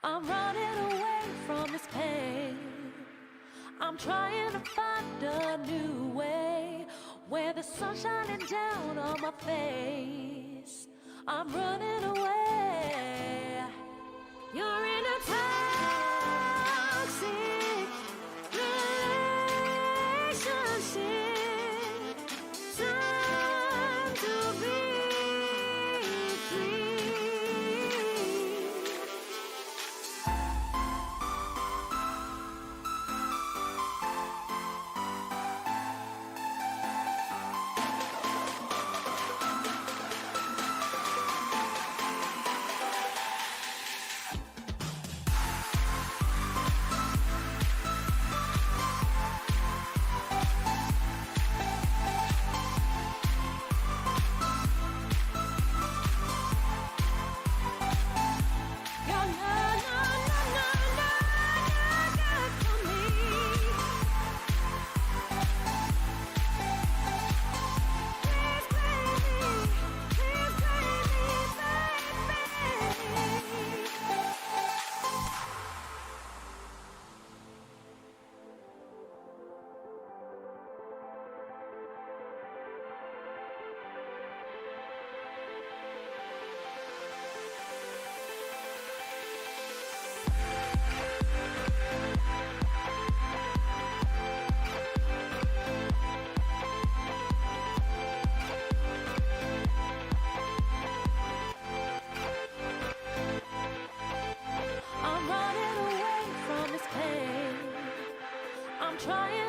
I'm running away from this pain. I'm trying to find a new way where the sun's shining down on my face. I'm running away. You're in a toxic relationship. Time to be free.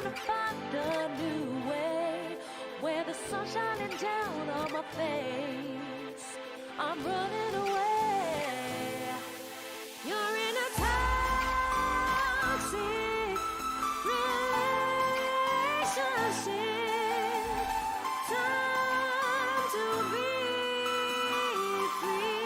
trying to find a new way where the sun's shining down on my face. I'm running away. You're in a toxic relationship. Time to be free.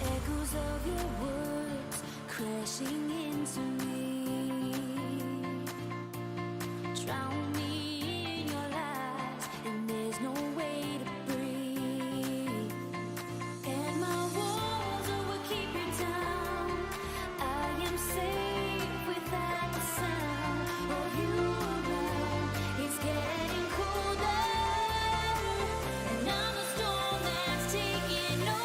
Echoes of your words crashing into me. Drown me in your lies, and there's no way to breathe. And my walls will keep you down. I am safe without the sound of you around. It's getting colder, and I'm the storm that's taking over.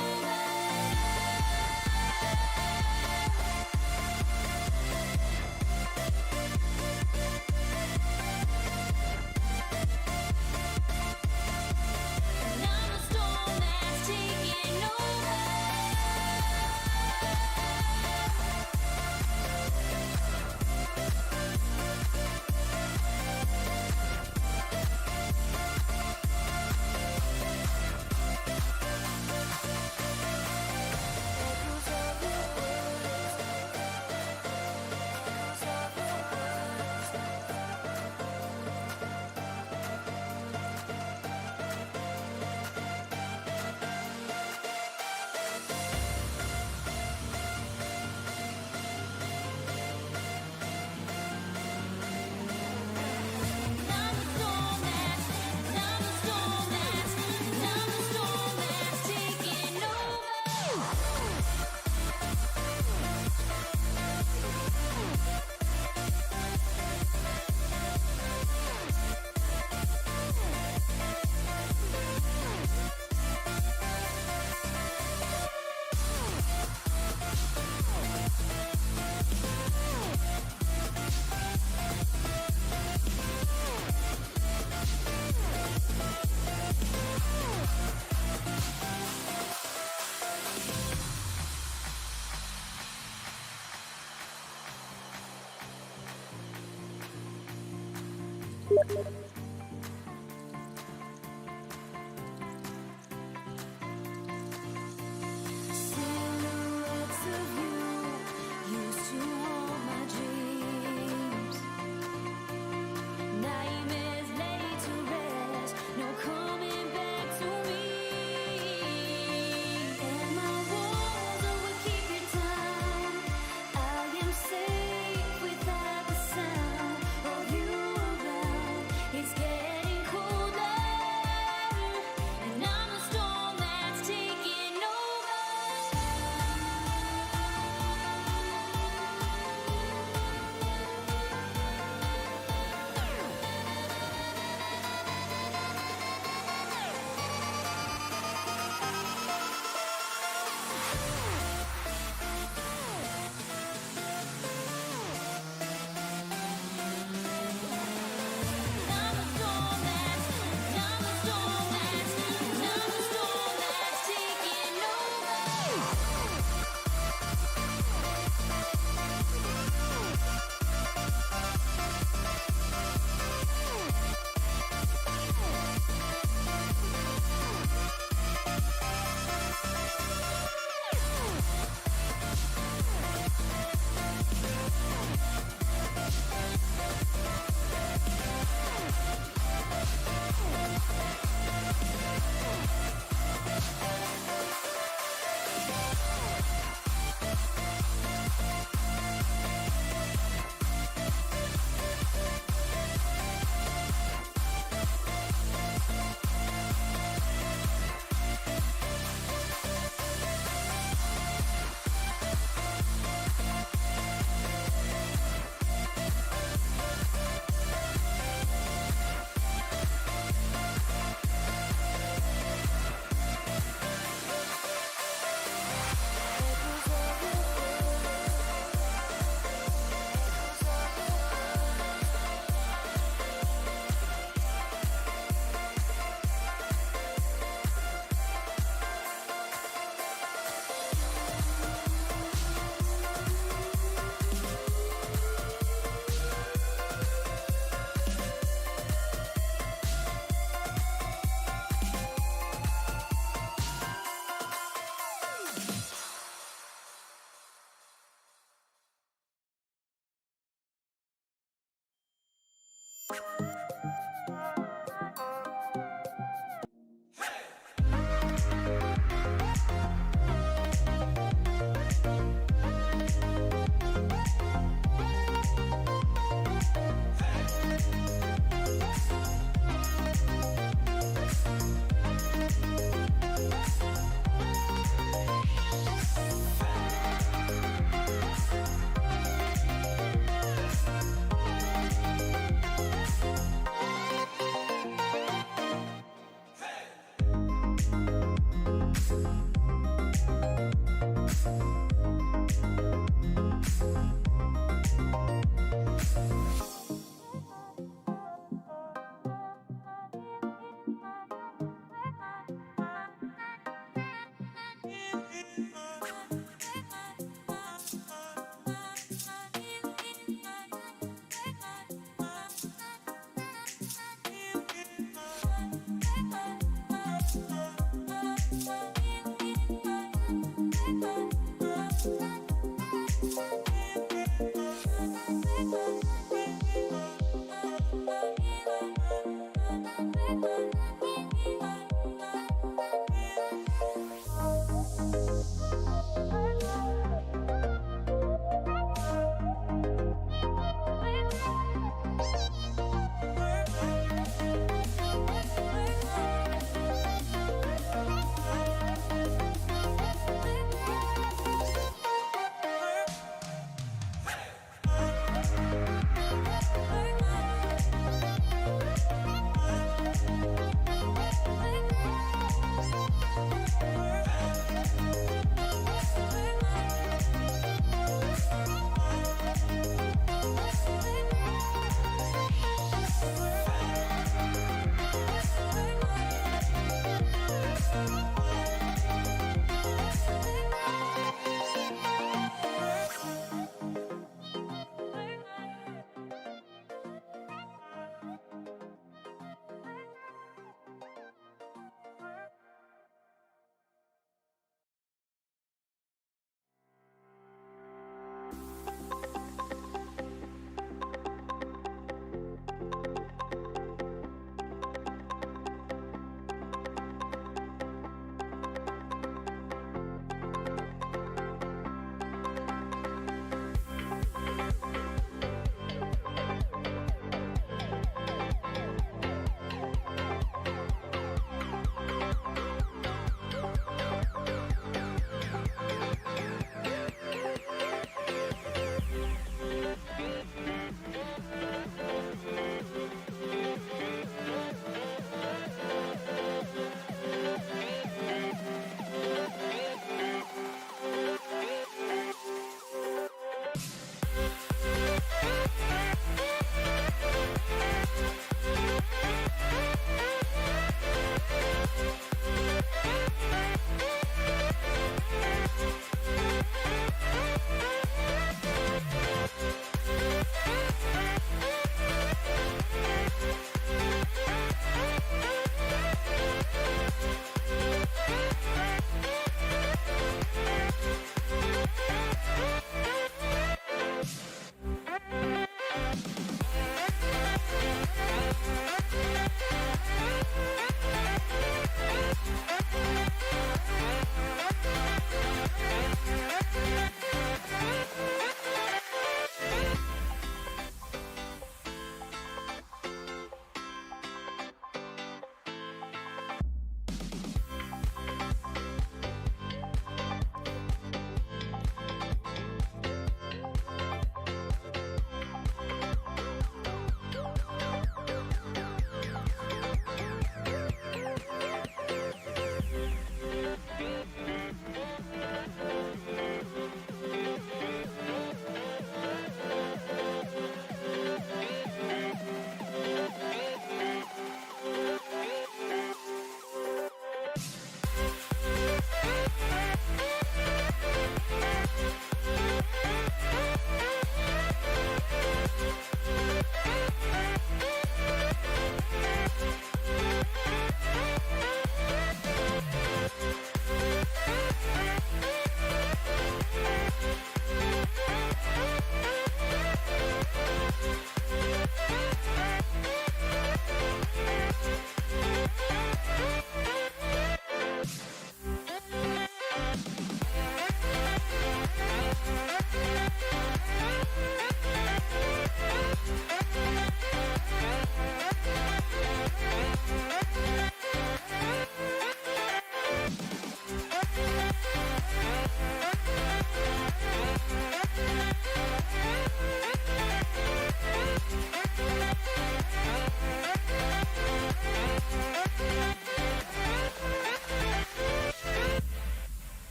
Silhouettes of you used to haunt my dreams. Nightmares laid to rest, no coming back to me. And my walls will keep you down. I am safe without the sound of you around.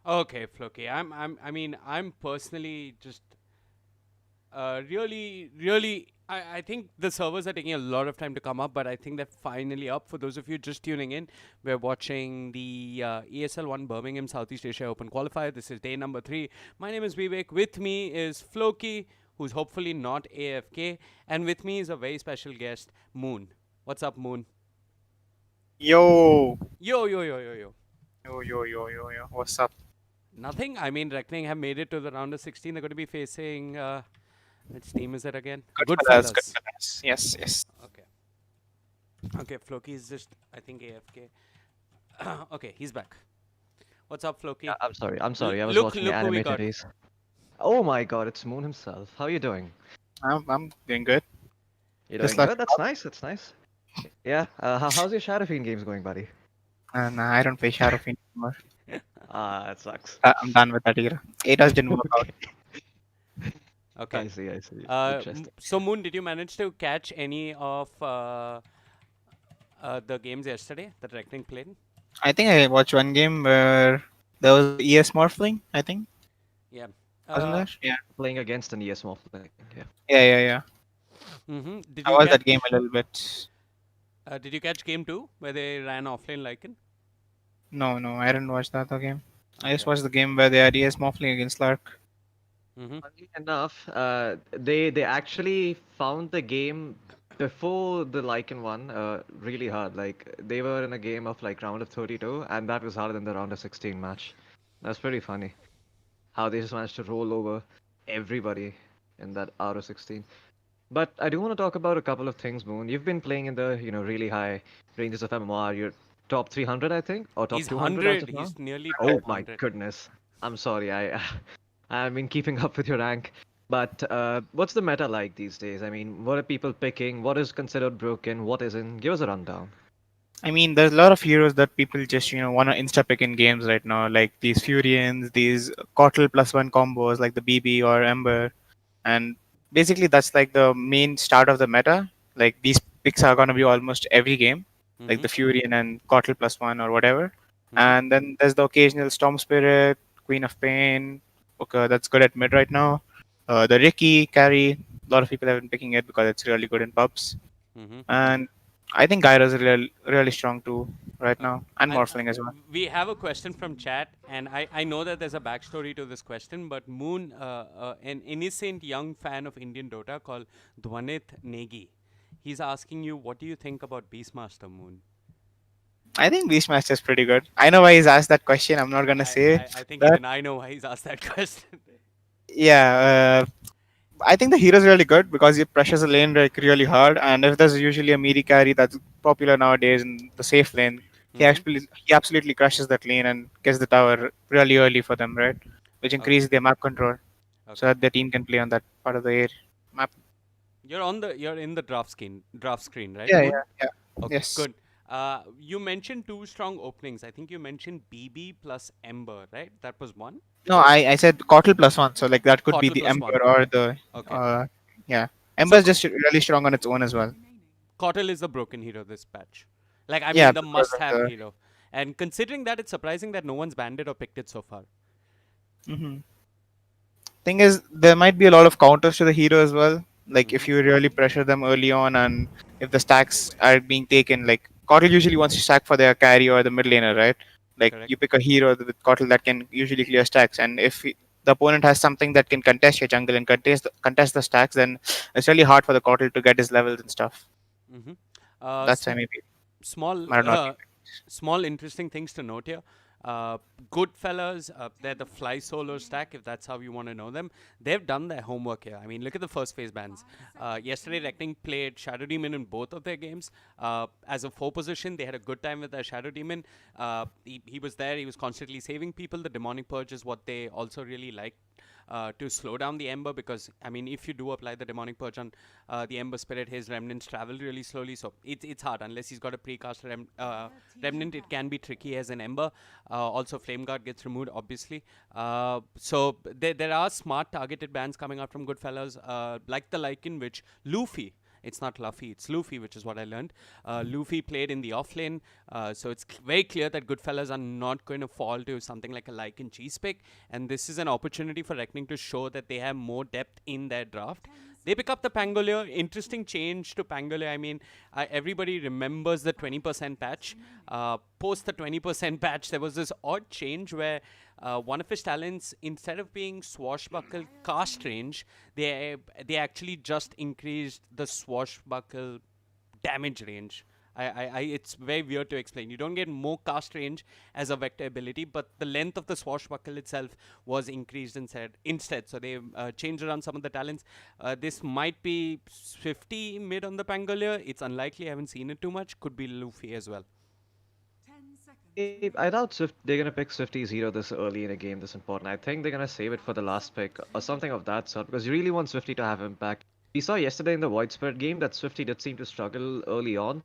Okay, Floki. I'm personally just really. I think the servers are taking a lot of time to come up, but I think they're finally up. For those of you just tuning in, we're watching the ESL 1 Birmingham Southeast Asia Open Qualifier. This is day number 3. My name is Vivek. With me is Floki, who's hopefully not AFK, and with me is a very special guest, Moon. What's up, Moon? Yo, Yo, yo, yo, yo, yo. yo. What's up? Nothing. I mean, Reckoning have made it to the round of 16. They're going to be facing. Which team is it again? GoodFellas, Goodfellas. GoodFellas. Yes. Okay. Okay, Floki is just, I think, AFK. Okay, he's back. What's up, Yeah, Floki? I'm sorry. I'm sorry. I was Look, watching look who we anime got. today. Oh my God, it's Moon himself. How are you doing? I'm doing good. You Just doing like, good? That's nice. That's nice. Yeah. How's your Shadowfiend games going, buddy? nah, I don't play Shadowfiend anymore. Ah, it sucks. I'm done with that era. Adas didn't work out. Okay. Okay. I see. I see. Uh, Interesting. so, Moon, did you manage to catch any of the games yesterday that Reckoning played? I think I watched one game where there was ES Morphling. I think Yeah. wasn't Uh, there? Yeah, Playing against an ES Morphling. Yeah. yeah. Did I you watched get? that game a little bit. Did you catch game 2 where they ran offlane Lycan? No, I didn't watch that other game. I just Okay. watched the game where they had ES Morphling against Lark. Mm-hmm. Funny enough, they actually found the game before the Lycan one really hard. Like they were in a game of like round of 32, and that was harder than the round of 16 match. That's pretty funny. How they just managed to roll over everybody in that out of 16. But I do want to talk about a couple of things, Moon. You've been playing in the, really high ranges of MMR. You're top 300, I think, or top He's 200 as 100. of now. He's nearly top Oh my 100. goodness. I'm sorry. I've been keeping up with your rank. But what's the meta like these days? I mean, what are people picking? What is considered broken? What isn't? Give us a rundown. I mean, there's a lot of heroes that people just want to insta pick in games right now, like these Furians, these Kotl +1 combos, like the BB or Ember, and basically that's like the main start of the meta. Like these picks are gonna be almost every game, like Mm-hmm. the Furian and Kotl +1 or whatever. Mm-hmm. And then there's the occasional Storm Spirit, Queen of Pain. Okay, that's good at mid right now. The Ricky carry, a lot of people have been picking it because it's really good in pubs. Mm-hmm. And I think Gyra's really strong too right Uh, now, and I, Morphling as well. we have a question from chat, and I know that there's a backstory to this question, but Moon, an innocent young fan of Indian Dota called Dwanit Negi, he's asking you, what do you think about Beastmaster, Moon? I think Beastmaster is pretty good. I know why he's asked that question. I'm not gonna say I think that. even I know why he's asked that question. Yeah, I think the hero's really good because he pressures the lane like really hard, and if there's usually a melee carry that's popular nowadays in the safe lane, Mm-hmm. he absolutely crushes that lane and gets the tower really early for them, right? Which Okay. increases their map control so Okay. that their team can play on that part of the air map. You're in the draft screen, right, Yeah, Moon? yeah, yeah. Okay, Yes. good. You mentioned two strong openings. I think you mentioned BB plus Ember, right? That was one. No, I said Kotl +1, so like that could be Quartel the plus one. Emperor or the Okay. uh yeah. So Ember's just really strong on its own as well. Quartel is the broken hero this patch. Like, I Yeah, mean, the because must of have the hero. And considering that, it's surprising that no one's banned it or picked it so far. hmm thing is there might be a lot of counters to the hero as well. Like Mm-hmm. if you really pressure them early on and if the stacks are being taken, like Kotl usually wants to stack for their carry or the mid laner, right? Like Correct. you pick a hero with Kotl that can usually clear stacks, and if the opponent has something that can contest your jungle and contest the stacks, then it's really hard for the Kotl to get his levels and stuff. Mm-hmm. That's why maybe Small might not. small interesting things to note here. Goodfellas, they're the fly solo stack, if that's how you want to know them. They've done their homework here. I mean, look at the first phase bans. Yesterday, Reckoning played Shadow Demon in both of their games. As a 4 position, they had a good time with their Shadow Demon. He was there, he was constantly saving people. The Demonic Purge is what they also really liked. To slow down the Ember, because I mean, if you do apply the Demonic Purge on the Ember Spirit, his remnants travel really slowly, so it's hard unless he's got a precast remnant. It can be tricky as an Ember. Also, Flame Guard gets removed, obviously. So there are smart targeted bans coming out from Goodfellas, like the Lycan, which Luffy It's not Luffy, it's Luffy, which is what I learned. Luffy played in the off lane, so it's very clear that Goodfellas are not going to fall to something like a Lycan cheese pick, and this is an opportunity for Reckoning to show that they have more depth in their draft. They pick up the Pangolier. Interesting change to Pangolier. I mean, everybody remembers the 20% patch. Post the 20% patch, there was this odd change where one of his talents, instead of being swashbuckle cast range, they actually just increased the swashbuckle damage range. It's very weird to explain. You don't get more cast range as a vector ability, but the length of the swashbuckle itself was increased instead. So they changed around some of the talents. This might be Swifty mid on the Pangolier. It's unlikely. I haven't seen it too much. Could be Luffy as well. I doubt they're gonna pick Swifty's hero this early in a game this important. I think they're gonna save it for the last pick or something of that sort because you really want Swifty to have impact. We saw yesterday in the Void Spirit game that Swifty did seem to struggle early on.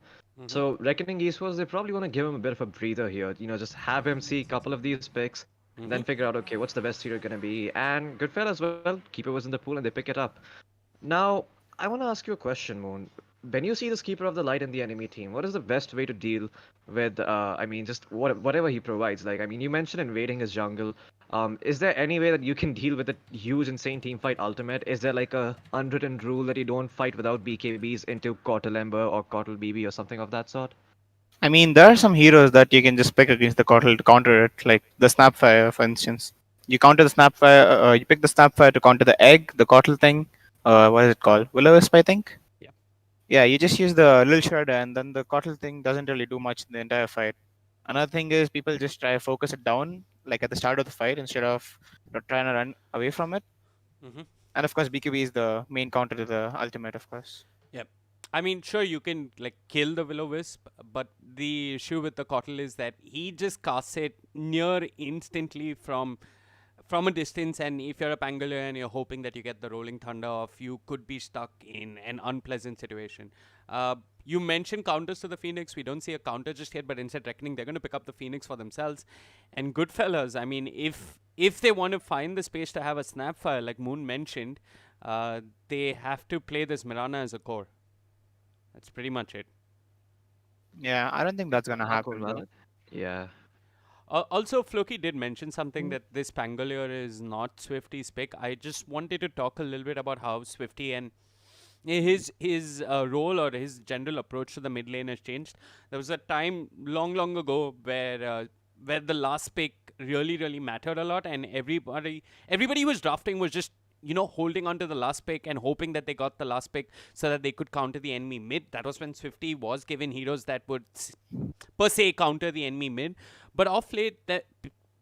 So Reckoning Esports, they probably want to give him a bit of a breather here. Just have him see a couple of these picks, then figure out, okay, what's the best hero gonna be? And Goodfellas, well, Keeper was in the pool and they pick it up. Now, I want to ask you a question, Moon. When you see this Keeper of the Light in the enemy team, what is the best way to deal with, just whatever he provides? Like, I mean, you mentioned invading his jungle. Is there any way that you can deal with a huge, insane team fight ultimate? Is there like a unwritten rule that you don't fight without BKBs into Cortal Ember or Cortal BB or something of that sort? I mean, there are some heroes that you can just pick against the Cortal to counter it, like the Snapfire, for instance. You counter the Snapfire, you pick the Snapfire to counter the egg, the Cortal thing. What is it called? Will-O-Wisp, I think? Yeah. Yeah, you just use the Lil Shredder, and then the Cortal thing doesn't really do much in the entire fight. Another thing is people just try to focus it down, like at the start of the fight, instead of trying to run away from it. Mm-hmm. And of course, BKB is the main counter to the ultimate, of course. Yep. I mean, sure, you can like kill the Will-O-Wisp, but the issue with the Cottle is that he just casts it near instantly from a distance, and if you're a Pangolier and you're hoping that you get the Rolling Thunder off, you could be stuck in an unpleasant situation. You mentioned counters to the Phoenix. We don't see a counter just yet, but instead Reckoning, they're going to pick up the Phoenix for themselves. And Goodfellas, I mean, if they want to find the space to have a Snapfire, like Moon mentioned, they have to play this Mirana as a core. That's pretty much it. Yeah, I don't think that's gonna Awkward, happen though. man. Yeah. Also, Floki did mention something that this Pangolier is not Swifty's pick. I just wanted to talk a little bit about how Swifty and his role or his general approach to the mid lane has changed. There was a time long ago where the last pick really mattered a lot, and everybody who was drafting was just holding on to the last pick and hoping that they got the last pick so that they could counter the enemy mid. That was when Swifty was given heroes that would per se counter the enemy mid. But off late,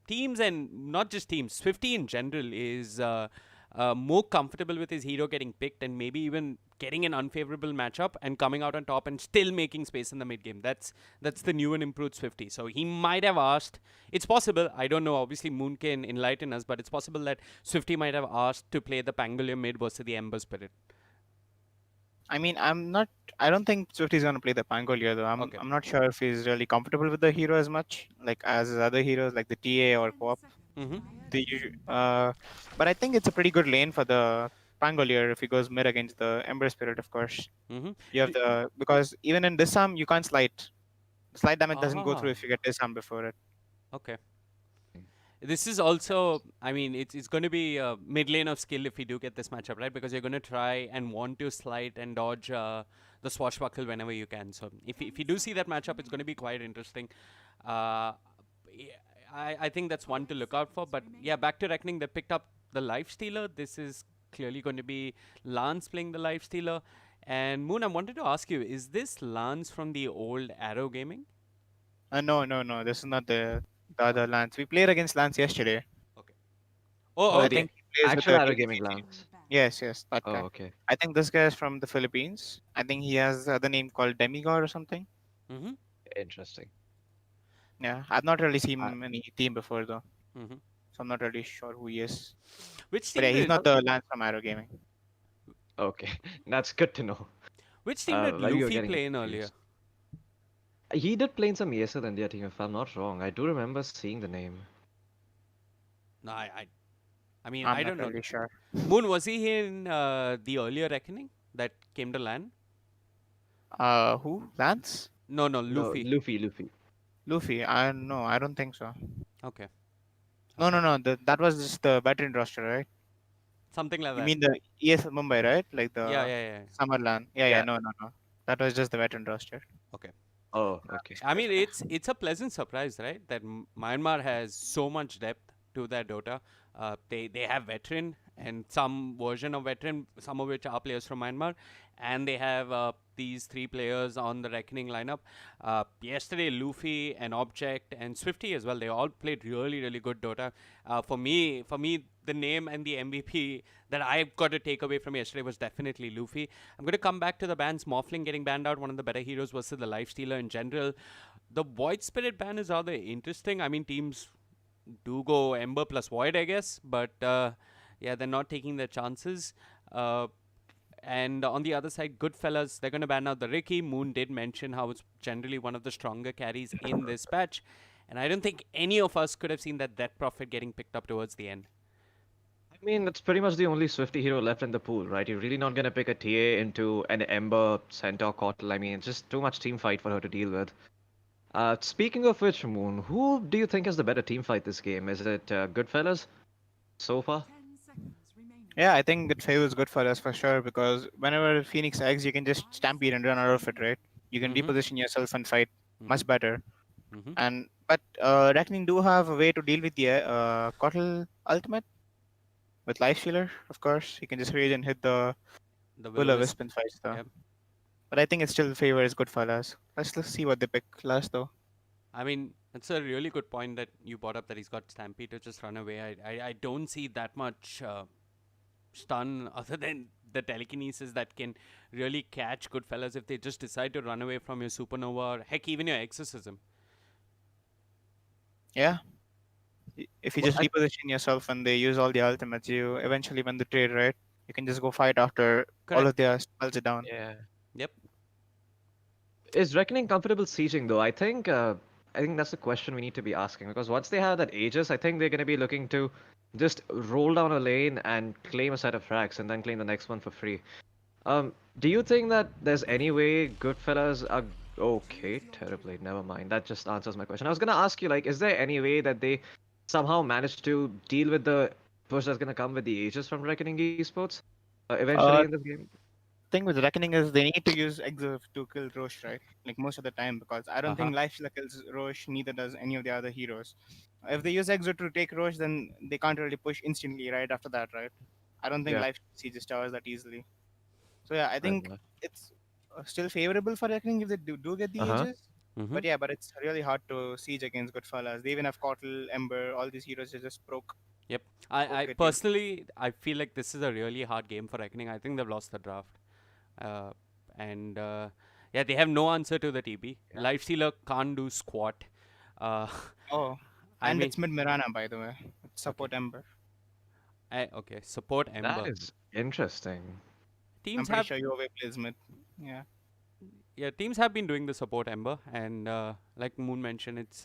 teams, and not just teams, Swifty in general is more comfortable with his hero getting picked and maybe even getting an unfavorable matchup and coming out on top and still making space in the mid game. That's the new and improved Swifty. So he might have asked. It's possible. I don't know. Obviously, Moon can enlighten us, but it's possible that Swifty might have asked to play the Pangolier mid versus the Ember Spirit. I mean, I don't think Swifty's gonna play the Pangolier though. Okay. I'm not sure if he's really comfortable with the hero as much, like as his other heroes, like the TA or Co-op. Mm-hmm. But I think it's a pretty good lane for the Pangolier if he goes mid against the Ember Spirit, of course. Mm-hmm. You have because even in disarm you can't slide. The slide damage doesn't go through if you get disarm before it. Okay. This is also, I mean, it's going to be a mid lane of skill if we do get this matchup, right? Because you're going to try and want to slide and dodge the swashbuckle whenever you can. So if you do see that matchup, it's going to be quite interesting. I think that's one to look out for. But yeah, back to Reckoning, they picked up the Lifestealer. This is clearly going to be Lance playing the Lifestealer. And Moon, I wanted to ask you, is this Lance from the old Arrow Gaming? No. This is not the other Lance. We played against Lance yesterday. Okay. Oh, I okay. think he plays with Actual the Arrow KBC Gaming team. Lance. Yes, that Oh, guy. okay. I think this guy is from the Philippines. I think he has the other name called Demigod or something. Mm-hmm. Interesting. Yeah, I've not really seen I- him in any team before though, Mm-hmm. so I'm not really sure who he is. Which But team yeah, he's did not the Lance from Arrow Gaming. Okay, that's good to know. which team did While you were Luffy getting play in earlier? confused. He did play in some ESL India team, if I'm not wrong. I do remember seeing the name. No, I mean, I'm I not don't know. really sure. Moon, was he in the earlier Reckoning that came to LAN? Who? Lance? No, no, No, Luffy. Luffy. Luffy? I no, I don't think so. Okay, No, okay, no, no. That was just the veteran roster, right? something like You that. mean the ESL Mumbai, right? Like Yeah, the yeah, yeah. Summerland. Yeah, yeah. Yeah. No, no, no. That was just the veteran roster. Okay. Oh, okay. I mean, it's a pleasant surprise, right? That Myanmar has so much depth to their Dota. They have veteran and some version of veteran, some of which are players from Myanmar, and they have these three players on the Reckoning lineup. Yesterday, Luffy and Object and Swifty as well. They all played really, really good Dota. For me, the name and the MVP that I've got to take away from yesterday was definitely Luffy. I'm going to come back to the bans. Morphling getting banned out, one of the better heroes versus the Lifestealer in general. The Void Spirit ban is rather interesting. I mean, teams do go Ember plus Void, I guess, but yeah, they're not taking their chances. Uh, and on the other side, Goodfellas, they're going to ban out the Ricky. Moon did mention how it's generally one of the stronger carries in this patch. And I don't think any of us could have seen that Death Prophet getting picked up towards the end. I mean, that's pretty much the only Swifty hero left in the pool, right? You're really not gonna pick a TA into an Ember, Centaur, Coatl. I mean, it's just too much team fight for her to deal with. Speaking of which, Moon, who do you think has the better team fight this game? Is it Goodfellas so far? Yeah, I think it favors good for us for sure because whenever Phoenix eggs, you can just stampede and run out of it, right? You can Mm-hmm. reposition yourself and fight Mm-hmm. much better. Mm-hmm. And but Reckoning do have a way to deal with the Kotl ultimate with Life Stealer, of course. You can just rage and hit the The Will Will o of Wisp. Wisp and fights though. Yep. But I think it still favors good for us. Let's see what they pick last though. I mean, it's a really good point that you brought up that he's got Stampede to just run away. I don't see that much stun other than the telekinesis that can really catch Goodfellas if they just decide to run away from your Supernova or heck, even your Exorcism. Yeah. If you Well, just reposition yourself and they use all the ultimates, you eventually win the trade, right? You can just go fight after all Correct. of their spells are down. yeah. Yep. Is Reckoning comfortable sieging though? I think that's the question we need to be asking because once they have that Aegis, I think they're going to be looking to just roll down a lane and claim a set of frags and then claim the next one for free. Do you think that there's any way Goodfellas are okay? Terribly, never mind. That just answers my question. I was gonna ask you, like, is there any way that they somehow managed to deal with the push that's gonna come with the Aegis from Reckoning Esports eventually in Uh, this game? thing with Reckoning is they need to use Exo to kill Roche, right? Like most of the time, because I Uh don't huh. think Lifestealer kills Roche, neither does any of the other heroes. If they use Exo to take Roche, then they can't really push instantly right after that, right? I don't think Yeah, Life sieges towers that easily. So yeah, I fair think enough. it's still favorable for Reckoning if they do get the Uh-huh. Aegis. Mm-hmm. But yeah, but it's really hard to siege against Goodfellas. They even have Kotl, Ember, all these heroes that just Yep. I broke it. You. personally, I feel like this is a really hard game for Reckoning. I think they've lost the draft. Uh, and yeah, they have no answer to the TB. Yeah. Lifestealer can't do squat. Uh, Oh, I and mean, it's mid Mirana by the way. It's okay. support Ember. Okay, support That Ember. is interesting. I'm Teams pretty have sure your way plays mid. Yeah. yeah, teams have been doing the support Ember, and like Moon mentioned, it's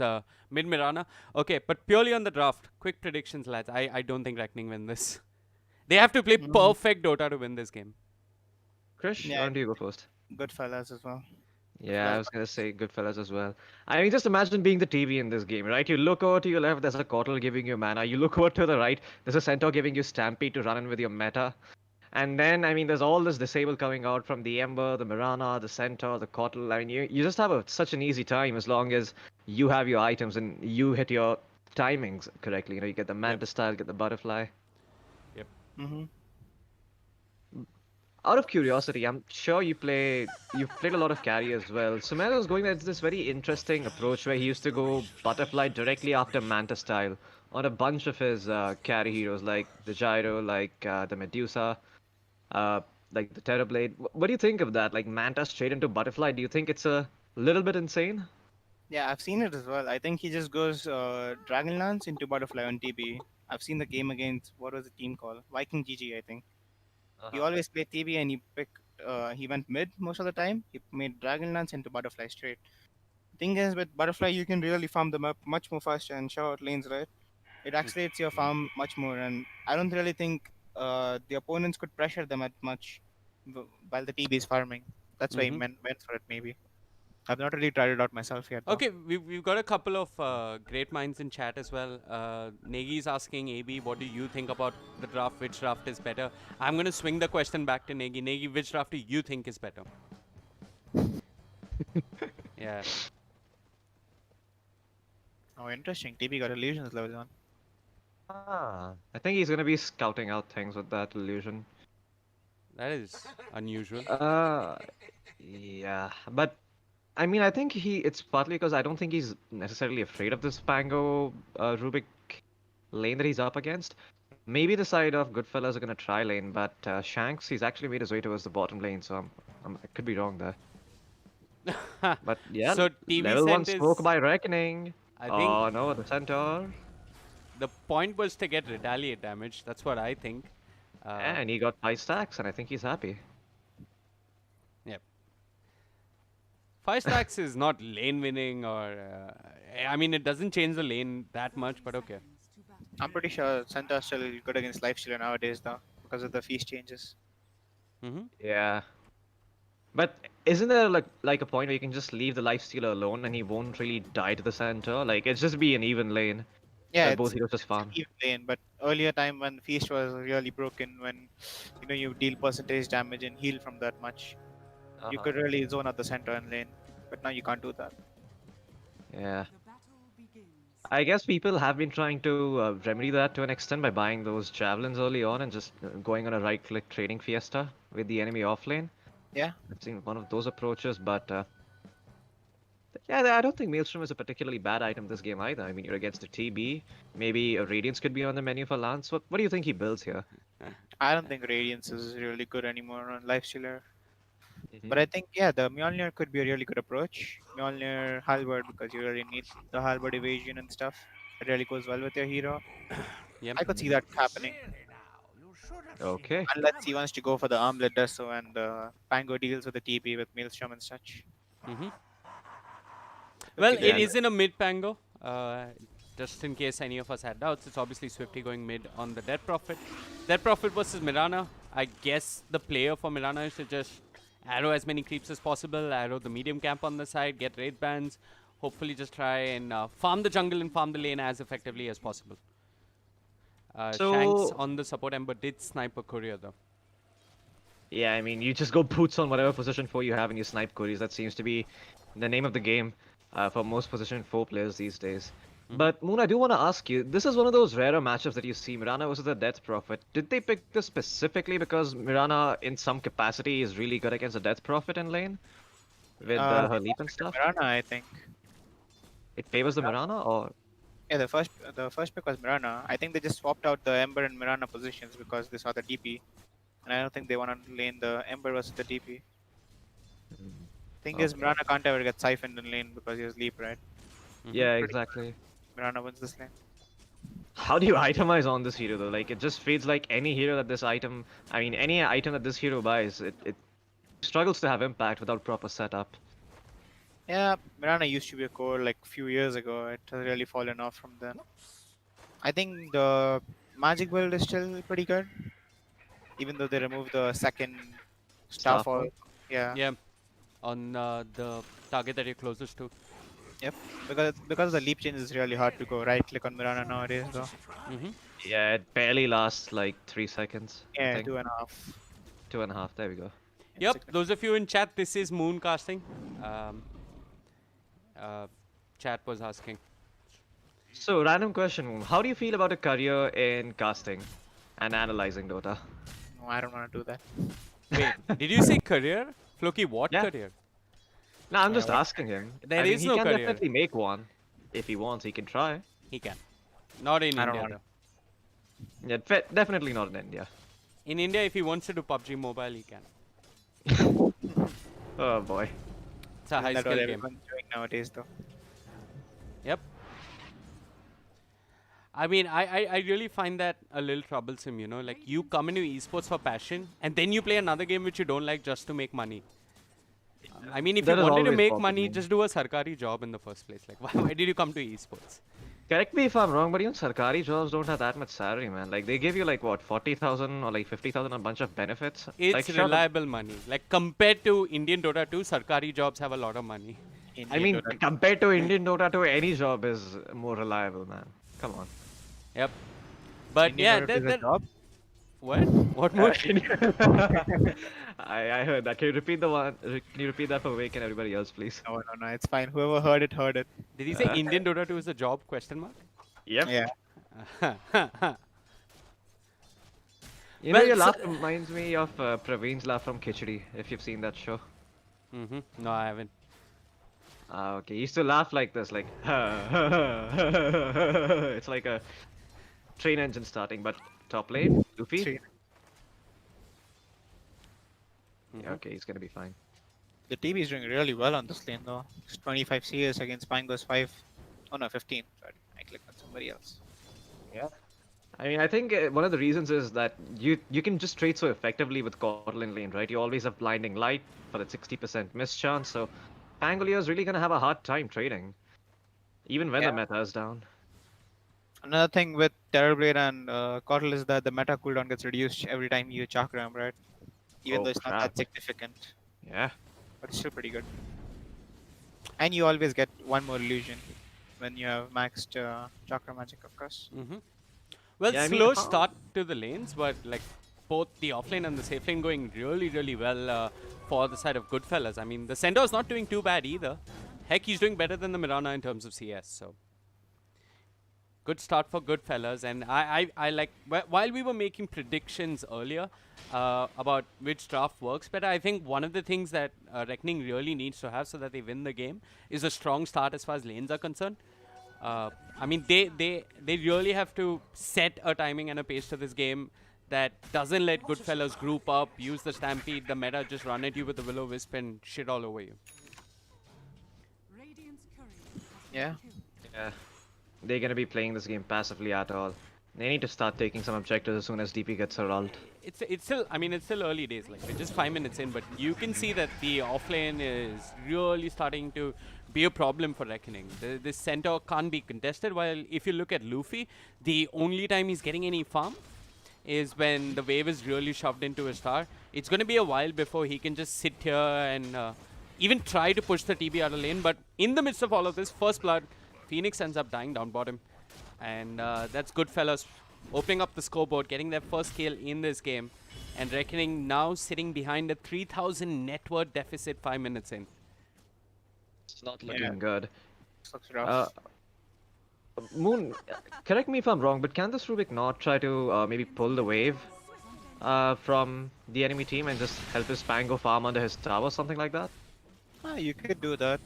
mid Mirana. Okay, but purely on the draft, quick predictions, lads. I don't think Reckoning win this. They have to play Mm, perfect Dota to win this game. Krish, yeah, why don't you go first? good fellas as well. Good Yeah, I fellas. was gonna say Goodfellas as well. I mean, just imagine being the TV in this game, right? You look over to your left, there's a Coatl giving you mana. You look over to the right, there's a Centaur giving you Stampede to run in with your meta. And then, I mean, there's all this disable coming out from the Ember, the Mirana, the Centaur, the Coatl. I mean, you just have such an easy time as long as you have your items and you hit your timings correctly. You know, you get the Yep. Manta style, get the Butterfly. Yep. Mm-hmm. Out of curiosity, I'm sure you've played a lot of carry as well. Sumer was going at this very interesting approach where he used to go butterfly directly after Manta style on a bunch of his carry heroes like the Gyro, like the Medusa, uh, like the Terrorblade. What do you think of that? Like Manta straight into butterfly? Do you think it's a little bit insane? Yeah, I've seen it as well. I think he just goes Dragonlance into Butterfly on TB. I've seen the game against what was the team called? Viking GG, I think. He Uh-huh. always played TB and he went mid most of the time. He made Dragonlance into Butterfly straight. Thing is with Butterfly you can really farm them up much more faster and show out lanes, right? It accelerates your farm much more, and I don't really think the opponents could pressure them at much while the TB is farming. That's why I went for it. Maybe I've not really tried it out myself yet. Though. Okay, we've got a couple of great minds in chat as well. Negi's asking AB, what do you think about the draft? Which draft is better? I'm going to swing the question back to Negi. Negi, which draft do you think is better? Yeah. Oh, interesting. TB got illusions level 1. I think he's gonna be scouting out things with that illusion. That is unusual. Yeah, but I mean, I think it's partly because I don't think he's necessarily afraid of this Pango Rubik lane that he's up against. Maybe the side of Goodfellas are gonna try lane, but Shanks, he's actually made his way towards the bottom lane, so I could be wrong there. But yeah, So TV level 1 sent spoke is- by reckoning. I Oh think no, the centaur. the point was to get retaliate damage. That's what I think. And he got 5 stacks, and I think he's happy. Yep. 5 stacks is not lane winning or... I mean, it doesn't change the lane that much, but okay. I'm pretty sure Centaur's still good against Lifestealer nowadays, though, because of the feast changes. Yeah. But isn't there like a point where you can just leave the lifestealer alone and he won't really die to the center? Like it's just be an even lane. Yeah, That both heroes just farm. even lane, but earlier time when feast was really broken, when you deal percentage damage and heal from that much, you could really zone out the center and lane. But now you can't do that. Yeah. I guess people have been trying to remedy that to an extent by buying those javelins early on and just going on a right-click trading fiesta with the enemy offlane. Yeah. I've seen one of those approaches, but yeah, I don't think Maelstrom is a particularly bad item this game either. I mean, you're against a TB. Maybe a Radiance could be on the menu for Lance. What do you think he builds here? I don't think Radiance is really good anymore on Lifestealer. Mm-hmm. But I think, yeah, the Mjolnir could be a really good approach. Mjolnir, Halberd, because you really need the Halberd evasion and stuff. It really goes well with your hero. Yep. I could see that happening. Okay. Unless he wants to go for the Armlet does so and Pango deals with the TP with Maelstrom and such. Well, Yeah. it is in a mid Pango. Just in case any of us had doubts, it's obviously Swifty going mid on the Dead Prophet. Dead Prophet versus Mirana. I guess the player for Mirana is to just arrow as many creeps as possible, arrow the medium camp on the side, get raid bans, hopefully just try and farm the jungle and farm the lane as effectively as possible. Shanks on the support ember did snipe a courier though. Yeah, I mean, you just go boots on whatever position 4 you have and you snipe queries. That seems to be the name of the game for most position 4 players these days. But Moon, I do want to ask you, this is one of those rarer matchups that you see, Mirana versus the Death Prophet. Did they pick this specifically because Mirana, in some capacity, is really good against the Death Prophet in lane? With her leap and stuff? Mirana, I think. It favors the Mirana, or...? Yeah, the first pick was Mirana. I think they just swapped out the Ember and Mirana positions because they saw the DP. And I don't think they want to lane the Ember versus the DP. Thing is, Mirana can't ever get siphoned in lane because he has leap, right? Yeah, exactly. Mirana wins this lane. How do you itemize on this hero though? Like, it just feels like any hero that this item... I mean, any item that this hero buys, it struggles to have impact without proper setup. Yeah, Mirana used to be a core like few years ago. It has really fallen off from then. I think the magic build is still pretty good. Even though they removed the second Starfall. Yeah. Yeah, on the target that you're closest to. Yep. Because the leap change is really hard to go right click on Mirana nowadays though. Yeah, it barely lasts like 3 seconds. I Yeah, think. 2.5. 2.5, there we go. Yep, those of you in chat, this is moon casting. Chat was asking. So, random question, Moon. How do you feel about a career in casting and analyzing Dota? No, I don't want to do that. Wait, did you say career? Floki, what Yeah. career? No, I'm just asking him. There I mean, is he no can career. definitely make one. If he wants, he can try. He can. Not in I don't India want though. Yeah, definitely not in India. In India, if he wants to do PUBG Mobile, he can. Oh boy. It's a high That's what skill game. everyone's doing nowadays though. Yep. I mean, I really find that a little troublesome, you know? Like, you come into esports for passion, and then you play another game which you don't like just to make money. I mean, if That you has wanted to always make bothered money, me. just do a Sarkari job in the first place. Like, why did you come to esports? Correct me if I'm wrong, but even Sarkari jobs don't have that much salary, man. Like they give you like what 40,000 or like 50,000, a bunch of benefits. Like It's sure, reliable money. Like compared to Indian Dota 2, Sarkari jobs have a lot of money. I Indian mean, Dota. compared to Indian Dota 2, any job is more reliable, man. Come on. Yep. But Indian yeah, Dota is a job. what? What more? Can you- I heard that. Can you repeat the one? Can you repeat that for Wake and everybody else, please? No, no, no. It's fine. Whoever heard it, heard it. Did he say Indian Dota 2 is a job? Question mark. Yep. Yeah. You know, Well, your so- laugh reminds me of Praveen's laugh from Khichdi, if you've seen that show. No, I haven't. Ah, okay. He used to laugh like this, like it's like a train engine starting, but top lane, Luffy. Three. Yeah, okay, he's gonna be fine. The TB is doing really well on this lane though. It's 25 CS against Pango's 5. Oh no, 15. Sorry, I clicked on somebody else. Yeah. I mean, I think one of the reasons is that you can just trade so effectively with Coddle in lane, right? You always have blinding light for that 60% miss chance, so Pangolier is really gonna have a hard time trading, even when the Yeah. meta is down. Another thing with Terrorblade and Kotl is that the meta cooldown gets reduced every time you Chakram, right? Even Oh, though it's not crap. that significant, Yeah. but it's still pretty good. And you always get one more illusion when you have maxed Chakra magic, of course. Well, Yeah, I mean, slow how- start to the lanes, but like both the offlane and the safe lane going really, really well for the side of Goodfellas. I mean, the Centaur's not doing too bad either. Heck, he's doing better than the Mirana in terms of CS. So good start for Goodfellas. And I like while we were making predictions earlier about which draft works better, I think one of the things that Reckoning really needs to have so that they win the game is a strong start as far as lanes are concerned. I mean, they really have to set a timing and a pace to this game that doesn't let Goodfellas group up, use the Stampede, the meta, just run at you with the Will-O-Wisp and shit all over you. Yeah. Yeah. They're gonna be playing this game passively at all. They need to start taking some objectives as soon as DP gets her ult. It's still, I mean, it's still early days. Like we're just 5 minutes in, but you can see that the offlane is really starting to be a problem for Reckoning. This centaur can't be contested. While if you look at Luffy, the only time he's getting any farm is when the wave is really shoved into his star. It's going to be a while before he can just sit here and even try to push the TB out of lane. But in the midst of all of this, first blood, Phoenix ends up dying down bottom. And that's Goodfellas opening up the scoreboard, getting their first kill in this game. And Reckoning now sitting behind a 3,000 net worth deficit 5 minutes in. It's not looking good. This looks rough. Moon, correct me if I'm wrong, but can this Rubik not try to maybe pull the wave from the enemy team and just help his Pango farm under his tower, something like that? You could do that.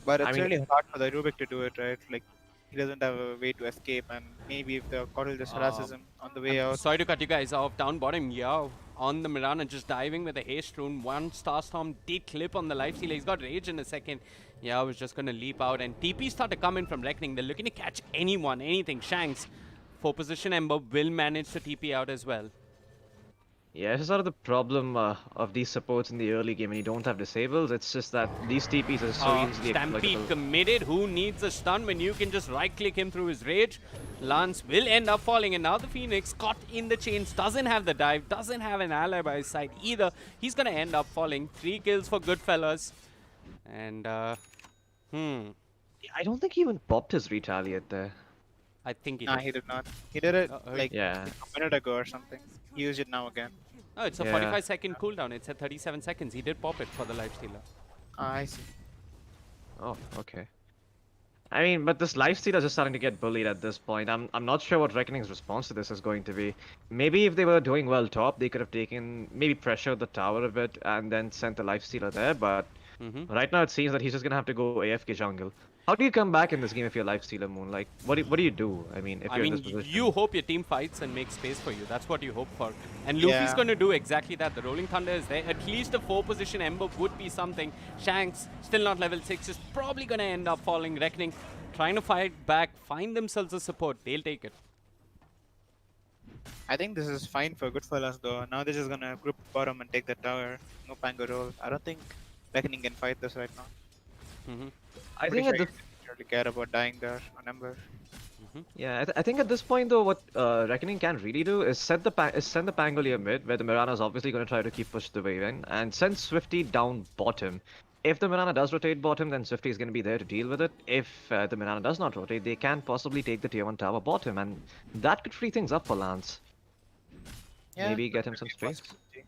But it's I mean- really hard for the Rubik to do it, right? Like, he doesn't have a way to escape, and maybe if the Kotl just harasses him on the way out. Sorry to cut you guys off. Down bottom, yeah, on the Mirana, just diving with a haste rune. One star storm did clip on the lifestealer. He's got rage in a second. Yeah, I was just gonna leap out, and TP start to come in from Reckoning. They're looking to catch anyone, anything. Shanks, for position Ember will manage to TP out as well. Yeah, this is sort of the problem of these supports in the early game when you don't have disables. It's just that these TPs are so easily Stampede exploitable. committed. Who needs a stun when you can just right click him through his rage? Lance will end up falling, and now the Phoenix caught in the chains, doesn't have the dive, doesn't have an ally by his side either. He's gonna end up falling. 3 kills for Goodfellas. And I don't think he even popped his retaliate there. I think Nah, he did not. He did it like Yeah. a minute ago or something. He used it now again. Oh, it's a Yeah. 45-second cooldown. It's at 37 seconds. He did pop it for the lifestealer. I see. Oh, okay. I mean, but this lifesteal is just starting to get bullied at this point. I'm not sure what Reckoning's response to this is going to be. Maybe if they were doing well top, they could have maybe pressured the tower a bit and then sent the lifestealer there. But right now it seems that he's just gonna have to go AFK jungle. How do you come back in this game if you're lifestealer, Moon? Like, what do you do? I mean, if I you're mean, in this position. you hope your team fights and makes space for you. That's what you hope for. And Luffy's Yeah. going to do exactly that. The Rolling Thunder is there. At least a 4-position Ember would be something. Shanks, still not level 6, is probably going to end up falling. Reckoning, trying to fight back, find themselves a support. They'll take it. I think this is fine for Goodfellas though. Now they're just gonna group bottom and take the tower. No Pango roll. I don't think Reckoning can fight this right now. I Pretty think at sure this he really care about dying there on Ember. Yeah, I think at this point though, what Reckoning can really do is send the Pangolier mid, where the Mirana's obviously going to try to keep push the wave in, and send Swifty down bottom. If the Mirana does rotate bottom, then Swifty is going to be there to deal with it. If the Mirana does not rotate, they can possibly take the tier 1 tower bottom, and that could free things up for Lance. Yeah, Maybe get that him could some be a space. possibility.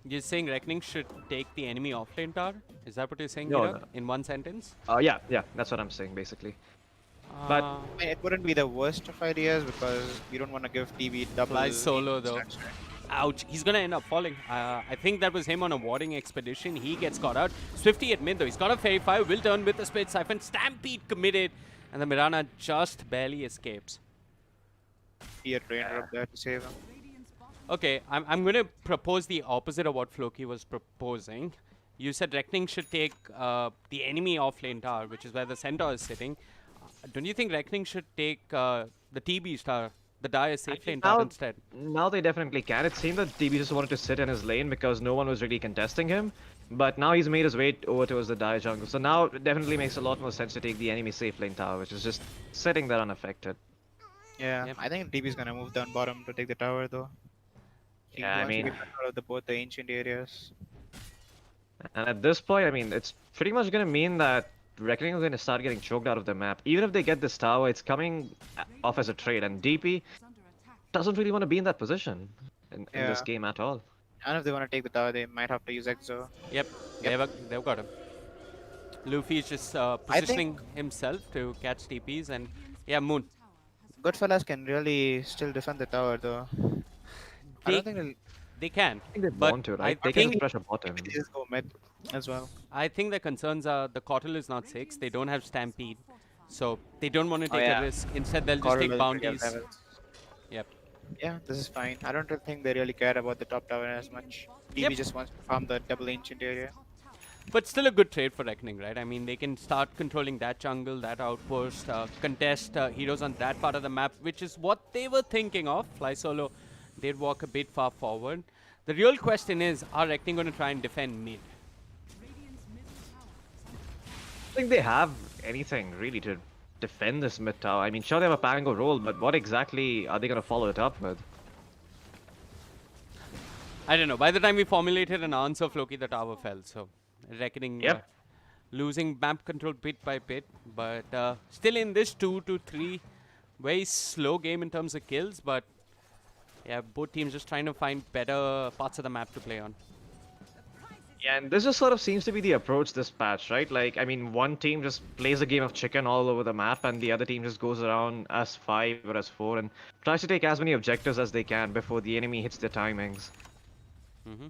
You're saying Reckoning should take the enemy offlane tower? Is that what you're saying, No, Virag? no. In one sentence? Yeah, that's what I'm saying basically. But Uh, I mean, it wouldn't be the worst of ideas because you don't want to give TB double. Flies solo though. stats, right? Ouch, he's gonna end up falling. I think that was him on a warding expedition. He gets caught out. Swifty at mid though. He's got a Fairy Fire, will turn with the Split Siphon. Stampede committed. And the Mirana just barely escapes. Be a trainer up there to save him. Okay, I'm gonna propose the opposite of what Floki was proposing. You said Reckoning should take the enemy offlane tower, which is where the centaur is sitting. Don't you think Reckoning should take the TB tower, the Dire safe lane tower instead? Now they definitely can. It seemed that TB just wanted to sit in his lane because no one was really contesting him. But now he's made his way over towards the Dire jungle. So now it definitely makes a lot more sense to take the enemy safe lane tower, which is just sitting there unaffected. Yeah, Yep. I think TB's gonna move down bottom to take the tower though. He Yeah, I wants to mean- get control of both the ancient areas. And at this point, I mean, it's pretty much going to mean that Reckoning is going to start getting choked out of the map. Even if they get this tower, it's coming off as a trade, and DP doesn't really want to be in that position in this Yeah. game at all. And if they want to take the tower, they might have to use Exo. Yep, they've got him. Luffy is just positioning himself to catch TPs, and yeah, Moon. GoodFellas can really still defend the tower though. I They, don't think they'll they can, I think they but want to, I right? They can think just pressure bottom. maybe they just go mid as well. I think the concerns are the Cottle is not 6. They don't have Stampede, so they don't want to take yeah. a risk. Instead, they'll just Coral take doesn't really have bounties. levels. Yep. Yeah, this is fine. I don't really think they really care about the top tower as much. TB Yep. just wants to farm the double ancient area. But still a good trade for Reckoning, right? I mean, they can start controlling that jungle, that outpost, contest heroes on that part of the map, which is what they were thinking of. Fly Solo did walk a bit far forward. The real question is, are Reckoning going to try and defend mid? I think they have anything really to defend this mid tower. I mean, sure they have a Pango roll, but what exactly are they going to follow it up with? I don't know. By the time we formulated an answer, Floki, the tower fell. So, Reckoning Yep. losing map control bit by bit. But still in this 2-3, very slow game in terms of kills. But yeah, both teams just trying to find better parts of the map to play on. Yeah, and this just sort of seems to be the approach this patch, right? Like, I mean, one team just plays a game of chicken all over the map, and the other team just goes around as 5 or as 4 and tries to take as many objectives as they can before the enemy hits their timings. Hmm.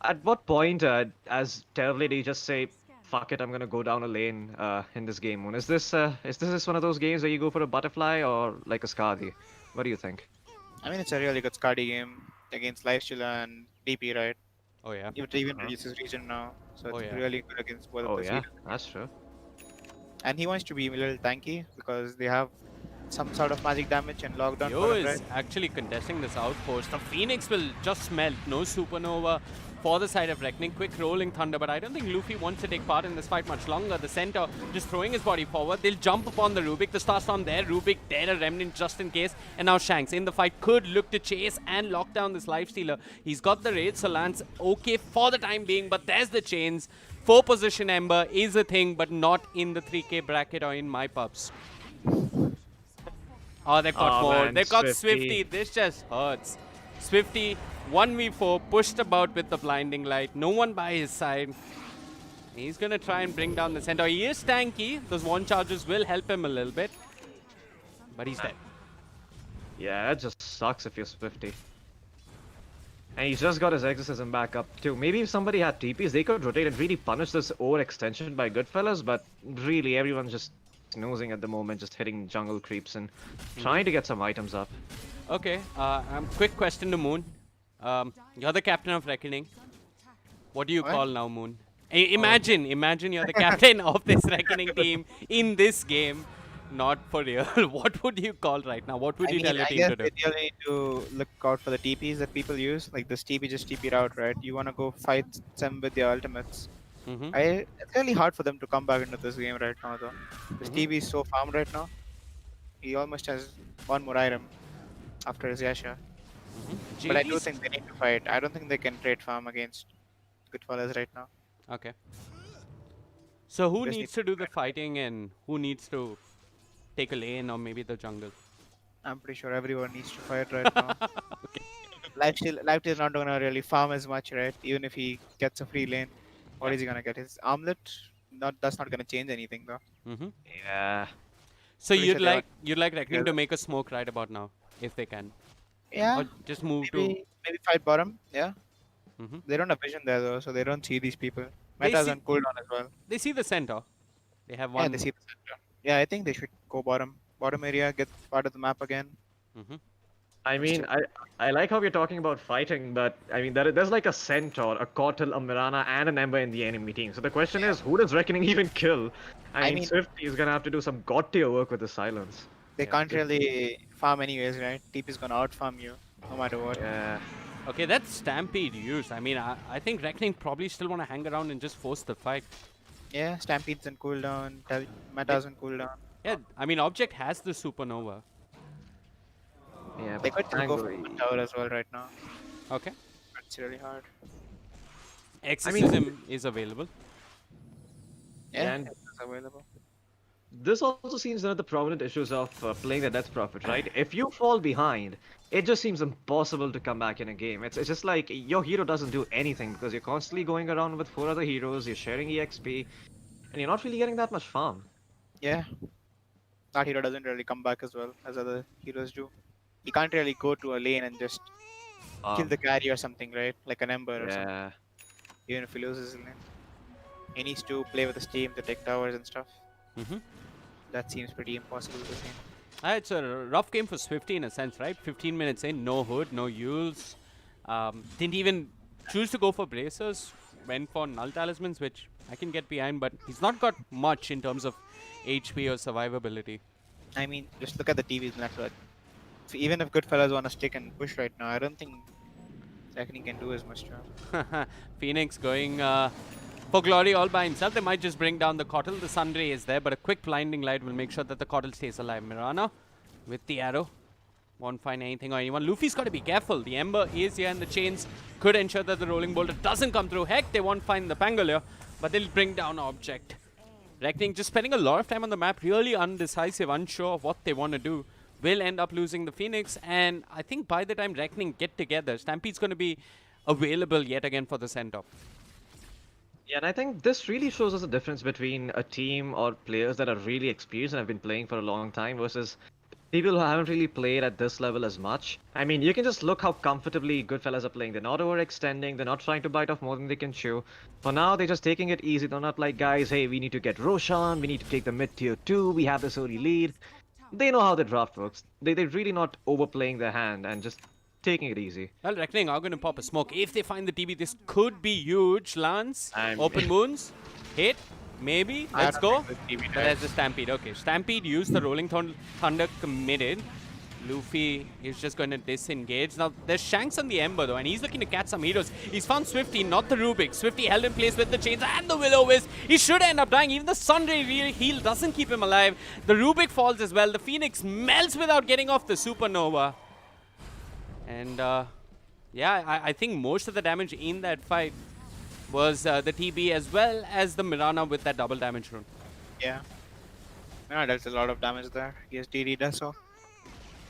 At what point, as Terrorblade, do you just say, "Fuck it, I'm gonna go down a lane in this game"? Moon? Is this one of those games where you go for a butterfly or like a Skadi? What do you think? I mean, it's a really good Skadi game against Lifestealer and DP, right? Oh yeah. It even reduces region now, so Oh, it's yeah. really good against both Oh of the yeah, series. that's true. And he wants to be a little tanky because they have some sort of magic damage and lockdown Yo for him, is right? actually contesting this outpost. The Phoenix will just melt. No supernova for the side of Reckoning. Quick rolling thunder, but I don't think Luffy wants to take part in this fight much longer. The center just throwing his body forward. They'll jump upon the Rubik. The Starstorm there. Rubik there, a remnant just in case. And now Shanks in the fight could look to chase and lock down this Lifestealer. He's got the raid, so Lance okay for the time being, but there's the chains. 4 position Ember is a thing, but not in the 3K bracket or in my pubs. Oh, they've got Oh, more. man, They've got Swifty. Swifty. This just hurts. Swifty, 1v4, pushed about with the blinding light. No one by his side. He's going to try and bring down the center. He is tanky. Those one charges will help him a little bit. But he's dead. Yeah, it just sucks if you're Swifty. And he's just got his exorcism back up too. Maybe if somebody had TPs, they could rotate and really punish this overextension by GoodFellas, but really everyone's just snoozing at the moment, just hitting jungle creeps and trying to get some items up. Okay, quick question to Moon. You're the captain of Reckoning. What do you What? call now, Moon? Imagine you're the captain of this Reckoning team in this game. Not for real. What would you call right now? What would I you mean, tell your I team guess to do? they really need to look out for the TPs that people use. Like this TP just TP'd out, right? You want to go fight them with your ultimates. Mm-hmm. It's really hard for them to come back into this game right now, though. This Mhm. TB is so farmed right now. He almost has one more item after his Yasha. But I do JD's think they need to fight. I don't think they can trade farm against GoodFellas right now. okay. So who Just need needs to to do the fight. fighting and who needs to take a lane or maybe the jungle? I'm pretty sure everyone needs to fight right now. Lifesteal is not gonna really farm as much, right? Even if he gets a free lane, what Yeah. is he gonna get? His armlet? Not that's not gonna change anything though. Mm-hmm. Yeah. So Pretty sure they want you'd like Reckoning to together. make a smoke right about now, if they can, Yeah, or just move to. maybe fight bottom. Yeah, Mm-hmm. they don't have vision there though, so they don't see these people. They Meta's see on cooldown as well. they see the center. They have Yeah, they one. see the center. Yeah, I think they should go bottom area, get part of the map again. Mm-hmm. I But mean, still, I like how we're talking about fighting, but I mean, there's like a Centaur, a Kotal, a Mirana, and an Ember in the enemy team. So the question is, who does Reckoning even kill? I I mean, mean, Swift is gonna have to do some god tier work with the silence. they Yeah. can't really farm anyways, right? TP is gonna out farm you no matter what. Yeah. Okay, that's Stampede used. I mean, I think Reckoning probably still want to hang around and just force the fight. Yeah, Stampede's on cooldown. Meta's on cooldown. Yeah, I mean, Object has the Supernova. Yeah, They but could just go for Angry. tower as well right now. Okay. But it's really hard. Exorcism is available. Yeah, And it's available. this also seems one of the prominent issues of playing the Death Prophet, right? If you fall behind, it just seems impossible to come back in a game. It's just like your hero doesn't do anything because you're constantly going around with 4 other heroes, you're sharing EXP, and you're not really getting that much farm. Yeah, that hero doesn't really come back as well as other heroes do. He can't really go to a lane and just kill the carry or something, right? Like an Ember or something. Yeah. Even if he loses his lane, he needs to play with his team to take towers and stuff. Mm-hmm. That seems pretty impossible to see. It's a rough game for Swifty in a sense, right? 15 minutes in, no hood, no Yules. Didn't even choose to go for bracers. Went for null talismans, which I can get behind, but he's not got much in terms of HP or survivability. I mean, just look at the TV's network. So even if GoodFellas want to stick and push right now, I don't think Reckoning can do as much job. Phoenix going for glory all by himself. They might just bring down the Cottle. The Sunray is there, but a quick blinding light will make sure that the Cottle stays alive. Mirana with the arrow. Won't find anything or anyone. Luffy's got to be careful. The Ember is here and the chains could ensure that the Rolling Boulder doesn't come through. Heck, they won't find the Pangolier, but they'll bring down Object. Reckoning just spending a lot of time on the map, really undecisive, unsure of what they want to do. Will end up losing the Phoenix, and I think by the time Reckoning get together, Stampede's going to be available yet again for the send-off. Yeah, and I think this really shows us the difference between a team or players that are really experienced and have been playing for a long time versus people who haven't really played at this level as much. I mean, you can just look how comfortably GoodFellas are playing. They're not overextending. They're not trying to bite off more than they can chew. For now, they're just taking it easy. They're not like, guys, hey, we need to get Roshan. We need to take the mid tier 2. We have this early lead. They know how the draft works. They're really not overplaying their hand and just taking it easy. Well, Reckoning are going to pop a smoke. If they find the TB, this could be huge. Lance, I'm- open wounds, hit, maybe. I Let's don't go. think the TB But dies. there's the Stampede. Okay, Stampede used the Rolling Thunder committed. Luffy is just going to disengage. Now, there's Shanks on the Ember, though, and he's looking to catch some heroes. He's found Swifty, not the Rubik. Swifty held in place with the chains and the Will-O-Wisp. He should end up dying. Even the Sunray heal doesn't keep him alive. The Rubik falls as well. The Phoenix melts without getting off the Supernova. And, yeah, I think most of the damage in that fight was the TB as well as the Mirana with that double damage rune. Yeah. No, there's a lot of damage there. Yes, DD does so.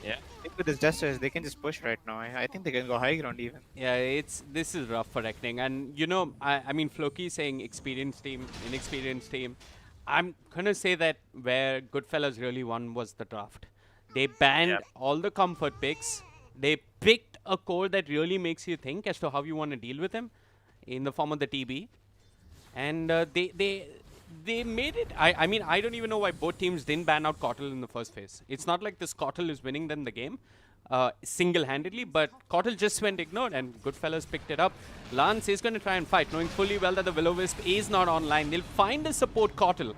Yeah. I think with his gestures, they can just push right now. I think they can go high ground even. Yeah, this is rough for Reckoning. And, you know, I mean, Floki saying experienced team, inexperienced team. I'm going to say that where GoodFellas really won was the draft. They banned all the comfort picks. They picked a core that really makes you think as to how you want to deal with him in the form of the TB. And they made it. I mean, I don't even know why both teams didn't ban out Cottle in the first phase. It's not like this Cottle is winning them the game single-handedly, but Cottle just went ignored and GoodFellas picked it up. Lance is going to try and fight, knowing fully well that the Will-O-Wisp is not online. They'll find a support Cottle,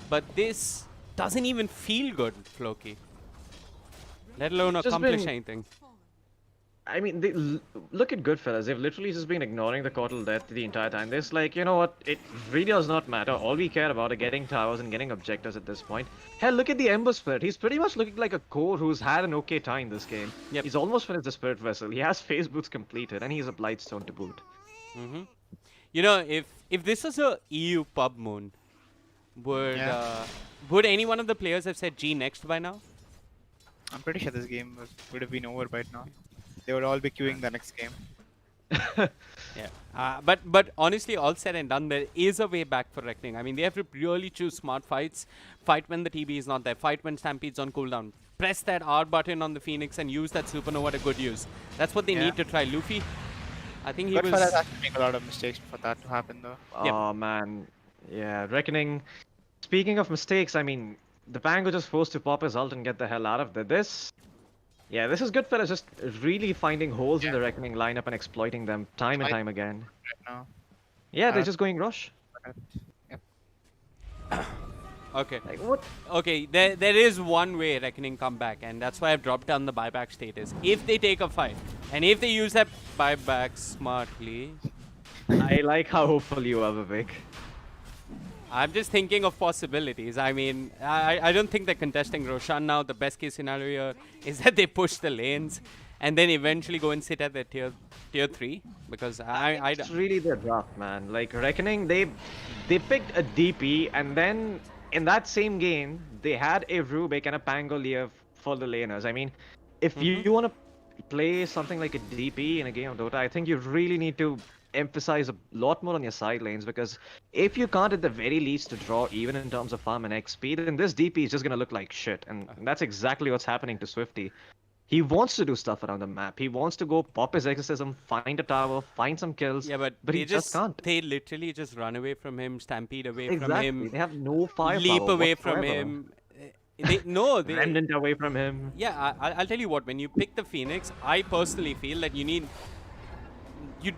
but this doesn't even feel good, Floki. Let alone Just accomplish been- anything. I mean, look at Goodfellas. They've literally just been ignoring the Cortal Death the entire time. They're just like, you know what? It really does not matter. All we care about are getting towers and getting objectives at this point. Hell, look at the Ember Spirit. He's pretty much looking like a core who's had an okay time this game. Yep. He's almost finished the Spirit Vessel. He has phase boots completed, and he's a Blightstone to boot. Mm-hmm. You know, if this was a EU pub moon, would any one of the players have said G next by now? I'm pretty sure this game would have been over by now. They would all be queuing the next game. Yeah. But honestly, all said and done, there is a way back for Reckoning. I mean, they have to really choose smart fights. Fight when the TB is not there. Fight when Stampede's on cooldown. Press that R button on the Phoenix and use that Supernova to good use. That's what they need to try. Luffy, I think he GoodFellas was... has to make a lot of mistakes for that to happen, though. Yep. Oh man, yeah, Reckoning. Speaking of mistakes, I mean, the Pango just forced to pop his ult and get the hell out of there. This is Goodfellas just really finding holes in the Reckoning lineup and exploiting them time and time again. Right now. Yeah, they're just going rush. Yep. Okay. Like what? Okay, there is one way Reckoning come back, and that's why I've dropped down the buyback status. If they take a fight, and if they use that buyback smartly, I like how hopeful you are, Vivek. I'm just thinking of possibilities. I mean, I don't think they're contesting Roshan now. The best case scenario here is that they push the lanes and then eventually go and sit at their tier 3, because It's really their draft, man. Like Reckoning, they picked a DP, and then in that same game they had a Rubik and a Pangolier for the laners. I mean, if you want to play something like a DP in a game of Dota, I think you really need to emphasize a lot more on your side lanes, because if you can't at the very least draw even in terms of farm and XP, then this DP is just gonna look like shit, and that's exactly what's happening to Swifty. He wants to do stuff around the map. He wants to go pop his exorcism, find a tower, find some kills. Yeah, but he they just can't. They literally just run away from him, stampede away from Exactly. him, They have no firepower leap away from whatsoever. him. They Remnant away from him. Yeah, I'll tell you what. When you pick the Phoenix, I personally feel that you need. You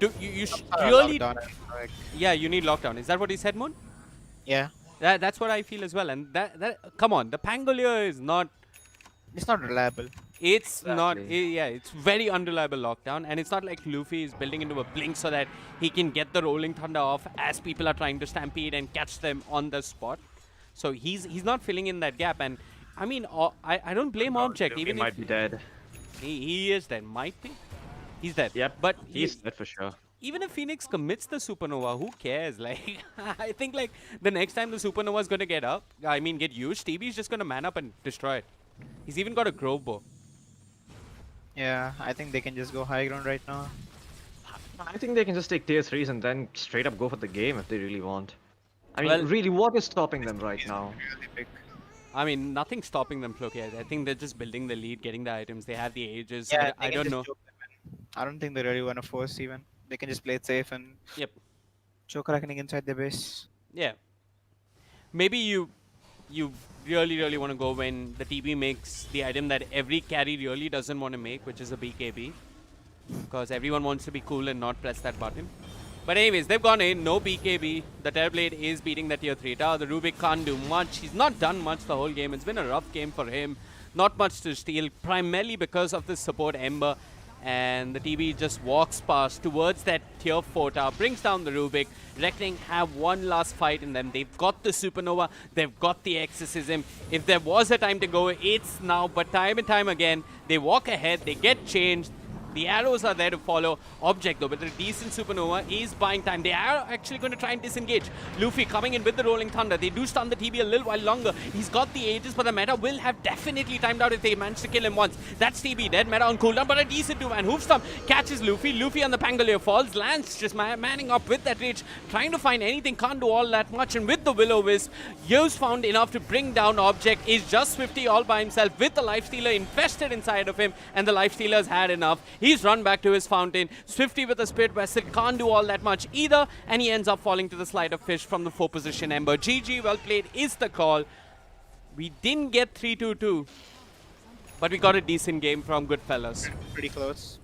really. Like, Yeah, you need lockdown. Is that what he said, Moon? yeah. That's what I feel as well. And that come on, the Pangolier is not. It's not reliable. It's not. Exactly. Yeah, it's very unreliable lockdown, and it's not like Luffy is building into a blink so that he can get the rolling thunder off as people are trying to stampede and catch them on the spot. So he's not filling in that gap, and I mean, I don't blame Object. He Even might if be dead. he is dead, might be. He's dead. Yep. But He's dead for sure. even if Phoenix commits the Supernova, who cares? Like, I think like the next time the Supernova is gonna get used, TB's just gonna man up and destroy it. He's even got a Grove Bow. Yeah, I think they can just go high ground right now. I think they can just take tier 3s and then straight up go for the game if they really want. I mean, Well- really, what is stopping them right now? Really big. I mean, nothing's stopping them, Floki. I think they're just building the lead, getting the items. They have the ages. Yeah, I they can don't just know. choke them in. I don't think they really want to force even. They can just play it safe and Yep. choke Reckoning inside their base. Yeah. Maybe you really want to go when the TB makes the item that every carry really doesn't want to make, which is a BKB. Because everyone wants to be cool and not press that button. But anyways, they've gone in, no BKB. The Terrorblade is beating the tier 3 tower. The Rubik can't do much. He's not done much the whole game. It's been a rough game for him. Not much to steal, primarily because of the support Ember. And the TB just walks past towards that tier 4 tower, brings down the Rubik. Reckoning have one last fight in them. They've got the Supernova, they've got the Exorcism. If there was a time to go, it's now. But time and time again, they walk ahead, they get changed. The arrows are there to follow. Object, though, with a decent Supernova, is buying time. They are actually going to try and disengage. Luffy coming in with the Rolling Thunder. They do stun the TB a little while longer. He's got the Aegis, but the meta will have definitely timed out if they manage to kill him once. That's TB, dead meta on cooldown, but a decent 2-man. Hoofstomp catches Luffy. Luffy on the Pangolier falls. Lance just manning up with that Rage, trying to find anything. Can't do all that much. And with the Will-O-Wisp, Yo's found enough to bring down Object. Is just Swifty all by himself with the Lifestealer invested inside of him, and the Lifestealer's had enough. He's run back to his fountain. Swifty with a Spirit Vessel can't do all that much either, and he ends up falling to the Sleight of Fish from the 4 position Ember. GG, well played is the call. We didn't get 3-2-2, but we got a decent game from GoodFellas. Pretty close.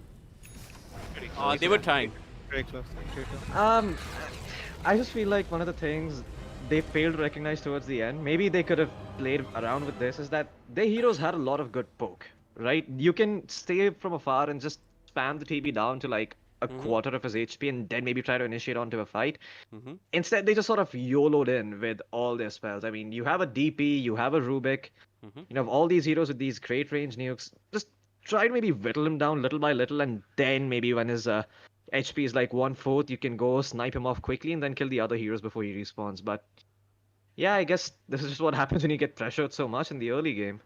They were trying. Pretty close. 3-2. I just feel like one of the things they failed to recognize towards the end, maybe they could have played around with this, is that their heroes had a lot of good poke, right? You can stay from afar and just spam the TB down to like a quarter of his HP and then maybe try to initiate onto a fight. Mm-hmm. Instead, they just sort of YOLO'd in with all their spells. I mean, you have a DP, you have a Rubik, Mm-hmm. you have all these heroes with these great range nukes. Just try to maybe whittle him down little by little, and then maybe when his HP is like 1/4, you can go snipe him off quickly and then kill the other heroes before he respawns. But yeah, I guess this is just what happens when you get pressured so much in the early game.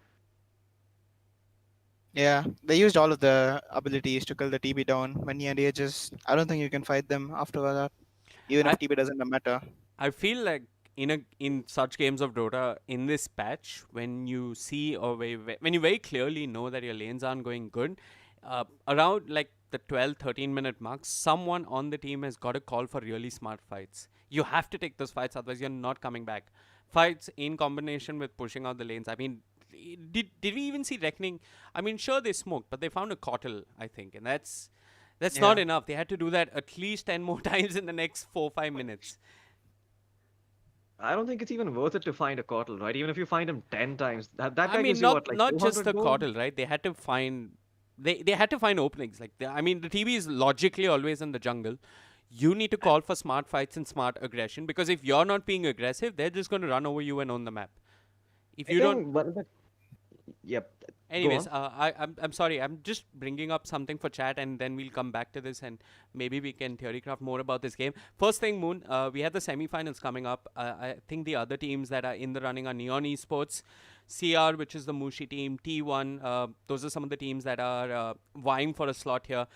Yeah, they used all of the abilities to kill the TB down. When he engages, I don't think you can fight them after that, even I if TB doesn't matter. I feel like in such games of Dota in this patch, when you see or when you very clearly know that your lanes aren't going good, around like the 12-13 minute mark, someone on the team has got to call for really smart fights. You have to take those fights, otherwise you're not coming back. Fights in combination with pushing out the lanes. I mean, did we even see Reckoning? I mean, sure they smoked, but they found a Cottle, I think, and that's not Yeah. enough. They had to do that at least 10 more times in the next 4-5 minutes. I don't think it's even worth it to find a Cortal, right? Even if you find him 10 times, that I guy mean, gives you what, like not just 200 the gold? Caudle, right? They had to find they had to find openings. Like I mean, the TB is logically always in the jungle. You need to call for smart fights and smart aggression, because if you're not being aggressive, they're just going to run over you and own the map. If I you don't, think one of the... Yep. Go anyways, on. I'm sorry. I'm just bringing up something for chat, and then we'll come back to this, and maybe we can theorycraft more about this game. First thing, Moon, we have the semifinals coming up. I think the other teams that are in the running are Neon Esports, CR, which is the Mushi team, T1. Those are some of the teams that are vying for a slot here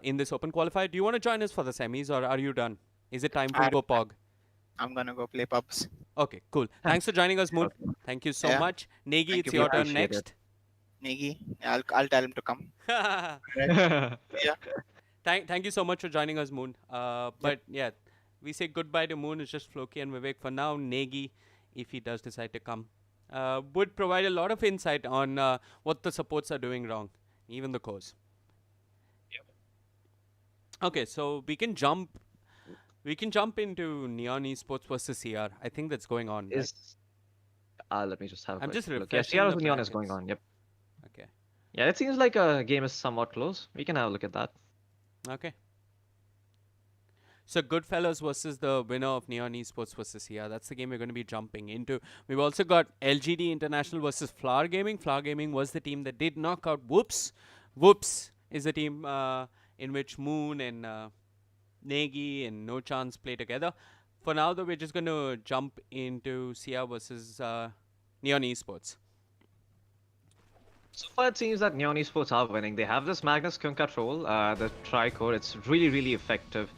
in this open qualifier. Do you want to join us for the semis, or are you done? Is it time for you I, to go pog? I'm gonna go play pubs. Okay, cool. Thanks for joining us, Moon. Okay. Thank you so Yeah. much. Negi, Thank it's you your for turn Appreciate it. next. Negi. I'll tell him to come. Right. Yeah. Thank you so much for joining us, Moon. But yeah, we say goodbye to Moon. It's just Floki&Veewake for now. Negi, if he does decide to come, would provide a lot of insight on what the supports are doing wrong, even the cores. Okay, so we can jump into Neon Esports versus CR. I think that's going on. Right? Is let me just have a I'm quick just look. refreshing Yeah, the CR's Neon is going brackets. on. Yep. Okay. Yeah, it seems like a game is somewhat close. We can have a look at that. Okay. So GoodFellas versus the winner of Neon Esports versus CR. That's the game we're going to be jumping into. We've also got LGD International versus Flower Gaming. Flower Gaming was the team that did knock out Whoops. Whoops is the team in which Moon and Negi and No Chance play together. For now, though, we're just going to jump into CR versus Neon Esports. So far, it seems that Neon Esports are winning. They have this Magnus control, the Tricore. It's really, really effective.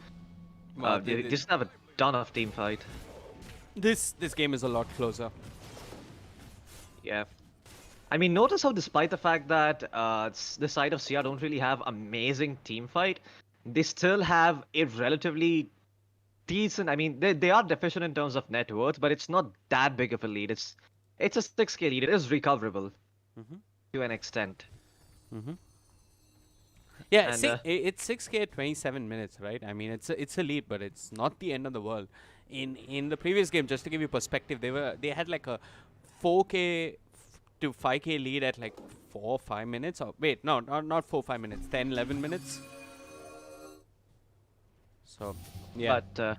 Wow, They just have a ton of team fight. This game is a lot closer. Yeah. I mean, notice how despite the fact that the side of CR don't really have amazing team fight, they still have a relatively decent... I mean, they are deficient in terms of net worth, but it's not that big of a lead. It's a 6k lead. It is recoverable to an extent. Yeah, And, it's 6K at 27 minutes, right? I mean, it's a lead, but it's not the end of the world. In the previous game, just to give you perspective, they had like a 4K to 5K lead at like 4-5 minutes. Or wait, no, not 4-5 minutes, 10-11 minutes. So yeah. But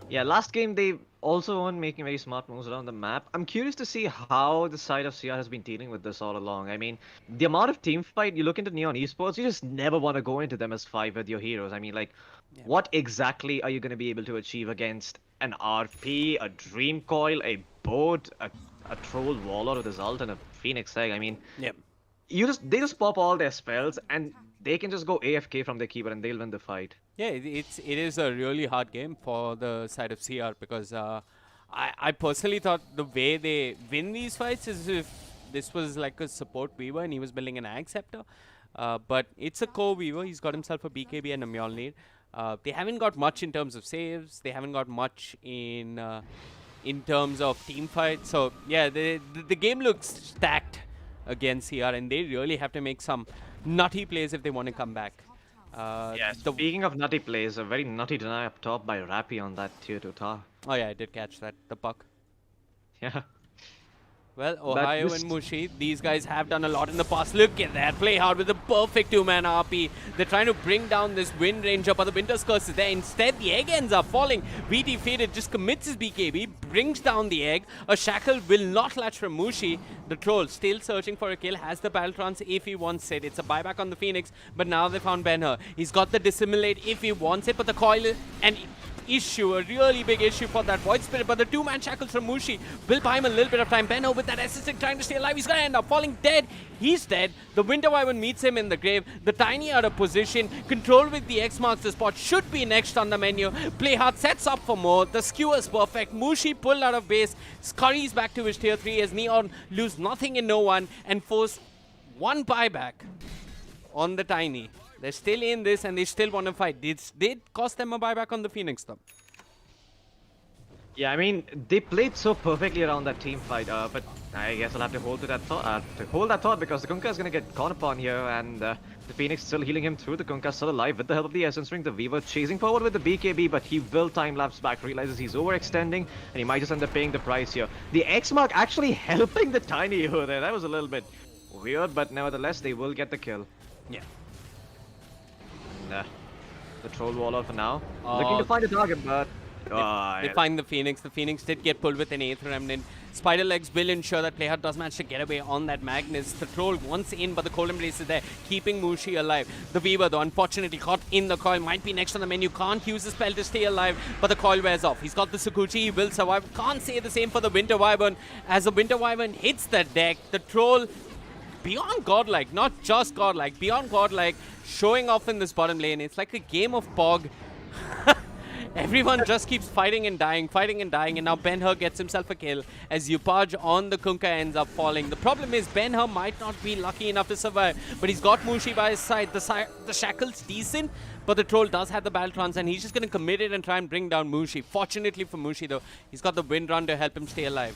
yeah, last game they also weren't making very smart moves around the map. I'm curious to see how the side of CR has been dealing with this all along. I mean, the amount of team fight, you look into Neon Esports, you just never want to go into them as 5 with your heroes. I mean, like, what exactly are you going to be able to achieve against an RP, a Dream Coil, a Boat, a Troll Warlord with his ult, and a Phoenix Egg? I mean, Yep. they just pop all their spells, and they can just go AFK from their keyboard and they'll win the fight. Yeah, it is a really hard game for the side of CR, because I personally thought the way they win these fights is if this was like a support Weaver and he was building an Ag Scepter. But it's a core Weaver. He's got himself a BKB and a Mjolnir. They haven't got much in terms of saves. They haven't got much in terms of team fight. So yeah, the game looks stacked against CR, and they really have to make some nutty plays if they want to come back. Speaking of nutty plays, a very nutty deny up top by Rappy on that tier 2 tower. Oh yeah, I did catch that. The puck. Yeah. Well, But Ohio this and Mushi, these guys have done a lot in the past. Look at that. Play hard with a perfect two-man RP. They're trying to bring down this Wind Ranger, but the Winter's Curse is there. Instead, the egg ends up falling. VT Faded just commits his BKB, brings down the egg. A Shackle will not latch from Mushi. The Troll still searching for a kill, has the Battle Trance if he wants it. It's a buyback on the Phoenix, but now they found Ben-Hur. He's got the Dissimulate if he wants it, but the Coil and issue, a really big issue for that Void Spirit, but the two-man shackles from Mushi will buy him a little bit of time. Ben-Hur with that assistant trying to stay alive. He's going to end up falling dead. He's dead. The Winter Wyvern meets him in the grave. The Tiny out of position. Control with the X marks the spot. Should be next on the menu. Play hard sets up for more. The skew is perfect. Mushi pulled out of base. Scurries back to his tier 3 as Neon lose nothing in no one and force one buyback on the Tiny. They're still in this and they still want to fight. It did cost them a buyback on the Phoenix though. Yeah, I mean, they played so perfectly around that team fight, but I guess I'll have to hold to that thought, because the Kunkka is going to get caught upon here, and the Phoenix still healing him through. The Kunkka still alive with the help of the Essence Ring. The Weaver chasing forward with the BKB, but he will time-lapse back, realizes he's overextending, and he might just end up paying the price here. The X-Mark actually helping the Tiny over there. That was a little bit weird, but nevertheless, they will get the kill. Yeah. The Troll wall out for now. Looking to find a target, but they find the Phoenix. The Phoenix did get pulled with an 8th Remnant. Spider Legs will ensure that Playhard does manage to get away on that Magnus. The Troll once in, but the Cold Embrace is there, keeping Mushi alive. The Weaver, though, unfortunately caught in the coil, might be next on the menu. Can't use the spell to stay alive, but the coil wears off. He's got the Sukuchi, he will survive. Can't say the same for the Winter Wyvern. As the Winter Wyvern hits the deck, the Troll, beyond godlike, not just godlike, beyond godlike, showing off in this bottom lane. It's like a game of Pog. Everyone just keeps fighting and dying, and now Ben-Hur gets himself a kill as Upaj on the Kunkka ends up falling. The problem is Ben-Hur might not be lucky enough to survive, but he's got Mushi by his side. The Shackle's decent, but the Troll does have the Battle Trance, and he's just going to commit it and try and bring down Mushi. Fortunately for Mushi, though, he's got the Wind Run to help him stay alive.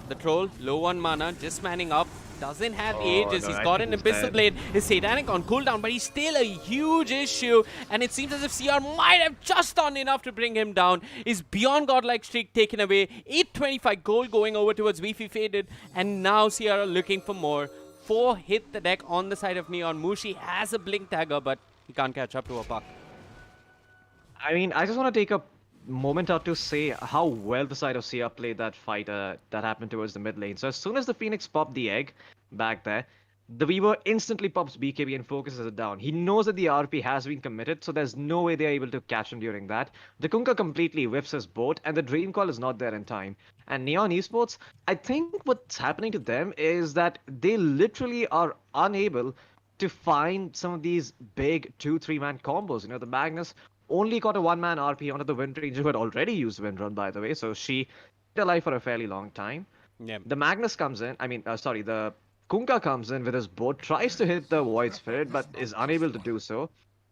The Troll, low on mana, just manning up. Doesn't have ages. No, he's got an Abyssal Blade. His Satanic on cooldown, but he's still a huge issue. And it seems as if CR might have just done enough to bring him down. His Beyond Godlike streak taken away. 825 gold going over towards Weefy Faded. And now CR looking for more. 4 hit the deck on the side of Neon. Mushi has a Blink Dagger, but he can't catch up to a puck. I mean, I just want to take a moment out to say how well the side of CR played that fight that happened towards the mid lane. So as soon as the Phoenix popped the egg back there, the Weaver instantly pops BKB and focuses it down. He knows that the RP has been committed, so there's no way they're able to catch him during that. The Kunkka completely whips his boat, and the Dream Call is not there in time. And Neon Esports, I think what's happening to them is that they literally are unable to find some of these big 2-3 man combos. You know, the Magnus only got a 1-man RP onto the Wind Ranger, who had already used Wind Run, by the way, so she stayed alive for a fairly long time. Yeah. The Magnus comes in, the Kunkka comes in with his boat, tries to hit the Void Spirit, but is unable to do so.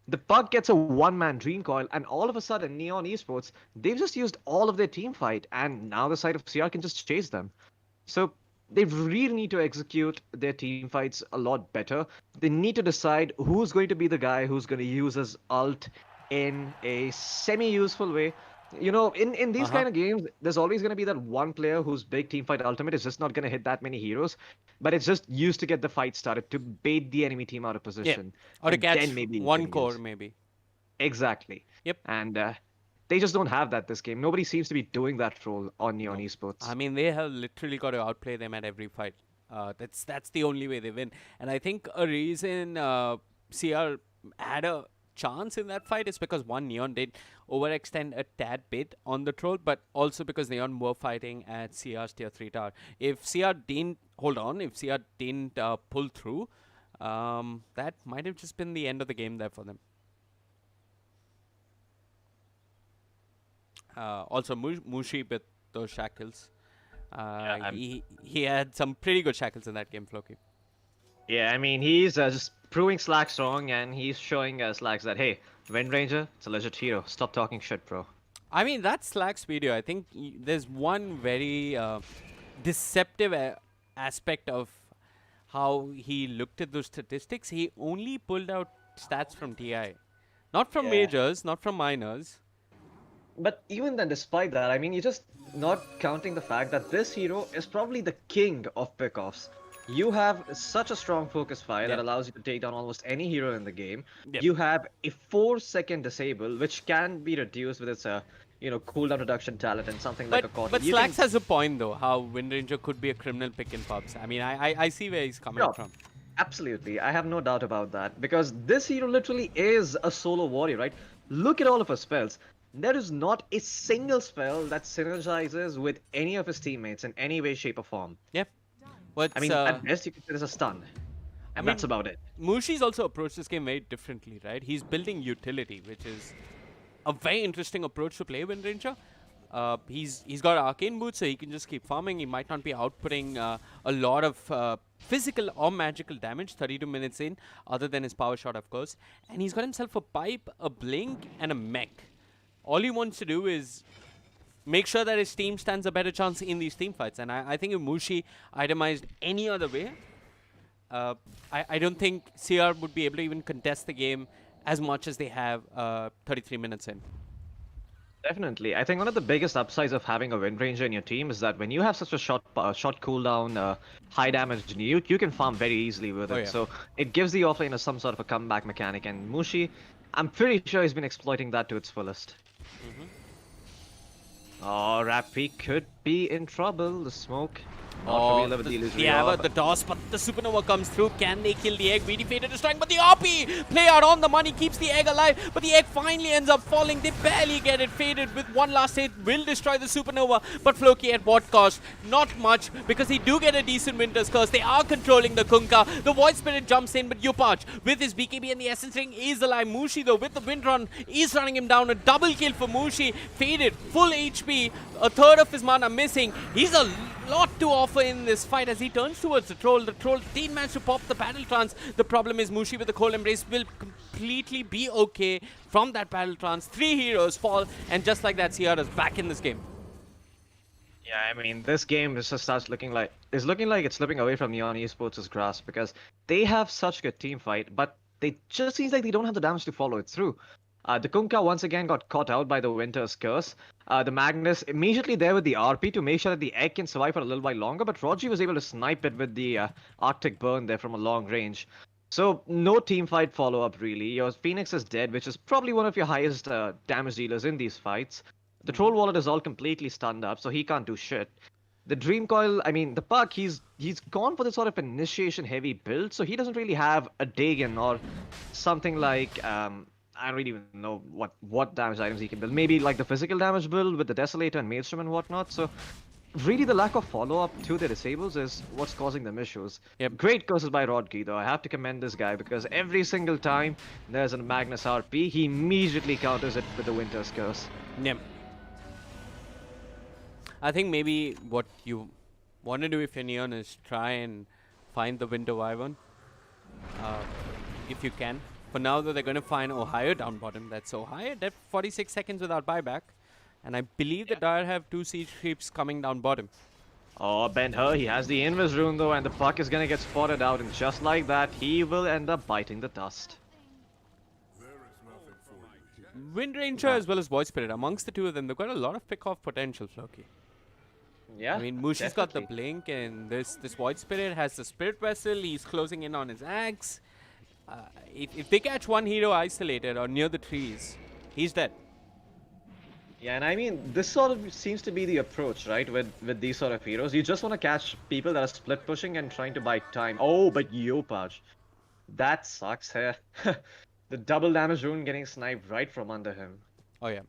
The Puck gets a 1-man Dream Coil, and all of a sudden, Neon Esports, they've just used all of their team fight, and now the side of CR can just chase them. So they really need to execute their team fights a lot better. They need to decide who's going to be the guy who's going to use his ult in a semi-useful way. You know, in these kind of games, there's always going to be that one player whose big teamfight ultimate is just not going to hit that many heroes, but it's just used to get the fight started, to bait the enemy team out of position. Or to and catch then maybe one core, maybe. Exactly. Yep. And they just don't have that this game. Nobody seems to be doing that role on Neon Esports. I mean, they have literally got to outplay them at every fight. That's the only way they win. And I think a reason CR had a chance in that fight is because one, Neon did overextend a tad bit on the Troll, but also because Neon were fighting at CR's tier 3 tower. If CR didn't pull through, that might have just been the end of the game there for them. Also, Mushi with those shackles. He had some pretty good shackles in that game, Floki. Yeah, I mean, he's just proving Slack strong, and he's showing Slacks that, hey, Wind Ranger, it's a legit hero. Stop talking shit, bro. I mean, that's Slack's video. I think there's one very deceptive aspect of how he looked at those statistics. He only pulled out stats from TI. Not from majors, not from minors. But even then, despite that, I mean, you're just not counting the fact that this hero is probably the king of pickoffs. You have such a strong focus fire that Yeah. allows you to take down almost any hero in the game. Yep. You have a 4-second disable, which can be reduced with its, cooldown reduction talent and something like a Cotton. But You Slacks can, has a point though, how Wind Ranger could be a criminal pick in pubs. I mean, I see where he's coming Sure. from. Absolutely, I have no doubt about that. Because this hero literally is a solo warrior, right? Look at all of her spells. There is not a single spell that synergizes with any of his teammates in any way, shape, or form. Yep. What's I mean, at best, you can say there's a stun. And that's mean, about it. Mushi's also approached this game very differently, right? He's building utility, which is a very interesting approach to play Wind Ranger. He's got arcane boots, so he can just keep farming. He might not be outputting a lot of physical or magical damage 32 minutes in, other than his power shot, of course. And he's got himself a pipe, a blink, and a mech. All he wants to do is make sure that his team stands a better chance in these team fights. And I think if Mushi itemized any other way, I don't think CR would be able to even contest the game as much as they have 33 minutes in. Definitely. I think one of the biggest upsides of having a Wind Ranger in your team is that when you have such a short cooldown, high damage nuke, you can farm very easily with it. Oh, yeah. So it gives the offlaner some sort of a comeback mechanic. And Mushi, I'm pretty sure he's been exploiting that to its fullest. Oh, Rappy could be in trouble. The smoke. Not familiar with the illusory yeah, orb. but the toss, but the supernova comes through. Can they kill the egg? VD Fated destroying, but the RP play out on the money, keeps the egg alive, but the egg finally ends up falling. They barely get it. Fated with one last hit will destroy the supernova, but Floki at what cost? Not much, because they do get a decent Winter's Curse. They are controlling the Kunkka. The Void Spirit jumps in, but Yupach with his BKB and the Essence Ring is alive. Mushi though with the Wind Run is running him down. A double kill for Mushi. Fated, full HP, a third of his mana missing. He's a lot to offer in this fight as he turns towards the troll. The troll did manage to pop the battle trance. The problem is Mushi with the cold embrace will completely be okay from that battle trance. 3 heroes fall, and just like that, CR is back in this game. Yeah, I mean, this game just starts looking like it's slipping away from Neon Esports' grasp because they have such good team fight, but they just seems like they don't have the damage to follow it through. The Kunkka once again got caught out by the Winter's Curse. The Magnus immediately there with the RP to make sure that the egg can survive for a little while longer, but Rogi was able to snipe it with the Arctic Burn there from a long range. So no team fight follow-up really. Your Phoenix is dead, which is probably one of your highest damage dealers in these fights. The Troll Wallet is all completely stunned up, so he can't do shit. The Dream Coil, I mean, the Puck, he's gone for this sort of initiation-heavy build, so he doesn't really have a Dagon or something like... I don't really even know what damage items he can build. Maybe like the physical damage build with the Desolator and Maelstrom and whatnot. So really the lack of follow-up to the disables is what's causing them issues. Yep. Great curses by Rodgi though. I have to commend this guy because every single time there's a Magnus RP, he immediately counters it with the Winter's Curse. Yep. I think maybe what you want to do if you're Neon is try and find the Winter Wyvern. If you can. For now, though, they're going to find Ohio down bottom. That's Ohio. They're 46 seconds without buyback. And I believe the Dire have 2 siege creeps coming down bottom. Oh, Ben-Hur, he has the Invis rune though, and the Puck is gonna get spotted out, and just like that, he will end up biting the dust. Wind Ranger as well as Void Spirit. Amongst the two of them, they've got a lot of pick-off potential, Floki. Yeah, I mean, Mushi's got the definitely. blink, and this Void Spirit has the Spirit Vessel. He's closing in on his axe. If they catch one hero isolated or near the trees, he's dead. Yeah, and I mean, this sort of seems to be the approach, right, with these sort of heroes. You just want to catch people that are split pushing and trying to buy time. Oh, but Yopaj. That sucks here. The double damage rune getting sniped right from under him. Oh, yeah.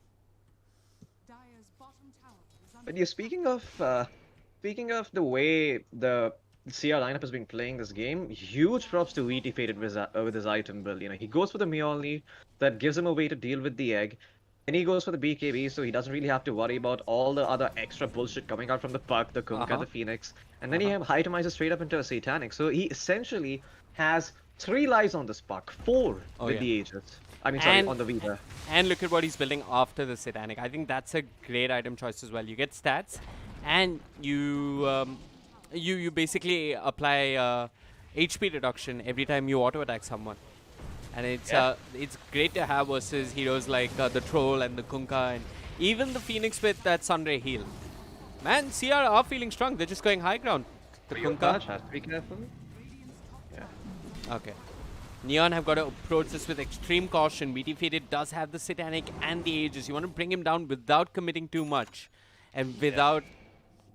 But yeah, speaking of the way the CR lineup has been playing this game, huge props to VT Fated with his item build. You know, he goes for the Mjolnir, that gives him a way to deal with the egg. Then he goes for the BKB, so he doesn't really have to worry about all the other extra bullshit coming out from the Puck, the Kunkka, the Phoenix. And then he itemizes straight up into a Satanic. So he essentially has 3 lives on this Puck, 4 with yeah. the Aegis. I mean, sorry, And- on the Vita. And look at what he's building after the Satanic. I think that's a great item choice as well. You get stats, and you basically apply HP reduction every time you auto attack someone, and it's great to have versus heroes like the Troll and the Kunkka and Even the Phoenix with that Sunray heal. Man, CR are feeling strong. They're just going high ground. The Kunkka. Has to be careful. Yeah. Okay. Neon have got to approach this with extreme caution. BT Faded does have the Satanic and the Aegis. You want to bring him down without committing too much. And without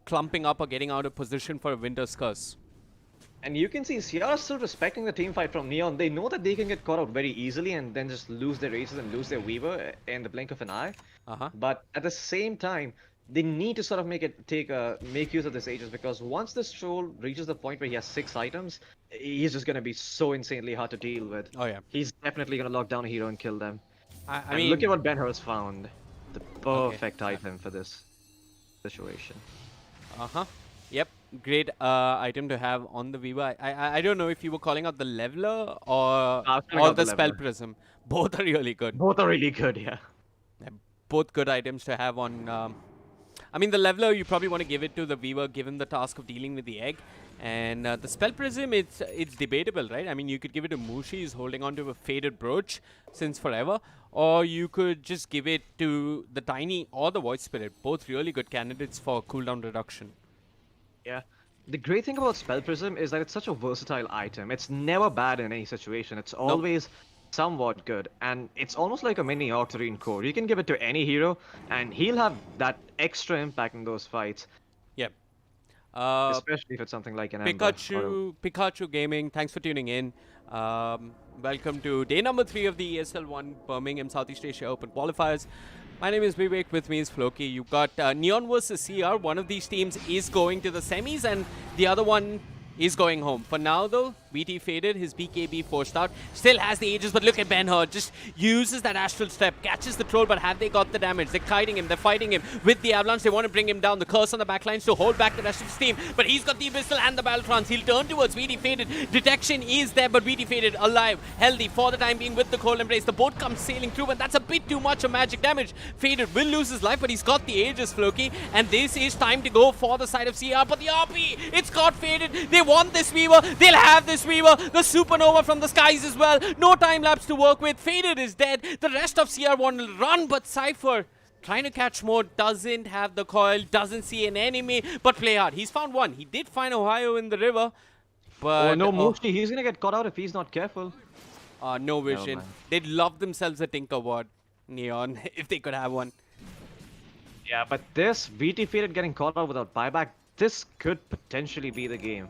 clumping up or getting out of position for a Winter's Curse. And you can see CR still respecting the team fight from Neon. They know that they can get caught out very easily and then just lose their Aegis and lose their Weaver in the blink of an eye. But at the same time, they need to sort of make use of this Aegis, because once this troll reaches the point where he has 6 items, he's just going to be so insanely hard to deal with. Oh yeah. He's definitely going to lock down a hero and kill them. I mean, look at what Ben Hurst found. The perfect item for this situation. Yep. Great item to have on the Viva. I don't know if you were calling out the Leveler or the Spell Leveler. Prism. Both are really good. Both are really good, yeah. Both good items to have on. I mean, the Leveler, you probably want to give it to the Weaver, given the task of dealing with the egg. And the Spell Prism, it's debatable, right? I mean, you could give it to Mushi, who's holding on to a Faded Brooch since forever. Or you could just give it to the Tiny or the Void Spirit. Both really good candidates for cooldown reduction. Yeah. The great thing about Spell Prism is that it's such a versatile item. It's never bad in any situation. It's always somewhat good. And it's almost like a mini Octarine core. You can give it to any hero, and he'll have that extra impact in those fights. Yep. Especially if it's something like an Ember. Pikachu Gaming, thanks for tuning in. Welcome to day number 3 of the ESL 1 Birmingham Southeast Asia Open Qualifiers. My name is Veewake, with me is Floki. You've got Neon versus CR. One of these teams is going to the semis and the other one is going home. For now though, BT Faded, his BKB forced out, still has the Aegis, but look at Ben Hur, just uses that Astral Step, catches the troll, but have they got the damage? They're kiting him, they're fighting him with the Avalanche, they want to bring him down, the curse on the backlines to hold back the rest of his team, but he's got the Abyssal and the Battletrons. He'll turn towards BT Faded, detection is there, but BT Faded alive, healthy for the time being with the Cold Embrace. The boat comes sailing through, and that's a bit too much of magic damage. Faded will lose his life, but he's got the Aegis, Floki, and this is time to go for the side of CR, but the RP, it's got Faded, they want this Weaver, they'll have this Weaver, the Supernova from the skies as well, no time lapse to work with, Faded is dead, the rest of CR want to run, but Cypher trying to catch more, doesn't have the coil, doesn't see an enemy, but play hard. He's found one, he did find Ohio in the river, but... Oh no, Moshi, he's gonna get caught out if he's not careful. No vision. They'd love themselves a Tinker Ward, Neon, if they could have one. Yeah, but this, BT Faded getting caught out without buyback, this could potentially be the game.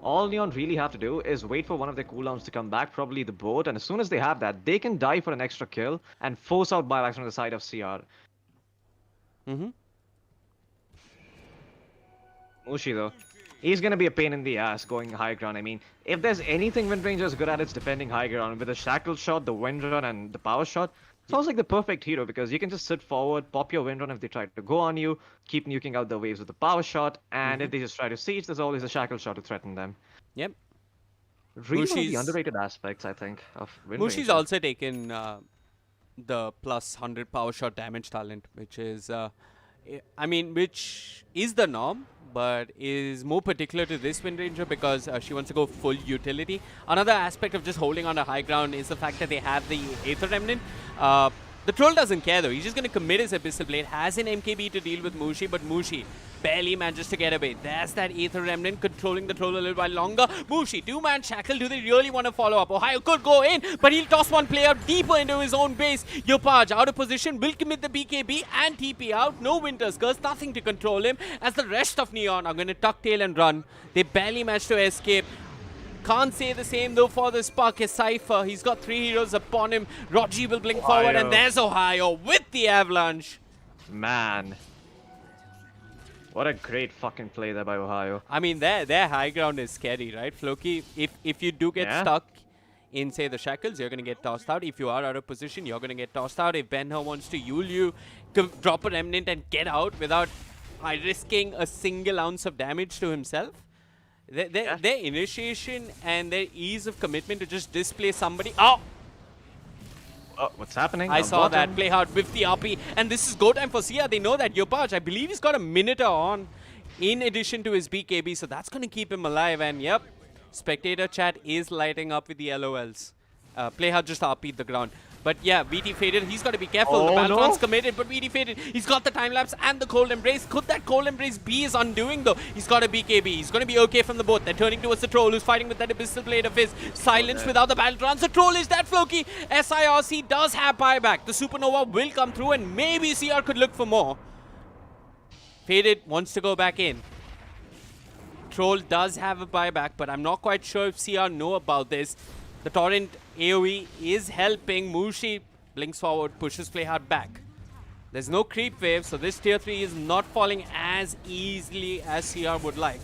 All Neon really have to do is wait for one of their cooldowns to come back, probably the boat, and as soon as they have that, they can die for an extra kill and force out buybacks from the side of CR. Mushi though, he's gonna be a pain in the ass going high ground. I mean, if there's anything Wind Ranger is good at, it's defending high ground. With the Shackle Shot, the Wind Run, and the Power Shot, sounds like the perfect hero, because you can just sit forward, pop your Wind Run if they try to go on you, keep nuking out the waves with the Power Shot, and if they just try to siege, there's always a Shackle Shot to threaten them. Yep. Really one of the underrated aspects, I think, of Wind Mushi's Ranger. also taken the plus 100 power shot damage talent, which is, I mean, which is the norm, but is more particular to this Wind Ranger because she wants to go full utility. Another aspect of just holding on to high ground is the fact that they have the Aether Remnant. The troll doesn't care though, he's just going to commit his Abyssal Blade, has an MKB to deal with Mushi, but Mushi barely manages to get away. There's that Aether Remnant controlling the troll a little while longer. Mushi, 2-man shackle, do they really want to follow up? Ohio could go in, but he'll toss one player deeper into his own base. Yopaj out of position, will commit the BKB and TP out. No Winter's Curse, nothing to control him, as the rest of Neon are going to tuck tail and run. They barely manage to escape. Can't say the same though for this Puck. Is Cypher. He's got 3 heroes upon him. Rogi will blink forward, and there's Ohio with the Avalanche. Man. What a great fucking play there by Ohio. I mean, their high ground is scary, right, Floki? If you do get stuck in, say, the shackles, you're going to get tossed out. If you are out of position, you're going to get tossed out. If Ben Hur wants to Yule you, drop a Remnant and get out without risking a single ounce of damage to himself. Their initiation and their ease of commitment to just display somebody. Oh, what's happening? I saw that. Play hard with the RP. And this is go time for Sia. They know that. Yopaj, I believe he's got a Minotaur on in addition to his BKB. So that's going to keep him alive. And yep, spectator chat is lighting up with the LOLs. Play hard just RP'd the ground. But yeah, VT faded. He's got to be careful. The Oh, Baltron's no. committed, but VT faded. He's got the time lapse and the cold embrace. Could that cold embrace be his undoing though? He's got a BKB. He's going to be okay from the boat. They're turning towards the troll who's fighting with that abyssal blade of his. Silence without the Baltrons. The troll is that Floki. SIRC does have buyback. The supernova will come through and maybe CR could look for more. Faded wants to go back in. Troll does have a buyback, but I'm not quite sure if CR know about this. The Torrent AoE is helping. Mushi blinks forward, pushes play hard back. There's no creep wave, so this tier 3 is not falling as easily as CR would like.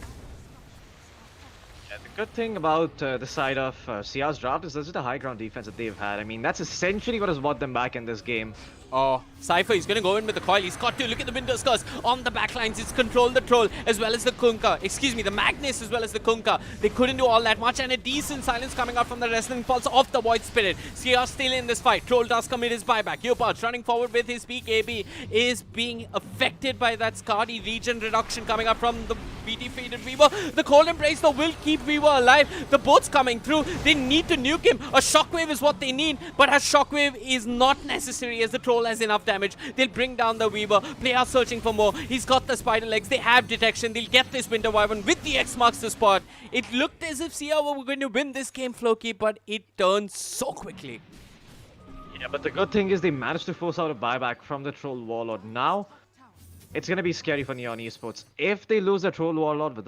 Yeah, the good thing about the side of CR's draft is this is the high ground defense that they've had. I mean, that's essentially what has brought them back in this game. Oh, Cypher, he's going to go in with the coil. He's got to look at the Winter's Curse on the backlines. It's control the troll as well as the Kunkka. Excuse me, the Magnus as well as the Kunkka. They couldn't do all that much, and a decent silence coming out from the Resonant Pulse of the Void Spirit. CR still in this fight. Troll does commit his buyback. Yoparch running forward with his BKB is being affected by that Skadi regen reduction coming up from the BT faded Weaver. The cold embrace though will keep Weaver alive. The boat's coming through. They need to nuke him. A shockwave is what they need, but a shockwave is not necessary as the troll has enough damage. They'll bring down the Weaver. Player searching for more. He's got the spider legs. They have detection. They'll get this Winter Wyvern with the X marks the spot. It looked as if CR were going to win this game, Floki, but it turned so quickly. Yeah, but the good thing is they managed to force out a buyback from the Troll Warlord. Now, it's going to be scary for Neon Esports. If they lose the Troll Warlord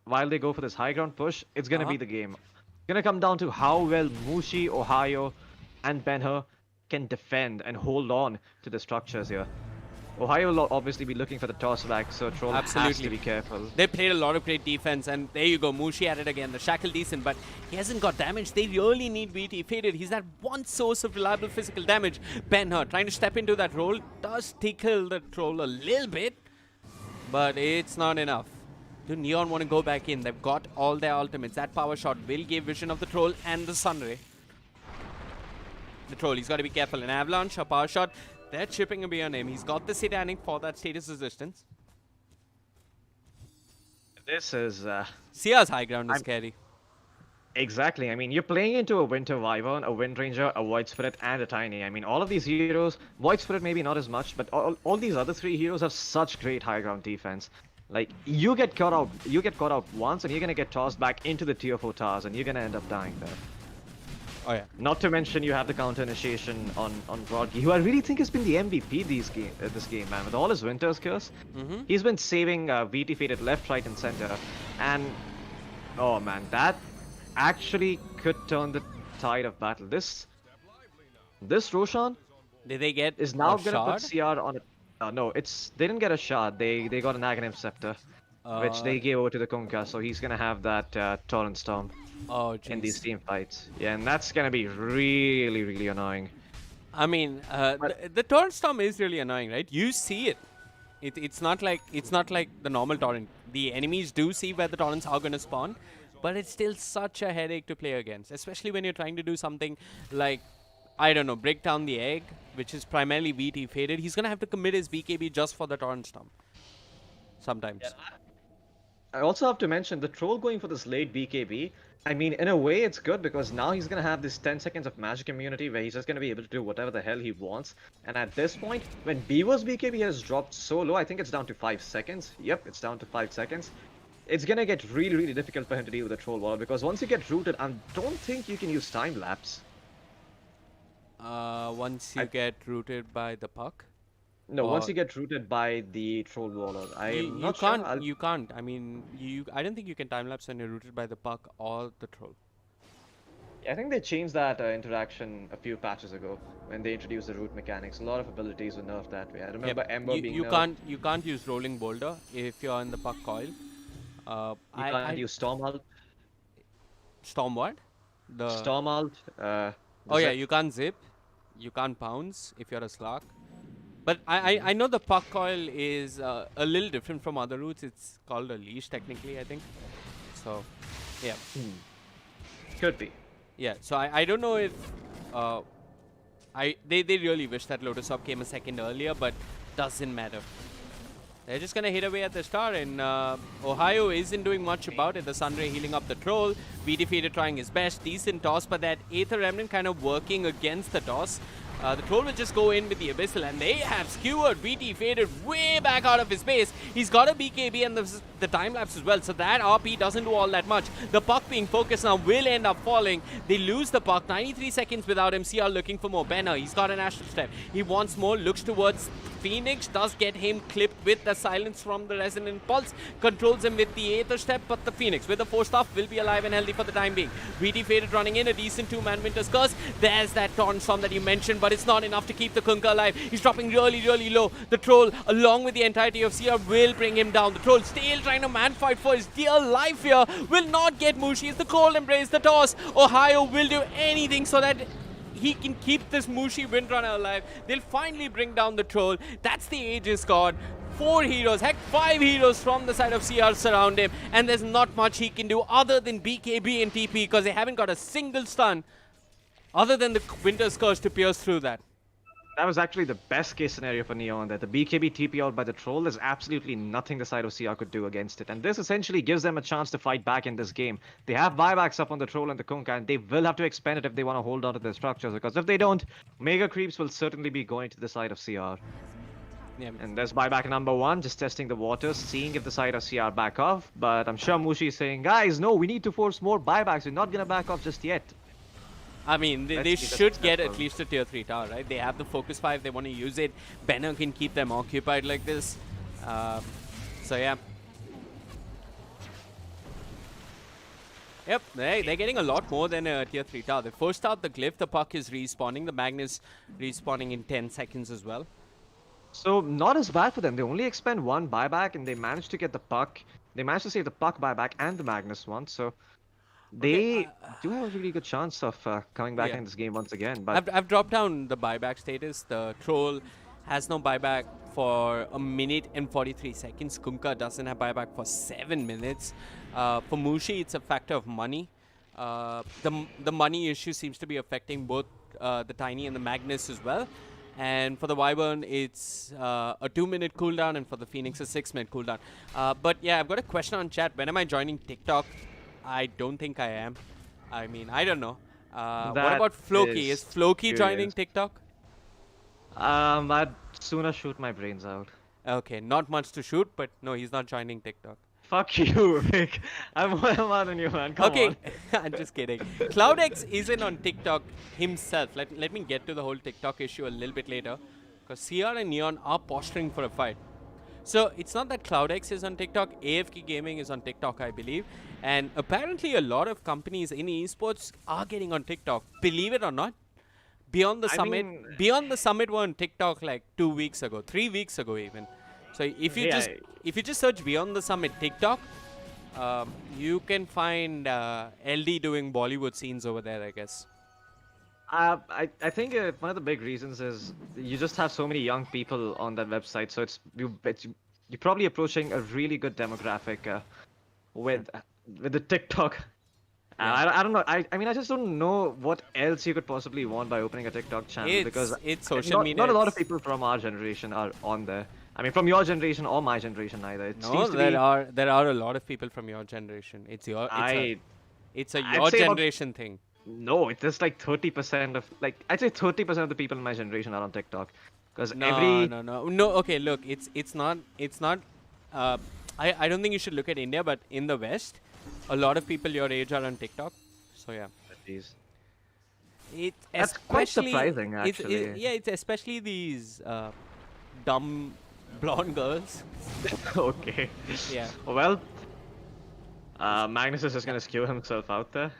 while they go for this high ground push, it's going to be the game. It's going to come down to how well Mushi, Ohio, and Benher can defend and hold on to the structures here. Ohio will obviously be looking for the toss back, so Troll has to be careful. They played a lot of great defense, and there you go, Mushi at it again. The Shackle decent, but he hasn't got damage. They really need VT faded. He's that one source of reliable physical damage. Ben-Hur trying to step into that role does tickle the troll a little bit, but it's not enough. Do Neon want to go back in? They've got all their ultimates. That power shot will give vision of the troll and the Sunray. The troll, he's got to be careful. An avalanche, a power shot. They're chipping away on him. He's got the Satanic for that status resistance. This is... CR's high ground is scary. Exactly. I mean, you're playing into a Winter Wyvern, a Wind Ranger, a Void Spirit, and a Tiny. I mean, all of these heroes, Void Spirit maybe not as much, but all these other three heroes have such great high ground defense. Like, you get caught out once, and you're gonna get tossed back into the tier 4 towers, and you're gonna end up dying there. Oh yeah. Not to mention you have the counter initiation on Broadkey, who I really think has been the MVP this game, man. With all his Winter's Curse, he's been saving VT faded left, right, and center. And oh man, that actually could turn the tide of battle. This Roshan Did they get is now a gonna shard? put CR on a. No, they didn't get a shard. They got an Aghanim Scepter, which they gave over to the Kunkka. So he's gonna have that Torrent Storm. Oh, In these jeez. team fights. Yeah, and that's gonna be really, really annoying. I mean, the torrent storm is really annoying, right? You see it. It's not like the normal torrent. The enemies do see where the torrents are going to spawn, but it's still such a headache to play against, especially when you're trying to do something like, I don't know, break down the egg, which is primarily VT faded. He's going to have to commit his BKB just for the torrent storm. Sometimes. Yeah. I also have to mention the troll going for this late BKB. I mean, in a way, it's good because now he's gonna have this 10 seconds of magic immunity where he's just gonna be able to do whatever the hell he wants. And at this point, when Beaver's BKB has dropped so low, I think it's down to 5 seconds. Yep, it's down to 5 seconds. It's gonna get really, really difficult for him to deal with the troll wall because once you get rooted, I don't think you can use time lapse. Once you get rooted by the puck. No, once you get rooted by the troll warlord, I'm not sure. You can't. I mean, I don't think you can time lapse when you're rooted by the puck or the troll. I think they changed that interaction a few patches ago when they introduced the root mechanics. A lot of abilities were nerfed that way. I remember Ember being nerfed. You can't use rolling boulder if you're in the puck coil. You can't use storm alt. Storm what? The Storm alt. Oh yeah, you can't zip. You can't pounce if you're a Slark. But I know the puck coil is a little different from other routes. It's called a leash technically, I think. So, yeah. Could be. Yeah, so I don't know if they really wish that Lotus Orb came a second earlier, but doesn't matter. They're just going to hit away at the star, and Ohio isn't doing much about it. The Sunray healing up the troll. We defeated trying his best. Decent toss, but that Aether Remnant kind of working against the toss. The troll will just go in with the Abyssal, and they have skewered VT faded way back out of his base. He's got a BKB and the time lapse as well, so that RP doesn't do all that much. The puck being focused now will end up falling. They lose the puck. 93 seconds without him. CR looking for more. Benner, he's got an astral step. He wants more, looks towards Phoenix, does get him clipped with the silence from the Resonant Pulse, controls him with the Aether Step, but the Phoenix with the 4-staff will be alive and healthy for the time being. VT faded running in, a decent 2-man Winter's Curse. There's that Taunt Storm that you mentioned, but it's not enough to keep the Kunkka alive. He's dropping really, really low. The Troll, along with the entirety of CR, will bring him down. The Troll still trying to man fight for his dear life here. Will not get Mushi. It's the Cold Embrace, the toss. Ohio will do anything so that he can keep this Mushi Windrunner alive. They'll finally bring down the Troll. That's the Aegis God. 4 heroes, heck 5 heroes from the side of CR surround him, and there's not much he can do other than BKB and TP because they haven't got a single stun other than the Winter's Curse to pierce through that. That was actually the best case scenario for Neon there. The BKB TP out by the troll, there's absolutely nothing the side of CR could do against it. And this essentially gives them a chance to fight back in this game. They have buybacks up on the troll and the Kunkka, and they will have to expend it if they want to hold on to their structures. Because if they don't, Mega Creeps will certainly be going to the side of CR. Yeah. And there's buyback number 1, just testing the waters, seeing if the side of CR back off. But I'm sure Mushi is saying, guys, no, we need to force more buybacks. We're not going to back off just yet. I mean, they should get at least a tier 3 tower, right? They have the focus 5, they want to use it. Benner can keep them occupied like this. So yeah. Yep, they're getting a lot more than a tier 3 tower. They forced out the Glyph, the puck is respawning, the Magnus respawning in 10 seconds as well. So not as bad for them. They only expend 1 buyback and they managed to get the puck. They managed to save the puck buyback and the Magnus one. So they do have a really good chance of coming back in this game once again. But I've dropped down the buyback status. The Troll has no buyback for 1 minute and 43 seconds. Kunkka doesn't have buyback for 7 minutes. For Mushi, it's a factor of money. The money issue seems to be affecting both the Tiny and the Magnus as well. And for the Wyvern, it's a 2-minute cooldown, and for the Phoenix, a 6-minute cooldown. But yeah, I've got a question on chat. When am I joining TikTok? I don't think I am. I mean, I don't know. What about Floki? Is Floki joining TikTok? I'd sooner shoot my brains out. Okay, not much to shoot, but no, he's not joining TikTok. Fuck you, Vic. I'm more than you, man. Come on. I'm just kidding. CloudX isn't on TikTok himself. Let me get to the whole TikTok issue a little bit later. Because CR and Neon are posturing for a fight. So it's not that CloudX is on TikTok. AFK Gaming is on TikTok, I believe. And apparently a lot of companies in esports are getting on TikTok. Believe it or not. Beyond the Summit were on TikTok like 2 weeks ago. 3 weeks ago even. So if you just search Beyond the Summit TikTok, you can find LD doing Bollywood scenes over there, I guess. I think one of the big reasons is you just have so many young people on that website, so you're probably approaching a really good demographic with the TikTok. I don't know. I mean, I just don't know what else you could possibly want by opening a TikTok channel, because it's social media. Not a lot of people from our generation are on there. I mean, from your generation or my generation either. There are a lot of people from your generation. It's a your generation thing. No, it's just like 30% of I'd say 30% of the people in my generation are on TikTok, because no. Okay, look, it's not. I don't think you should look at India, but in the West, a lot of people your age are on TikTok. So yeah. That's quite surprising, actually. It's especially these dumb blonde girls. Okay. Yeah. Well, Magnus is just gonna skew himself out there.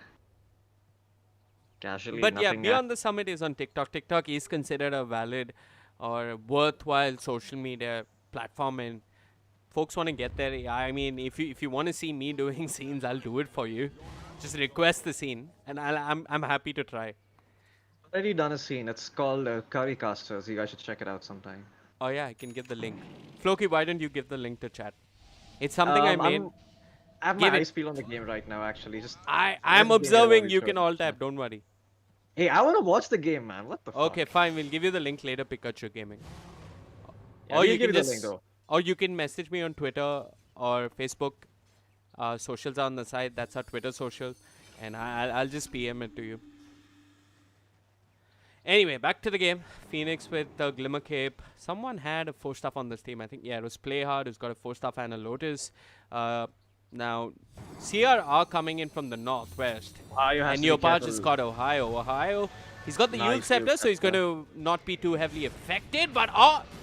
Casually. But yeah, Beyond the Summit is on TikTok. TikTok is considered a valid or worthwhile social media platform, and folks want to get there. I mean, if you want to see me doing scenes, I'll do it for you. Just request the scene, and I'm happy to try. Already done a scene. It's called Curry Casters. You guys should check it out sometime. Oh yeah, I can give the link. Floki, why don't you give the link to chat? It's something I made. I have my eyes peeled on the game right now, actually. I'm observing. You can all tap. Don't worry. Hey, I want to watch the game, man. What the fuck? Okay, fine. We'll give you the link later, Pikachu Gaming. Yeah, or you can just... Or you can message me on Twitter or Facebook. Socials are on the side. That's our Twitter social. And I'll just PM it to you. Anyway, back to the game. Phoenix with the Glimmer Cape. Someone had a 4-star on this team. I think, yeah, it was Playhard who's got a 4-star and a Lotus. Now, CR are coming in from the northwest. And Neopard just got Ohio. He's got the Yule Scepter, so he's going to not be too heavily affected. But,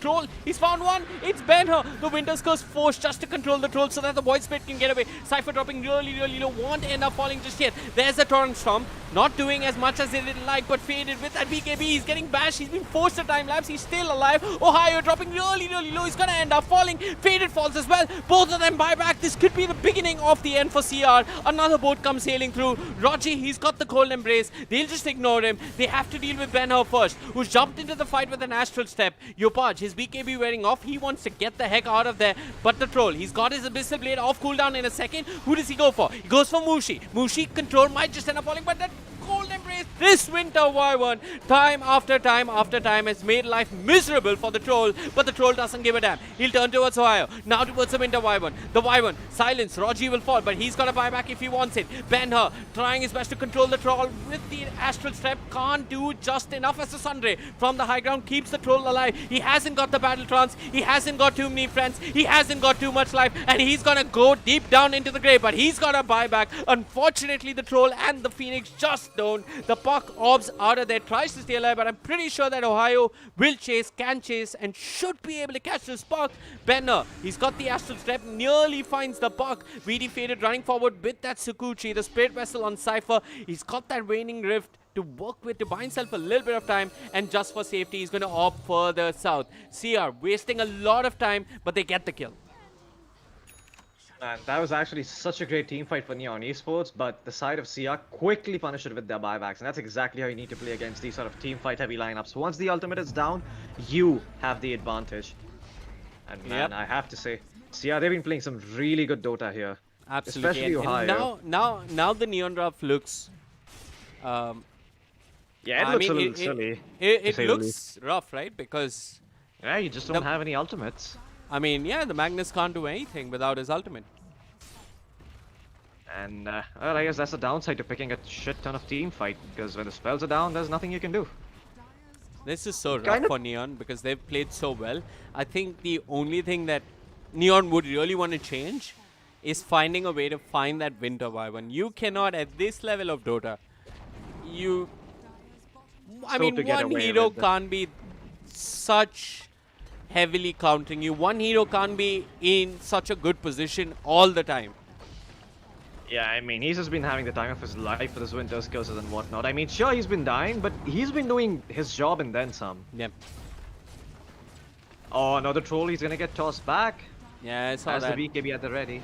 Troll, he's found one. It's Ben-Hur. The Winter's Curse forced just to control the Troll so that the Void Spirit can get away. Cypher dropping really low. Won't end up falling just yet. There's the Torrent Storm. Not doing as much as they didn't like, but faded with that BKB. He's getting bashed. He's been forced to time lapse. He's still alive. Ohio dropping really low. He's going to end up falling. Faded falls as well. Both of them buy back. This could be the beginning of the end for CR. Another boat comes sailing through. Rogi, he's got the Cold Embrace. They'll just ignore him. They have to deal with Ben-Hur first, who's jumped into the fight with an Astral Step. Yopaj, his BKB wearing off. He wants to get the heck out of there. But the Troll, he's got his Abyssal Blade off cooldown in a second. Who does he go for? He goes for Mushi. Mushi control might just end up falling, but that Cold Embrace, this Winter Y1, time after time has made life miserable for the Troll, but the Troll doesn't give a damn. He'll turn towards Ohio, now towards the Winter Y1. The Y1, silence, Rogi will fall, but he's got to buy back if he wants it. Ben-Hur, trying his best to control the Troll with the Astral Step, can't do just enough as the Sundray from the high ground keeps the Troll alive. He hasn't got the Battle Trance, he hasn't got too many friends, he hasn't got too much life, and he's gonna go deep down into the grave, but he's got to buy back. Unfortunately, the Troll and the Phoenix just don't. The Puck orbs out of there, tries to stay alive, but I'm pretty sure that Ohio will chase, can chase, and should be able to catch this Puck. Ben-Hur, he's got the Astral Step, nearly finds the Puck. VD faded, running forward with that Sukuchi, the Spirit Vessel on Cypher. He's got that Waning Rift to work with, to buy himself a little bit of time, and just for safety, he's going to opt further south. CR wasting a lot of time, but they get the kill. Man, that was actually such a great team fight for Neon Esports, but the side of CR quickly punished it with their buybacks, and that's exactly how you need to play against these sort of team fight heavy lineups. Once the ultimate is down, you have the advantage. And man, I have to say, CR, they've been playing some really good Dota here. Absolutely. Especially Ohio. Now the Neon Draft looks... yeah, it looks a little silly. It looks rough, right? Because... yeah, you just don't have any ultimates. I mean, yeah, the Magnus can't do anything without his ultimate. And, well, I guess that's the downside to picking a shit ton of team fight, because when the spells are down, there's nothing you can do. This is so rough for Neon, because they've played so well. I think the only thing that Neon would really want to change is finding a way to find that Winter Y1. You cannot, at this level of Dota, I mean, one hero can't be such... heavily countering you. One hero can't be in such a good position all the time. Yeah, I mean, he's just been having the time of his life with his Winter's Curses and whatnot. I mean, sure, he's been dying, but he's been doing his job and then some. Yeah. Oh, no, the Troll, he's gonna get tossed back. Yeah, I saw that. As the BKB at the ready.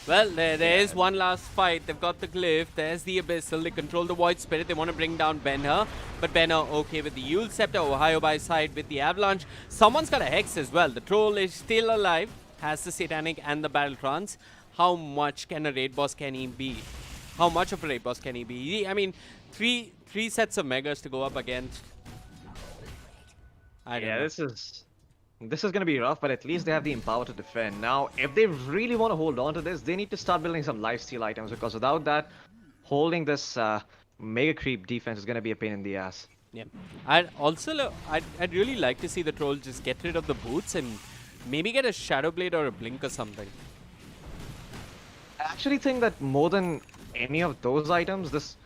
Well, there is one last fight. They've got the Glyph. There's the Abyssal. They control the Void Spirit. They want to bring down Ben-Hur. But Ben-Hur okay with the Yule Scepter. Ohio by side with the Avalanche. Someone's got a Hex as well. The Troll is still alive. Has the Satanic and the Battle Trance. How much can a raid boss can he be? How much of a raid boss can he be? I mean, three sets of Megas to go up against. I don't know. This is going to be rough, but at least they have the empower to defend. Now, if they really want to hold on to this, they need to start building some lifesteal items, because without that, holding this Mega Creep defense is going to be a pain in the ass. Yeah. I'd really like to see the Troll just get rid of the boots and maybe get a Shadow Blade or a Blink or something. I actually think that more than any of those items,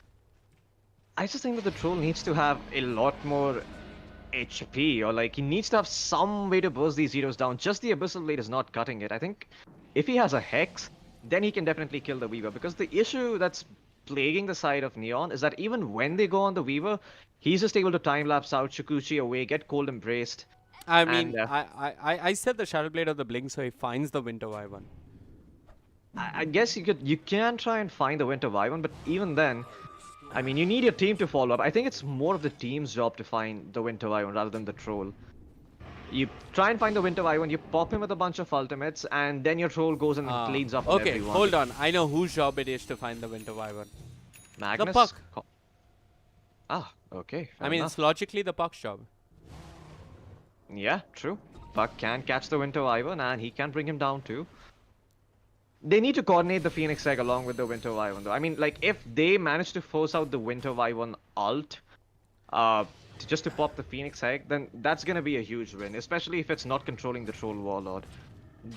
I just think that the Troll needs to have a lot more HP, or like he needs to have some way to burst these heroes down. Just the Abyssal Blade is not cutting it. I think if he has a Hex, then he can definitely kill the Weaver, because the issue that's plaguing the side of Neon is that even when they go on the Weaver, he's just able to time-lapse out, Shukuchi away, get Cold Embraced. I mean, I said the Shadow Blade or the Blink so he finds the Winter Y1. I guess you can try and find the Winter Y1, but even then, I mean, you need your team to follow up. I think it's more of the team's job to find the Winter Y1 rather than the Troll. You try and find the Winter Y1, you pop him with a bunch of ultimates, and then your Troll goes and cleans up with everyone. Okay, hold on. I know whose job it is to find the Winter Wyvern. Magnus? The Puck. Okay. I mean, it's logically the Puck's job. Yeah, true. Buck can catch the Winter Wyvern and he can bring him down too. They need to coordinate the Phoenix Egg along with the Winter Wyvern though. I mean, like, if they manage to force out the Winter Wyvern ult, just to pop the Phoenix Egg, then that's gonna be a huge win, especially if it's not controlling the Troll Warlord.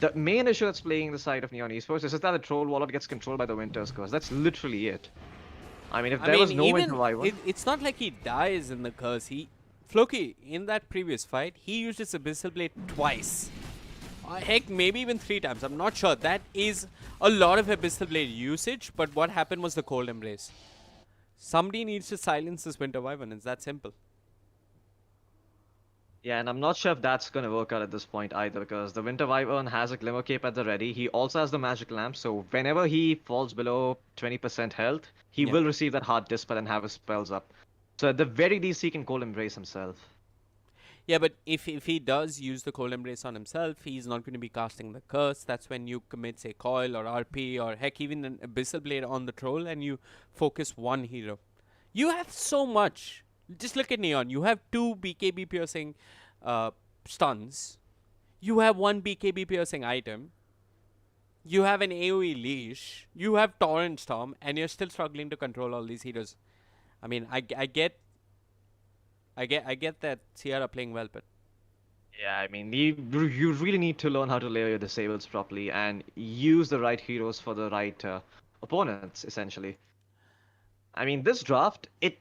The main issue that's playing the side of Neon Esports is just that the Troll Warlord gets controlled by the Winter's Curse. That's literally it. I mean, if there was no Winter Wyvern... It's not like he dies in the curse. Floki, in that previous fight, he used his Abyssal Blade twice. Heck, maybe even 3 times. I'm not sure. That is a lot of Abyssal Blade usage, but what happened was the Cold Embrace. Somebody needs to silence this Winter Wyvern. It's that simple. Yeah, and I'm not sure if that's going to work out at this point either, because the Winter Wyvern has a Glimmer Cape at the ready. He also has the Magic Lamp, so whenever he falls below 20% health, he will receive that Hard Dispel and have his spells up. So at the very least, he can Cold Embrace himself. Yeah, but if he does use the Cold Embrace on himself, he's not going to be casting the curse. That's when you commit, say, Coil or RP or heck, even an Abyssal Blade on the Troll and you focus one hero. You have so much. Just look at Neon. You have 2 BKB piercing stuns. You have 1 BKB piercing item. You have an AoE leash. You have Torrent Storm, and you're still struggling to control all these heroes. I mean, I get that Sierra playing well, but Yeah, I mean, you really need to learn how to layer your disables properly and use the right heroes for the right opponents, essentially. I mean, this draft, it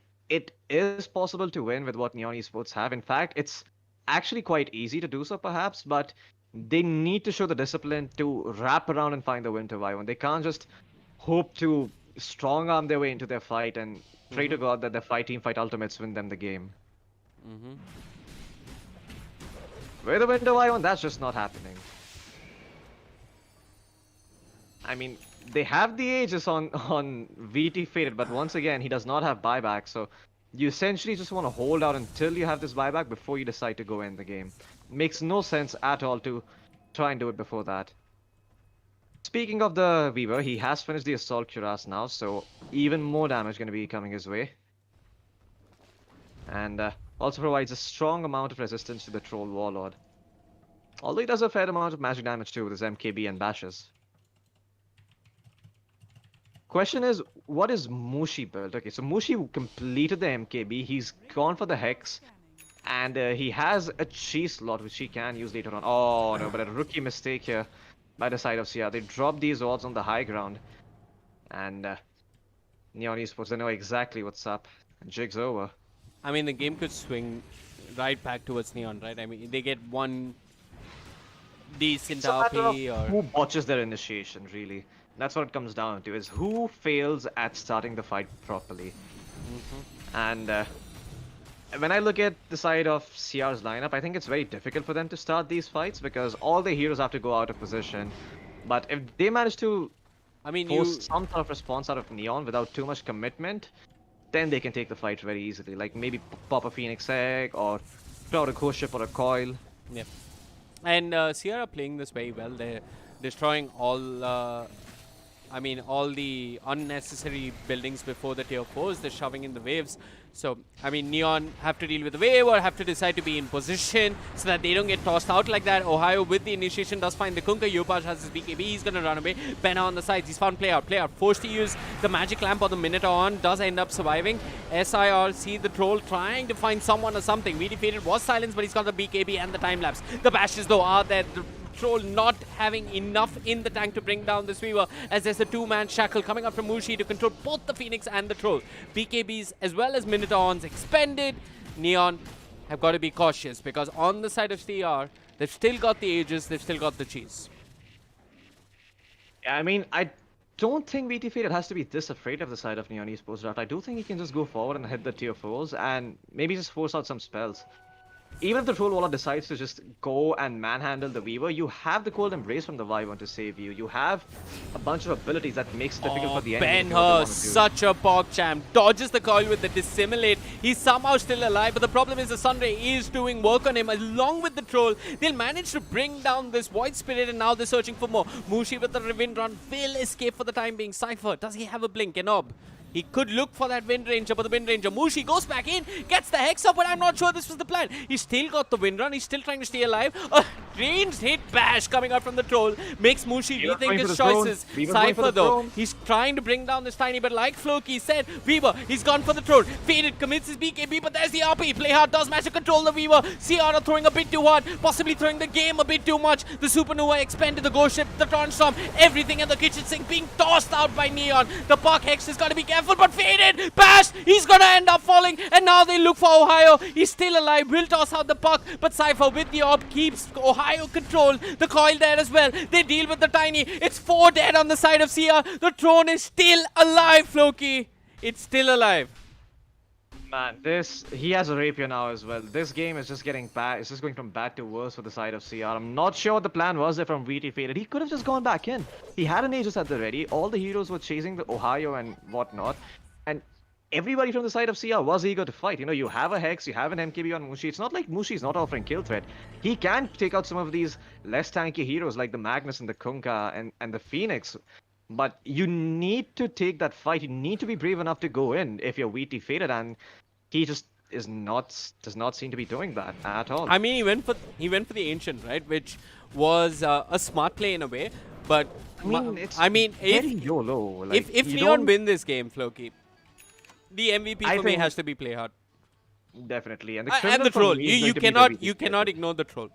is possible to win with what Neon Esports have. In fact, it's actually quite easy to do so, perhaps, but they need to show the discipline to wrap around and find the Winter Wyvern. They can't just hope to strong-arm their way into their fight and pray to God that their teamfight ultimates win them the game. With the Winter Wyvern, that's just not happening. I mean, they have the Aegis on VT Fated, but once again, he does not have buyback, so you essentially just want to hold out until you have this buyback before you decide to go in the game. Makes no sense at all to try and do it before that. Speaking of the Weaver, he has finished the Assault Cuirass now, so even more damage going to be coming his way. And also provides a strong amount of resistance to the Troll Warlord. Although he does a fair amount of magic damage too with his MKB and bashes. Question is, what is Mushi built? Okay, so Mushi completed the MKB, he's gone for the Hex, and he has a cheese slot which he can use later on. Oh no, but a rookie mistake here by the side of Sia. They dropped these odds on the high ground, and Neon Esports, they know exactly what's up. Jig's over. I mean, the game could swing right back towards Neon, right? I mean, they get one decent RP or... who botches their initiation, really. That's what it comes down to, is who fails at starting the fight properly. And when I look at the side of CR's lineup, I think it's very difficult for them to start these fights because all the heroes have to go out of position. But if they manage to force some sort of response out of Neon without too much commitment, then they can take the fight very easily. Like maybe pop a Phoenix Egg or throw out a Ghost Ship or a Coil. Yeah. And Sierra playing this very well. They're destroying all... all the unnecessary buildings before the tier 4s. They're shoving in the waves. So, I mean, Neon have to deal with the wave or have to decide to be in position so that they don't get tossed out like that. Ohio with the initiation does find the Kunkka. Yopaj has his BKB. He's going to run away. Benna on the sides. He's found play out. Forced to use the magic lamp or the Minotaur on. Does end up surviving. SIR see the troll trying to find someone or something. VD Faded was silenced, but he's got the BKB and the time lapse. The bashes, though, are there. The Troll not having enough in the tank to bring down this Weaver, as there's a 2-man shackle coming out from Mushi to control both the Phoenix and the Troll. BKBs as well as Minotaurs expended. Neon have got to be cautious because on the side of CR, they've still got the Aegis, they've still got the cheese. Yeah, I mean, I don't think VT Faded has to be this afraid of the side of Neon Esports draft. I do think he can just go forward and hit the tier 4s and maybe just force out some spells. Even if the Troll Warlord decides to just go and manhandle the Weaver, you have the Cold Embrace from the Wyvern to save you. You have a bunch of abilities that makes it difficult for the enemy. Ben-Hur, such a PogChamp, dodges the coil with the Dissimulate. He's somehow still alive, but the problem is the Sunray is doing work on him along with the Troll. They'll manage to bring down this Void Spirit, and now they're searching for more. Mushi with the Rewind Run will escape for the time being. Cypher, does he have a blink? Enob He could look for that Wind Ranger, but the Wind Ranger, Mushi goes back in, gets the Hex up, but I'm not sure this was the plan. He's still got the Wind Run. He's still trying to stay alive. A ranged hit bash coming out from the Troll makes Mushi rethink his choices. Cypher, though, he's trying to bring down this Tiny, but like Floki said, Weaver, he's gone for the Troll. Faded commits his BKB, but there's the RP. Play hard does manage to control the Weaver. CR are throwing a bit too hard, possibly throwing the game a bit too much. The Supernova expended the Ghost Ship, the Torn Storm, everything in the kitchen sink being tossed out by Neon. The Puck Hex has got to be careful, but Faded, bash, he's gonna end up falling, and now they look for Ohio. He's still alive, will toss out the puck, but Cypher with the orb keeps Ohio control. The coil there as well. They deal with the Tiny. It's 4 dead on the side of CR. The Throne is still alive, Floki. It's still alive. Man, he has a rapier now as well. This game is just getting bad. It's just going from bad to worse for the side of CR. I'm not sure what the plan was there from VT Faded. He could have just gone back in. He had an Aegis at the ready. All the heroes were chasing the Ohio and whatnot. And everybody from the side of CR was eager to fight. You know, you have a Hex, you have an MKB on Mushi. It's not like Mushi's not offering kill threat. He can take out some of these less tanky heroes like the Magnus and the Kunkka and the Phoenix. But you need to take that fight. You need to be brave enough to go in if you're VT Faded, and he just does not seem to be doing that at all. I mean, he went for the Ancient, right, which was a smart play in a way. But I mean, if YOLO. Like, if Neon win this game, Floki, the MVP for me has to be Play Hard. Definitely, and the Troll. You cannot ignore the Troll.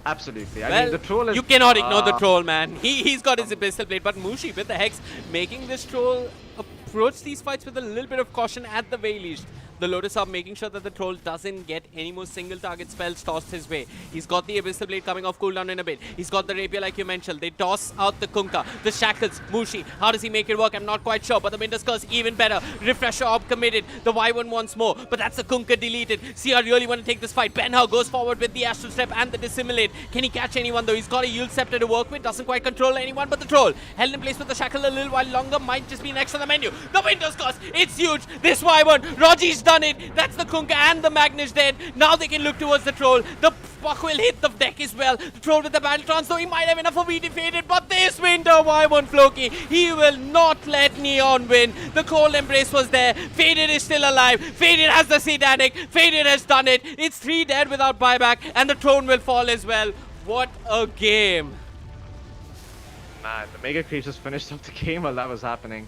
Absolutely. I Well, mean, the Troll is... you cannot ignore the Troll, man. He's got his Abyssal Blade, but Mushi with the Hex making this Troll approach these fights with a little bit of caution at the very least. The Lotus Orb making sure that the Troll doesn't get any more single target spells tossed his way. He's got the Abyssal Blade coming off cooldown in a bit. He's got the Rapier like you mentioned. They toss out the Kunkka, the Shackles, Mushi. How does he make it work? I'm not quite sure, but the Winter's Curse even better. Refresher Orb committed. The Y1 once more, but that's the Kunkka deleted. CR really want to take this fight. Benhao goes forward with the Astral Step and the Dissimulate. Can he catch anyone though? He's got a Yield Scepter to work with. Doesn't quite control anyone but the Troll. Held in place with the Shackle a little while longer. Might just be next on the menu. The Winter's Curse. It's huge. This Y1. Raji's done it. That's the Kunkka and the Magnus dead. Now they can look towards the Troll. The Puck will hit the deck as well. The Troll with the Battle Trance, though he might have enough for VT Faded, but this Winter Y1 Floki, he will not let Neon win. The Cold Embrace was there. Faded is still alive. Faded has the Satanic. Faded has done it. It's 3 dead without buyback, and the Throne will fall as well. What a game. Man, the Mega Creatures finished up the game while that was happening.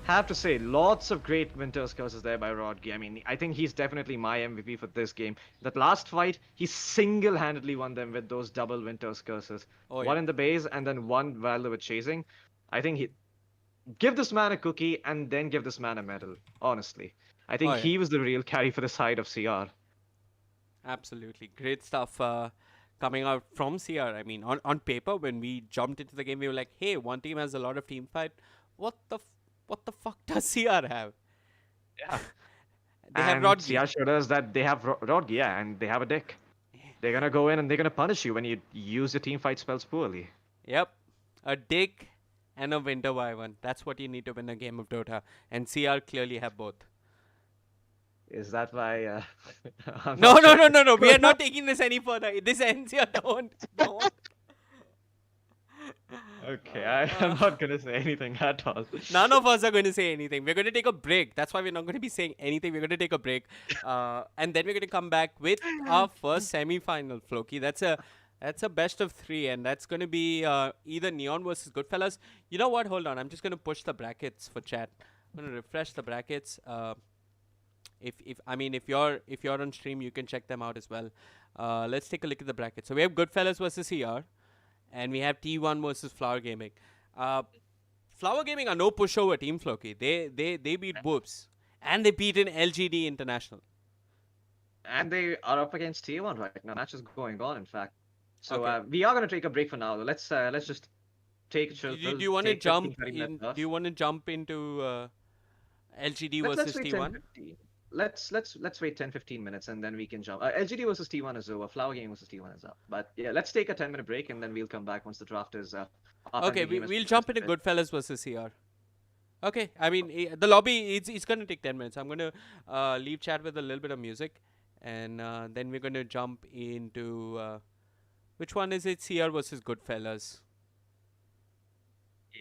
Have to say, lots of great Winter's Curses there by Rodgi. I mean, I think he's definitely my MVP for this game. That last fight, he single-handedly won them with those double Winter's Curses. Oh, yeah. One in the base and then one while they were chasing. I think give this man a cookie and then give this man a medal, honestly. I think he was the real carry for the side of CR. Absolutely. Great stuff coming out from CR. I mean, on paper, when we jumped into the game, we were like, hey, one team has a lot of team fight. What the fuck does CR have? Yeah. They have Rodgi. CR showed us that they have Rodgi, yeah, and they have a deck. They're gonna go in and they're gonna punish you when you use your team fight spells poorly. Yep. A Dick and a Winter Y1. That's what you need to win a game of Dota. And CR clearly have both. Is that why... No. We are not taking this any further. This ends here. Don't. Okay, I'm not going to say anything at all. None of us are going to say anything. We're going to take a break. That's why we're not going to be saying anything. We're going to take a break. And then we're going to come back with our first semi-final, Floki. That's a best of 3. And that's going to be either Neon versus GoodFellas. You know what? Hold on. I'm just going to push the brackets for chat. I'm going to refresh the brackets. If you're on stream, you can check them out as well. Let's take a look at the brackets. So we have GoodFellas versus CR. And we have T1 versus Flower Gaming. Flower Gaming are no pushover team, Floki. They beat Whoops. And they beat an LGD International. And they are up against T1 right now. Match is going on, in fact. So we are going to take a break for now. Let's just take a chill. Do you want to jump in? Do you want to jump into LGD versus T1? Let's wait 10-15 minutes and then we can jump. LGD versus T1 is over. Flower Gaming versus T1 is up. But yeah, let's take a 10-minute break and then we'll come back once the draft is okay, we'll jump into GoodFellas versus CR. Okay, I mean the lobby it's going to take 10 minutes. I'm going to leave chat with a little bit of music, and then we're going to jump into which one is it? CR versus GoodFellas.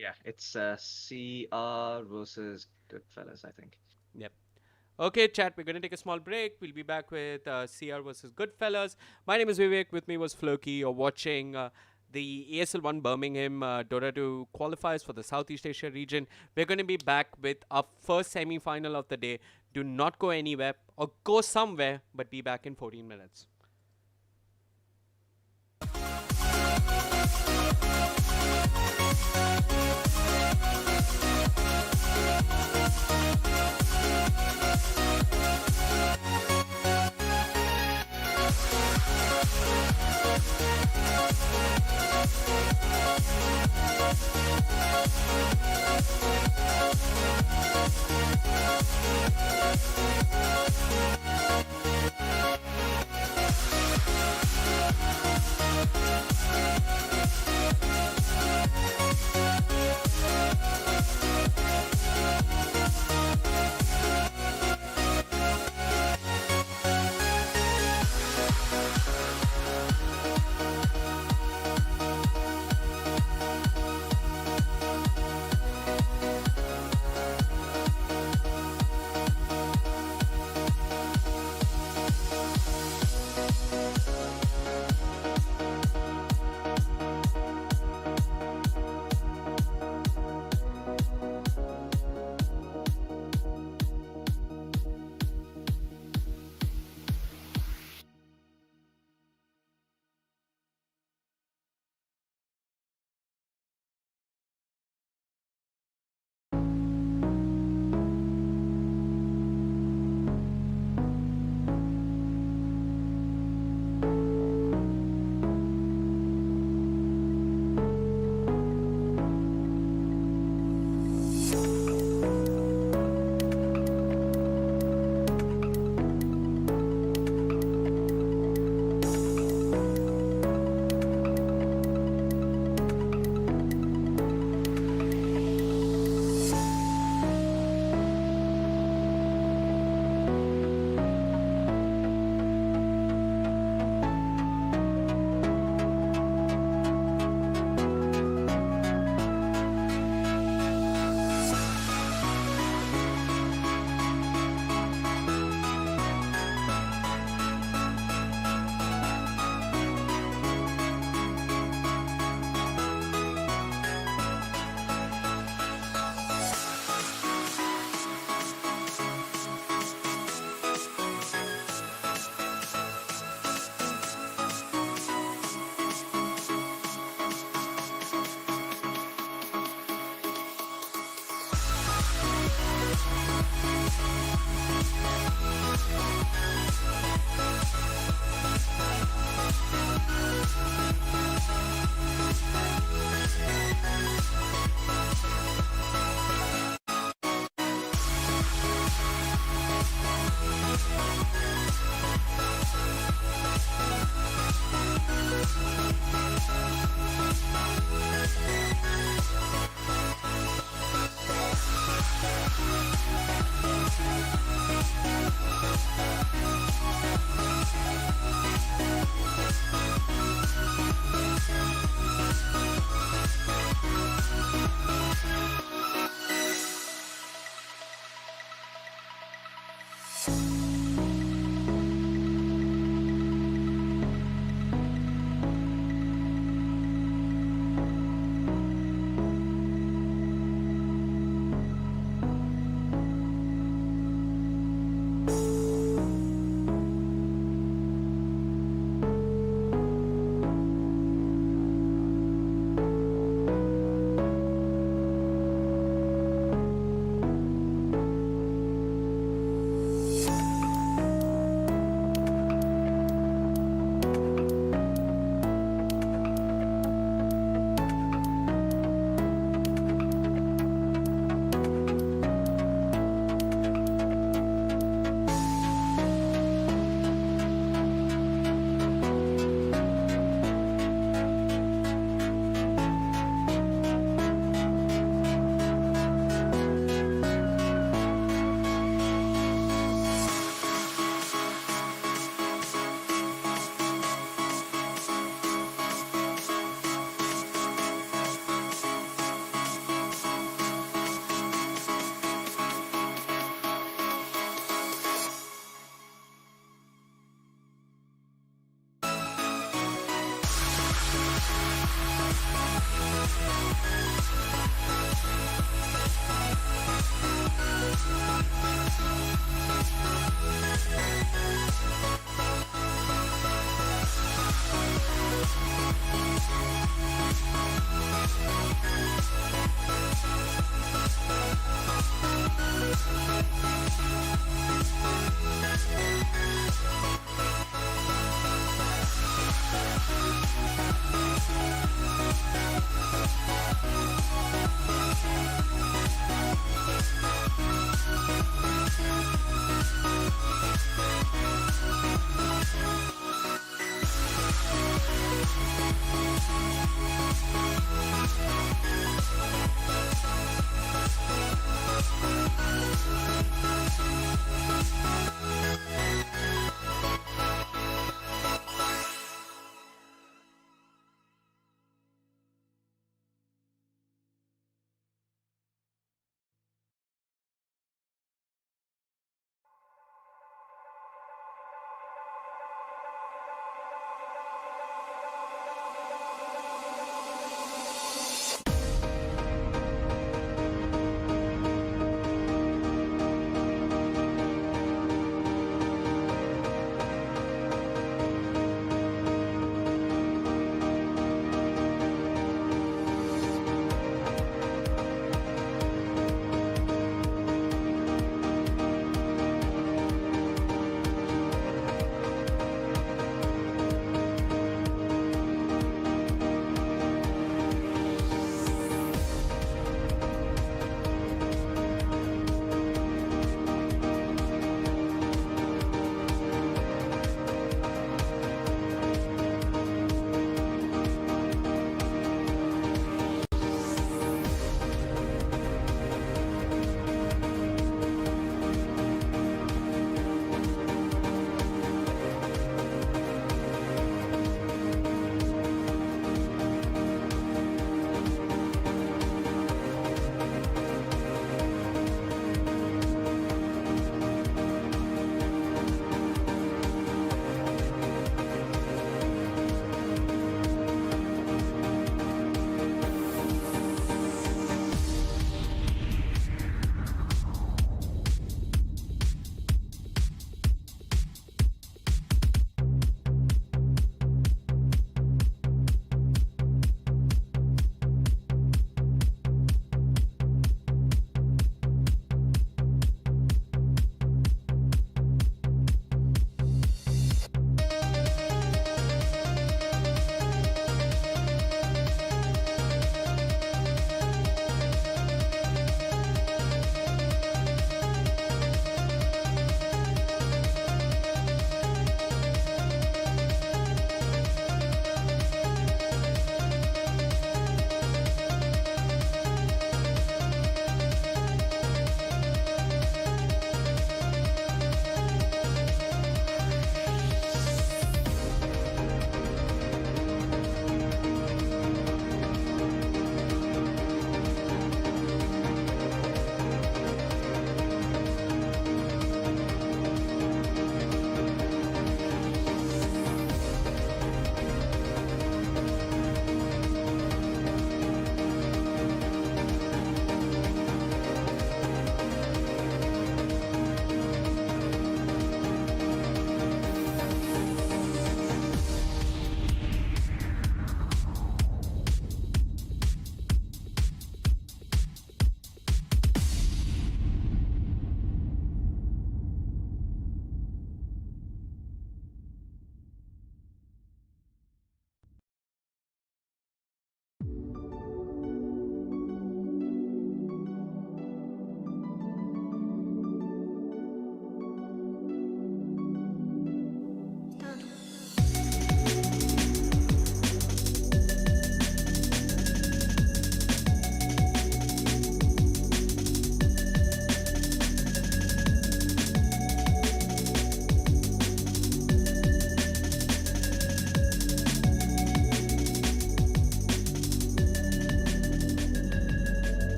Yeah, it's CR versus Goodfellas, I think. Yep. Okay, chat, we're going to take a small break. We'll be back with CR versus Goodfellas. My name is Vivek. With me was Floki. You're watching the ESL 1 Birmingham Dota 2 qualifiers for the Southeast Asia region. We're going to be back with our first semi-final of the day. Do not go anywhere or go somewhere, but be back in 14 minutes.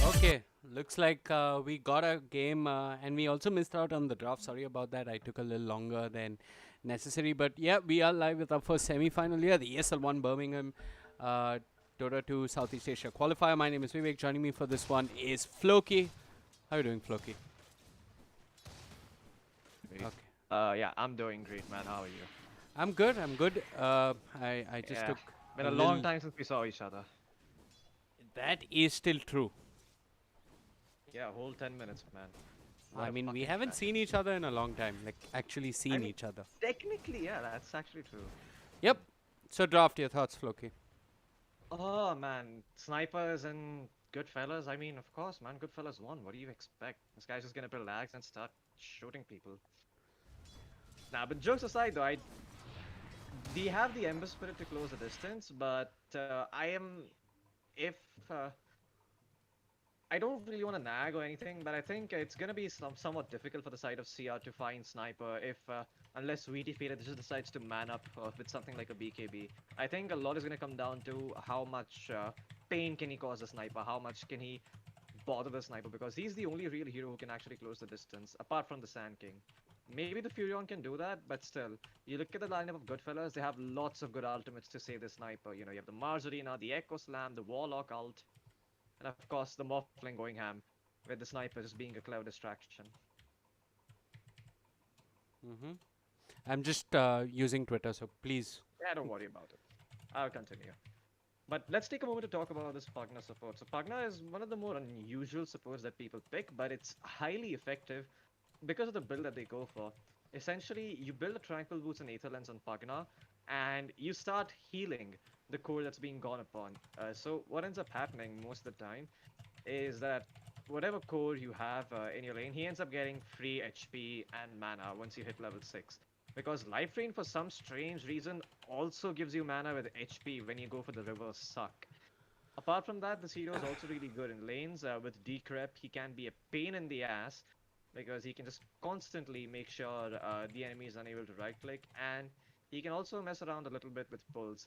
Okay, looks like we got a game and we also missed out on the draft. Sorry about that. I took a little longer than necessary. But yeah, we are live with our first semi-final here. The ESL 1 Birmingham Dota 2 Southeast Asia qualifier. My name is Vivek. Joining me for this one is Floki. How are you doing, Floki? Great. Okay. Yeah, I'm doing great, man. How are you? I'm good. I'm good. I just Yeah, took been a little- long time since we saw each other. That is still true. Yeah, whole 10 minutes, man. What I a mean, we fucking haven't track. seen each other in a long time. Like, actually seen mean- each other. Technically, yeah, that's actually true. Yep. So, draft your thoughts, Floki. Oh man, snipers and GoodFellas. I mean, of course, man. GoodFellas won. What do you expect? This guy's just gonna relax and start shooting people. Nah, but jokes aside, though, we have the Ember Spirit to close the distance, but if I don't really want to nag or anything, but I think it's gonna be somewhat difficult for the side of CR to find sniper if unless VT just decides to man up with something like a BKB. I think a lot is gonna come down to how much pain can he cause the sniper, how much can he bother the sniper, because he's the only real hero who can actually close the distance, apart from the Sand King. Maybe the Furion can do that, but still, you look at the lineup of GoodFellas, they have lots of good ultimates to save the sniper. You know, you have the Mars Arena, the Echo Slam, the Warlock ult, and of course the Morphling going ham, with the sniper just being a clever distraction. I'm just using Twitter, so please. Yeah, don't worry about it. I'll continue. But let's take a moment to talk about this Pugna support. So Pugna is one of the more unusual supports that people pick, but it's highly effective because of the build that they go for. Essentially, you build a Tranquil Boots and Aether Lens on Pugna, and you start healing the core that's being gone upon. So what ends up happening most of the time is that whatever core you have in your lane, he ends up getting free HP and mana once you hit level 6. Because Life Rain, for some strange reason, also gives you mana with HP when you go for the reverse suck. Apart from that, this hero is also really good in lanes. With Decrep, he can be a pain in the ass because he can just constantly make sure the enemy is unable to right-click, and he can also mess around a little bit with pulls.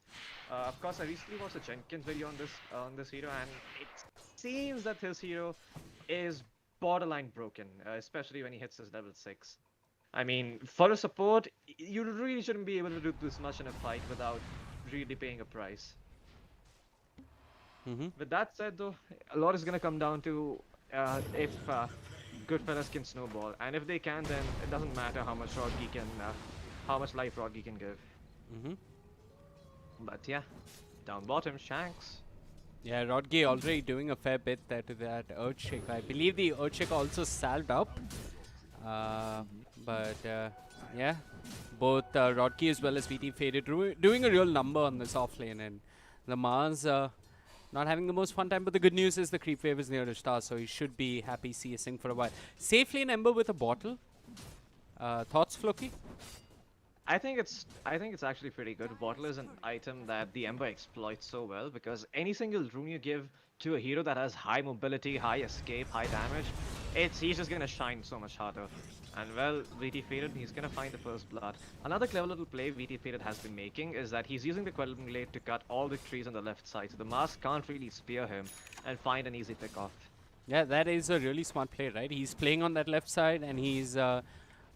Of course, I recently watched a Jenkins video on this hero, and it seems that his hero is borderline broken, especially when he hits his level 6. I mean, for a support, you really shouldn't be able to do this much in a fight without really paying a price. With that said, though, a lot is going to come down to if GoodFellas can snowball, and if they can, then it doesn't matter how much how much life Rodgi can give. But yeah, down bottom, Shanks. Yeah, Rodgi already doing a fair bit there to that Earthshake. I believe the Earthshake also salved up. But yeah, both Rodki as well as VT Faded doing a real number on this offlane, and the Mars not having the most fun time. But the good news is the creep wave is near the star, so he should be happy CSing for a while. Safe lane Ember with a bottle. Thoughts, Floki? I think it's actually pretty good. Bottle is an item that the Ember exploits so well, because any single rune you give to a hero that has high mobility, high escape, high damage, he's just gonna shine so much harder. And well, VT Faded, he's gonna find the first blood. Another clever little play VT Faded has been making is that he's using the Quelling Blade to cut all the trees on the left side, so the mask can't really spear him and find an easy pick off. Yeah, that is a really smart play, right? He's playing on that left side, and he's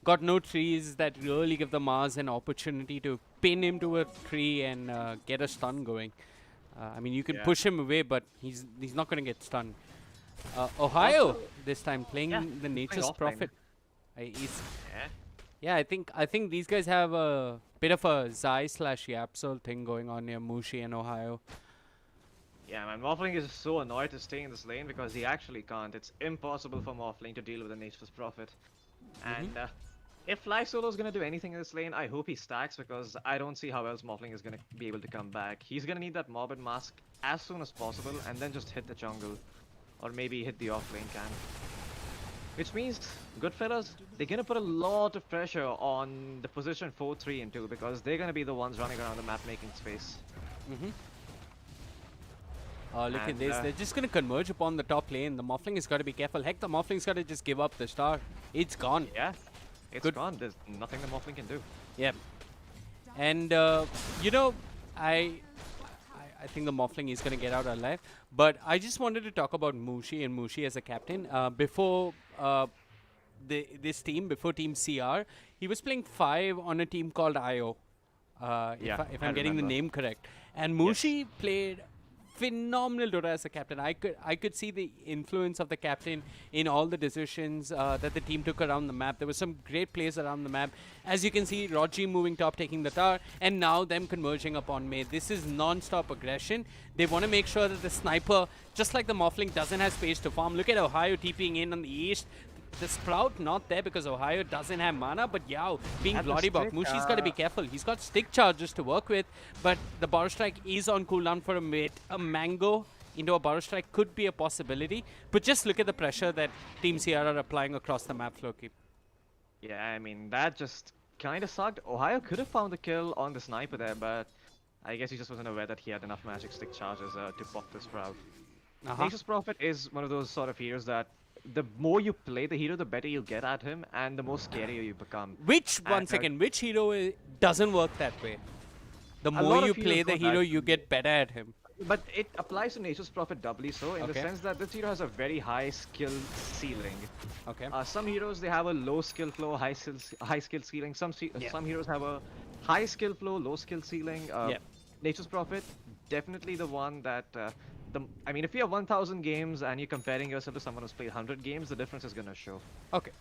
got no trees that really give the Mars an opportunity to pin him to a tree and get a stun going. I mean, you can push him away, but he's not going to get stunned. Ohio Also, this time playing the Nature's offline. Prophet. Yeah, I think these guys have a bit of a Zai/Yapsol thing going on near Mushi and Ohio. Yeah, man, Morphling is so annoyed to stay in this lane because he actually can't. It's impossible for Morphling to deal with the Nature's Prophet. And if Fly Solo is going to do anything in this lane, I hope he stacks, because I don't see how else Morphling is going to be able to come back. He's going to need that Morbid Mask as soon as possible and then just hit the jungle. Or maybe hit the off-lane camp. Which means, GoodFellas, they're going to put a lot of pressure on the position 4, 3, and 2, because they're going to be the ones running around the map making space. Look at this. They're just going to converge upon the top lane. The Morphling has got to be careful. Heck, the Morphling's got to just give up the star. It's gone. Yeah, it's Good. gone. There's nothing the Morphling can do. Yep. And, you know, I I think the Morphling is going to get out alive. But I just wanted to talk about Mushi and Mushi as a captain. Before this team, before Team CR, he was playing 5 on a team called IO. Yeah, If I I'm getting the remember. name correct. And Yes. Mushi played phenomenal Dota as a captain. I could see the influence of the captain in all the decisions that the team took around the map. There were some great plays around the map. As you can see, Roji moving top, taking the tower, and now them converging upon May. This is non-stop aggression. They want to make sure that the sniper, just like the Morphling, doesn't have space to farm. Look at Ohio TPing in on the east. The Sprout not there because Ohio doesn't have mana, but Yao being At the bloody block. stick, Mushi's got to be careful. He's got stick charges to work with, but the Borrow Strike is on cooldown for a bit. A Mango into a Borrow Strike could be a possibility, but just look at the pressure that Team Sierra are applying across the map, Floki. Yeah, I mean, that just kind of sucked. Ohio could have found the kill on the sniper there, but I guess he just wasn't aware that he had enough magic stick charges to pop the Sprout. Nature's Prophet is one of those sort of heroes that the more you play the hero, the better you get at him, and the more scarier you become. Which, one And, second, which hero doesn't work that way? The A more lot you of play heroes the go hero, that you get better at him. But it applies to Nature's Prophet doubly so, in the Okay. sense that this hero has a very high skill ceiling. Okay. Some heroes, they have a low skill flow, high skill ceiling. Some heroes have a high skill flow, low skill ceiling. Yeah. Nature's Prophet, definitely the one that I mean, if you have 1,000 games and you're comparing yourself to someone who's played 100 games, the difference is gonna show. Okay.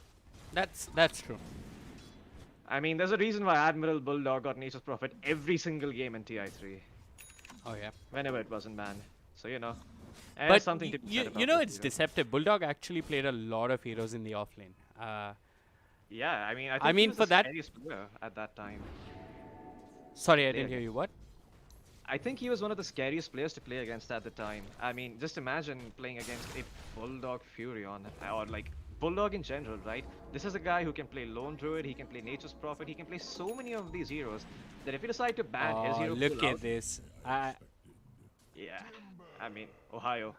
That's true. I mean, there's a reason why Admiral Bulldog got Nature's Prophet every single game in TI3, Oh yeah. whenever it wasn't banned. So, you know, But there's something to be said you about know this it's hero. deceptive. Bulldog actually played a lot of heroes in the offlane. Yeah, I mean, I think I he mean, was for the that- scariest player at that time. Sorry, I didn't Yeah. hear you. What? I think he was one of the scariest players to play against at the time. I mean, just imagine playing against a Bulldog Furion, or like Bulldog in general, right? This is a guy who can play Lone Druid, he can play Nature's Prophet, he can play so many of these heroes that if you decide to ban his Oh, hero look pool at out, this. yeah, I mean, Ohio,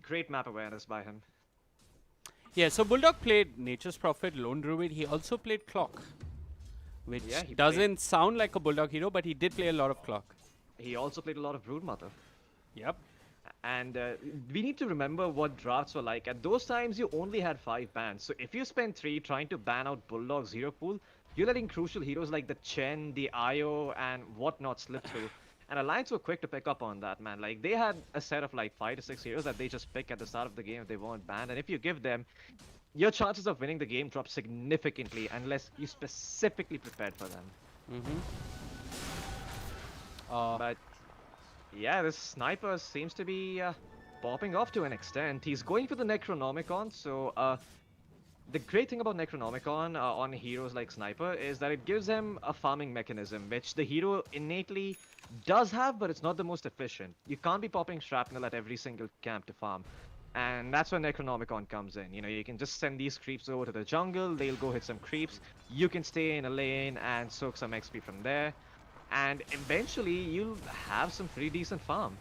great map awareness by him. Yeah, so Bulldog played Nature's Prophet, Lone Druid. He also played Clock, which Yeah, he doesn't sound like a Bulldog hero, but he did play a lot of Clock. He also played a lot of Broodmother. Yep. And we need to remember what drafts were like. At those times, you only had 5 bans. So if you spend 3 trying to ban out Bulldog's hero pool, you're letting crucial heroes like the Chen, the Io, and whatnot slip through. And Alliance were quick to pick up on that, man. Like, they had a set of like 5 to 6 heroes that they just pick at the start of the game if they weren't banned. And if you give them, your chances of winning the game drop significantly unless you specifically prepared for them. But yeah, this sniper seems to be popping off to an extent. He's going for the Necronomicon, so the great thing about Necronomicon on heroes like Sniper is that it gives them a farming mechanism, which the hero innately does have, but it's not the most efficient. You can't be popping shrapnel at every single camp to farm. And that's when Necronomicon comes in. You know, you can just send these creeps over to the jungle, they'll go hit some creeps, you can stay in a lane and soak some XP from there, and eventually you'll have some pretty decent farm.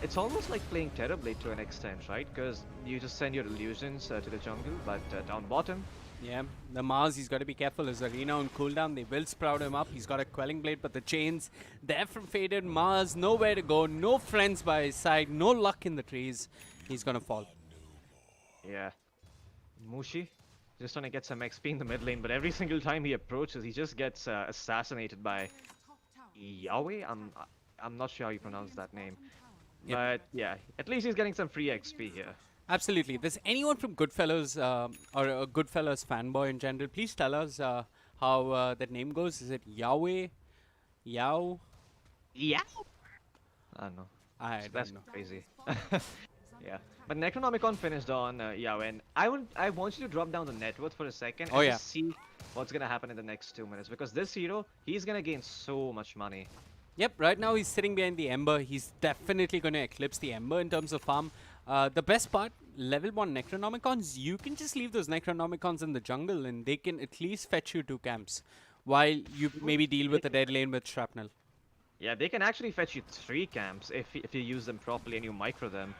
It's almost like playing Terrorblade to an extent, right? Because you just send your illusions to the jungle, but down bottom, Yeah, the Mars, he's got to be careful. His arena on cooldown, they will sprout him up. He's got a Quelling Blade, but the chains, they're from Faded. Mars, nowhere to go, no friends by his side, no luck in the trees. He's gonna fall. yeah. Mushi, just trying to get some XP in the mid lane, but every single time he approaches, he just gets assassinated by Yahweh? I'm not sure how you pronounce that name. Yep. But yeah, at least he's getting some free XP here. Absolutely. If there's anyone from GoodFellas or a GoodFellas fanboy in general, please tell us how that name goes. Is it Yahweh? Yao? Yeah. I don't know. I That's don't know. crazy. Yeah. But Necronomicon finished on Yahweh, and I want you to drop down the net worth for a second and Oh, yeah. just see what's gonna happen in the next 2 minutes, because this hero, he's gonna gain so much money. Yep, right now he's sitting behind the Ember. He's definitely going to eclipse the Ember in terms of farm. The best part, level 1 Necronomicons, you can just leave those Necronomicons in the jungle and they can at least fetch you 2 camps while you maybe deal with the dead lane with Shrapnel. Yeah, they can actually fetch you 3 camps if you use them properly and you micro them.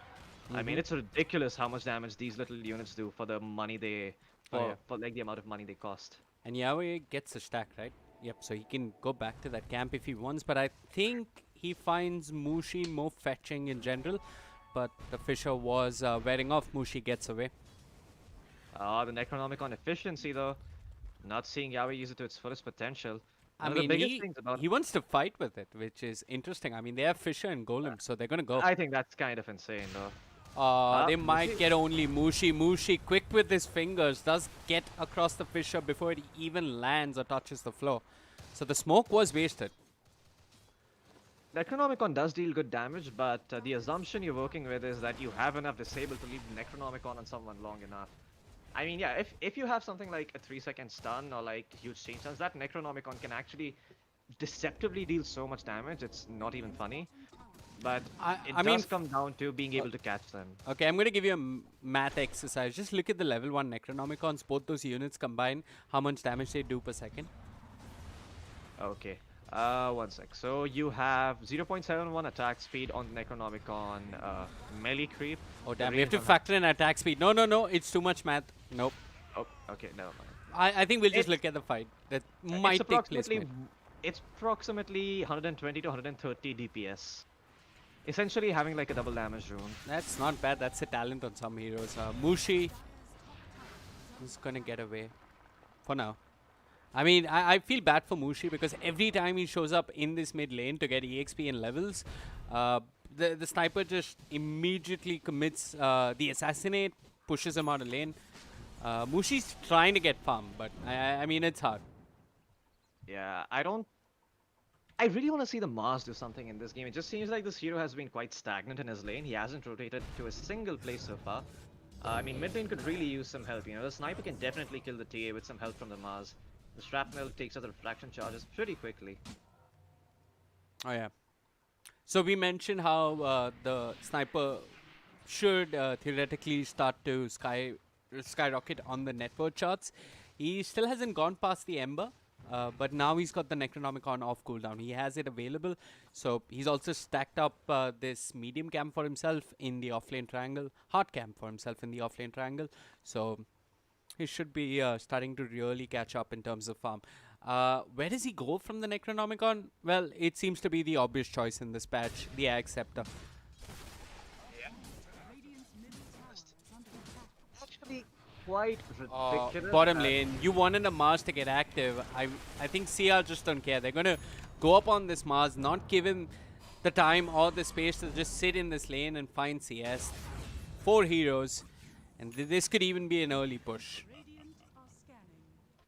I mean, it's ridiculous how much damage these little units do for the money they for like the amount of money they cost. And Yahweh gets a stack, right? Yep, so he can go back to that camp if he wants, but I think he finds Mushi more fetching in general, but the Fisher was wearing off. Mushi gets away. The Necronomicon efficiency though, not seeing Yaoi use it to its fullest potential. I One of the mean, biggest things about he wants to fight with it, which is interesting. I mean, they have Fisher and Golem, so they're gonna go. I think that's kind of insane though. They might Mushi- get only Mushi. Mushi, quick with his fingers, does get across the Fisher before it even lands or touches the floor. So the smoke was wasted. Necronomicon does deal good damage, but the assumption you're working with is that you have enough disable to leave Necronomicon on someone long enough. I mean, yeah, if you have something like a 3-second stun or like huge chain stuns, that Necronomicon can actually deceptively deal so much damage, it's not even funny. But it I mean, does come down to being able to catch them. Okay, I'm going to give you a math exercise. Just look at the level 1 Necronomicons, both those units combined, how much damage they do per second. Okay, 1 sec. So you have 0.71 attack speed on Necronomicon, melee creep. Oh damn, we range have to on factor in attack speed. No, it's too much math. Nope. Oh, okay, never mind. I think we'll just It's- look at the fight. That It's might take place. approximately mate. it's approximately 120 to 130 DPS. Essentially having like a double damage rune. That's not bad. That's a talent on some heroes. Mushi is going to get away for now. I mean, I feel bad for Mushi because every time he shows up in this mid lane to get EXP and levels, the sniper just immediately commits the assassinate, pushes him out of lane. Mushi's trying to get farm, but I mean, it's hard. Yeah, I really want to see the Mars do something in this game. It just seems like this hero has been quite stagnant in his lane. He hasn't rotated to a single place so far. I mean, mid lane could really use some help. You know, the sniper can definitely kill the TA with some help from the Mars. The shrapnel takes out the refraction charges pretty quickly. Oh yeah. So we mentioned how the sniper should theoretically start to skyrocket on the network charts. He still hasn't gone past the Ember, but now he's got the Necronomicon off cooldown. He has it available, so he's also stacked up this medium camp for himself in the offlane triangle, hard camp for himself in the offlane triangle. So he should be starting to really catch up in terms of farm. Where does he go from the Necronomicon? Well, it seems to be the obvious choice in this patch, the Ag Scepter. Actually, quite ridiculous. Bottom lane, you wanted a Mars to get active. I think CR just don't care. They're going to go up on this Mars, not give him the time or the space to just sit in this lane and find CS. 4 heroes, and this could even be an early push.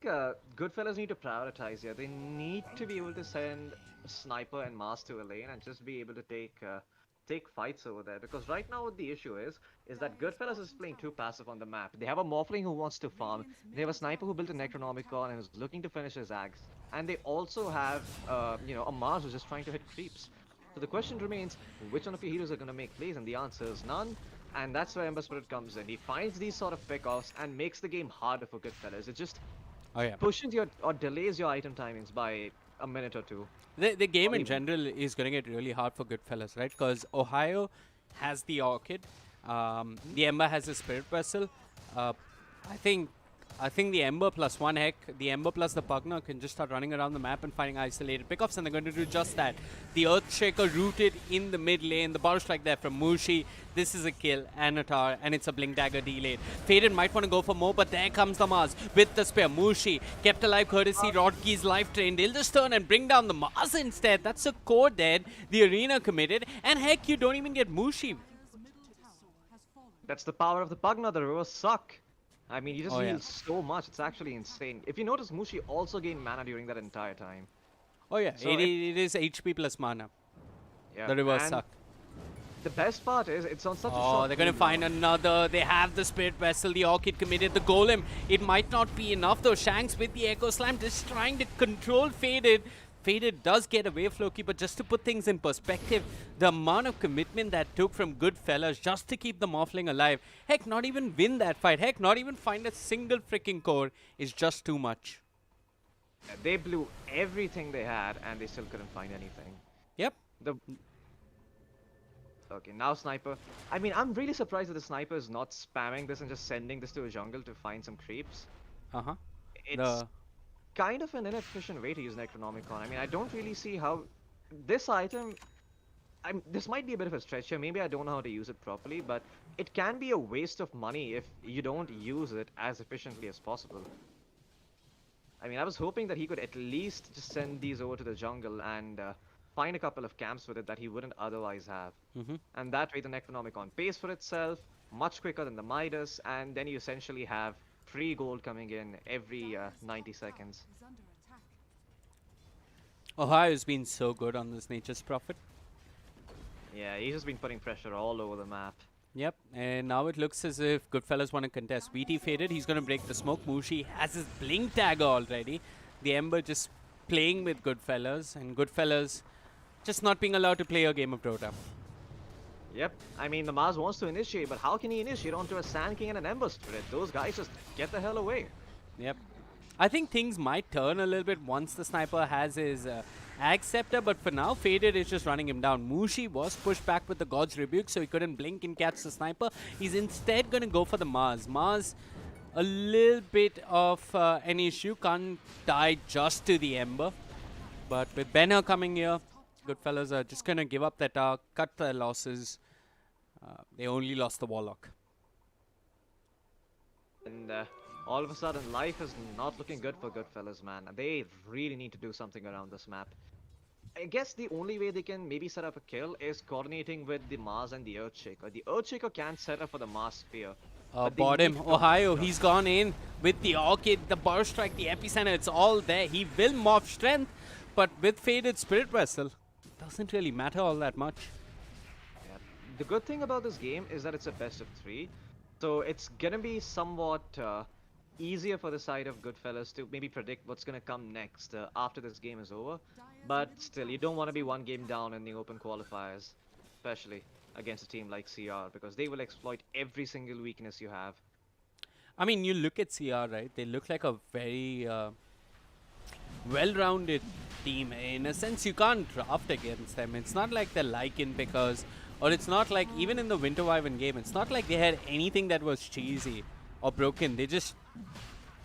GoodFellas need to prioritize here. They need to be able to send Sniper and Mars to a lane and just be able to take fights over there. Because right now what the issue is that GoodFellas is playing too passive on the map. They have a Morphling who wants to farm. They have a Sniper who built a Necronomicon and is looking to finish his Axe. And they also have, a Mars who's just trying to hit creeps. So the question remains, which one of your heroes are going to make plays? And the answer is none. And that's where Ember Spirit comes in. He finds these sort of pickoffs and makes the game harder for GoodFellas. It just Oh yeah. pushes or delays your item timings by a minute or two. The game in even- general is going to get really hard for GoodFellas, right? Because Ohio has the Orchid, the Ember has the Spirit Vessel. I think the Ember plus one heck, the Ember plus the Pugner can just start running around the map and finding isolated pickoffs, and they're going to do just that. The Earthshaker rooted in the mid lane, the Borrow Strike there from Mushi. This is a kill, Anatar, and it's a Blink Dagger delayed. Faded might want to go for more, but there comes the Mars with the spear. Mushi kept alive courtesy Rodkey's life train. They'll just turn and bring down the Mars instead. That's a core dead. The arena committed, and heck, you don't even get Mushi. That's the power of the Pugna. The reverse suck. I mean, you just Oh, heal yeah. so much. It's actually insane. If you notice, Mushi also gained mana during that entire time. Oh yeah, So it is HP plus mana. Yeah. The reverse and suck. The best part is it's on such a Oh, short they're going to cooldown. find another. They have the Spirit Vessel. The Orchid committed the Golem. It might not be enough though. Shanks with the Echo Slam just trying to control Faded. Faded does get away, Floki, but just to put things in perspective, the amount of commitment that took from GoodFellas just to keep the Morphling alive, heck, not even win that fight, heck, not even find a single freaking core is just too much. They blew everything they had and they still couldn't find anything. Yep. Okay, now Sniper. I mean, I'm really surprised that the Sniper is not spamming this and just sending this to a jungle to find some creeps. Uh-huh. It's kind of an inefficient way to use Necronomicon. I mean, I don't really see how this item this might be a bit of a stretch here. Maybe I don't know how to use it properly, but it can be a waste of money if you don't use it as efficiently as possible. I mean, I was hoping that he could at least just send these over to the jungle and find a couple of camps with it that he wouldn't otherwise have. And that way the Necronomicon pays for itself much quicker than the Midas, and then you essentially have free gold coming in every 90 seconds. Ohio's been so good on this Nature's Prophet. Yeah, he's just been putting pressure all over the map. Yep, and now it looks as if GoodFellas want to contest. VT faded, he's going to break the smoke. Mushi has his blink tag already. The Ember just playing with GoodFellas, and GoodFellas just not being allowed to play a game of Dota. Yep, I mean, the Mars wants to initiate, but how can he initiate onto a Sand King and an Ember Spirit? Those guys just get the hell away. Yep. I think things might turn a little bit once the sniper has his Axe Scepter, but for now, Faded is just running him down. Mushi was pushed back with the God's Rebuke, so he couldn't blink and catch the sniper. He's instead going to go for the Mars. Mars, a little bit of an issue, can't die just to the Ember. But with Benner coming here, GoodFellas are just going to give up that arc, cut their losses. They only lost the Warlock. And all of a sudden, life is not looking good for GoodFellas, man. They really need to do something around this map. I guess the only way they can maybe set up a kill is coordinating with the Mars and the Earthshaker. The Earthshaker can set up for the Mars Sphere. Bought him. Ohio, he's gone in with the Orchid, the Burst Strike, the Epicenter, it's all there. He will morph strength, but with Faded Spirit Vessel, doesn't really matter all that much. Yeah. The good thing about this game is that it's a best of 3. So it's gonna be somewhat easier for the side of GoodFellas to maybe predict what's gonna come next after this game is over. But still, you don't want to be one game down in the open qualifiers, especially against a team like CR, because they will exploit every single weakness you have. I mean, you look at CR, right? They look like a very well-rounded team. In a sense, you can't draft against them. It's not like they're Lycan pickers, or it's not like, even in the Winter Wyvern game, it's not like they had anything that was cheesy or broken. They just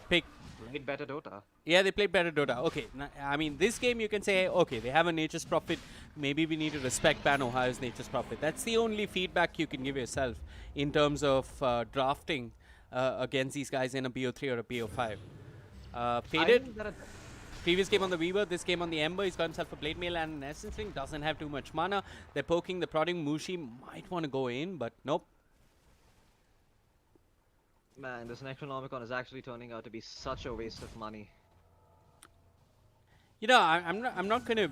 picked... Played better Dota. Yeah, they played better Dota. Okay, I mean, this game you can say, okay, they have a Nature's Prophet. Maybe we need to respect Ban Ohio's Nature's Prophet. That's the only feedback you can give yourself in terms of drafting against these guys in a BO3 or a BO5. Faded, previous game on the Weaver, this game on the Ember. He's got himself a Blade Mail and an Essence Ring. Doesn't have too much mana. They're poking, the prodding. Mushi might want to go in, but nope. Man, this Necronomicon is actually turning out to be such a waste of money. You know, I'm not going to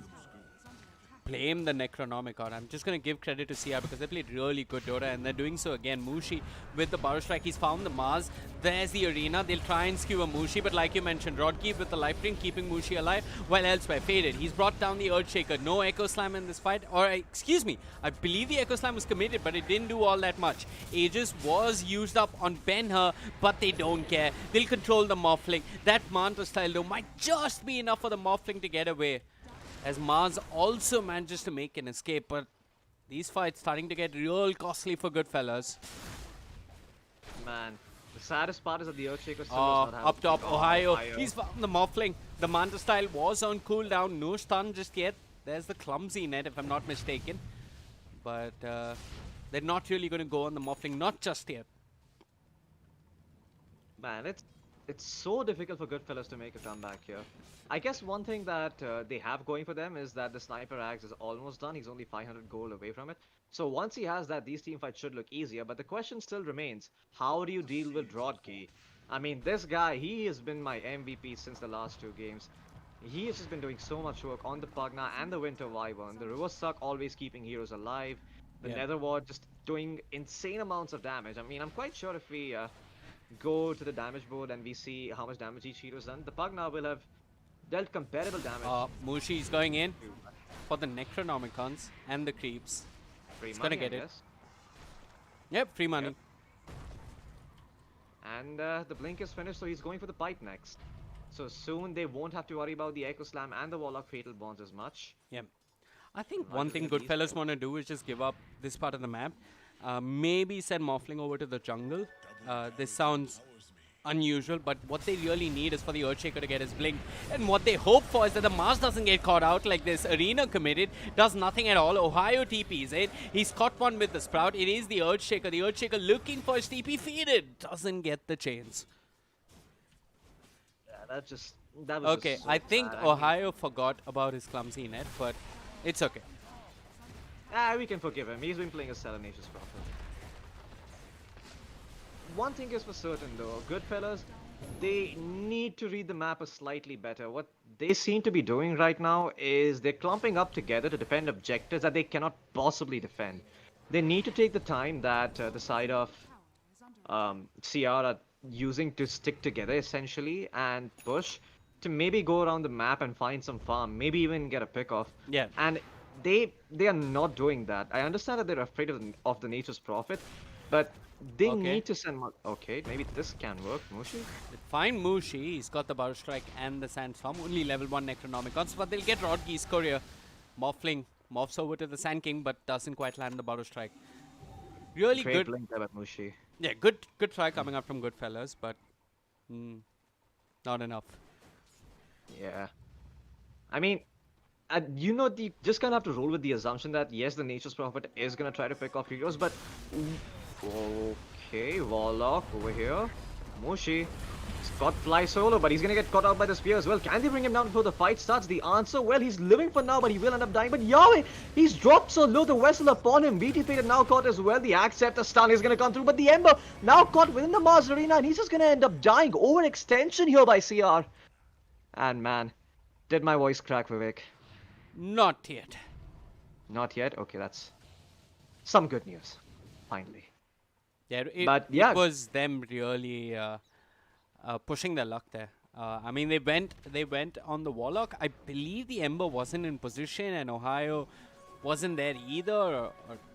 blame the Necronomicon. I'm just going to give credit to CR because they played really good Dota, and they're doing so again. Mushi with the Burrow Strike, he's found the Mars. There's the arena. They'll try and skew a Mushi, but like you mentioned, Rodkeep with the life ring keeping Mushi alive, while elsewhere Faded. He's brought down the Earthshaker. No Echo Slam in this fight, or excuse me, I believe the Echo Slam was committed, but it didn't do all that much. Aegis was used up on Ben-Hur, but they don't care. They'll control the Morphling. That Manta style though might just be enough for the Morphling to get away, as Mars also manages to make an escape, but these fights starting to get real costly for GoodFellas. Man, the saddest part is that the Earthshaker still does not have up top, Ohio. He's found the Morphling. The Manta style was on cooldown. No stun just yet. There's the clumsy net, if I'm not mistaken. But they're not really going to go on the Morphling, not just yet. Man, it's so difficult for GoodFellas to make a comeback here. I guess one thing that they have going for them is that the Sniper Axe is almost done. He's only 500 gold away from it. So once he has that, these team fights should look easier. But the question still remains, how do you deal with Rodkey? I mean, this guy, he has been my MVP since the last 2 games. He has just been doing so much work on the Pugna and the Winter Wyvern. The Reverse Suck always keeping heroes alive. The Nether Ward just doing insane amounts of damage. I mean, I'm quite sure if we go to the damage board and we see how much damage each hero has done, the Pugna will have dealt comparable damage. Mushi is going in for the Necronomicons and the creeps. He's gonna get it. Yep, free money. Yep. And the blink is finished, so he's going for the pipe next. So soon they won't have to worry about the Echo Slam and the Warlock Fatal Bonds as much. Yep. I think one thing GoodFellas want to do is just give up this part of the map. Maybe send Morphling over to the jungle. This sounds unusual, but what they really need is for the Earthshaker to get his blink. And what they hope for is that the Mars doesn't get caught out like this. Arena committed, does nothing at all. Ohio TPs it. He's caught one with the Sprout. It is the Earthshaker. The Earthshaker looking for his TP, feed it. Doesn't get the chains. Yeah, that was Okay, just so I think sad. Ohio forgot about his clumsy net, but it's okay. We can forgive him. He's been playing a Selenoceous Prophet. One thing is for certain though, GoodFellas, they need to read the map a slightly better. What they seem to be doing right now is they're clumping up together to defend objectives that they cannot possibly defend. They need to take the time that the side of CR are using to stick together essentially and push to maybe go around the map and find some farm, maybe even get a pick off. Yeah. And they are not doing that. I understand that they're afraid of the Nature's Prophet, but they Okay. need to send. Okay, maybe this can work, Mushi. Fine Mushi, he's got the Burrow Strike and the Sandstorm, only level 1 Necronomicons, but they'll get Rodgi's Courier. Morphling morphs over to the Sand King, but doesn't quite land the Burrow Strike. Really Great good. blink there by Mushi. Yeah, good try coming up from GoodFellas, but not enough. Yeah. I mean, you just kind of have to roll with the assumption that yes, the Nature's Prophet is gonna try to pick off heroes, but okay, Warlock over here, Mushi. He's got fly solo, but he's gonna get caught out by the spear as well. Can they bring him down before the fight starts? The answer, well, he's living for now, but he will end up dying. But Yahweh, he's dropped so low, the vessel upon him. BT Fated now caught as well. The Accept, stun is gonna come through, but the Ember now caught within the Mars Arena, and he's just gonna end up dying. Overextension here by CR. And man, did my voice crack, Vivek? Not yet. Not yet? Okay, that's some good news. Finally. Yeah, But, yeah. it was them really pushing their luck there. I mean, they went on the Warlock. I believe the Ember wasn't in position, and Ohio wasn't there either,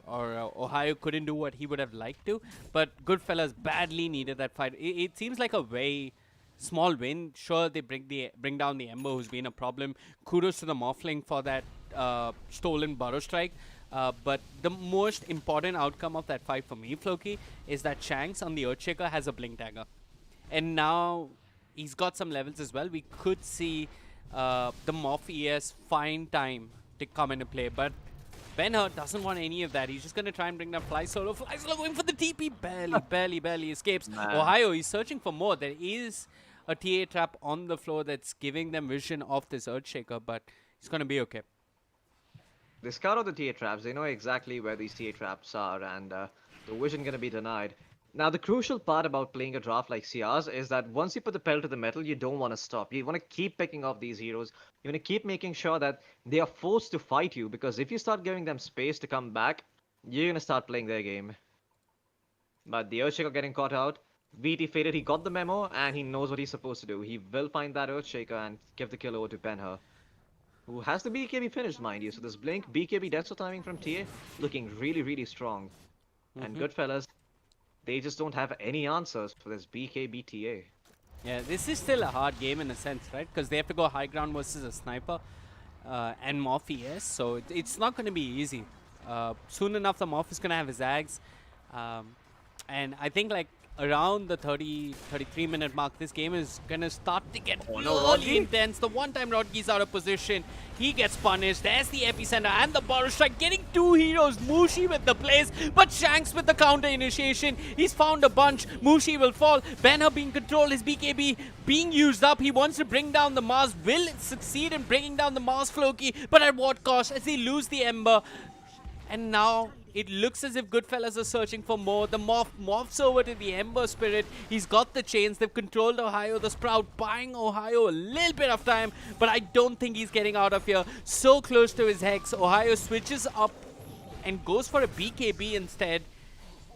or Ohio couldn't do what he would have liked to. But GoodFellas badly needed that fight. It seems like a very small win. Sure, they bring down the Ember, who's been a problem. Kudos to the Morphling for that stolen Burrow Strike. But the most important outcome of that fight for me, Floki, is that Shanks on the Earthshaker has a Blink Dagger. And now he's got some levels as well. We could see the Morph ES find time to come into play. But Ben-Hur doesn't want any of that. He's just going to try and bring down Fly Solo. Fly Solo going for the TP. Barely escapes. Man. Ohio, he's searching for more. There is a TA trap on the floor that's giving them vision of this Earthshaker, but he's going to be okay. They scout out the TA traps. They know exactly where these TA traps are, and the vision gonna be denied. Now, the crucial part about playing a draft like CR's is that once you put the pedal to the metal, you don't want to stop. You want to keep picking off these heroes. You want to keep making sure that they are forced to fight you, because if you start giving them space to come back, you're gonna start playing their game. But the Earthshaker getting caught out. VT Fated, he got the memo, and he knows what he's supposed to do. He will find that Earthshaker and give the kill over to Ben-Hur, who has the BKB finished, mind you. So this Blink, BKB Deathstar timing from TA, looking really strong. And GoodFellas, they just don't have any answers for this BKB TA. Yeah, this is still a hard game in a sense, right? Because they have to go high ground versus a sniper and Morph ES, so it's not going to be easy. Soon enough, the Morph is going to have his Zags. And I think like around the 33 minute mark, this game is going to start to get really intense. The one time Rodgi's out of position, he gets punished. There's the epicenter and the Burrow Strike, getting two heroes. Mushi with the plays, but Shanks with the counter initiation. He's found a bunch. Mushi will fall. Ben-Hur being controlled. His BKB being used up. He wants to bring down the Mars. Will succeed in bringing down the Mars Floki, but at what cost? As they lose the Ember. And now it looks as if GoodFellas are searching for more. The morphs over to the Ember Spirit. He's got the chains. They've controlled Ohio. The Sprout buying Ohio a little bit of time, but I don't think he's getting out of here. So close to his Hex. Ohio switches up and goes for a BKB instead.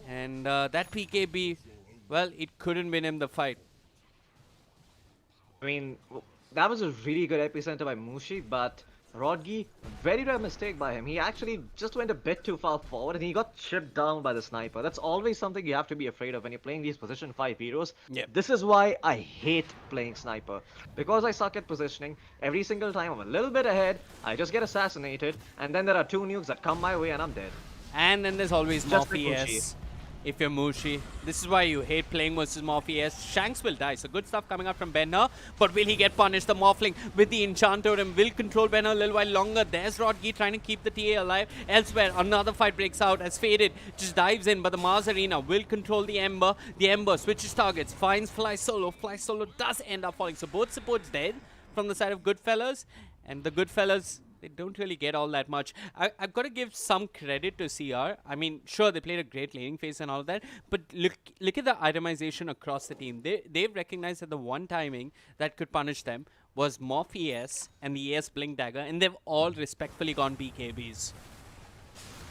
And that BKB, well, it couldn't win him the fight. I mean, that was a really good epicenter by Mushi, but Rodgi, very rare mistake by him. He actually just went a bit too far forward and he got chipped down by the sniper. That's always something you have to be afraid of when you're playing these position 5 heroes. Yep. This is why I hate playing sniper. Because I suck at positioning, every single time I'm a little bit ahead, I just get assassinated, and then there are 2 nukes that come my way and I'm dead. And then there's always Just Morph like ES. if you're Mushi. This is why you hate playing versus Morpheus. Shanks will die, so good stuff coming out from Benner. But will he get punished? The Morphling with the Enchant Totem will control Benner a little while longer. There's Rodgi trying to keep the TA alive. Elsewhere, another fight breaks out as Faded just dives in, but the Mars Arena will control the Ember. The Ember switches targets, finds Fly Solo. Fly Solo does end up falling, so both supports dead from the side of GoodFellas, and the GoodFellas, they don't really get all that much. I've got to give some credit to CR. I mean, sure, they played a great laning phase and all of that, but look at the itemization across the team. They've recognized that the one timing that could punish them was Morph ES and the ES Blink Dagger, and they've all respectfully gone BKBs.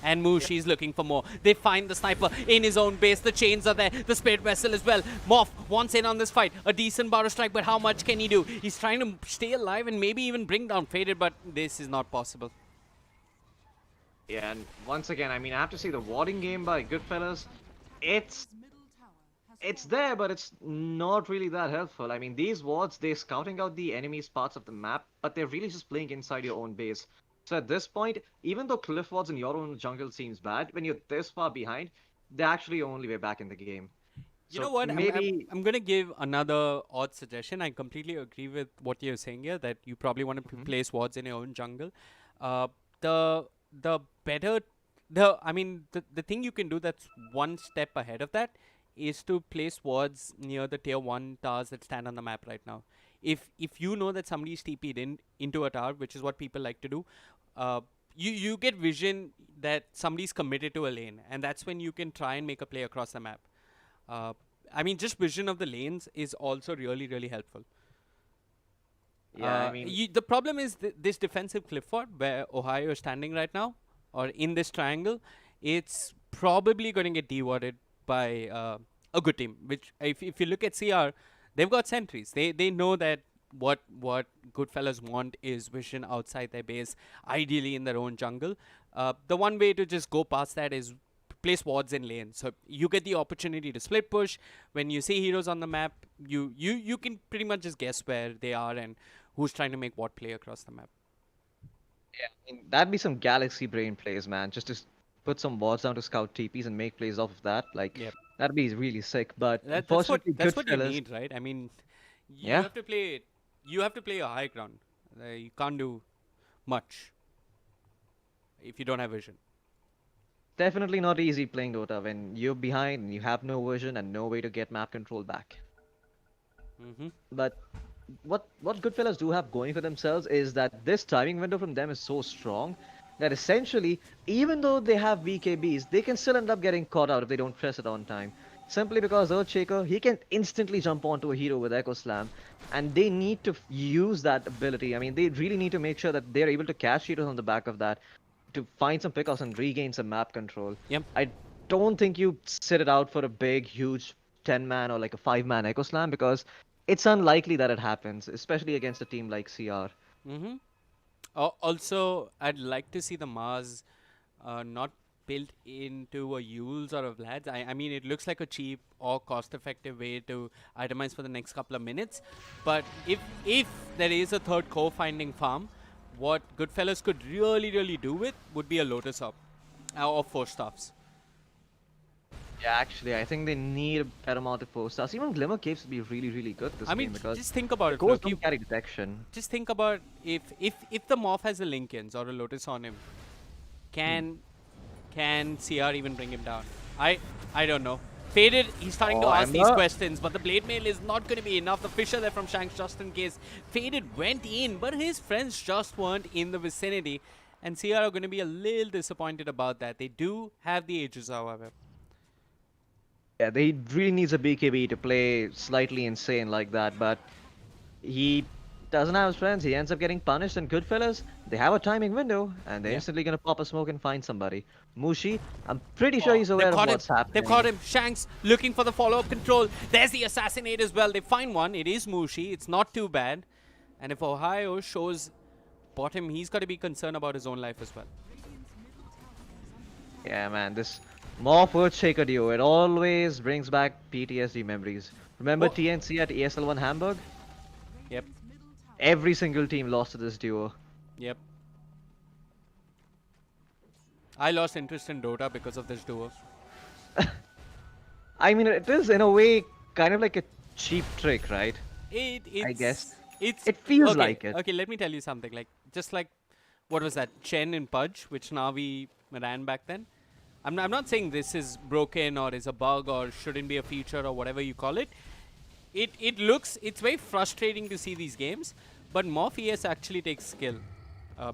And Mushi's looking for more. They find the sniper in his own base. The chains are there. The Spirit Vessel as well. Morph wants in on this fight. A decent Barrow Strike, but how much can he do? He's trying to stay alive and maybe even bring down Faded, but this is not possible. Yeah, and once again, I mean, I have to say the warding game by GoodFellas, it's there, but it's not really that helpful. I mean, these wards, they're scouting out the enemy's parts of the map, but they're really just playing inside your own base. So at this point, even though cliff wards in your own jungle seems bad, when you're this far behind, they're actually your only way back in the game. You know what? Maybe I'm going to give another odd suggestion. I completely agree with what you're saying here, that you probably want to place wards in your own jungle. The thing you can do that's one step ahead of that is to place wards near the tier 1 towers that stand on the map right now. If you know that somebody's TP'd into a tower, which is what people like to do, you get vision that somebody's committed to a lane, and that's when you can try and make a play across the map. I mean, just vision of the lanes is also really, really helpful. Yeah, I mean, the problem is this defensive cliff ward where Ohio is standing right now, or in this triangle, it's probably going to get dewarded by a good team. Which, if you look at CR, they've got sentries. They know that what GoodFellas want is vision outside their base, ideally in their own jungle. The one way to just go past that is place wards in lane. So you get the opportunity to split push. When you see heroes on the map, you can pretty much just guess where they are and who's trying to make what play across the map. yeah, I mean, that'd be some galaxy brain plays, man. Just to put some wards down to scout TPs and make plays off of that. Like, Yep. that'd be really sick. But That's what unfortunately, you GoodFellas, need, right? I mean, you Yeah. have to play. You have to play a high ground. You can't do much if you don't have vision. definitely not easy playing Dota when you're behind and you have no vision and no way to get map control back. Mm-hmm. But what GoodFellas do have going for themselves is that this timing window from them is so strong that essentially, even though they have VKBs, they can still end up getting caught out if they don't press it on time. Simply because Earthshaker, he can instantly jump onto a hero with Echo Slam, and they need to use that ability. I mean, they really need to make sure that they're able to catch heroes on the back of that to find some pickoffs and regain some map control. Yep. I don't think you sit it out for a big, huge 10-man or like a 5-man Echo Slam because it's unlikely that it happens, especially against a team like CR. Mm-hmm. Also, I'd like to see the Mars not built into a Yules or a Vlad's. I mean, it looks like a cheap or cost-effective way to itemize for the next couple of minutes. But if there is a third co-finding farm, what GoodFellas could really do with would be a Lotus Orb or 4 staffs. Yeah, actually, I think they need a better amount of 4 stars. Even Glimmer Caves would be really good this I game mean, because just think about it. Ghost Floki. don't carry detection. Just think about if the Morph has a Lincolns or a Lotus on him, can CR even bring him down? I don't know. Faded, he's starting to Oh, ask these Ember. questions, but the Blade Mail is not going to be enough. The Fisher there from Shanks just in case. Faded went in, but his friends just weren't in the vicinity, and CR are going to be a little disappointed about that. They do have the Aegis, however. Yeah, they really needs a BKB to play slightly insane like that, but he doesn't have his friends. He ends up getting punished, and GoodFellas, they have a timing window, and they're Yeah. instantly gonna pop a smoke and find somebody. Mushi, I'm pretty sure he's aware They've of caught what's him. happening. They've caught him. Shanks looking for the follow-up control. There's the assassinate as well. They find one. It is Mushi. It's not too bad. And if Ohio shows bottom, he's got to be concerned about his own life as well. Yeah, man, this Morph Earthshaker duo, it always brings back PTSD memories. Remember Oh. TNC at ESL 1 Hamburg? Yep. Every single team lost to this duo. Yep. I lost interest in Dota because of this duo. I mean, it is in a way kind of like a cheap trick, right? It I guess. it's It feels okay. like it. Okay, let me tell you something. Like just like what was that Chen in Pudge, which Navi ran back then. I'm not saying this is broken or is a bug or shouldn't be a feature or whatever you call it. It's very frustrating to see these games, but Morph ES actually takes skill.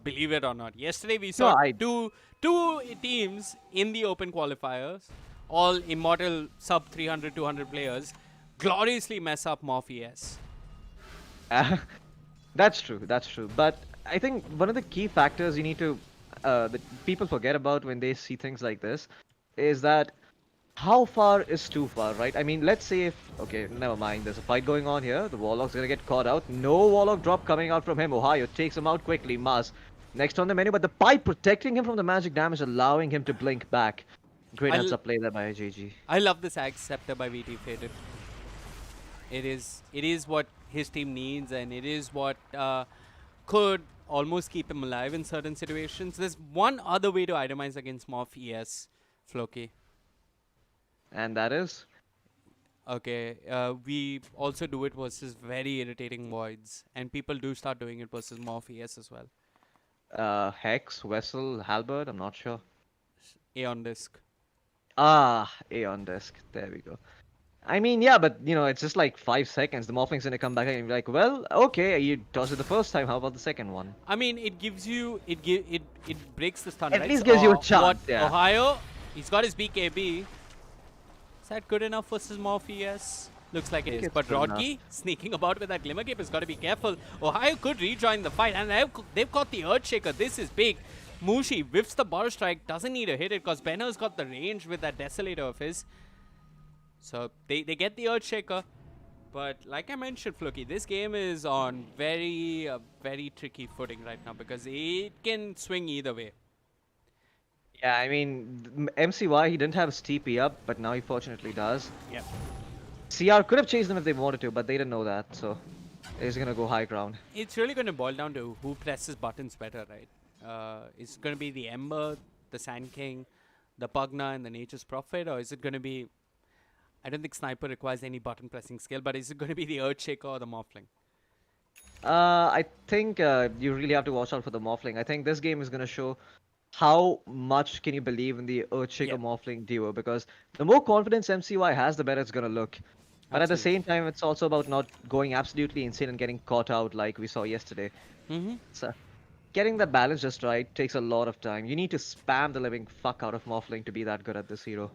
Believe it or not. Yesterday we No, saw I two teams in the open qualifiers, all immortal sub 300 200 players, gloriously mess up Morph ES. That's true. That's true. But I think one of the key factors you need to that people forget about when they see things like this is that how far is too far, right? I mean, let's say if okay, never mind. There's a fight going on here. The Warlock's gonna get caught out. No Warlock drop coming out from him. Ohio takes him out quickly. Maz next on the menu, but the pipe protecting him from the magic damage, allowing him to blink back. Great I'll- heads up play there by JG. I love this Ag Scepter by VT Faded. It is what his team needs, and it is what could almost keep him alive in certain situations. There's one other way to itemize against Morph ES, Floki. And that is Okay, we also do it versus very irritating voids, and people do start doing it versus Morph ES as well. Hex, Vessel, Halberd. I'm not sure. Aeon Disc. Ah, Aeon Disc. There we go. I mean, yeah, but you know, it's just like 5 seconds. The Morphling's gonna come back and be like, well, okay, you tossed it the first time. How about the second one? I mean, it gives you it breaks the stun. At right? least gives you a What chance, yeah. Ohio? He's got his BKB. Is that good enough versus Morph ES? Looks like it think is. it's But good enough. Rodkey sneaking about with that Glimmer Cape has got to be careful. Ohio could rejoin the fight, and they've got the Earthshaker. This is big. Mushi whiffs the Bar Strike, doesn't need to hit it because Benner's got the range with that Desolator of his. So they get the Earthshaker. But like I mentioned, Floki, this game is on very tricky footing right now because it can swing either way. Yeah, I mean, MCY, he didn't have his TP up, but now he fortunately does. Yep. CR could have chased them if they wanted to, but they didn't know that, so he's gonna go high ground. It's really going to boil down to who presses buttons better, right? Is it going to be the Ember, the Sand King, the Pugna, and the Nature's Prophet, or is it going to be... I don't think Sniper requires any button pressing skill, but is it going to be the Earthshaker or the Morphling? I think you really have to watch out for the Morphling. I think this game is gonna show how much can you believe in the Earthshaker Yep. Morphling duo, because the more confidence MCY has, the better it's gonna look. But at the Absolutely. same time, it's also about not going absolutely insane and getting caught out like we saw yesterday. Mm-hmm. So getting the balance just right takes a lot of time. You need to spam the living fuck out of Morphling to be that good at this hero.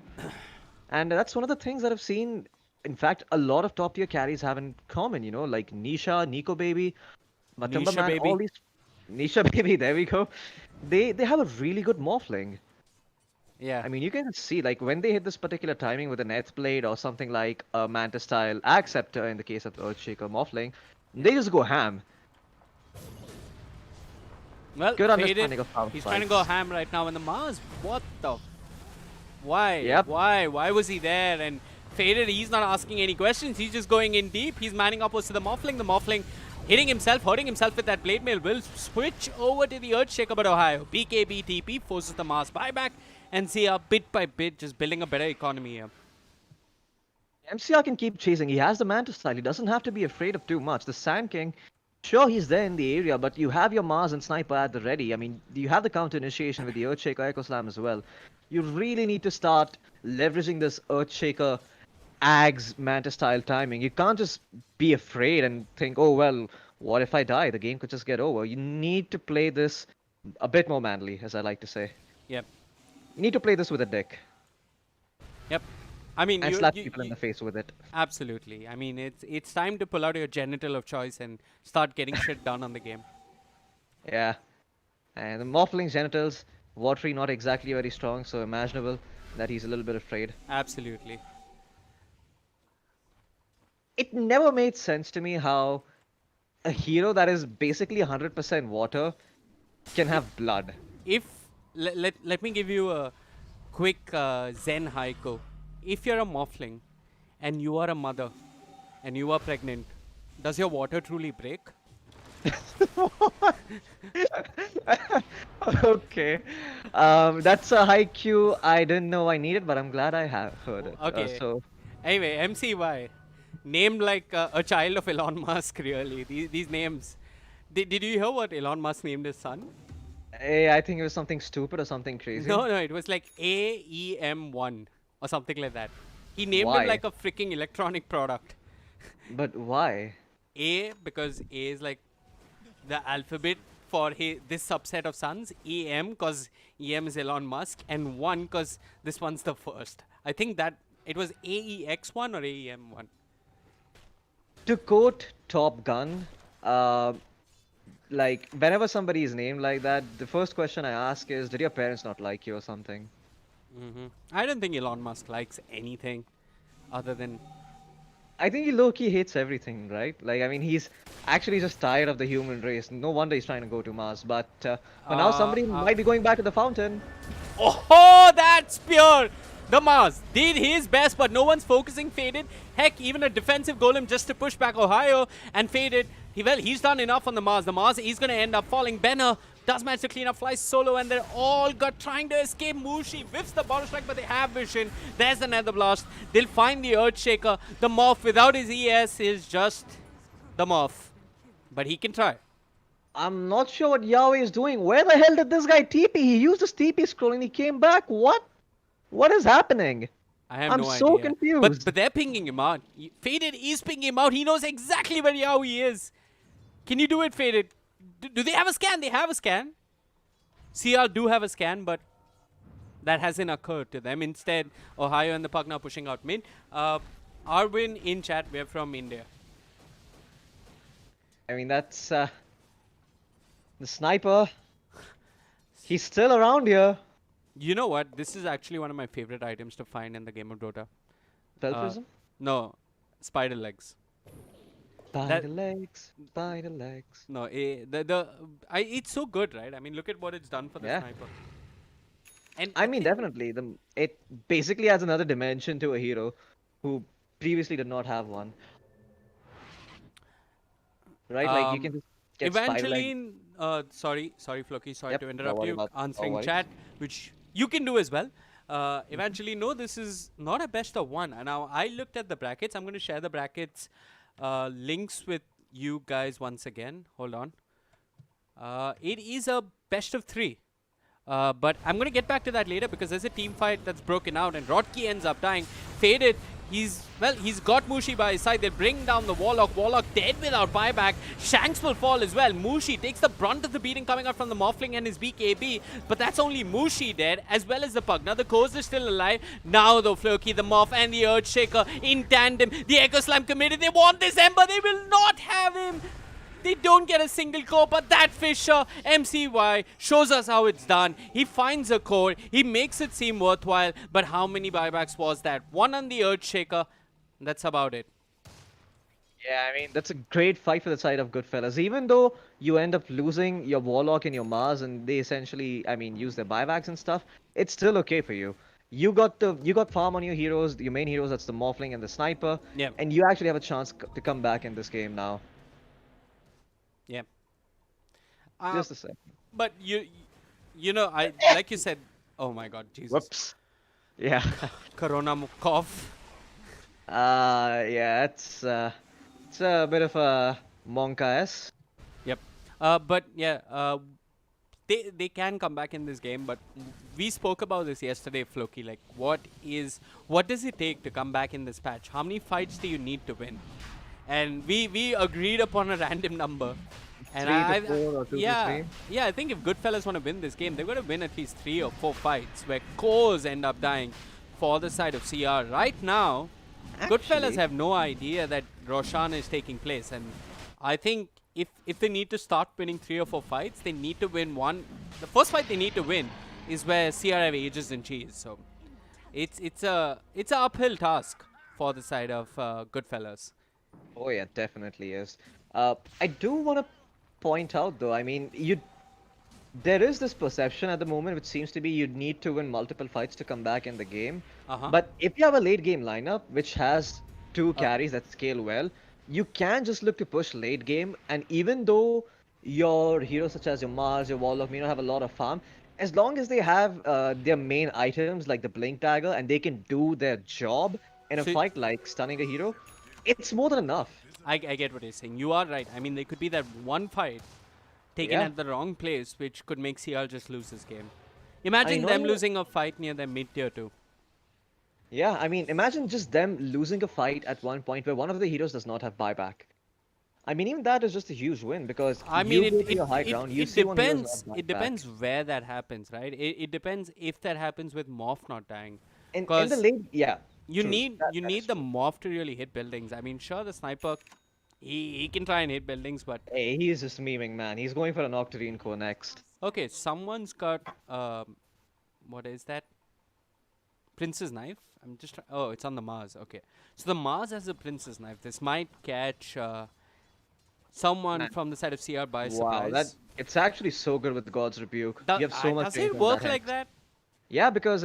And that's one of the things that I've seen, in fact, a lot of top tier carries have in common, you know, like Nisha, Nico Baby, Matumba Nisha Man, Baby. all these... Nisha Baby, there we go. They have a really good Morphling. Yeah. I mean, you can see, like, when they hit this particular timing with an Neth Blade or something like a Manta style Acceptor in the case of the Earthshaker Morphling, they just go ham. Well, Good Faded, understanding of how he's it trying to go fights. ham right now in the Mars. What the... Why? Yep. Why? Why was he there? And Faded, he's not asking any questions. He's just going in deep. He's manning up to the Morphling. The Morphling hitting himself, hurting himself with that Blade Mail. Will switch over to the Earthshaker, but Ohio. BKB TP forces the Mars buyback. And see bit by bit, just building a better economy here. MCR can keep chasing. He has the Manta style. He doesn't have to be afraid of too much. The Sand King, sure, he's there in the area, but you have your Mars and Sniper at the ready. I mean, you have the counter initiation with the Earthshaker Echo Slam as well. You really need to start leveraging this Earthshaker Ags Manta style timing. You can't just be afraid and think, oh, well, what if I die? The game could just get over. You need to play this a bit more manly, as I like to say. Yep. You need to play this with a dick Yep. I mean, and you, slap you- people in you- the face with it. Absolutely. I mean, it's time to pull out your genital of choice and start getting shit done on the game. Yeah. And the Morphling's genitals, watery, not exactly very strong, so imaginable that he's a little bit afraid. Absolutely. It never made sense to me how a hero that is basically 100% water can have blood. If let me give you a quick Zen haiku. If you're a Morphling and you are a mother and you are pregnant, does your water truly break? Okay. That's a haiku I didn't know I needed, but I'm glad I have heard it. Okay. So Anyway, MCY, named like a child of Elon Musk. Really, these names. Did you hear what Elon Musk named his son? I think it was something stupid or something crazy. No, it was like AEM1 or something like that. He named him Why? like a freaking electronic product. But why? A because A is like the alphabet for this subset of sons. EM because EM is Elon Musk, and 1 because this one's the first. I think that it was AEX1 or AEM1. To quote Top Gun, like whenever somebody is named like that, the first question I ask is, did your parents not like you or something? I don't think Elon Musk likes anything other than. I think he low-key hates everything, right? Like, I mean, he's actually just tired of the human race. No wonder he's trying to go to Mars. But for now, somebody might be going back to the fountain. Oh, that's pure! The Mars did his best, but no one's focusing. Faded. Heck, even a defensive golem just to push back Ohio and Faded. He's done enough on the Mars. The Mars, he's going to end up falling. Benner does manage to clean up, flies solo, and they're all trying to escape. Mushi whiffs the bottle strike, but they have vision. There's the Nether Blast. They'll find the Earthshaker. The Morph without his ES is just the Morph. But he can try. I'm not sure what Yahweh is doing. Where the hell did this guy TP? He used his TP scroll and he came back. What? What is happening? I have I'm no so idea. confused. But they're pinging him out. Faded is pinging him out. He knows exactly where Yaoi is. Can you do it, Faded? Do they have a scan? They have a scan. CR do have a scan, but that hasn't occurred to them. Instead, Ohio and the Pug now pushing out mid. Arwin in chat, we're from India. I mean, that's the sniper. He's still around here. You know what? This is actually one of my favorite items to find in the game of Dota. Spell prism? No, spider legs. Spider legs, spider legs. No, it's so good, right? I mean, look at what it's done for the Yeah. sniper. And I mean, definitely. It basically adds another dimension to a hero who previously did not have one. Right? Like you can just get spider legs. Evangeline, sorry, Floki, sorry Yep, to no interrupt worry you. about- no Answering worries. chat, which you can do as well. Evangeline, no, this is not a best of one. And now I looked at the brackets. I'm going to share the brackets links with you guys once again. Hold on. It is a best of 3. But I'm going to get back to that later because there's a team fight that's broken out and Rodkey ends up dying. Faded, he's got Mushi by his side. They bring down the Warlock. Warlock dead without buyback. Shanks will fall as well. Mushi takes the brunt of the beating coming out from the Morphling and his BKB. But that's only Mushi dead as well as the Pug. Now the Coast is still alive. Now though, Floki, the Morph and the Earthshaker in tandem. The Echo Slime committed. They want this Ember. They will not have him. They don't get a single core, but that Fisher, MCY, shows us how it's done. He finds a core, he makes it seem worthwhile, but how many buybacks was that? One on the Earthshaker, that's about it. Yeah, I mean, that's a great fight for the side of GoodFellas. Even though you end up losing your Warlock and your Mars and they essentially, I mean, use their buybacks and stuff, it's still okay for you. You got farm on your heroes, your main heroes, that's the Morphling and the Sniper, Yep. and you actually have a chance to come back in this game now. Yeah. Just a sec. But you know, I like you said, oh my god, Jesus. Whoops. Yeah. Corona cough. Yeah, it's a bit of a Monka-esque. Yep. But yeah, they can come back in this game, but we spoke about this yesterday, Floki. Like, what does it take to come back in this patch? How many fights do you need to win? And we agreed upon a random number. And 3 to 4 or 2 to 3? yeah, I think if GoodFellas want to win this game, they're going to win at least 3 or 4 fights where cores end up dying for the side of CR. Right now, GoodFellas Actually- have no idea that Roshan is taking place, and I think if they need to start winning 3 or 4 fights, they need to win one. The first fight they need to win is where CR have ages and cheese. So it's a uphill task for the side of GoodFellas. Oh yeah, definitely is. I do want to point out though, I mean, there is this perception at the moment which seems to be you need to win multiple fights to come back in the game. Uh-huh. But if you have a late game lineup which has 2 carries that scale well, you can just look to push late game, and even though your heroes such as your Mars, your Warlock may not have a lot of farm, as long as they have their main items like the Blink Dagger and they can do their job, in a So- fight like stunning a hero, it's more than enough. I get what you're saying. You are right. I mean, there could be that one fight taken Yeah. at the wrong place, which could make CR just lose this game. I Imagine mean, not them even- losing a fight near their mid tier 2. Yeah, I mean, imagine just them losing a fight at one point where one of the heroes does not have buyback. I mean, even that is just a huge win because I mean, you go to your high ground, you it see one hero's depends. not It buyback. depends where that happens, right? It depends if that happens with Morph not dying. In the 'Cause late, yeah. You true. need That- you that need is the true. Morph to really hit buildings. I mean, sure, the sniper, he can try and hit buildings, but Hey, he's just memeing, man. He's going for an Octarine core next. okay, someone's got what is that? Prince's knife. I'm just oh, it's on the Mars. Okay, so the Mars has a Prince's knife. This might catch someone Man. from the side of CR by Wow, surprise. that it's actually so good with God's Rebuke. Do- You have so much does faith it in work that like hex. that? Yeah, because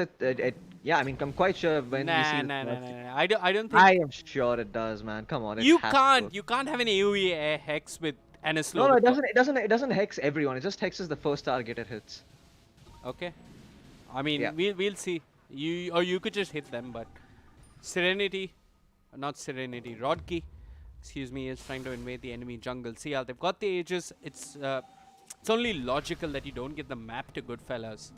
yeah, I mean, I'm quite sure when you see Nah, this nah, nah, first- nah, nah. I don't think I am sure it does, man. Come on, it you has to can't. work. You can't have an AOE hex with and a slow. No, no, with it doesn't hex everyone. It just hexes the first target it hits. Okay. I mean, Yeah. we'll see. You could just hit them, but Serenity, not Serenity, Rodkey, excuse me, is trying to invade the enemy jungle. See how they've got the ages. It's only logical that you don't give the map to Goodfellas.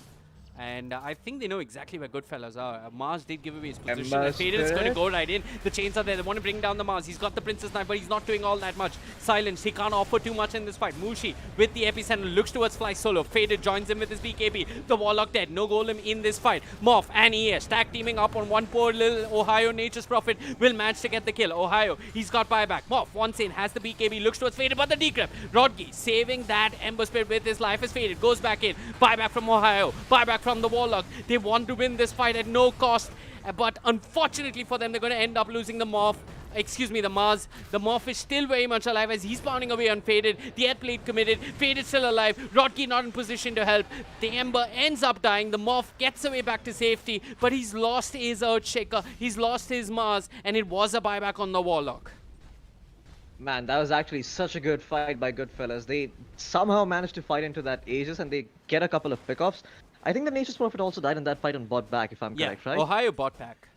And I think they know exactly where Goodfellas are. Mars did give away his position. Ember And Faded is going to Spirit. go right in. The chains are there. They want to bring down the Mars. He's got the Princess Knife, but he's not doing all that much. Silence. He can't offer too much in this fight. Mushi with the epicenter looks towards Fly Solo. Faded joins him with his BKB. The Warlock dead. No Golem in this fight. Morph and ES tag teaming up on one poor little Ohio Nature's Prophet will manage to get the kill. Ohio, he's got buyback. Morph once in, has the BKB, looks towards Faded, but the decrypt. Rodgi saving that Ember Spirit with his life is Faded. Goes back in. Buyback from Ohio. Buyback from the Warlock. They want to win this fight at no cost, but unfortunately for them, they're going to end up losing the Morph. Excuse me, the Mars. The Morph is still very much alive as he's pounding away on Faded. The Air Plate committed. Faded still alive. Rodkey not in position to help. The Ember ends up dying. The Morph gets away back to safety, but he's lost his Earthshaker. He's lost his Mars, and it was a buyback on the Warlock. Man, that was actually such a good fight by Goodfellas. They somehow managed to fight into that Aegis and they get a couple of pickoffs. I think the Nature's Prophet also died in that fight and bought back, if I'm Yeah, correct, right? Ohio bought back.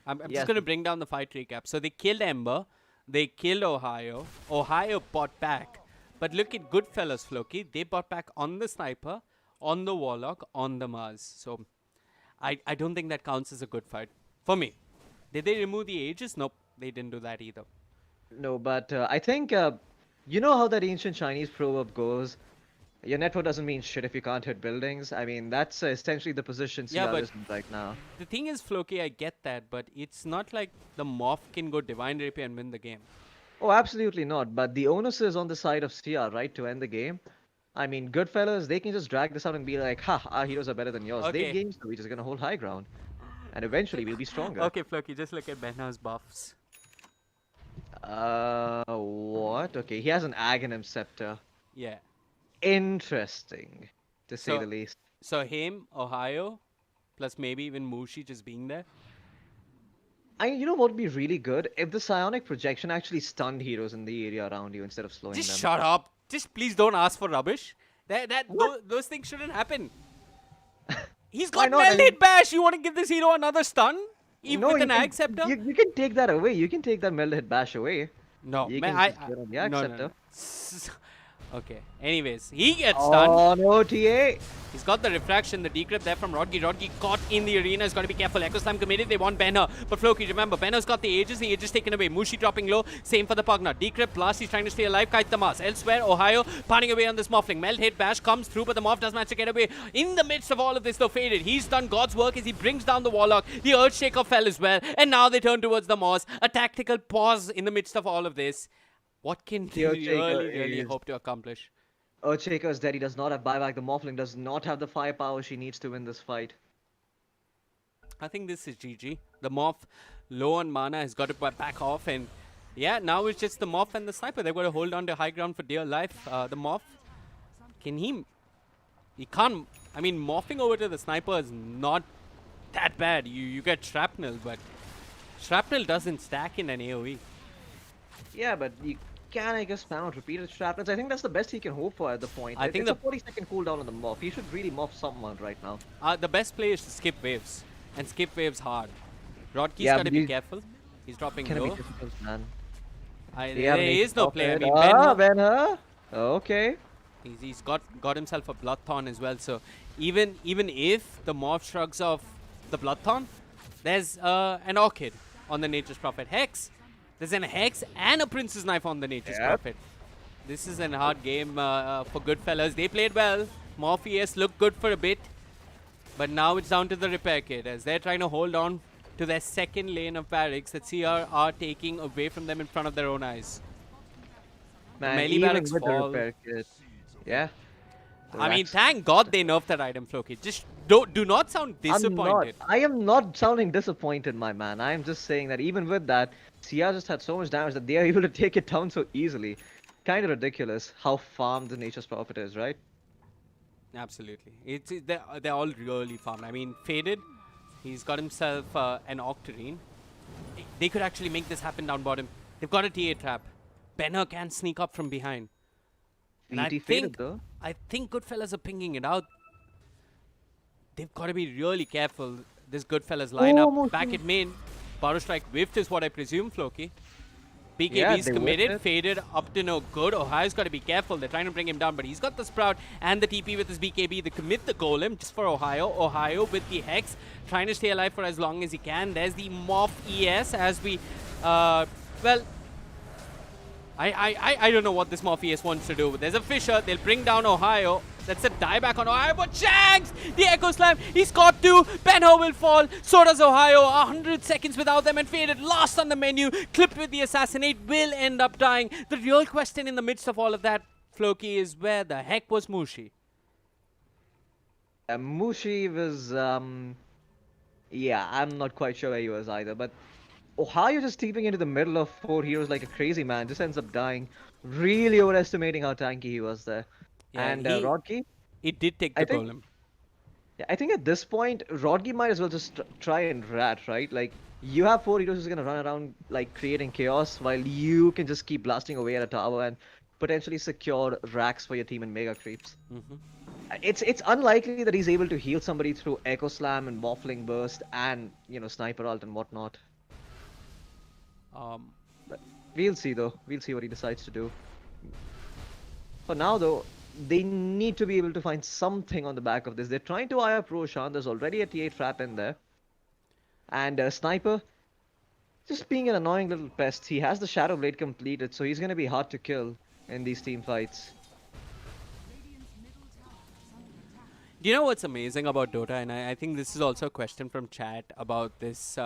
I'm just Yes. going to bring down the fight recap. So they killed Ember. They killed Ohio. Ohio bought back. But look at Goodfellas, Floki. They bought back on the Sniper, on the Warlock, on the Mars. So I don't think that counts as a good fight. For me. Did they remove the Aegis? Nope. They didn't do that either. No, but I think, you know how that ancient Chinese proverb goes? Your network doesn't mean shit if you can't hit buildings. I mean, that's essentially the position Yeah, CR but- is in right now. The thing is, Floki, I get that. But it's not like the Morph can go Divine Rapier and win the game. Oh, absolutely not. But the onus is on the side of CR, right, to end the game. I mean, Goodfellas, they can just drag this out and be like, ha, our heroes are better than yours. Okay. They games, so we're just gonna hold high ground. And eventually we'll be stronger. Okay, Floki, just look at Benha's buffs. What? Okay, he has an Aghanim Scepter. Yeah. Interesting, to say So- the least. So him, Ohio, plus maybe even Mushi just being there. You know what would be really good? If the psionic projection actually stunned heroes in the area around you instead of slowing Just them. shut up. Just please don't ask for rubbish. What? Those things shouldn't happen. He's Why got not? I Melted mean- Bash. You want to give this hero another stun? Even No, with you an can- Ag Scepter? You can take that away. You can take that Melted Hit Bash away. No, you man, can just get on the Ag no, Scepter. no. Okay. Anyways, he gets stunned. Oh no, TA! He's got the refraction, the decrypt there from Rodgi. Rodgi caught in the arena. He's got to be careful. Echo Slam committed. They want Benner. But Floki, remember, Benner's got the Aegis. The Aegis taken away. Mushi dropping low. Same for the Pugna. Decrypt last. He's trying to stay alive. Kite the Mars. Elsewhere, Ohio pounding away on this Morphling. Melt hit Bash comes through, but the Morph does manage to get away. In the midst of all of this, though, Faded. He's done God's work as he brings down the Warlock. The Earthshaker fell as well. And now they turn towards the Mars. A tactical pause in the midst of all of this. What can The they Earthshaker really is- hope to accomplish? Earthshaker is dead. He does not have buyback. The Morphling does not have the firepower she needs to win this fight. I think this is GG. The Morph, low on mana, has got to back off. And yeah, now it's just the Morph and the Sniper. They've got to hold on to high ground for dear life. The Morph, can he... He can't... I mean, morphing over to the Sniper is not that bad. You get Shrapnel, but Shrapnel doesn't stack in an AoE. Yeah, but you can, I guess, spam out repeated shrapnels. I think that's the best he can hope for at the point. I think it's the- a 40-second cooldown on the Morph. He should really morph someone right now. The best play is to skip waves. And skip waves hard. Rodkey's Yeah, got to but be you- careful. He's dropping Gonna be low. difficult, man. There is no play. I mean, Ben. Okay. He's got himself a Bloodthorn as well. So even if the Morph shrugs off the Bloodthorn, there's an Orchid on the Nature's Prophet. Hex. There's an Hex and a Prince's Knife on the Nature's Prophet. This is a hard game for GoodFellas. They played well. Morpheus looked good for a bit. But now it's down to the repair kit as they're trying to hold on to their second lane of barracks that CR are taking away from them in front of their own eyes. Man, Melee even barracks with the fall. repair kit. Yeah. I mean, thank God they nerfed that item, Floki. Just do not sound disappointed. I am not sounding disappointed, my man. I am just saying that even with that, CR just had so much damage that they are able to take it down so easily. Kind of ridiculous how farmed the Nature's Prophet is, right? Absolutely. They're all really farmed. I mean, Faded, he's got himself an Octarine. They could actually make this happen down bottom. They've got a TA trap. Benner can sneak up from behind. And I think GoodFellas are pinging it out. They've got to be really careful. This GoodFellas lineup back at main. Power Strike whiffed is what I presume, Floki. BKB's committed, Faded up to no good. Ohio's got to be careful. They're trying to bring him down, but he's got the Sprout and the TP with his BKB. They commit the Golem just for Ohio. Ohio with the Hex, trying to stay alive for as long as he can. There's the Morph ES as we, well, I don't know what this Morph ES wants to do. But there's a Fisher. They'll bring down Ohio. That's a dieback on Ohio, but Shanks! The Echo Slam, he's got two. Benho will fall, so does Ohio. 100 seconds without them and Faded last on the menu. Clipped with the Assassinate, will end up dying. The real question in the midst of all of that, Floki, is where the heck was Mushi? Mushi was, yeah, I'm not quite sure where he was either, but Ohio just steeping into the middle of 4 heroes like a crazy man, just ends up dying. Really overestimating how tanky he was there. Yeah, and Rodkey? It did take the Golem. Yeah, I think at this point, Rodkey might as well just try and rat, right? Like, you have 4 heroes who's gonna run around, like, creating chaos, while you can just keep blasting away at a tower and potentially secure racks for your team and mega creeps. It's unlikely that he's able to heal somebody through Echo Slam and Waffling Burst and, you know, Sniper Ult and whatnot. But we'll see, though. We'll see what he decides to do. For now, though, they need to be able to find something on the back of this. They're trying to eye up Roshan. There's already a T8 trap in there. And Sniper, just being an annoying little pest. He has the Shadow Blade completed, so he's going to be hard to kill in these team fights. Do you know what's amazing about Dota? And I think this is also a question from chat about this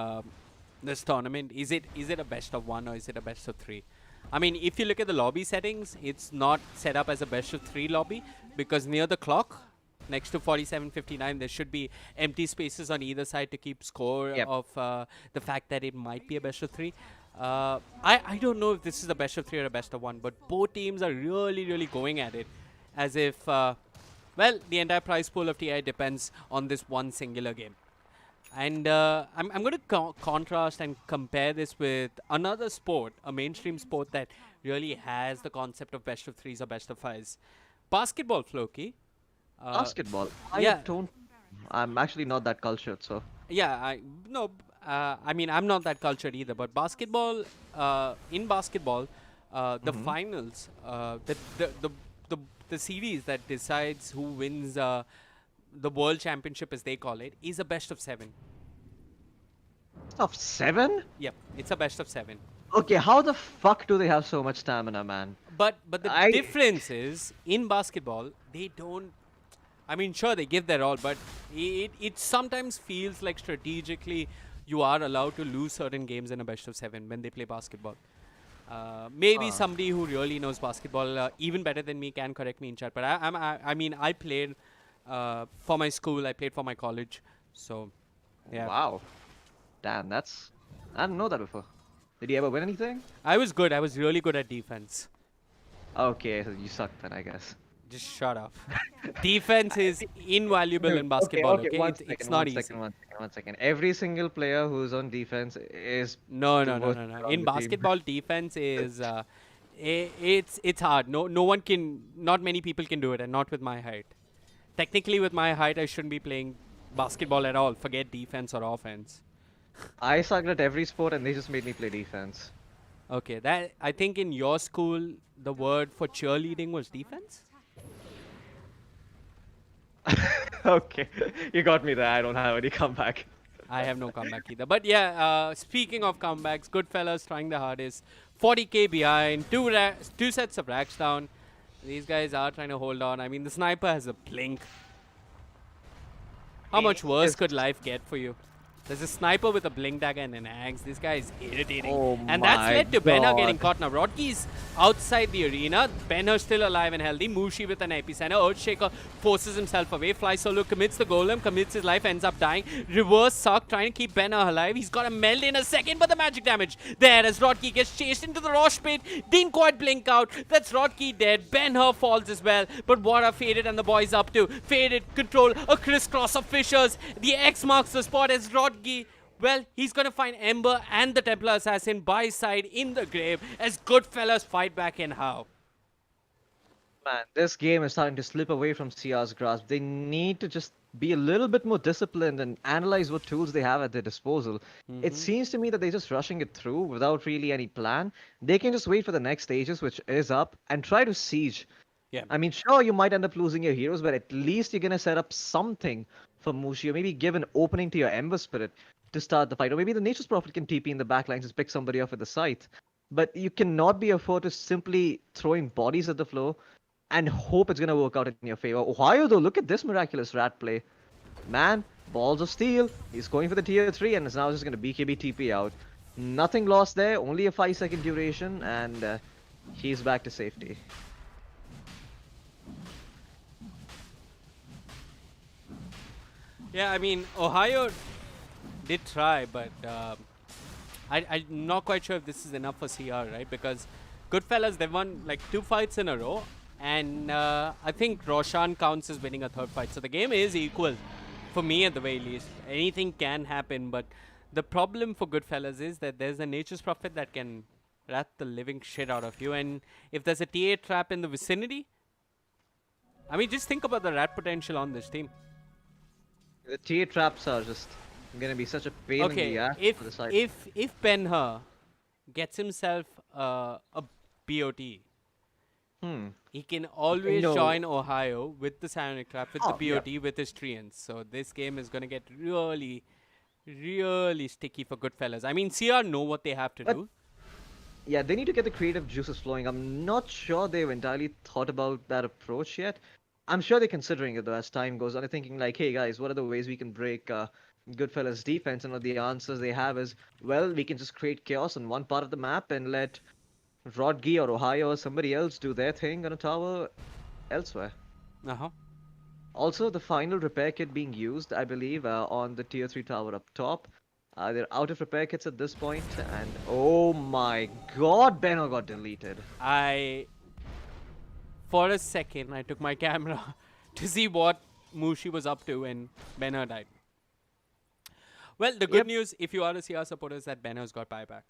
this tournament. Is it a best of 1 or is it a best of 3? I mean, if you look at the lobby settings, it's not set up as a best of 3 lobby because near the clock, next to 47:59, there should be empty spaces on either side to keep score of the fact that it might be a best of 3. I don't know if this is a best of 3 or a best of 1, but both teams are really going at it as if, well, the entire prize pool of TI depends on this one singular game. And I'm going to contrast and compare this with another sport, a mainstream sport that really has the concept of best of 3s or best of 5s. Basketball, Floki. Basketball? I'm actually not that cultured, so... Yeah, I mean, I'm not that cultured either, but basketball, in basketball, the finals, the series that decides who wins the World Championship, as they call it, is a best of 7. Of 7? Yep, it's a best of 7. Okay, how the fuck do they have so much stamina, man? But the difference is, in basketball, they don't... I mean, sure, they give their all, but it sometimes feels like strategically you are allowed to lose certain games in a best of 7 when they play basketball. Maybe somebody who really knows basketball even better than me can correct me in chat. But I mean, I played for my school, I played for my college, so yeah. Wow. Damn, I didn't know that before. Did he ever win anything? I was good. I was really good at defense. Okay, so you suck then, I guess. Just shut up. Defense is invaluable in basketball, okay? It's not easy. One second. Every single player who's on defense is... No. In basketball, defense is... it's hard. Not many people can do it, and not with my height. Technically, with my height, I shouldn't be playing basketball at all. Forget defense or offense. I sucked at every sport and they just made me play defense. Okay, that I think in your school the word for cheerleading was defense. Okay, you got me there. I don't have any comeback. I have no comeback either. But yeah, speaking of comebacks, GoodFellas trying the hardest. 40k behind, two sets of racks down. These guys are trying to hold on. I mean, the sniper has a blink. How much worse could life get for you? There's a sniper with a blink dagger and an axe. This guy is irritating. Oh And that's my led to Benner getting God. caught. Now, Rodkey's outside the arena. Benner still alive and healthy. Mushi with an epicenter. Earthshaker forces himself away. Fly Solo commits the golem, commits his life, ends up dying. Reverse suck, trying to keep Benner alive. He's got a meld in a second, but the magic damage there as Rodkey gets chased into the Rosh pit. Didn't quite blink out. That's Rodkey dead. Benner falls as well. But what are Faded and the boys up to? Faded control a crisscross of fissures. The X marks the spot as Rodkey. Well, he's going to find Ember and the Templar Assassin by his side in the grave as GoodFellas fight back in how. Man, this game is starting to slip away from CR's grasp. They need to just be a little bit more disciplined and analyze what tools they have at their disposal. It seems to me that they're just rushing it through without really any plan. They can just wait for the next stages, which is up, and try to siege. Yeah. I mean, sure, you might end up losing your heroes, but at least you're going to set up something for Mushi, or maybe give an opening to your Ember Spirit to start the fight. Or maybe the Nature's Prophet can TP in the backlines and pick somebody off at the site. But you cannot be afford to simply throwing bodies at the floor and hope it's going to work out in your favor. Ohio, though, look at this miraculous rat play. Man, balls of steel. He's going for the tier 3 and is now just going to BKB TP out. Nothing lost there, only a 5-second duration, and he's back to safety. Yeah, I mean, Ohio did try, but I'm not quite sure if this is enough for CR, right? Because GoodFellas, they've won like 2 fights in a row. And I think Roshan counts as winning a 3rd fight. So the game is equal for me at the very least. Anything can happen, but the problem for GoodFellas is that there's a Nature's Prophet that can rat the living shit out of you. And if there's a TA trap in the vicinity, I mean, just think about the rat potential on this team. The tier traps are just going to be such a pain in the ass for the side. if Ben-Hur gets himself a BOT, he can always join Ohio with the Psionic Trap, with the BOT, with his Treants. So this game is going to get really, really sticky for GoodFellas. I mean, CR know what they have to do. Yeah, they need to get the creative juices flowing. I'm not sure they've entirely thought about that approach yet. I'm sure they're considering it though as time goes on. They're thinking like, hey guys, what are the ways we can break GoodFellas' defense? And one of the answers they have is, well, we can just create chaos on one part of the map and let Rodgi or Ohio or somebody else do their thing on a tower elsewhere. Also, the final repair kit being used, I believe, on the tier 3 tower up top. They're out of repair kits at this point, and oh my god, Benno got deleted. For a second, I took my camera to see what Mushi was up to when Benner died. Well, the good news, if you are a CR supporter, is that Benner's got buyback.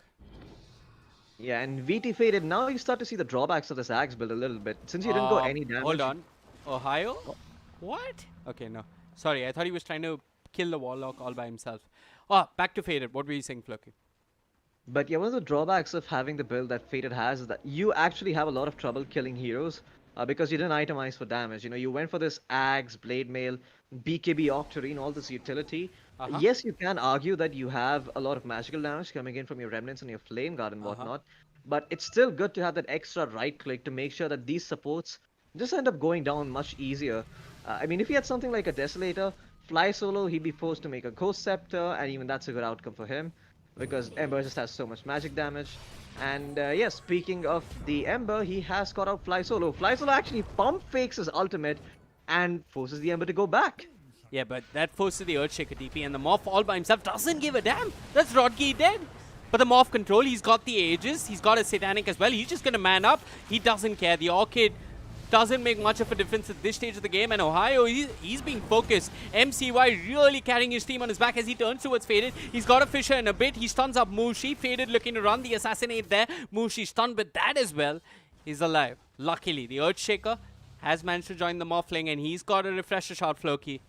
Yeah, and VT faded. Now you start to see the drawbacks of this axe build a little bit. Since you didn't go any damage. Hold on. Ohio? What? Okay, no. Sorry, I thought he was trying to kill the Warlock all by himself. Oh, back to Faded. What were you saying, Floki? But yeah, one of the drawbacks of having the build that Faded has is that you actually have a lot of trouble killing heroes because you didn't itemize for damage. You know, you went for this Axe, Blade Mail, BKB Octarine, all this utility. Yes, you can argue that you have a lot of magical damage coming in from your Remnants and your Flame Guard and whatnot, but it's still good to have that extra right click to make sure that these supports just end up going down much easier. I mean, if he had something like a Desolator, Fly Solo, he'd be forced to make a Ghost Scepter, and even that's a good outcome for him, because Ember just has so much magic damage. And yeah, speaking of the Ember, he has caught out Fly Solo. Fly Solo actually pump fakes his ultimate and forces the Ember to go back. Yeah, but that forces the Earthshaker TP, and the Morph all by himself doesn't give a damn. That's Rodkey dead. But the Morph control, he's got the Aegis, he's got a Satanic as well. He's just going to man up. He doesn't care. The Orchid doesn't make much of a difference at this stage of the game, and Ohio, he's being focused. MCY really carrying his team on his back as he turns towards Faded. He's got a Fissure in a bit. He stuns up Mushi. Faded looking to run the Assassinate there. Mushi stunned with that as well. He's alive. Luckily, the Earthshaker has managed to join the Morphling, and he's got a Refresher Shot, Floki.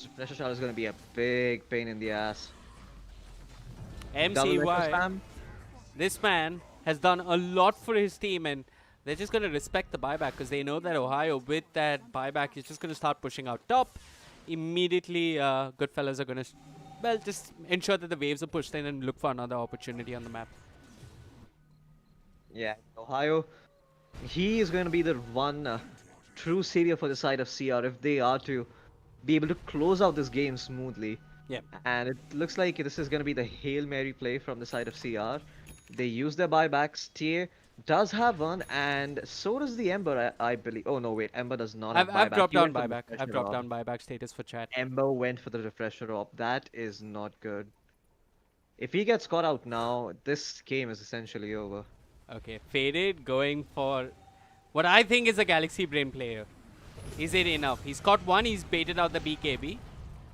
This pressure shot is going to be a big pain in the ass. Double retro MCY, spam. this man has done a lot for his team, and they're just going to respect the buyback because they know that Ohio, with that buyback, is just going to start pushing out top. Immediately, GoodFellas are going to, well, just ensure that the waves are pushed in and look for another opportunity on the map. Yeah, Ohio, he is going to be the one true savior for the side of CR if they are to be able to close out this game smoothly. Yep. And it looks like this is going to be the Hail Mary play from the side of CR. They use their buybacks. TA does have one, and so does the Ember, I believe. Oh, no, wait. Ember does not have buyback. I've dropped He down went for the buyback. I've refresher dropped op. down buyback status for chat. Ember went for the refresher op. That is not good. If he gets caught out now, this game is essentially over. Okay, Faded going for what I think is a Galaxy Brain player. Is it enough? He's got one, he's baited out the BKB.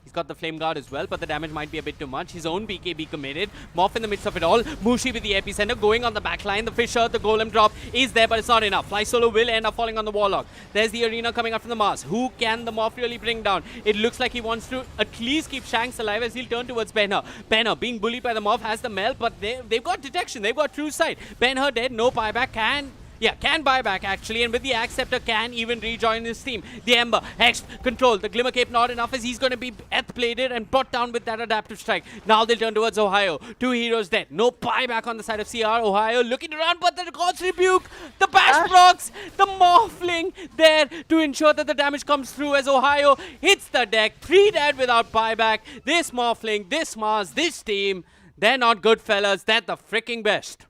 He's got the Flame Guard as well, but the damage might be a bit too much. His own BKB committed. Morph in the midst of it all. Mushi with the epicenter going on the backline. The Fisher, the Golem drop is there, but it's not enough. Fly Solo will end up falling on the Warlock. There's the Arena coming up from the Mars. Who can the Morph really bring down? It looks like he wants to at least keep Shanks alive as he'll turn towards Ben-Hur. Ben-Hur being bullied by the Morph has the Melt, but they've got detection. They've got true sight. Ben-Hur dead, no buyback. Can buy back actually, and with the Acceptor can even rejoin his team. The Ember, Hex, control, the Glimmer Cape not enough as he's going to be bladed and brought down with that adaptive strike. Now they'll turn towards Ohio. 2 heroes dead. No buyback on the side of CR. Ohio looking around, but the God's Rebuke, the Bash procs, the Morphling there to ensure that the damage comes through as Ohio hits the deck. 3 dead without buyback. This Morphling, this Mars, this team, they're not good fellas. They're the freaking best.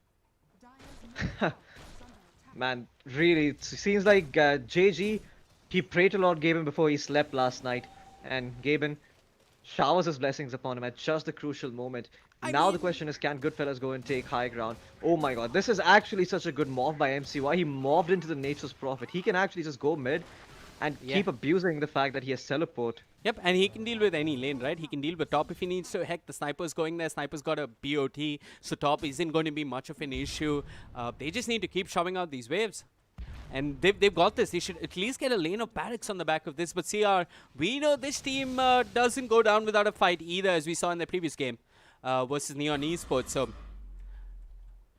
Man, really, it seems like JG, he prayed to Lord Gaben before he slept last night. And Gaben showers his blessings upon him at just the crucial moment. Now the question is, can GoodFellas go and take high ground? Oh my god, this is actually such a good morph by MCY. He morphed into the Nature's Prophet. He can actually just go mid and keep abusing the fact that he has teleport. Yep, and he can deal with any lane, right? He can deal with top if he needs to. Heck, the Sniper's going there. Sniper's got a BOT, so top isn't going to be much of an issue. They just need to keep shoving out these waves. And they've got this. They should at least get a lane of barracks on the back of this. But CR, we know this team doesn't go down without a fight either, as we saw in the previous game versus Neon Esports. So,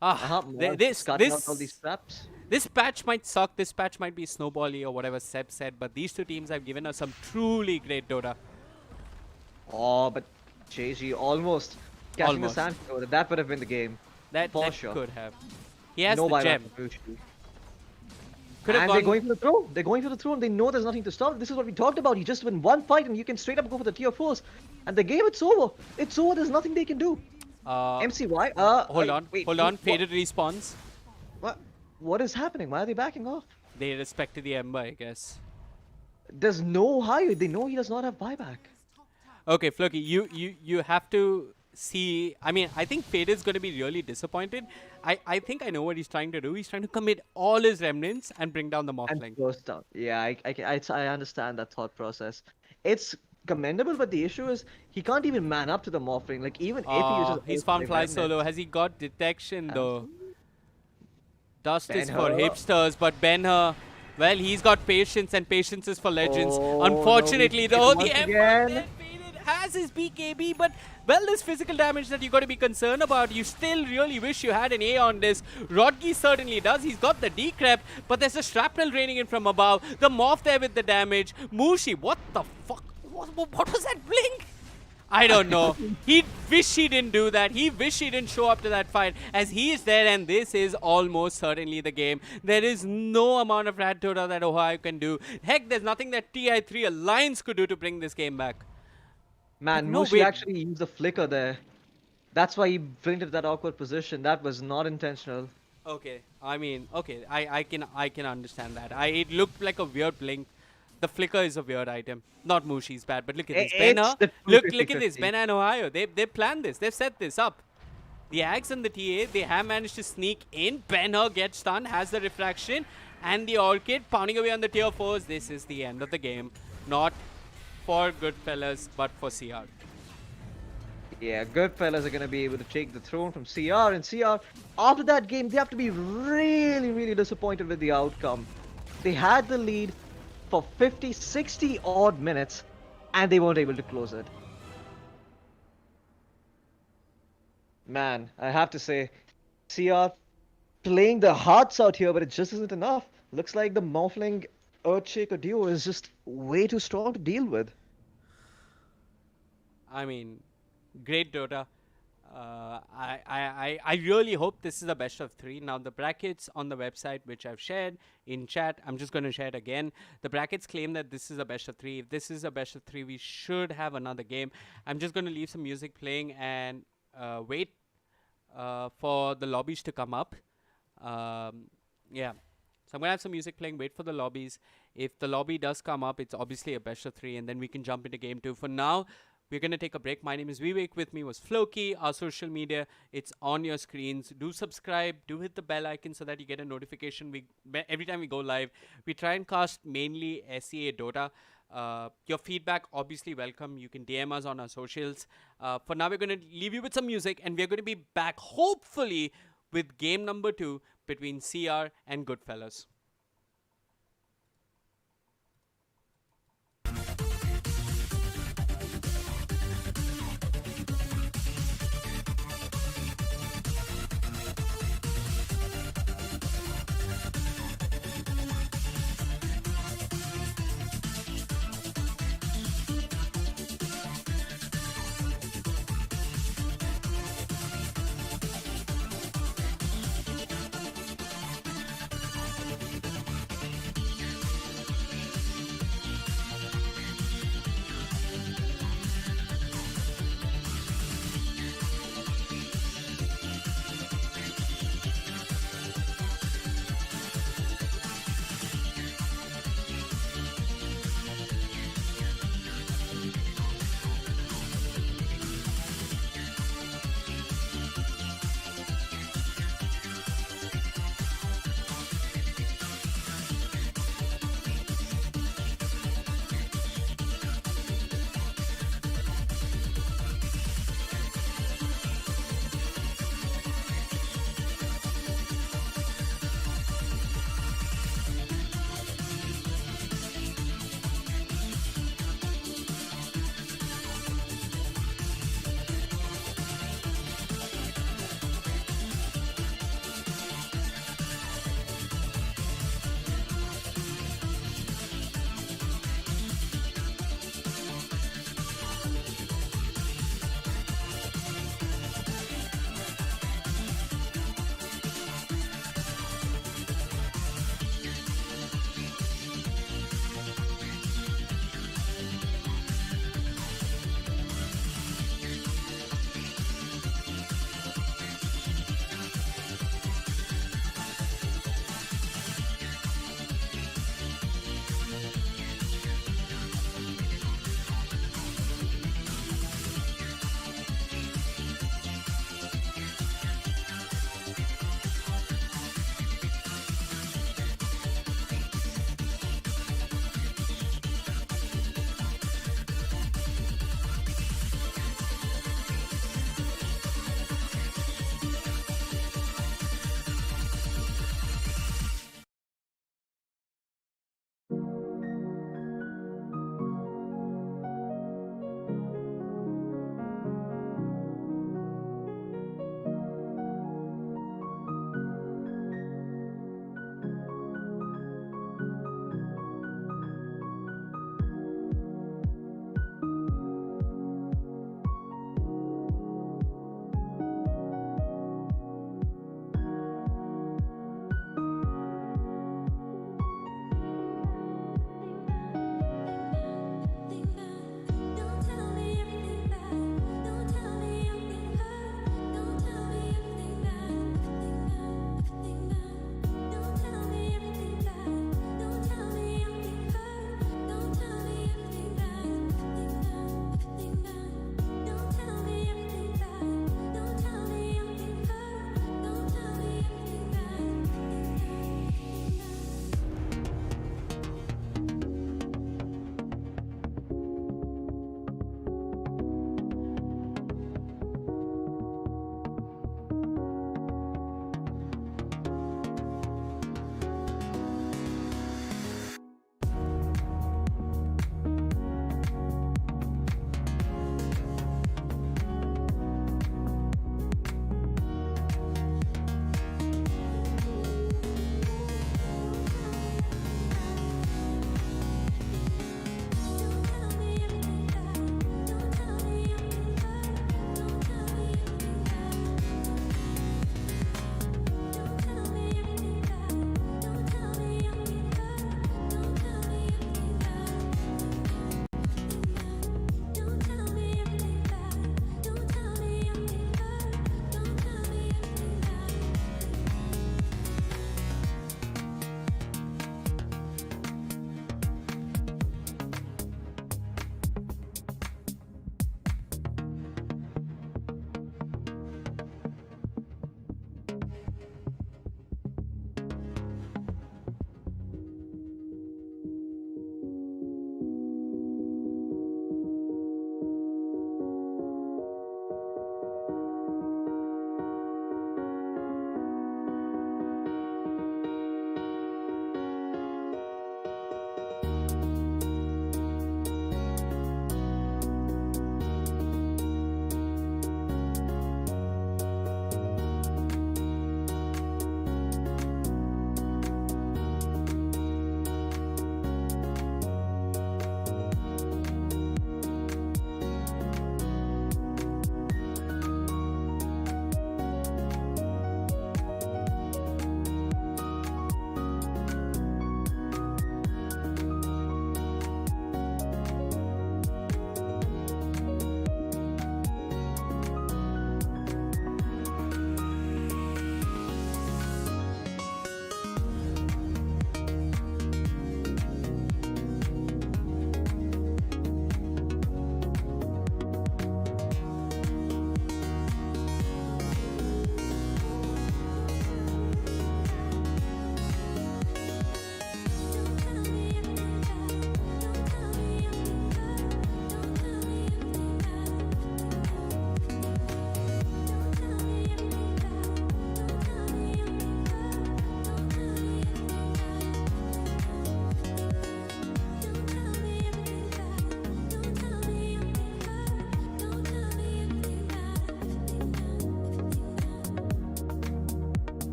Cutting out all these traps. This patch might suck, this patch might be snowbally or whatever Seb said, but these two teams have given us some truly great Dota. Oh, but JG almost catching the sand. That would have been the game. That sure. could have. He has No the gem. And they're going for the throne. They're going for the throne. They know there's nothing to stop. This is what we talked about. You just win one fight and you can straight up go for the tier 4s. And the game, it's over. It's over. There's nothing they can do. MCY. Hold on. Faded respawns. What is happening? Why are they backing off? They respected the Ember, I guess. There's no high. They know he does not have buyback. Okay, Floki, you have to see. I mean, I think Faded's going to be really disappointed. I think I know what he's trying to do. He's trying to commit all his remnants and bring down the Morphling. And close down. Yeah, I understand that thought process. It's commendable, but the issue is he can't even man up to the Morphling. Like, even if he uses... He's found Fly Solo. Has he got detection, though? Dust is for hipsters, but Ben-Hur, well, he's got patience, and patience is for legends. Unfortunately, though, the Emperor has his BKB, but, well, this physical damage that you got to be concerned about, you still really wish you had an A on this. Rodgi certainly does. He's got the decrep, but there's a shrapnel raining in from above. The Morph there with the damage. Mushi, what the fuck? What was that blink? I don't know. He wish he didn't do that. He wish he didn't show up to that fight, as he is there, and this is almost certainly the game. There is no amount of Rat Dota that Ohio can do. Heck, there's nothing that TI3 Alliance could do to bring this game back. Man, Mushi actually used the flicker there. That's why he printed that awkward position. That was not intentional. Okay, I mean, okay, I can understand that. It looked like a weird blink. The flicker is a weird item. Not Mushi's bad, but look at this. Ben-Hur, look at this. Ben and Ohio, they planned this. They've set this up. The Axe and the TA, they have managed to sneak in. Ben-Hur gets stunned, has the refraction, and the Orchid pounding away on the tier 4s. This is the end of the game. Not for GoodFellas, but for CR. Yeah, GoodFellas are going to be able to take the throne from CR, and CR, after that game, they have to be really, really disappointed with the outcome. They had the lead for 50, 60 odd minutes, and they weren't able to close it. Man, I have to say, CR playing their hearts out here, but it just isn't enough. Looks like the Morphling Earthshaker duo is just way too strong to deal with. I mean, great Dota. I really hope this is a best of three. Now, the brackets on the website, which I've shared in chat, I'm just going to share it again. The brackets claim that this is a best of three. If this is a best of three, we should have another game. I'm just going to leave some music playing and wait for the lobbies to come up. Yeah. So I'm going to have some music playing, wait for the lobbies. If the lobby does come up, it's obviously a best of three, and then we can jump into game two. For now, we're going to take a break. My name is Veewake. With me was Floki. Our social media, it's on your screens. Do subscribe. Do hit the bell icon so that you get a notification every time we go live. We try and cast mainly SEA Dota. Your feedback, obviously welcome. You can DM us on our socials. For now, we're going to leave you with some music, and we're going to be back, hopefully, with game number 2 between CR and GoodFellas.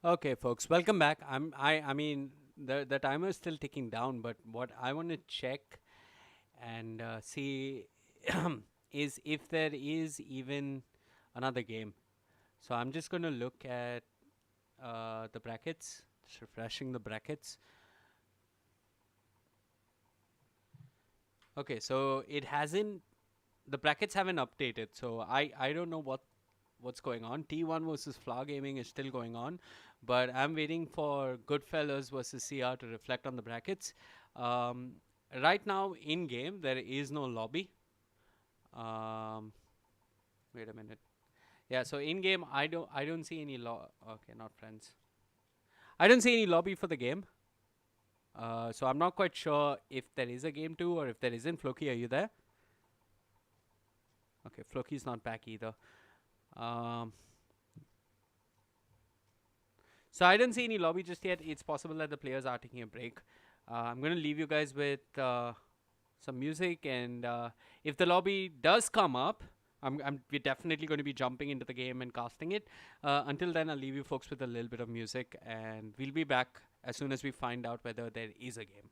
Okay, folks, welcome back. I mean the timer is still ticking down, but what I want to check and see is if there is even another game. So I'm just going to look at the brackets, just refreshing the brackets. Okay, so it hasn't, the brackets haven't updated, so I don't know what's going on. T1 versus Flower Gaming is still going on, but I'm waiting for GoodFellas versus CR to reflect on the brackets. Right now in game there is no lobby. Wait a minute. Yeah, so in game I don't see any okay, not friends. I don't see any lobby for the game. So I'm not quite sure if there is a game 2 or if there isn't. Floki, are you there? Okay, Floki's not back either. So I don't see any lobby just yet. It's possible that the players are taking a break. I'm going to leave you guys with some music, and if the lobby does come up, we're definitely going to be jumping into the game and casting it. Until then, I'll leave you folks with a little bit of music, and we'll be back as soon as we find out whether there is a game.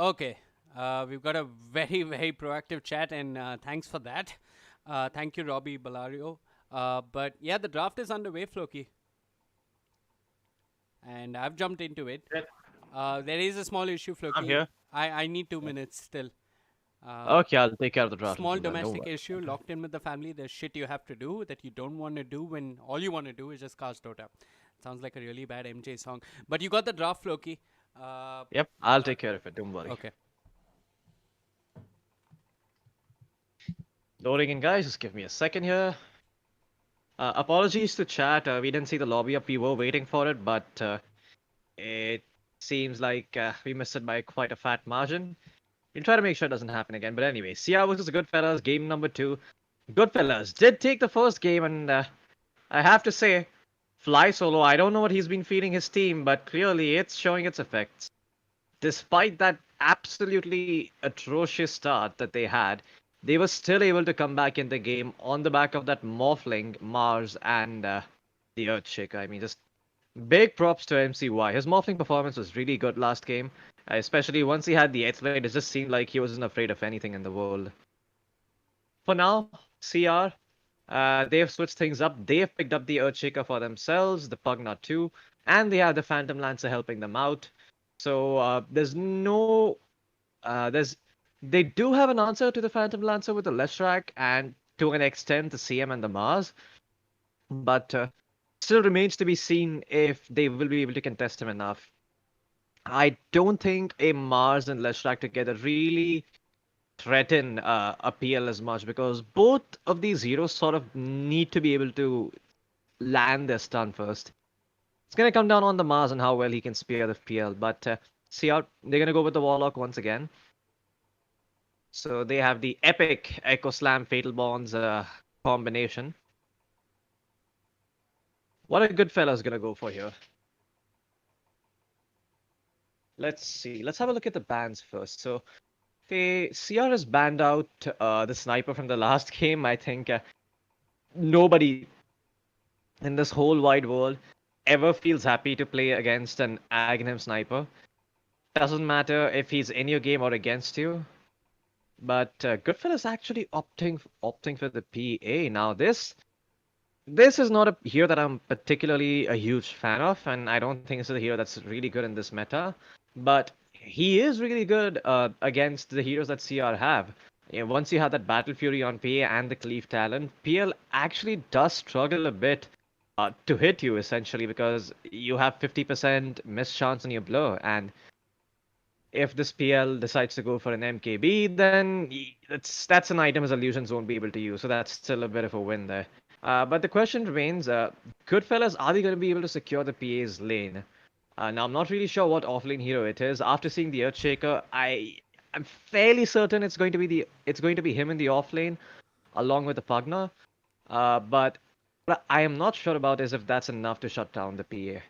Okay. We've got a very, very proactive chat, and thanks for that. Thank you, Robbie Balario. But yeah, the draft is underway, Floki, and I've jumped into it. Yep. There is a small issue, I'm Floki. here. I need 2 minutes still. Uh, Okay, I'll take care of the draft Small until then. No domestic worries. issue, locked in with the family. There's shit you have to do that you don't want to do when all you want to do is just cast Dota. Sounds like a really bad MJ song. But you got the draft, Floki. Yep, I'll take care of it. Don't worry. Okay. Loading in, guys. Just give me a second here. Apologies to chat. We didn't see the lobby up. We were waiting for it, but it seems like we missed it by quite a fat margin. We'll try to make sure it doesn't happen again. But anyway, CR versus Goodfellas, game number 2. Goodfellas did take the first game, and I have to say, Fly Solo, I don't know what he's been feeding his team, but clearly it's showing its effects. Despite that absolutely atrocious start that they had, they were still able to come back in the game on the back of that Morphling, Mars, and the Earthshaker. I mean, just big props to MCY. His Morphling performance was really good last game, especially once he had the Aetherblade. It just seemed like he wasn't afraid of anything in the world. For now, CR, they've switched things up. They've picked up the Earthshaker for themselves, the Pugna too, and they have the Phantom Lancer helping them out. So there's no, there's, they do have an answer to the Phantom Lancer with the Leshrac and to an extent the CM and the Mars, but still remains to be seen if they will be able to contest him enough. I don't think a Mars and Leshrac together really threaten a PL as much because both of these heroes sort of need to be able to land their stun first. It's gonna come down on the Mars and how well he can spear the PL, but see how they're gonna go with the Warlock once again. So they have the epic Echo Slam Fatal Bonds combination. What a good fella's gonna go for here. Let's see. Let's have a look at the bans first. So CR has banned out the sniper from the last game. I think nobody in this whole wide world ever feels happy to play against an Aghanim sniper. Doesn't matter if he's in your game or against you. But GoodFellas actually opting for the PA. Now this is not a hero that I'm particularly a huge fan of, and I don't think this is a hero that's really good in this meta. But he is really good against the heroes that CR have. Once you have that Battle Fury on PA and the Cleave Talent, PL actually does struggle a bit to hit you essentially because you have 50% miss chance on your blow, and if this PL decides to go for an MKB, then that's an item his illusions won't be able to use. So that's still a bit of a win there. But the question remains, Goodfellas, are they going to be able to secure the PA's lane? Now, I'm not really sure what offlane hero it is. After seeing the Earthshaker, I'm fairly certain it's going to be him in the offlane, along with the Pugna. But what I am not sure about is if that's enough to shut down the PA.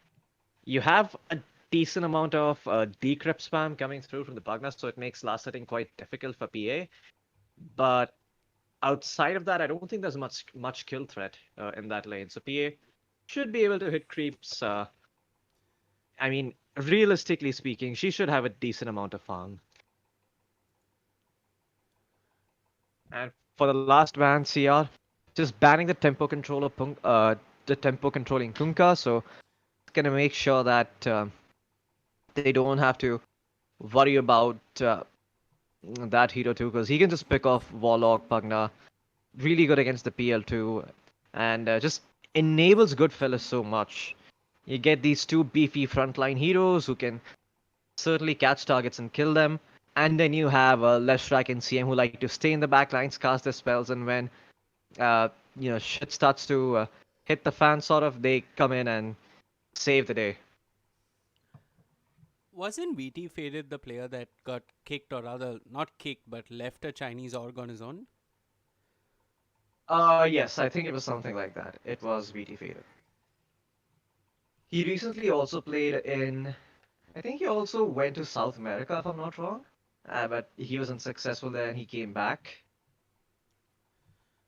You have a decent amount of decrypt spam coming through from the Pugna, so it makes last hitting quite difficult for PA. But outside of that, I don't think there's much kill threat in that lane. So PA should be able to hit creeps. I mean, realistically speaking, she should have a decent amount of farm. And for the last ban, CR, just banning the tempo controller, the tempo controlling Kunkka, so it's gonna make sure that they don't have to worry about that hero too, because he can just pick off Warlock, Pugna, really good against the PL too, and just enables Goodfellas so much. You get these two beefy frontline heroes who can certainly catch targets and kill them, and then you have Leshrac and CM who like to stay in the backlines, cast their spells, and when shit starts to hit the fan, sort of, they come in and save the day. Wasn't VT Faded the player that got kicked, or rather, not kicked, but left a Chinese org on his own? Yes, I think it was something like that. It was VT Fader. He recently also played in, I think he also went to South America, if I'm not wrong. But he was unsuccessful there and he came back.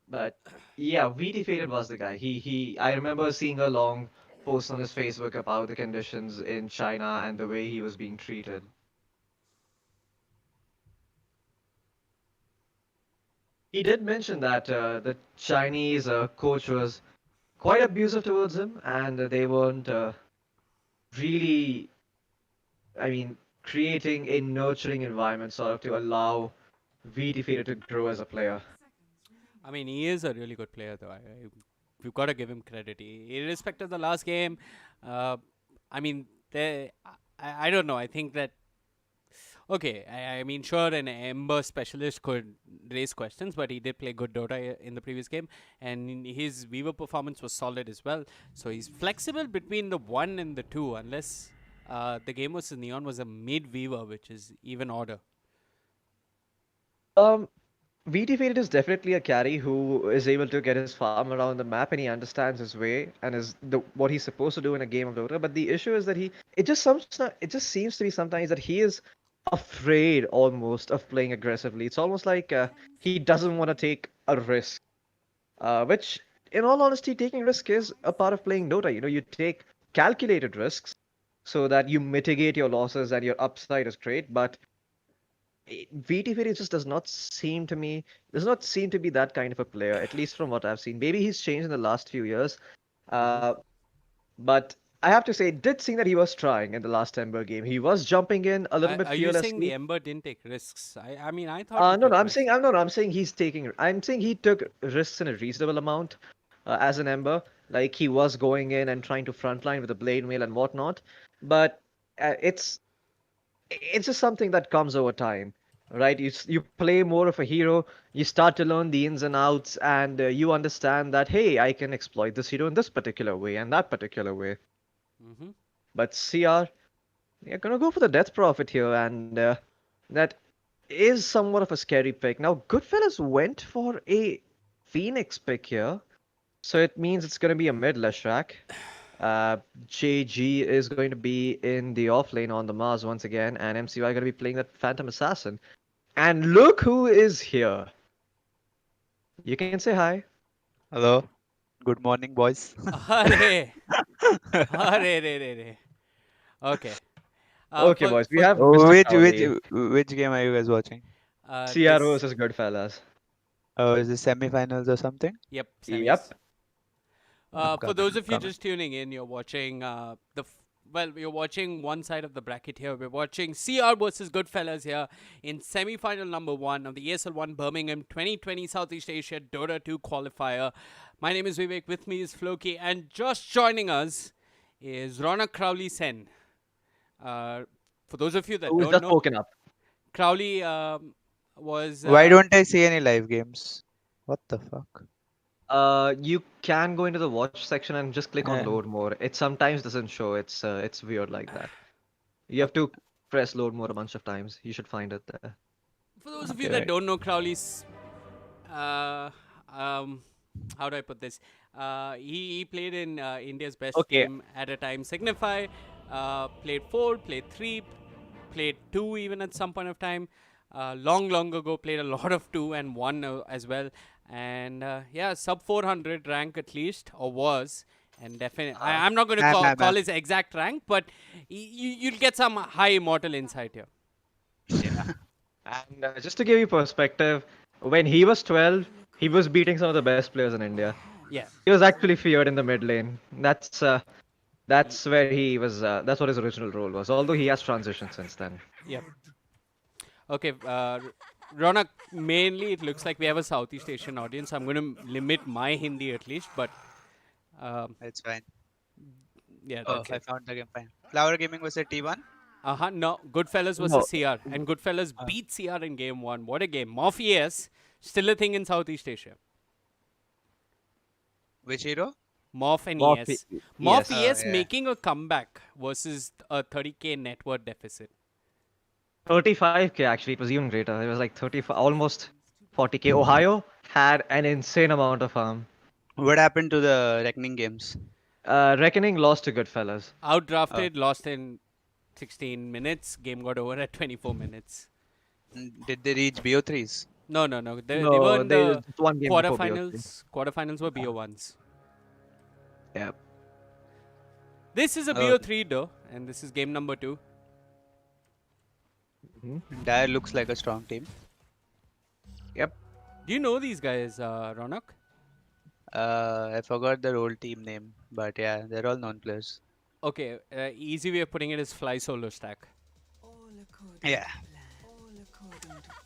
But yeah, VT Faded was the guy. I remember seeing a long post on his Facebook about the conditions in China and the way he was being treated. He did mention that the Chinese coach was quite abusive towards him, and they weren't really, I mean, creating a nurturing environment sort of to allow VT to grow as a player. I mean, he is a really good player, though. We've got to give him credit. Irrespective of the last game, uh, I mean, I don't know. I think that okay. I mean, sure, an Ember specialist could raise questions, but he did play good Dota in the previous game, and his Weaver performance was solid as well. So he's flexible between the 1 and the 2, unless the game versus Neon was a mid Weaver, which is even odder. Um, VT Faded is definitely a carry who is able to get his farm around the map and he understands his way and is the what he's supposed to do in a game of Dota. But the issue is that it just seems to be sometimes that he is afraid almost of playing aggressively. It's almost like he doesn't want to take a risk. Which, in all honesty, taking risk is a part of playing Dota. You know, you take calculated risks so that you mitigate your losses and your upside is great. But VT just does not seem to be that kind of a player, at least from what I've seen. Maybe he's changed in the last few years, uh, but I have to say, it did seem that he was trying in the last Ember game. He was jumping in a little bit Are you saying the fearlessly. Ember didn't take risks? I mean, I thought he No, no, took I'm risks. saying I'm not. I'm saying I'm saying he took risks in a reasonable amount as an Ember. Like he was going in and trying to frontline with the blade mail and whatnot. But uh, it's it's just something that comes over time, right? You play more of a hero, you start to learn the ins and outs, and you understand that hey, I can exploit this hero in this particular way and that particular way. Mm-hmm. But CR, you're gonna go for the Death Prophet here, and that is somewhat of a scary pick. Now, Goodfellas went for a Phoenix pick here, so it means it's gonna be a mid Leshrac. JG is going to be in the off lane on the Mars once again, and MCY going to be playing that Phantom Assassin. And look who is here. You can say hi. Hello. Good morning, boys. Hare, hare, re, re, re. Okay. Okay, boys, we For have Oh, Mr. which Cowley. which game are you guys watching? CRO this, versus Goodfellas. Oh, is it semi-finals or something? yep, semis. Yep. I'm For coming. those I'm of you coming. just tuning in, you're watching you're watching one side of the bracket here. We're watching CR versus Goodfellas here in semi-final number 1 of the ESL 1 Birmingham 2020 Southeast Asia Dota 2 qualifier. My name is Vivek. With me is Floki, and just joining us is Rona Crowley Sen. For those of you that Who is don't just know, woken up? Crowley was Why don't I see any live games? What the fuck? You can go into the watch section and just click on Uh, load more. It sometimes doesn't show. It's weird like that. You have to press load more a bunch of times. You should find it there. for those of you okay, that right. don't know Crowley's, uh, um, how do I put this? He played in India's best Okay. team at a time, Signify. Played 4, played 3, played 2 even at some point of time. Long ago, played a lot of 2 and 1 as well. And yeah, sub 400 rank at least, or was. And definitely, I'm not going to Nah, call, nah, nah. call his exact rank, but you'll get some high immortal insight here. Yeah. And just to give you perspective, when he was 12, he was beating some of the best players in India. Yeah. He was actually feared in the mid lane. That's where he was. That's what his original role was. Although he has transitioned since then. Yep. Okay, Ronak, mainly it looks like we have a Southeast Asian audience. I'm going to limit my Hindi at least, but It's fine. yeah, Oh, that's I it. found the game fine. Flower Gaming was a T1. No, Goodfellas No. versus CR, and Goodfellas beat CR in game 1. What a game. Morph ES, still a thing in Southeast Asia. Which hero? Morph and Morph ES. E- Morph ES. ES Yeah. making a comeback versus a 30k net worth deficit. 35k actually. It was even greater. It was like 35, almost 40k. Ohio had an insane amount of farm. What happened to the Reckoning games? Reckoning lost to Goodfellas. Outdrafted, lost in 16 minutes. Game got over at 24 minutes. Did they reach BO3s? No. They were No, in they the just one game before BO3. quarterfinals. Quarterfinals were BO1s. Yeah. This is a Oh. BO3 though, and this is game number 2. Dire looks like a strong team. Yep. Do you know these guys, Ronak? I forgot their old team name, but yeah, they're all known players. Okay, easy way of putting it is fly solo stack. Yeah.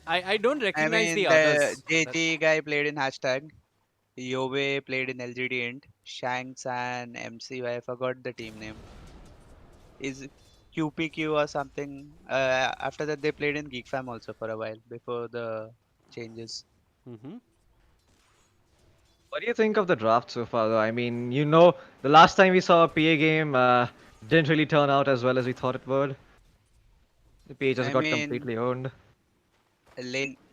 I don't I recognize mean, the the others. JT guy played in hashtag. Yobe played in LGD Int. Shanks and MCY, I forgot the team name. Is QPQ or something. After that, they played in GeekFam also for a while before the changes. Mm-hmm. What do you think of the draft so far, though? I mean, the last time we saw a PA game didn't really turn out as well as we thought it would. The PA just I got mean, completely owned.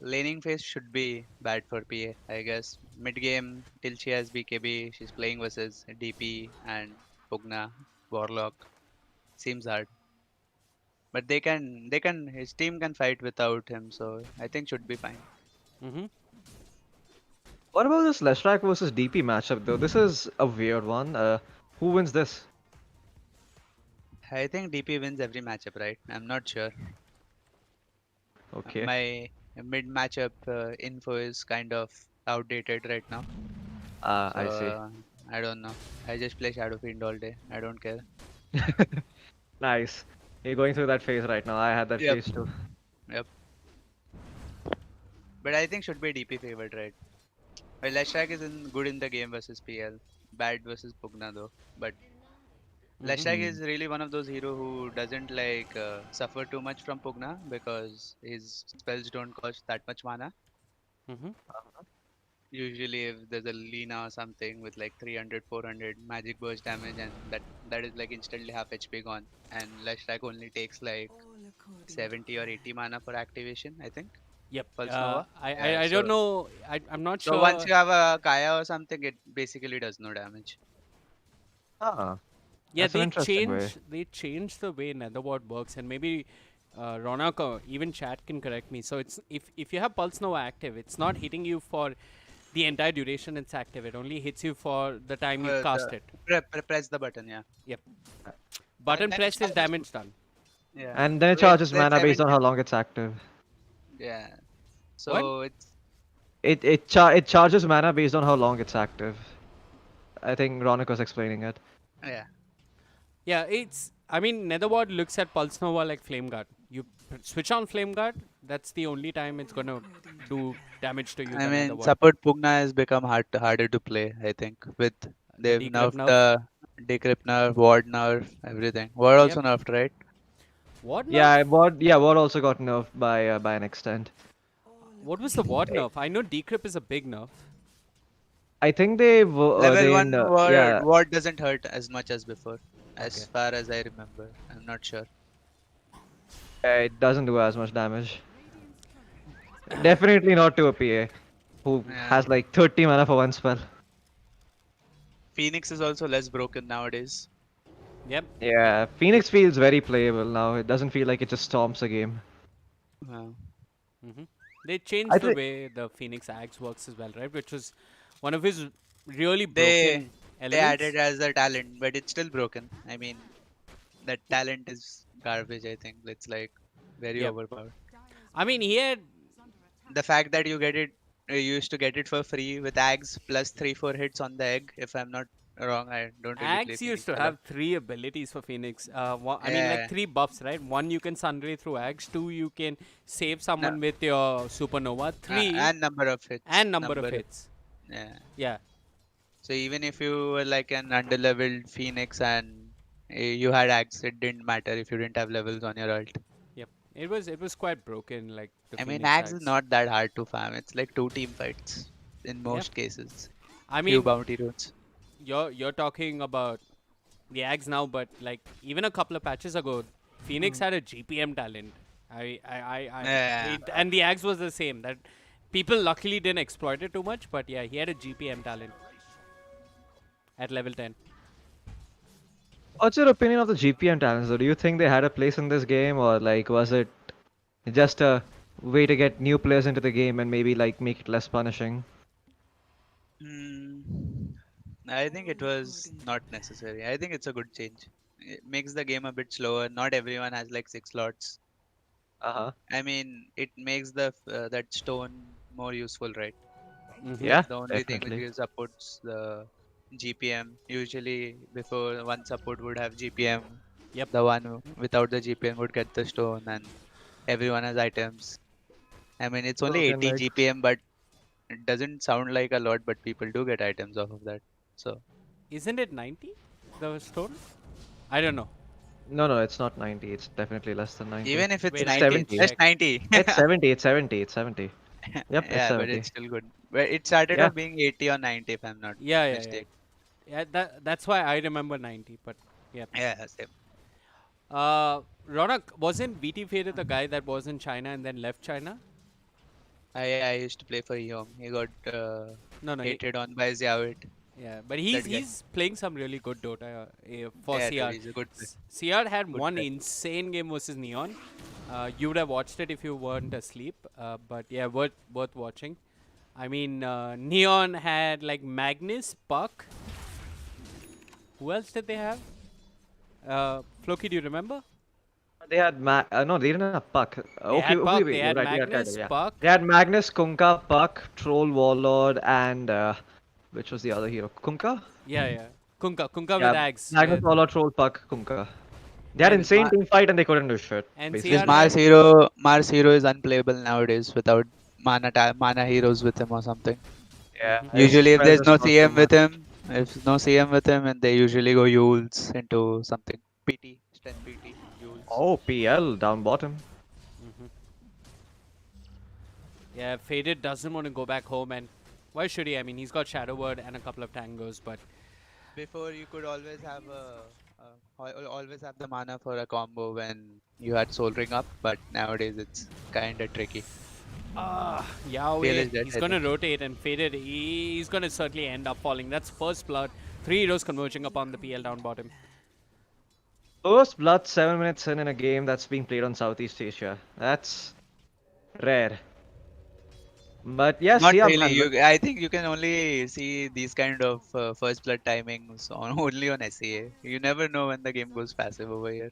laning phase should be bad for PA, I guess. Mid game, till she has BKB, she's playing versus DP and Pugna, Warlock. Seems hard. But his team can fight without him, so I think should be fine. Mm-hmm. What about this Leshrac versus DP matchup, though? This is a weird one. Who wins this? I think DP wins every matchup, right? I'm not sure. Okay. My mid matchup info is kind of outdated right now. So I see. I don't know. I just play Shadow Fiend all day. I don't care. Nice. You're going through that phase right now. I had that Yep. phase too. Yep. But I think should be DP favored, right? Well, Leshrac is good in the game versus PL. Bad versus Pugna though. But Mm-hmm. Leshrac is really one of those hero who doesn't like suffer too much from Pugna because his spells don't cost that much mana. Mm-hmm. Usually, if there's a Lina or something with like 300, 400 magic burst damage, and that is like instantly half HP gone. And Leshrac only takes like 70 or 80 mana for activation, I think. Yep. Pulse Nova. Yeah, I don't know. I'm not so once sure. you have a Kaya or something, it basically does no damage. Ah, Yeah, that's an interesting way. they changed the way Netherward works, and maybe Ronak or even chat can correct me. So it's if you have Pulse Nova active, it's not hitting you for the entire duration it's active. It only hits you for the time you cast The it. press the button, yeah. Yep. And Button then it press is charges, damage done. yeah. And then it So charges it's mana based on 70, how long it's active. yeah. What? So it's It charges mana based on how long it's active. I think Ronak was explaining it. yeah. Yeah, it's. I mean, Netherward looks at Pulse Nova like Flame Guard. You switch on Flame Guard, that's the only time it's gonna do damage to you. I The mean, Netherward. support Pugna has become harder to play, I think. With The they've decrypt nerfed nerf. the decrypt nerf, ward nerf, everything. Ward Yep. also nerfed, right? Ward nerf? Yeah, Ward also got nerfed by an extent. What was the ward nerf? I know decrypt is a big nerf. I think they Level they one yeah. ward doesn't hurt as much as before, Okay. as far as I remember. I'm not sure. It doesn't do as much damage. Definitely not to a PA who Yeah. has like 30 mana for one spell. Phoenix is also less broken nowadays. Yep. Yeah, Phoenix feels very playable now. It doesn't feel like it just storms a game. Hmm. They I changed the think way the Phoenix Axe works as well, right? Which was one of his really They broken they added elements. as a talent, but it's still broken. I mean, that talent is garbage. I think it's like very Yep. overpowered. I mean, he had The fact that you used to get it for free with eggs plus 3-4 hits on the egg. If I'm not wrong, I don't really play Axe used Phoenix to a lot. have three abilities for Phoenix. I mean, like Yeah, three buffs, right? One, you can sunray through Axe. Two, you can save no, someone with your Supernova. Three, and number of hits. and number of hits. Yeah. Yeah. So even if you were like an underleveled Phoenix and you had eggs, it didn't matter if you didn't have levels on your ult. Yep. It was quite broken, like the I mean, Phoenix Axe is Axe. not that hard to farm. It's like 2 team fights in Yep. most cases. I Few mean, bounty runes. you're talking about the Axe now, but like even a couple of patches ago, Phoenix had a GPM talent. Yeah. And the Axe was the same. That people luckily didn't exploit it too much, but yeah, he had a GPM talent at level 10. What's your opinion of the GPM talents though? Do you think they had a place in this game, or like was it just a way to get new players into the game and maybe like make it less punishing? Hmm. I think it was not necessary. I think it's a good change. It makes the game a bit slower. Not everyone has like 6 slots. Uh-huh. I mean, it makes the that stone more useful, right? Yeah, The only thing which definitely. supports the GPM. Usually, before one support would have GPM, Yep. the one without the GPM would get the stone, and everyone has items. I mean, it's only So then 80 like GPM, but it doesn't sound like a lot, but people do get items off of that. So Isn't it 90? The stone? I don't know. no, it's not 90. It's definitely less than 90. even if it's Wait, It's I need 90, to 70. just check. 90. It's 70. It's 70. It's 70. Yep, it's Yeah, but 70. it's still good. But it started Yeah. off being 80 or 90, if I'm not Yeah, yeah, yeah. mistaken. Yeah, that's why I remember 90. But yeah. Yeah, same. Ronak, wasn't BT Faded the guy that was in China and then left China? I used to play for Yom. He got No, no. hated on by Xiaowit. Yeah, but That guy. he's playing some really good Dota for Yeah, dude, CR. he's a good player. CR had Good one player. insane game versus Neon. You would have watched it if you weren't asleep. But yeah, worth watching. I mean, Neon had like Magnus, Puck. Who else did they have? Floki, do you remember? They had no, they didn't have Puck. They had Okay, Puck, wait, they you're had right. They had Magnus, Kaido, yeah. Puck. They had Magnus, Kunkka, Puck, Troll, Warlord, and which was the other hero? Kunkka? Yeah, yeah. Kunka with Yeah, Axe. Magnus, Warlord, Troll, Puck, Kunkka. They had And insane Ma- team fight and they couldn't do shit, And This CR basically. had Mars hero is unplayable nowadays without mana heroes with him or something. Yeah, his Usually, if there's presence no not so CM with much. him, if no CM with him, and they usually go Yules into something. PT, strength PT, Yules. Oh, PL down bottom. Yeah, Faded doesn't want to go back home, and why should he? I mean, he's got Shadow Word and a couple of tangos, but Before you could always have always have the mana for a combo when you had Soul Ring up, but nowadays it's kinda tricky. PL Yahweh, is dead, he's I gonna think. rotate, and Faded, he's gonna certainly end up falling. That's first blood. 3 heroes converging upon the PL down bottom. First blood 7 minutes in a game that's being played on Southeast Asia. That's rare. But yeah, Not see, really. I think you can only see these kind of first blood timings on only on SEA. You never know when the game goes passive over here.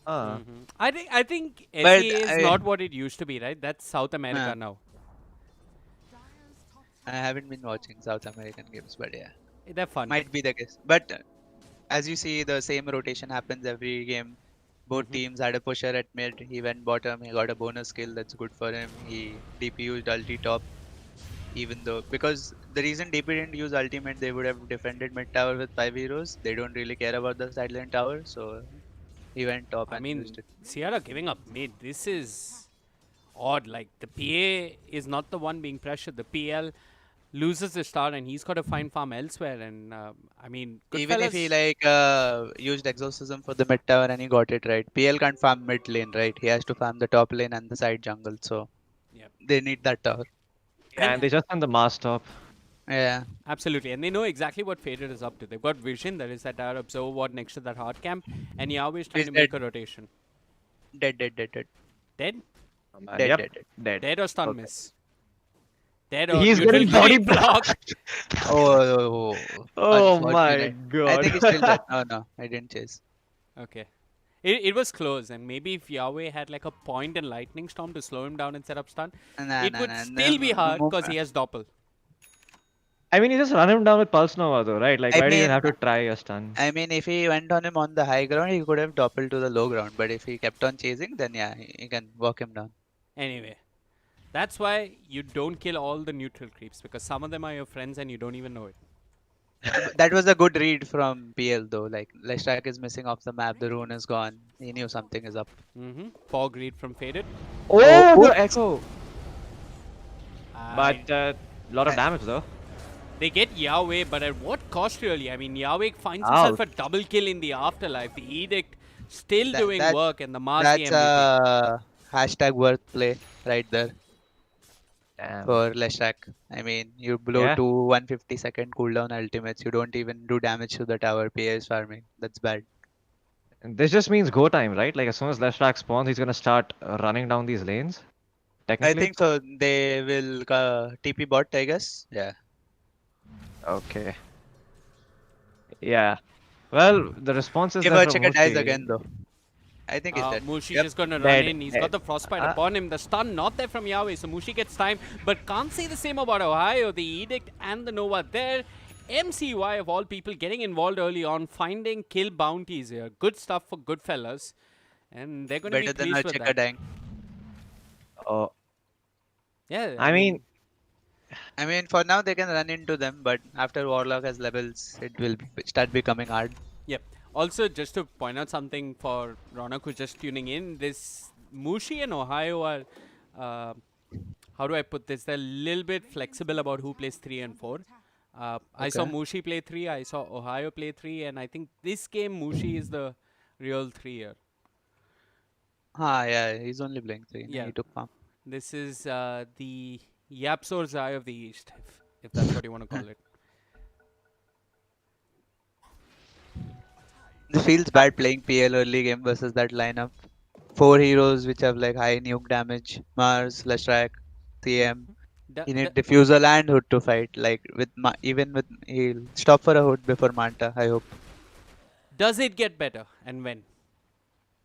I think But SEA is not what it used to be, right? That's South America uh, now. I haven't been watching South American games, but yeah, They're fun. might be the case. But as you see, the same rotation happens every game. Both teams had a pusher at mid. He went bottom. He got a bonus kill. That's good for him. He DP used ulti top. Even though, because the reason DP didn't use ultimate, they would have defended mid tower with 5 heroes. They don't really care about the sideline tower, so he went top I and mean, used it. Sierra giving up mid. This is odd. Like, the PA is not the one being pressured. The PL loses the star, and he's got to find farm elsewhere. And, I mean, Even if he Goodfellas. used exorcism for the mid tower and he got it right. PL can't farm mid lane, right? He has to farm the top lane and the side jungle, so Yeah. they need that tower. yeah, and they just sent the mass top. Yeah. Absolutely, and they know exactly what Faded is up to. They've got vision, there is that observer ward next to that hard camp, and Yahweh is trying He's to make dead. a rotation. Dead. Dead? Dead, Yep, dead, dead. dead. Dead or stun Okay. miss? Dead or He's neutral getting kill body blocked. Oh, Oh my unfortunate. I god. think he's still dead. Oh no, I didn't chase. Okay. It was close, and maybe if Yahweh had like a point in Lightning Storm to slow him down and set up stun, it would still be hard because he has Doppel. I mean, you just run him down with Pulse Nova though, right? Like, I why do you mean, have to try a stun? I mean, if he went on him on the high ground, he could have toppled to the low ground. But if he kept on chasing, then yeah, he can walk him down. Anyway, that's why you don't kill all the neutral creeps, because some of them are your friends and you don't even know it. That was a good read from PL though. Like Leshrac is missing off the map, the rune is gone. He knew something is up. Fog read from Faded. Oh, the echo! I But lot of damage though. They get Yahweh, but at what cost really? I mean, Yahweh finds himself a double kill in the afterlife. The Edict still doing work, and the Mars the That's MVP. a hashtag worth play right there Damn. for Leshrac. I mean, you blow Yeah. 150-second cooldown ultimates. You don't even do damage to the tower. PA is farming. That's bad. And this just means go time, right? Like, as soon as Leshrac spawns, he's gonna start running down these lanes. I Technically. think so. They will TP bot, I guess. Yeah. Okay. Yeah. Well, the response is If there a from checker dies Musti. again though. I think he's dead. Mushi Yep, just gonna run dead, in. He's dead. got the frostbite upon him. The stun not there from Yahweh, so Mushi gets time. But can't say the same about Ohio. The Edict and the Nova there. MCY of all people getting involved early on, finding kill bounties here. Good stuff for GoodFellas, and they're going to be Better than our pleased with checker that. dying. Oh, Yeah, I mean, I mean, for now they can run into them, but after Warlock has levels, it will start becoming hard. yep. Also, just to point out something for Ronak who's just tuning in, this Mushi and Ohio are, uh, how do I put this? They're a little bit flexible about who plays 3 and 4. I saw Okay. Mushi play 3, I saw Ohio play 3, and I think this game Mushi is the real 3 here. Ah, yeah, he's only playing 3. Yeah. He took farm. This is the Yapsor's Eye of the East, if that's what you want to call it. It feels bad playing PL early game versus that lineup. 4 heroes which have like high nuke damage. Mars, Leshrac, TM. D- He d- need Diffusal and Hood to fight. Like with even with he'll stop for a Hood before Manta, I hope. does it get better, and when?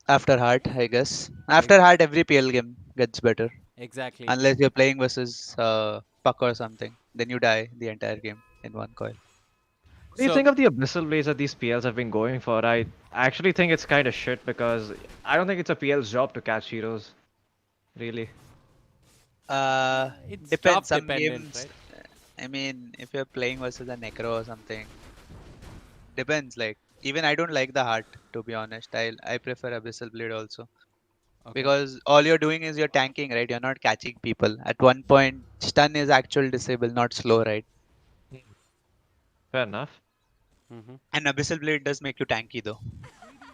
After Heart, I guess. After Heart, every PL game gets better. Exactly. Unless you're playing versus Puck or something. Then you die the entire game in one coil. what do you So think of the Abyssal Blaze that these PLs have been going for? I actually think it's kind of shit because I don't think it's a PL's job to catch heroes. Really. it's Depends. top Some dependent, games. right? I mean, if you're playing versus a Necro or something, depends. Like even I don't like the Heart to be honest. I prefer Abyssal Blade also Okay. because all you're doing is you're tanking, right? You're not catching people. At one point, stun is actual disable, not slow, right? Fair enough. And Abyssal Blade does make you tanky though.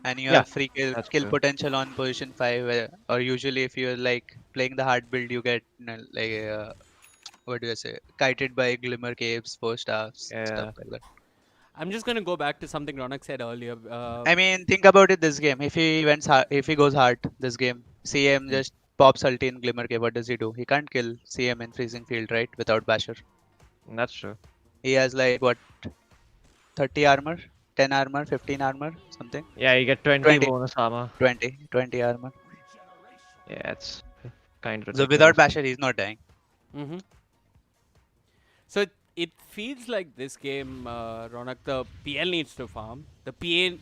And you Yeah, have free kill, that's kill true. potential on position 5 or usually if you're like playing the hard build you get like what do I say, kited by glimmer caves, 4 stars, stuff Yeah. like that. I'm just gonna go back to something Ronak said earlier. I mean, think about it this game. If he goes hard this game, CM just pops ulti in glimmer cave. What does he do? He can't kill CM in freezing field, right? Without basher. That's true. He has like what, 30 armor, 10 armor, 15 armor, something. Yeah, you get 20 20, bonus armor. 20 armor. Yeah, it's kind of So without ridiculous. basher, he's not dying. Mm-hmm. So it feels like this game, Ronak, the PL needs to farm. The PA,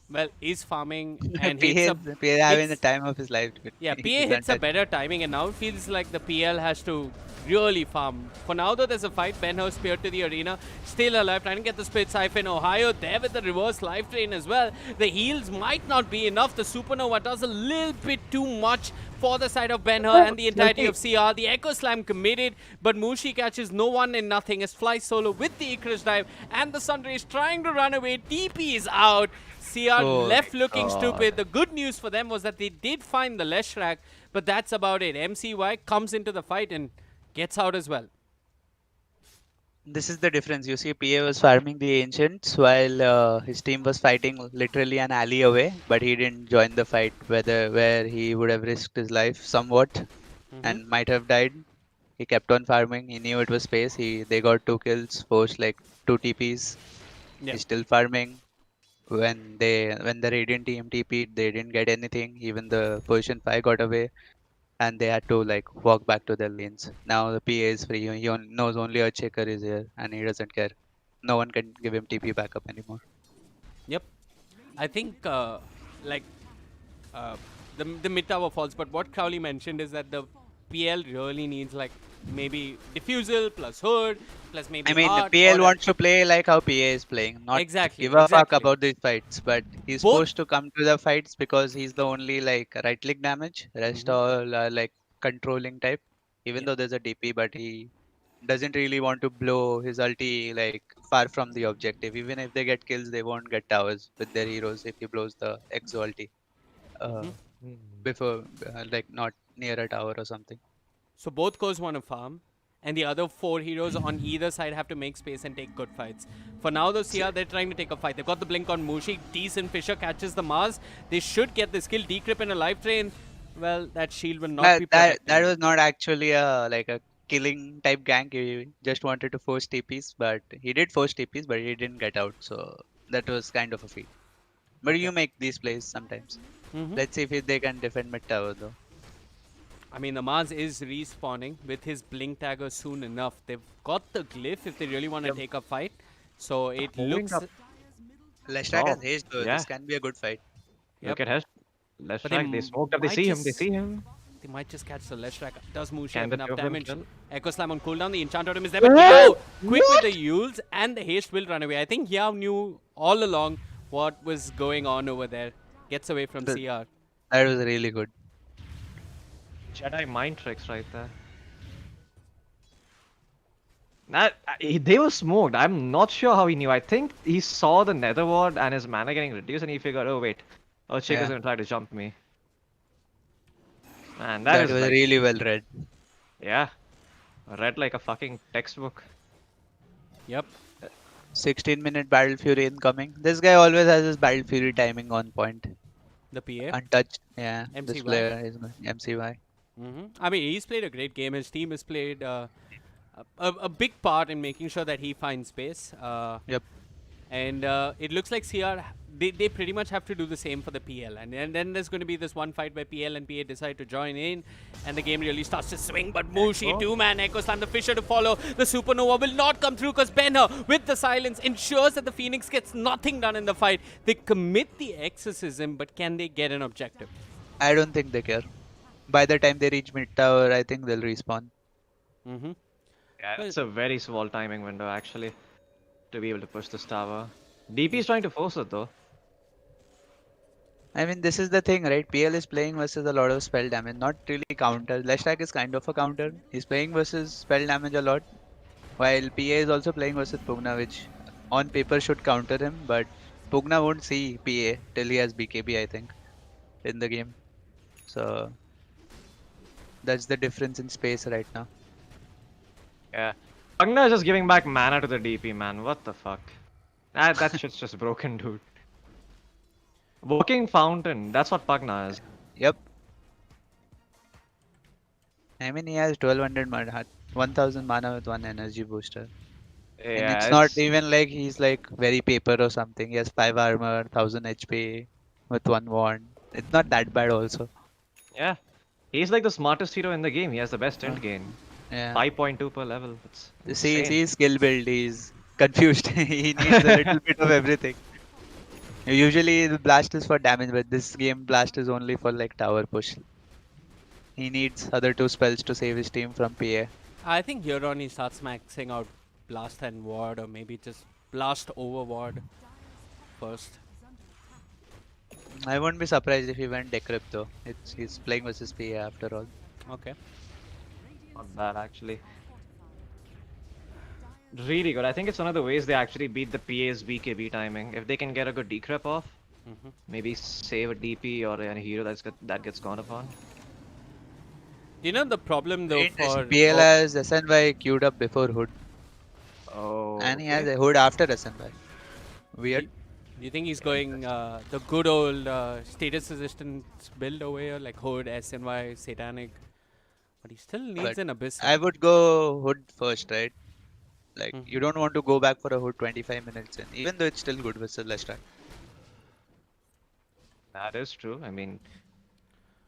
well, is farming and hits PA, up. PA having the hits- time of his life. Yeah, PA He's hits a untouched. better timing, and now it feels like the PL has to really farm. For now, though, there's a fight. Ben Hur speared to the arena, still alive, trying to get the split siphon. Ohio there with the reverse life drain as well. The heals might not be enough. The supernova does a little bit too much for the side of Ben Hur and the entirety of CR. The Echo Slam committed, but Mushi catches no one and nothing as Fly solo with the Icarus dive, and the Sunray is trying to run away. TP is out. CR Oh left looking God. stupid. The good news for them was that they did find the Leshrac, but that's about it. MCY comes into the fight and gets out as well. This is the difference. You see, PA was farming the ancients while his team was fighting literally an alley away, but he didn't join the fight. Where he would have risked his life somewhat and might have died. He kept on farming. He knew it was space. They got 2 kills, forced like 2 TPs. Yeah. He's still farming. When the Radiant team TP'd, they didn't get anything. Even the position 5 got away, and they had to like walk back to their lanes. Now the PA is free. He knows only a checker is here, and he doesn't care. No one can give him TP backup anymore. Yep. I think like uh, the mid tower falls, but what Crowley mentioned is that the PL really needs like maybe Diffusal plus Hood plus maybe I mean, Heart PL or wants to play like how PA is playing, not Exactly, give a fuck exactly. about these fights. But he's Both- supposed to come to the fights because he's the only like right click damage. Rest all are like controlling type. Even Yeah. though there's a DP, but he doesn't really want to blow his ulti like far from the objective. Even if they get kills, they won't get towers with their heroes if he blows the exo ulti uh, before like not near a tower or something. So both cores want to farm, and the other 4 heroes on either side have to make space and take good fights. For now, the CR, they're trying to take a fight. They've got the blink on Mushi. Decent Fisher catches the Mars. They should get this kill. Decrypt in a life train. Well, that shield will not be protecting. That was not actually a like a killing type gank. He just wanted to force TPs, but he did force TPs, but he didn't get out. So that was kind of a feat. But you make these plays sometimes. Let's see if they can defend mid tower though. I mean, the Mars is respawning with his blink tagger soon enough. They've got the glyph if they really want to take a fight. So it Moving looks. up. Leshrac Oh, has haste though. yeah. This can be a good fight. Yep. Look at Hesh. Let's But track. They smoked up. They might see him. They just- see him. They might just catch the Leshrac. Does Mushi Can have the enough two of them damage? kill? Echo Slam on cooldown. The Enchant Totem is there. But Yao, quick with the Yules, and the haste will run away. I think Yao knew all along what was going on over there. Gets away from The- CR. That was really good. Jedi mind tricks right there. They were smoked. I'm not sure how he knew. I think he saw the Nether Ward and his mana getting reduced, and he figured, oh wait, Earthshaker's Yeah. gonna try to jump me. Man, That is was like, really well read. yeah, read like a fucking textbook. Yep. 16-minute Battle Fury incoming. This guy always has his Battle Fury timing on point. The PA. Untouched. Yeah. This MCY. player is good. MCY. I mean, he's played a great game. His team has played a big part in making sure that he finds space. Yep. And it looks like CR, they pretty much have to do the same for the PL. And then there's going to be this one fight where PL and PA decide to join in. And the game really starts to swing. But Mushi, two-man Echo Slam, the Fisher to follow. The Supernova will not come through because Benner, with the silence, ensures that the Phoenix gets nothing done in the fight. They commit the exorcism, but can they get an objective? I don't think they care. By the time they reach mid tower, I think they'll respawn. Mm-hmm. Yeah, Well- it's a very small timing window actually to be able to push this tower. DP is trying to force it though. I mean, this is the thing, right? PL is playing versus a lot of spell damage, not really counter. Leshrac is kind of a counter. He's playing versus spell damage a lot, while PA is also playing versus Pugna, which on paper should counter him, but Pugna won't see PA till he has BKB, I think, in the game. So that's the difference in space right now. Yeah. Pugna is just giving back mana to the DP, man. What the fuck? That shit's just broken, dude. Walking fountain, that's what Pugna is. Yep. I mean, he has 1200 mana, 1000 mana with one energy booster. And Yeah, it's not even like he's like very paper or something. He has 5 armor, 1000 HP with one wand. It's not that bad also. Yeah. He's like the smartest hero in the game. He has the best end game. Yeah. 5.2 per level. It's See, insane. his skill build, he's confused. He needs a little bit of everything. Usually the blast is for damage, but this game blast is only for like tower push. He needs other two spells to save his team from PA. I think here on he starts maxing out Blast and Ward, or maybe just Blast over Ward first. I won't be surprised if he went Decrypt though. He's playing versus PA after all. Okay. Not bad actually. Really good. I think it's one of the ways they actually beat the PA's BKB timing. If they can get a good decrypt off, maybe save a DP or a hero that gets gone upon. You know the problem though for PL has SNY queued up before Hood. Oh. And he has a Hood after SNY. Weird. Do you think he's going the good old status resistance build over here, like Hood, SNY, Satanic? But he still needs But an Abyss. I would go Hood first, right? Like, you don't want to go back for a Hood 25 minutes in, even though it's still good versus Leshrac. That is true. I mean,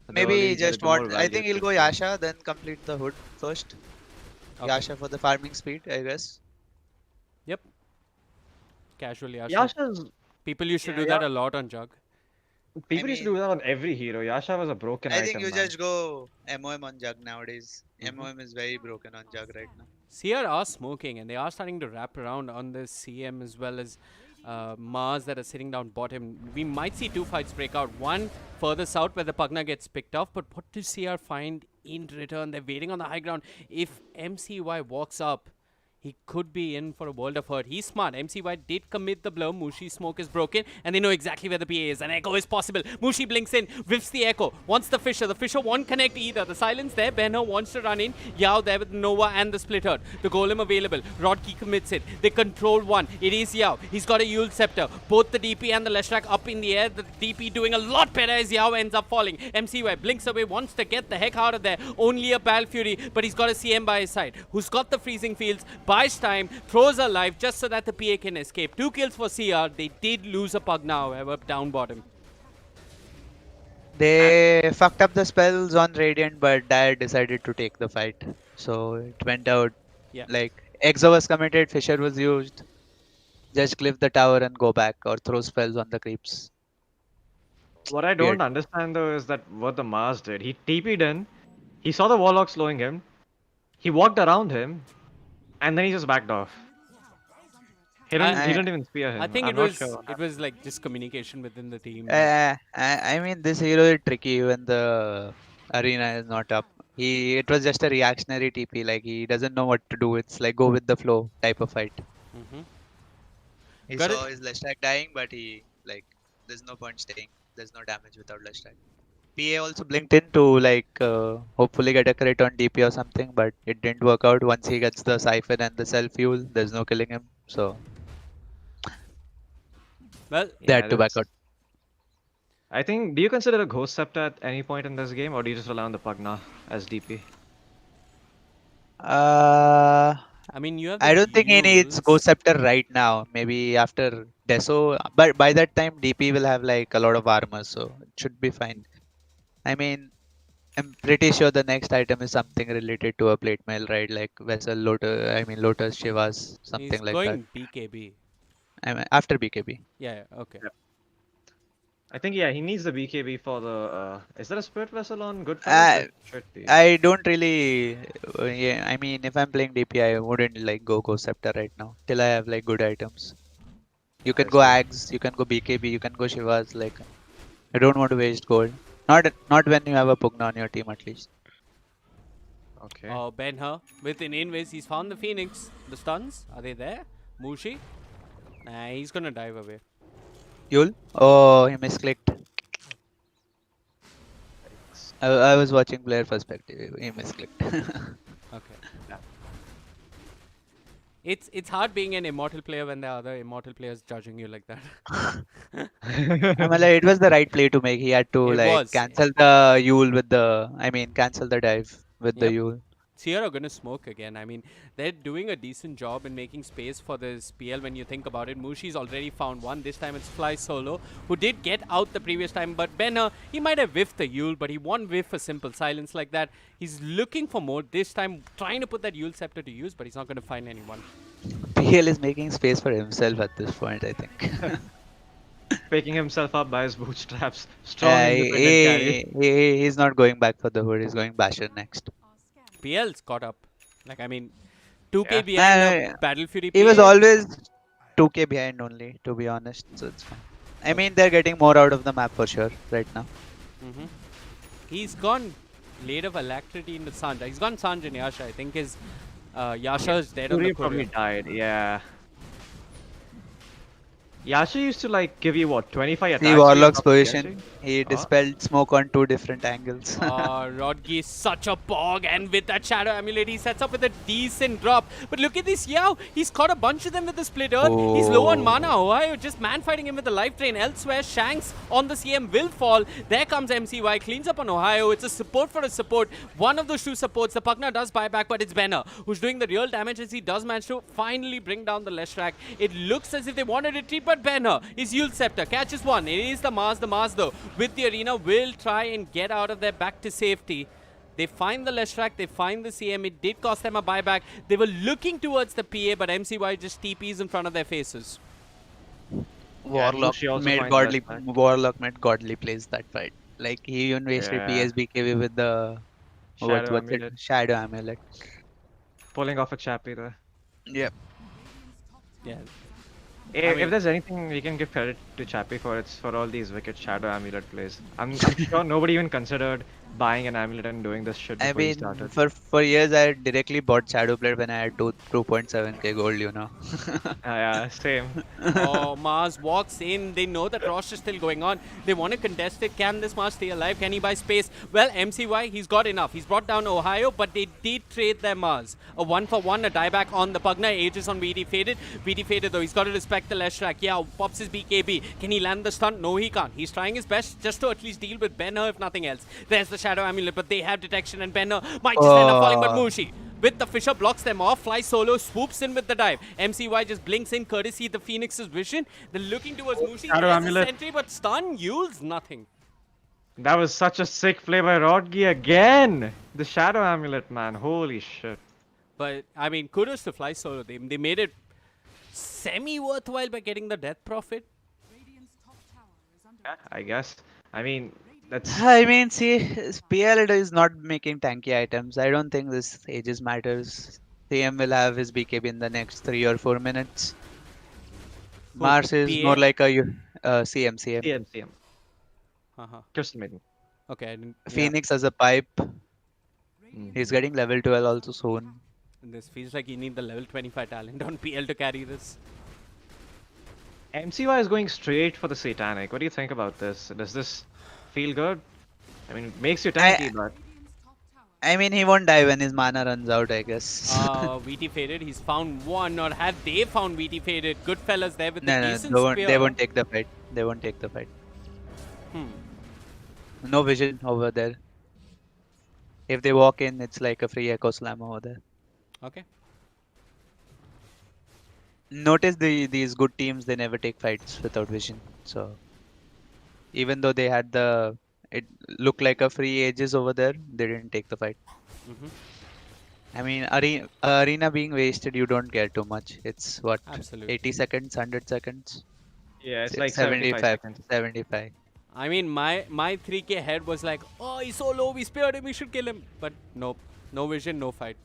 the Maybe early he just get more want. I value think he'll to go it. Yasha, then complete the Hood first. Okay. Yasha for the farming speed, I guess. Yep. Casually, Yasha. Yasha's. People used to yeah, do that a lot on Jug. People used to do that on every hero. Yasha was a broken I item. think you man. just go MOM on Jug nowadays. MOM is very broken on Jug right now. CR are smoking and they are starting to wrap around on this CM as well as Mars that are sitting down bottom. We might see two fights break out. One further south where the Pugna gets picked off, but what does CR find in return? They're waiting on the high ground. If MCY walks up, he could be in for a world of hurt. He's smart. MCY did commit the blow. Mushi's smoke is broken, and they know exactly where the PA is. An echo is possible. Mushi blinks in, whiffs the echo, wants the Fisher. The Fisher won't connect either. The silence there. Benno wants to run in. Yao there with Nova and the Splitter. The Golem available. Rodkey commits it. They control one. It is Yao. He's got a Yule Scepter. Both the DP and the Leshrac up in the air. The DP doing a lot better as Yao ends up falling. MCY blinks away, wants to get the heck out of there. Only a Bal Fury, but he's got a CM by his side, who's got the freezing fields, buys time, throws a life just so that the PA can escape. 2 kills for CR. They did lose a Pugna, however, down bottom. They fucked up the spells on Radiant, but Dire decided to take the fight. So it went out Yeah. like Exo was committed, Fisher was used. Just cliff the tower and go back or throw spells on the creeps. What I Weird. don't understand though is that what the Mars did. He TP'd in, he saw the Warlock slowing him, he walked around him, and then he just backed off. He didn't. He I, didn't even spear I him. think I'm it not was sure what it happened. was like just communication within the team. I mean, this hero is tricky when the arena is not up. It was just a reactionary TP. Like he doesn't know what to do. It's like go with the flow type of fight. Mm-hmm. He Got it. saw his Leshrac dying, but he like there's no point staying. There's no damage without Leshrac. PA also blinked in to like hopefully get a crit on DP or something, but it didn't work out. Once he gets the Siphon and the self fuel, there's no killing him. So Well, they had Yeah, to back out. that's. I think. Do you consider a Ghost Scepter at any point in this game, or do you just rely on the Pugna as DP? Uh, I mean, you have I the don't think he needs Yules. Ghost Scepter right now. Maybe after Deso, but by that time DP will have like a lot of armor, so it should be fine. I mean, I'm pretty sure the next item is something related to a plate mail, right? Like Vessel, Lotus, I mean Lotus, Shivas, He's something like that. going BKB. I mean, after BKB. Yeah. Okay. I think he needs the BKB for the. Is there a Spirit Vessel on Goodfellas? Uh, There should be. I don't really, yeah, I mean, if I'm playing DP, I wouldn't like go Ghost Scepter right now till I have like good items. You I can go see. Ags, you can go BKB, you can go Shivas. Like, I don't want to waste gold. Not when you have a Pugna on your team at least. Okay. Oh, Ben-Hur with an invis. He's found the Phoenix. The stuns, are they there? Mushi? Nah, he's gonna dive away. Yul? Oh, he misclicked. I was watching player perspective. He misclicked. Okay. It's hard being an immortal player when there are other immortal players judging you like that. I mean, like, it was the right play to make. He had to It like was. cancel the Yule with the. I mean, cancel the dive with the Yep. Yule. Sierra are going to smoke again. I mean, they're doing a decent job in making space for this PL when you think about it. Mushi's already found one. This time it's Fly Solo, who did get out the previous time. But Benner, he might have whiffed the Yule, but he won't whiff a simple silence like that. He's looking for more. This time, trying to put that Yule Scepter to use, but he's not going to find anyone. PL is making space for himself at this point, I think. Picking himself up by his bootstraps. Strong independent carry. He's not going back for the hood. He's going Basher next. PL's caught up. Like, I mean, 2k Yeah. behind Uh, a Battle Fury He was PA. always 2k behind only, to be honest. So it's fine. I mean, they're getting more out of the map for sure right now. Mm-hmm. He's gone Blade of Alacrity into Sanj. He's gone Sanj and Yasha. I think his Yasha is dead on the Fury probably courier. died. Yeah. Yasha used to like give you what 25 attacks. See to Warlock's your top position. He Huh? dispelled smoke on 2 different angles. Rodgi is such a bog, and with that Shadow Amulet, he sets up with a decent drop. But look at this Yao. He's caught a bunch of them with the Split Earth. He's low on mana. Ohio just man fighting him with the Life Drain. Elsewhere, Shanks on the CM will fall. There comes MCY, cleans up on Ohio. It's a support for a support. One of those two supports. The Pugna does buy back, but it's Benner who's doing the real damage as he does manage to finally bring down the Leshrac. It looks as if they want to retreat, but Benner is Yule Scepter. Catches one. It is the Mars. The Mars, though, with the arena, will try and get out of there back to safety. They find the Leshrac, they find the CM. It did cost them a buyback. They were looking towards the PA, but MCY just TPs in front of their faces. Warlock Mushi also made finds godly Leshrac. Warlock made godly plays that fight. Like he even wasted Yeah. PSBKB with the Shadow what's it? Amulet. Shadow Amulet. Pulling off a Chappie there. Yep. Yeah. If, mean- if there's anything we can give credit to Chappie for, it's for all these wicked Shadow Amulet plays. I'm sure nobody even considered buying an amulet and doing this shit I before you mean, started. for years I directly bought Shadowblade when I had 2.7k gold, you know. Yeah, same. Oh, Mars walks in. They know that Rosh is still going on. They want to contest it. Can this Mars stay alive? Can he buy space? Well, MCY, he's got enough. He's brought down Ohio, but they did trade their Mars. A 1-for-1, a dieback on the Pugna. Ages on VD Faded. VD Faded, though. He's got to respect the Leshrac. Yeah, pops his BKB. Can he land the stunt? No, he can't. He's trying his best just to at least deal with Benner, if nothing else. There's the Shadow Amulet, but they have detection, and Benner might just end up falling, but Mushi with the Fisher blocks them off. Fly Solo swoops in with the dive. MCY just blinks in courtesy the Phoenix's vision. They're looking towards Mushi. Shadow There's the Amulet. sentry, but stun, Yules, nothing. That was such a sick play by Rodgi again. The Shadow Amulet, man. Holy shit. But I mean, kudos to Fly Solo. They made it semi worthwhile by getting the death profit. Yeah, I guess. I mean, that's I mean, see, PL is not making tanky items. I don't think this ages matters. CM will have his BKB in the next 3 or 4 minutes. Who? Mars is more PA? like a CM. CM. Uh-huh. Crystal Maiden. Okay, I didn't, yeah. Phoenix as a pipe. Mhm. He's getting level 12 also soon. This feels like you need the level 25 talent on PL to carry this. MCY is going straight for the Satanic. What do you think about this? Does this feel good? I mean, it makes you tanky, but I mean, he won't die when his mana runs out, I guess. VT faded. He's found one, or have they found VT faded? Goodfellas there with the No, decent they spear. won't take the fight. They won't take the fight. Hmm. No vision over there. If they walk in, it's like a free echo slam over there. Okay. Notice these good teams, they never take fights without vision. So even though they had it looked like a free ages over there, they didn't take the fight. Mm-hmm. I mean, arena being wasted, you don't care too much. It's what, Absolutely. 80 seconds, 100 seconds, yeah, it's like 75 seconds. 75. I mean, my 3K head was like, oh, he's so low, we speared him, we should kill him. But nope, no vision, no fight.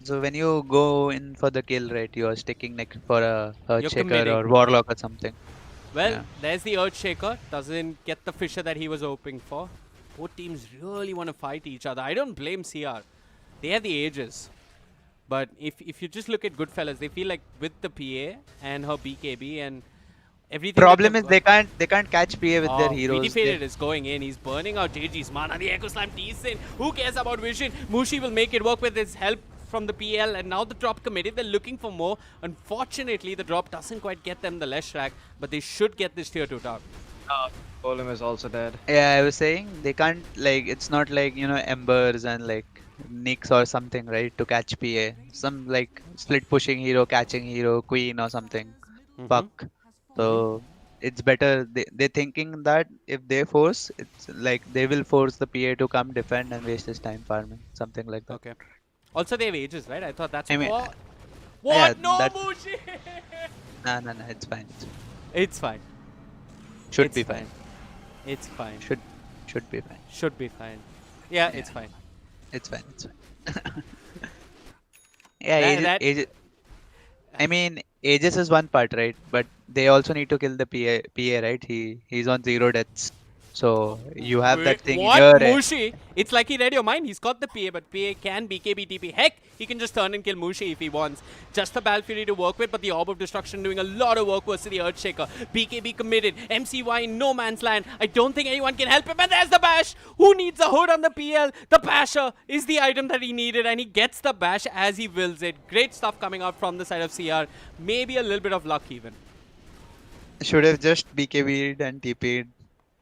So when you go in for the kill, right, you are sticking next for a You're Earthshaker committing. or Warlock or something. Well, Yeah. there's the Earthshaker. Doesn't get the Fisher that he was hoping for. Both teams really want to fight each other. I don't blame CR. They have the ages. But if you just look at Goodfellas, they feel like with the PA and her BKB and everything. Problem is they can't catch PA with their VT heroes. Faded is going in. He's burning out JG's mana. The Echo Slam decent. Who cares about vision? Mushi will make it work with his help from the PL, and now the drop committed. They're looking for more. Unfortunately, the drop doesn't quite get them the less rack, but they should get this tier 2 top. Golem is also dead. Yeah, I was saying they can't, like, it's not like, Embers and like Nyx or something, right, to catch PA. Some like split pushing hero, catching hero, Queen or something. Fuck. So it's better. They're thinking that if they force, it's like they will force the PA to come defend and waste his time farming. Something like that. Okay. Also, they have ages, right? I thought that's I mean, what. yeah, What? No, that- Mushi! Nah, it's fine. It's fine. Should It's be fine. It's fine. Should be fine. Should be fine. Yeah, it's fine. It's fine. Yeah, That- Aegis, I mean, Aegis is one part, right? But they also need to kill the PA, right? He's on 0 deaths. So you have that thing What? in your Mushi? It's like he read your mind. He's got the PA, but PA can BKB TP. Heck, he can just turn and kill Mushi if he wants. Just the Balfury to work with, but the Orb of Destruction doing a lot of work versus the Earthshaker. BKB committed. MCY in no man's land. I don't think anyone can help him. And there's the bash. Who needs a hood on the PL? The basher is the item that he needed, and he gets the bash as he wills it. Great stuff coming out from the side of CR. Maybe a little bit of luck even. should have just BKB'd and TP'd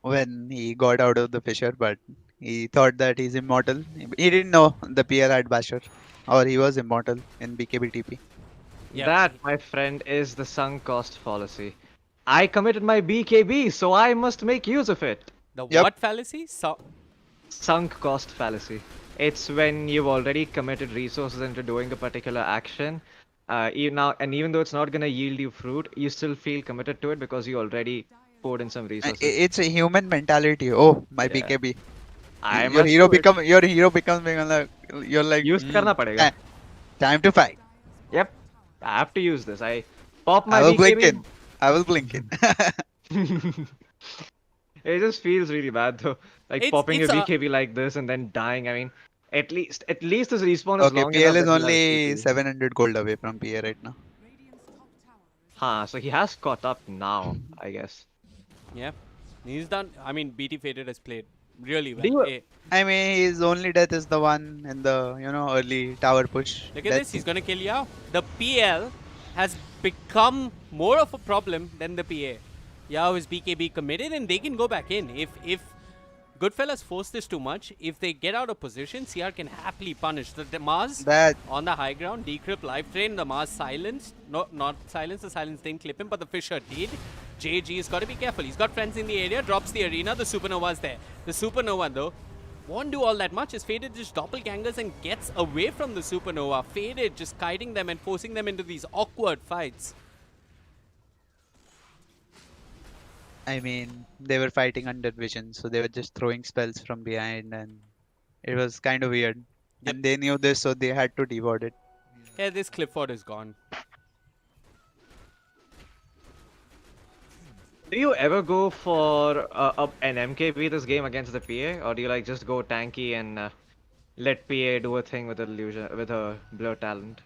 when he got out of the fissure, but he thought that he's immortal. He didn't know the PL had Basher, or he was immortal in BKB TP. Yeah. That, my friend, is the sunk cost fallacy. I committed my BKB, so I must make use of it. The Yep. what fallacy? Sunk cost fallacy. It's when you've already committed resources into doing a particular action. Even though it's not gonna yield you fruit, you still feel committed to it because you already poured in some resources. It's a human mentality. Oh, my Yeah. BKB. I Your must hero do it. becomes being like, you're like, Use करना पड़ेगा. Time to fight. Yep, I have to use this. I pop my I will BKB. blink in. I will blink in. It just feels really bad though, like It's- popping it's your a- BKB like this and then dying. I mean, at least this respawn is Okay, long PL enough is that he'll have only BKB. 700 gold away from PA right now. Huh, so he has caught up now, I guess. Yeah. He's done. I mean, BT Faded has played really well. Do you- Eh, I mean, his only death is the one in the, early tower push. Look at this. He's going to kill Yao. The PL has become more of a problem than the PA. Yao is BKB committed and they can go back in. If Goodfellas force this too much, if they get out of position, CR can happily punish. The Mars That on the high ground, decrypt, life drain, the Mars silenced. No, not silenced. The silence didn't clip him, but the Fisher did. JG's got to be careful. He's got friends in the area, drops the arena. The Supernova's there. The Supernova, though, won't do all that much as Faded just doppelgangers and gets away from the Supernova. Faded just kiting them and forcing them into these awkward fights. I mean, they were fighting under vision, so they were just throwing spells from behind, and it was kind of weird. Yep. And they knew this, so they had to deward it. Yeah, this Clifford is gone. Do you ever go for an MKB this game against the PA, or do you like just go tanky and let PA do a thing with illusion with a blur talent?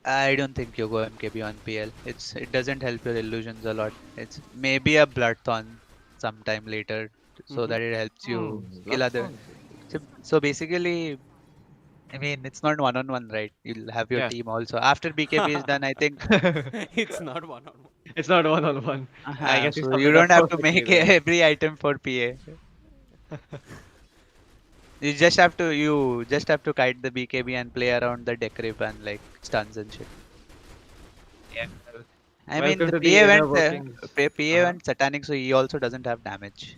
I don't think you go MKB on PL. It doesn't help your illusions a lot. It's maybe a Bloodthorn sometime later, so that it helps you kill other. So basically, I mean, it's not one-on-one, right? You'll have your Yeah. team also. After BKB is done, I think It's not one-on-one. It's not one-on-one. I guess so you don't have to make every item for PA. You just have to kite the BKB and play around the deck rip and like stuns and shit. Yeah. I mean, Welcome the to the inner PA workings. went satanic, so he also doesn't have damage.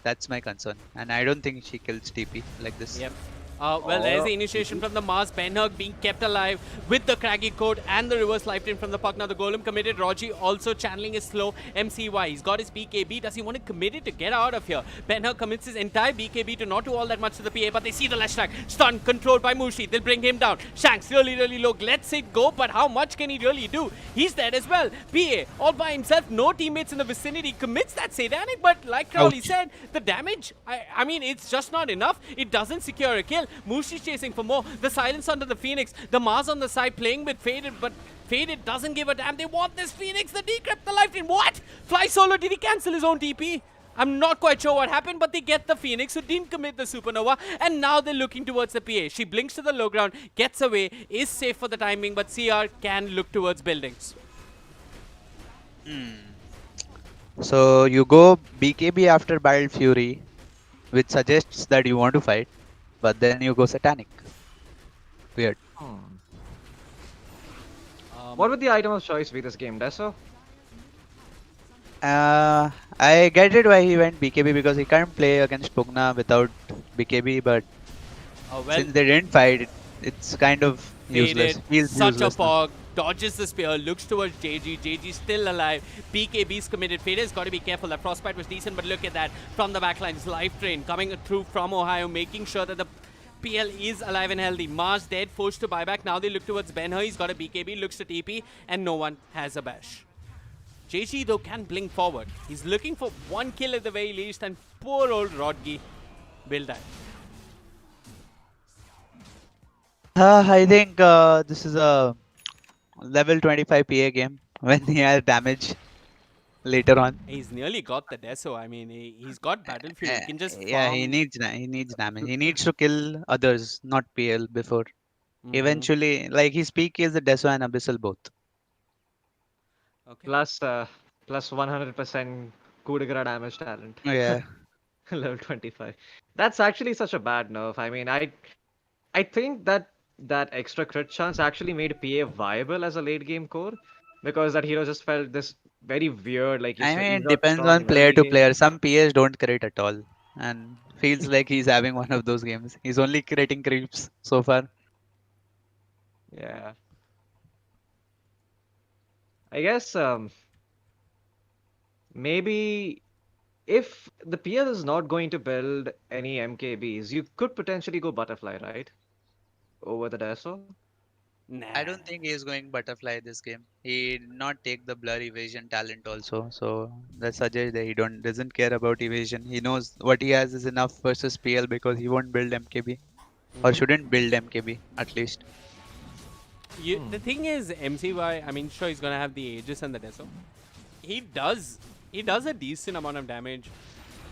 That's my concern, and I don't think she kills TP like this. Yep. Well, there's the initiation from the Mars. Benhug being kept alive with the Craggy Code and the reverse life from the puck. Now the Golem committed. Rogi also channeling his slow MCY. He's got his BKB. Does he want to commit it to get out of here? Benhug commits his entire BKB to not do all that much to the PA, but they see the Leshnak. Stun controlled by Mushi. They'll bring him down. Shanks really low. Lets it go, but how much can he really do? He's dead as well. PA all by himself. No teammates in the vicinity. Commits that Satanic, but like Crowley said, the damage, I mean, it's just not enough. It doesn't secure a kill. Mushi's chasing for more. The silence under the Phoenix. The Mars on the side playing with Faded, but Faded doesn't give a damn. They want this Phoenix. The decrypt, the life in. What? Fly Solo, did he cancel his own TP? I'm not quite sure what happened, but they get the Phoenix who didn't commit the Supernova, and now they're looking towards the PA. She blinks to the low ground, gets away, is safe for the timing, but CR can look towards buildings. So you go BKB after Battle Fury, which suggests that you want to fight, but then you go Satanic. Weird. What would the item of choice be this game, Deso? I get it why he went BKB because he can't play against Pugna without BKB, but since they didn't fight, it's kind of useless. Faded, Feels such useless a now. fog, dodges the spear, looks towards JG. JG's still alive. BKB's committed. Faded's got to be careful. That frostbite was decent, but look at that. From the backlines, life train coming through from Ohio, making sure that the PL is alive and healthy. Mars dead, forced to buy back. Now they look towards Ben-Hur. He's got a BKB, looks to TP, and no one has a bash. JG, though, can blink forward. He's looking for one kill at the very least, and poor old Rodgi will die. I think this is a level 25 PA game when he has damage later on. He's nearly got the Deso. I mean, he's got Battlefield. He can just Yeah, he farm. needs damage. He needs to kill others, not PL before. Eventually, like his peak is the Deso and Abyssal both. Okay. Plus 100% coup de grace damage talent. Yeah. Level 25. That's actually such a bad nerf. I mean, I think that extra crit chance actually made PA viable as a late game core, because that hero just felt this very weird, like you I said, mean, he's it not depends strong on in player early to game. player. Some PS don't crit at all, and feels like he's having one of those games. He's only critting creeps so far. Yeah. I guess maybe if the PL is not going to build any MKBs, you could potentially go Butterfly, right? Over the Deso. Nah. I don't think he is going butterfly this game. He did not take the blur evasion talent also, so that suggests that he doesn't care about evasion. He knows what he has is enough versus PL because he won't build MKB or shouldn't build MKB at least. The thing is, MCY, I mean, sure, he's going to have the Aegis and the Deso. He does a decent amount of damage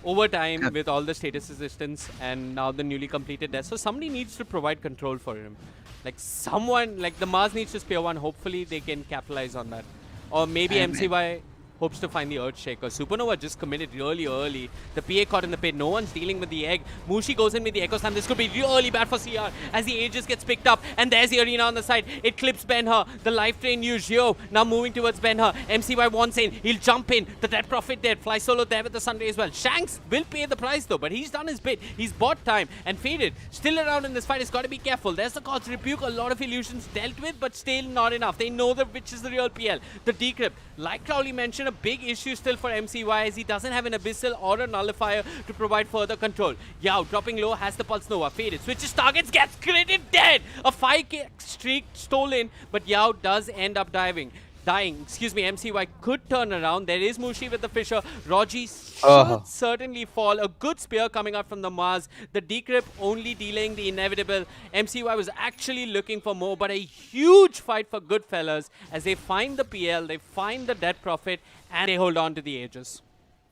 over time with all the status resistance and now the newly completed Deso. Somebody needs to provide control for him. Like someone, like the Mars needs to spear one. Hopefully they can capitalize on that. Or maybe MCY hopes to find the Earthshaker. Supernova just committed really early. The PA caught in the pit. No one's dealing with the egg. Mushi goes in with the Echo Slam. This could be really bad for CR as the Aegis gets picked up. And there's the arena on the side. It clips Ben-Hur. The life train used. Yo now moving towards Ben-Hur. MCY wants in. He'll jump in. The Dead Prophet there. Fly solo there with the Sunday as well. Shanks will pay the price though, but he's done his bit. He's bought time. And Faded still around in this fight. He's got to be careful. There's the God's Rebuke. A lot of illusions dealt with, but still not enough. They know which is the real PL. The Decrypt. Like Crowley mentioned, a big issue still for MCY as he doesn't have an Abyssal or a Nullifier to provide further control. Yao dropping low, has the Pulse Nova. Faded, switches targets, gets critted dead! A 5k streak stolen, but Yao does end up dying. MCY could turn around. There is Mushi with the Fisher. Roji should certainly fall. A good spear coming out from the Mars. The Decrypt only delaying the inevitable. MCY was actually looking for more, but a huge fight for GoodFellas as they find the PL, they find the Dead Prophet, and they hold on to the Aegis.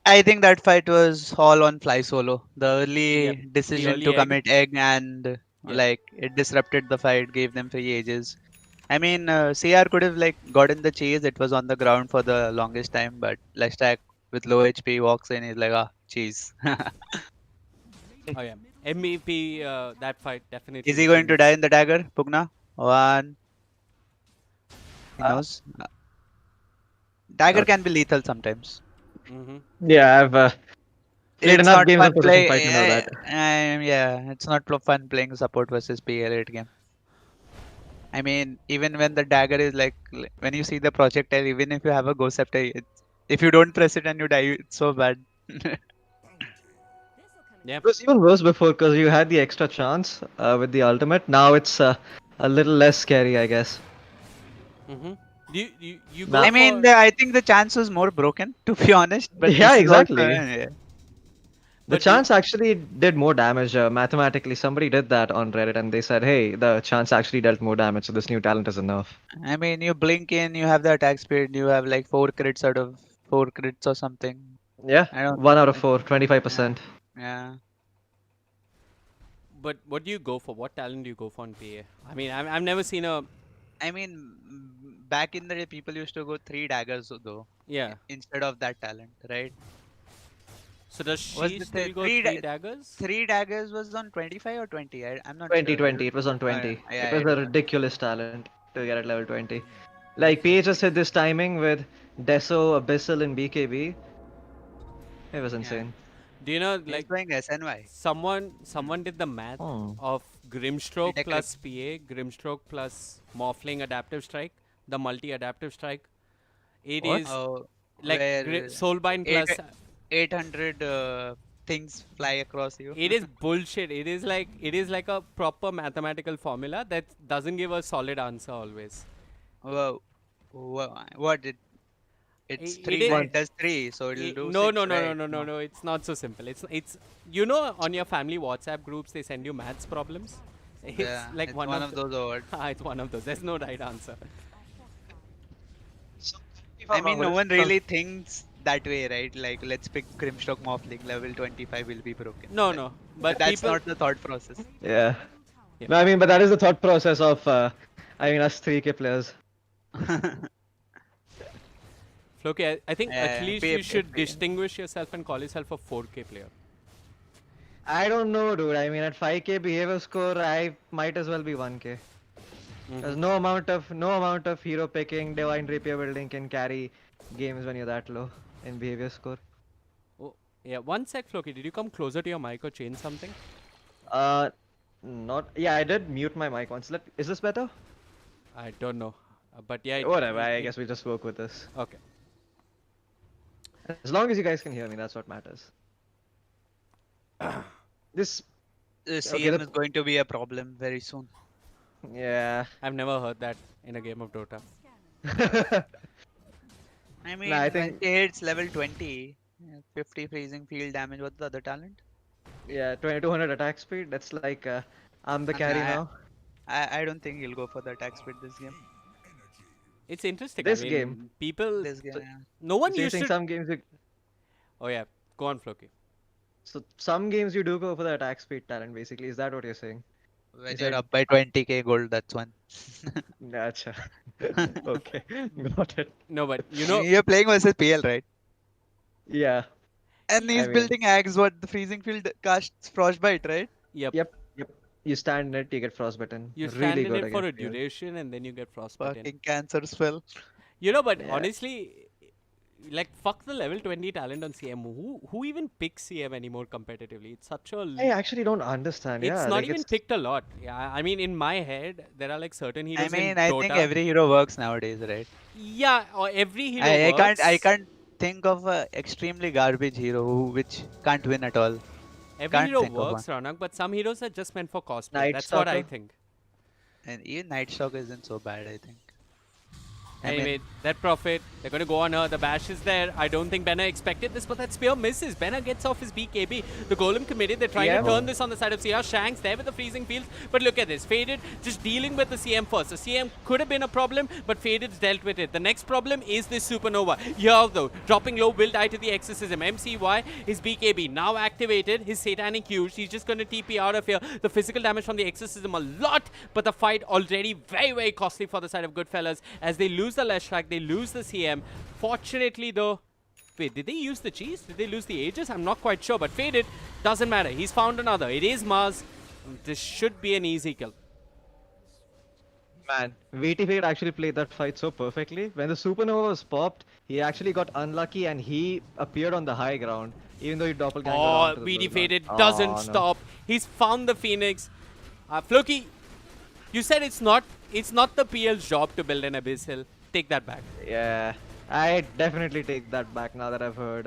I think that fight was all on Fly Solo. The early decision early to egg. commit egg and like it disrupted the fight, gave them free Aegis. I mean, CR could have like gotten the chase. It was on the ground for the longest time, but Leshtak with low HP walks in. He's like, cheese. Oh yeah, MVP that fight definitely. Is he going to die in the dagger, Pugna? One. He knows. Dagger can be lethal sometimes. Yeah, I've played It's enough not games fun of Position Fight to know that. yeah, it's not fun playing support versus PA late game. I mean, even when the dagger is like, when you see the projectile, even if you have a Ghost Scepter, if you don't press it and you die, it's so bad. Yeah. It was even worse before because you had the extra chance with the ultimate. Now it's a little less scary, I guess. You go I mean, for- I think the chance was more broken, to be honest. But Yeah, this is also- exactly. yeah. The chance actually did more damage mathematically. Somebody did that on Reddit and they said, hey, the chance actually dealt more damage, so this new talent is enough. I mean, you blink in, you have the attack speed, you have like 4 crits out of 4 crits or something. Yeah, I don't 1 out of 4, 25%. Yeah. But what do you go for? What talent do you go for in PA? I mean, I've never seen a. I mean, back in the day, people used to go 3 daggers though. Yeah. Instead of that talent, right? So does Was she the still go three 3 da- daggers? 3 daggers was on 25 or 20? I'm not 20, sure. 20, it was on 20. yeah, It I was a don't know. ridiculous talent to get at level 20. Like, PA just hit this timing with Deso, Abyssal, and BKB. It was insane. Do you know, He's like, going SNY. someone did the math of Grimstroke Decrypt. plus PA, Grimstroke plus Morphling Adaptive Strike, the multi-adaptive strike. It What? is Oh, like where Soulbind eight- plus. 800 things fly across you. It is bullshit. It is like a proper mathematical formula that doesn't give a solid answer always. Whoa. What did it's It 3 is- it does 3, so it'll do No, 6, no, no, right? no, no. It's not so simple. It's you know, on your family WhatsApp groups they send you maths problems. It's Yeah, like it's one of those awards. it's one of those. There's no right answer. I mean, no one really thinks that way, right? Like, let's pick Grimstroke Morphling, level 25 will be broken. No, no. But that's people, not the thought process. Yeah. Yeah. No, I mean, but that is the thought process of, us 3K players. Floki, I think at Yeah, least pay- you should pay- distinguish yourself and call yourself a 4K player. I don't know, dude. I mean, at 5K behavior score, I might as well be 1K. There's no amount of hero picking, divine rapier building can carry games when you're that low in behavior score. Oh, yeah. One sec, Floki. Did you come closer to your mic or change something? Not. Yeah, I did mute my mic once. Is this better? I don't know. But yeah. Whatever. I guess we just work with this. Okay. As long as you guys can hear me, that's what matters. This. CM is going to be a problem very soon. Yeah. I've never heard that in a game of Dota. I mean, I when think- she hits level 20, 50 freezing field damage. What's the other talent? Yeah, 2200 attack speed. That's like I'm the carry Nah, now. I don't think he'll go for the attack speed this game. It's interesting. This I mean, game. people. This game, yeah. No one So you used think to. some games Oh yeah. Go on, Floki. so some games you do go for the attack speed talent basically. Is that what you're saying? When you're said, up by 20k gold, that's one. Gotcha. Okay, got it. No, but you I know, mean, you're playing versus PL, right? Yeah, And I he's mean, building Ags, what the freezing field casts Frostbite, right? yep, yep. You stand in it, you get frostbitten. you Really stand in good it for against a PL. duration and then you get frostbitten. Fucking cancer spell. You know, but Yeah. honestly, like fuck the level 20 talent on CM. Who even picks CM anymore competitively? It's such a I actually don't understand. it's Yeah, not like even it's picked a lot. Yeah, I mean in my head there are like certain I heroes in mean, I think Dota. every hero works nowadays, right? Yeah, or every hero I works. can't think of a extremely garbage hero which can't win at all. Every Can't hero think of one. works, Ronak, but some heroes are just meant for cosplay. Night That's what I Stalker. think. And even Nightstalk isn't so bad, I think. I Anyway, mean, that Prophet, they're going to go on her. The bash is there. I don't think Benna expected this, but that spear misses. Benna gets off his BKB. The Golem committed. They're trying Yeah. to turn this on the side of CR. Shanks there with the freezing fields. But look at this. Faded just dealing with the CM first. The CM could have been a problem, but Faded's dealt with it. The next problem is this Supernova. Here, though, dropping low will die to the Exorcism. MCY, his BKB now activated. His Satanic Huge. He's just going to TP out of here. The physical damage from the Exorcism a lot, but the fight already very, very costly for the side of GoodFellas as they lose the left track. They lose the CM. Fortunately, though, wait, did they use the cheese? Did they lose the Aegis? I'm not quite sure, but Faded doesn't matter. He's found another. It is Mars. This should be an easy kill. Man, VT Fade actually played that fight so perfectly. When the Supernova was popped, he actually got unlucky and he appeared on the high ground, even though he doppelganged Oh, around to the BD low ground. Faded Oh, doesn't no. stop. He's found the Phoenix. Floki, you said it's not the PL's job to build an Abyss Hill. Take that back. Yeah, I definitely take that back now that I've heard,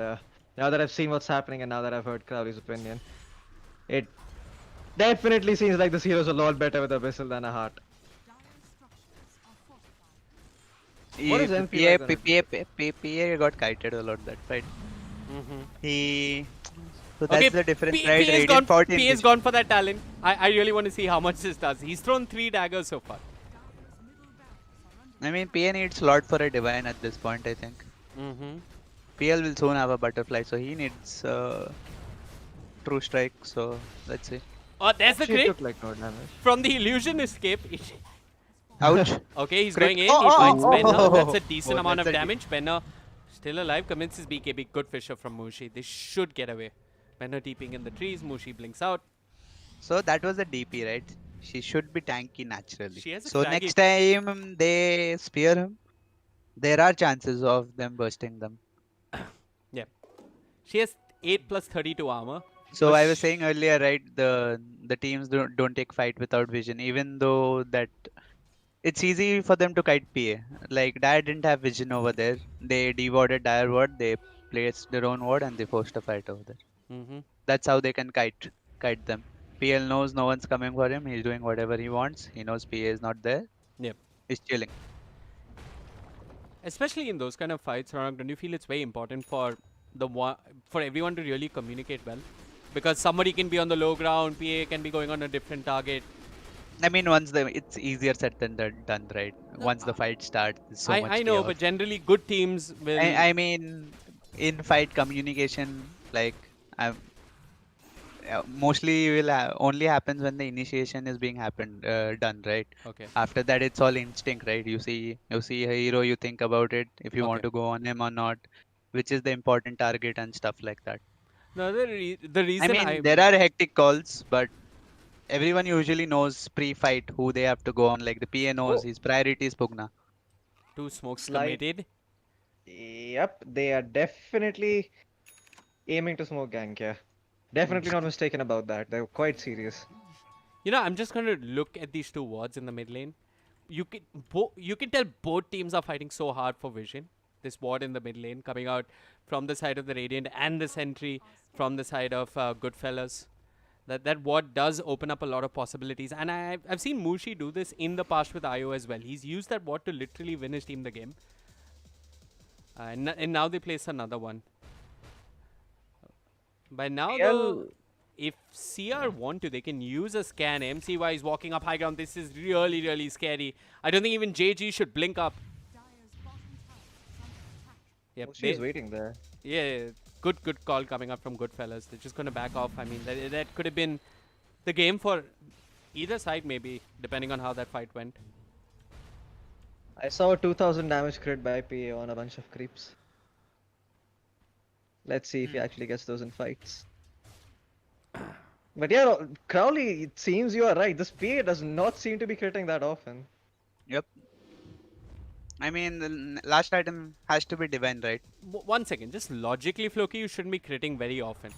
now that I've seen what's happening and now that I've heard Crowley's opinion. It definitely seems like this hero's a lot better with Abyssal than a heart. What is NP like then? PA got kited a lot that fight. Mm-hmm. He. So that's the difference, P- right? PA's Radiant gone, 14. PA's gone for that talent. I really want to see how much this does. He's thrown 3 daggers so far. I mean, PA needs lot for a divine at this point, I think. Mm-hmm. PL will soon have a butterfly, so he needs true strike. So let's see. Oh, there's the She crit took like no damage. from the illusion escape. Ouch. Okay, he's Crit. going in. Oh, He oh, finds oh, Benner. oh, That's oh. a decent Oh, amount of that's a damage. Benner still alive. Commits his BKB. Good Fisher from Mushi. They should get away. Benner deeping in the trees. Mushi blinks out. So that was the DP, right? She should be tanky naturally. She has a So craggy- next time they spear him, there are chances of them bursting them. Yeah. She has 8 plus 32 armor. So But I was saying earlier, right? The teams don't take fight without vision, even though that it's easy for them to kite PA. Like Dire didn't have vision over there. They dewarded Dire ward. They placed their own ward and they forced a fight over there. Mm-hmm. That's how they can kite them. PL knows no one's coming for him. He's doing whatever he wants. He knows PA is not there. Yep. He's chilling. Especially in those kind of fights, Ronak, don't you feel it's very important for for everyone to really communicate well? Because somebody can be on the low ground, PA can be going on a different target. I mean, it's easier said than done, right? Once the fight starts, there's so much I know, chaos. but generally good teams will. I mean, in fight communication, like mostly will only happens when the initiation is being done, right? Okay. After that, it's all instinct, right? You see a hero, you think about it, if you want Okay. to go on him or not, which is the important target and stuff like that. No, the reason I mean, there are hectic calls, but everyone usually knows pre-fight who they have to go on. Like the PA knows his priority is Pugna. 2 smokes Slide. committed. Yep, they are definitely aiming to smoke gank, yeah. Definitely not mistaken about that. They're quite serious. You know, I'm just going to look at these 2 wards in the mid lane. You can tell both teams are fighting so hard for vision. This ward in the mid lane coming out from the side of the Radiant and the sentry from the side of GoodFellas. That ward does open up a lot of possibilities. And I've seen Mushi do this in the past with IO as well. He's used that ward to literally win his team the game. And now they place another one. By now, though, if CR want to, they can use a scan. MCY is walking up high ground. This is really, really scary. I don't think even JG should blink up. Yep, She's waiting there. yeah, good call coming up from GoodFellas. They're just going to back off. I mean, that could have been the game for Either side maybe, depending on how that fight went. I saw a 2000 damage crit by PA on a bunch of creeps. Let's see if he actually gets those in fights. But yeah, Crowley, it seems you are right. This PA does not seem to be critting that often. Yep. I mean, the last item has to be divine, right? 1 second, just logically, Floki, you shouldn't be critting very often.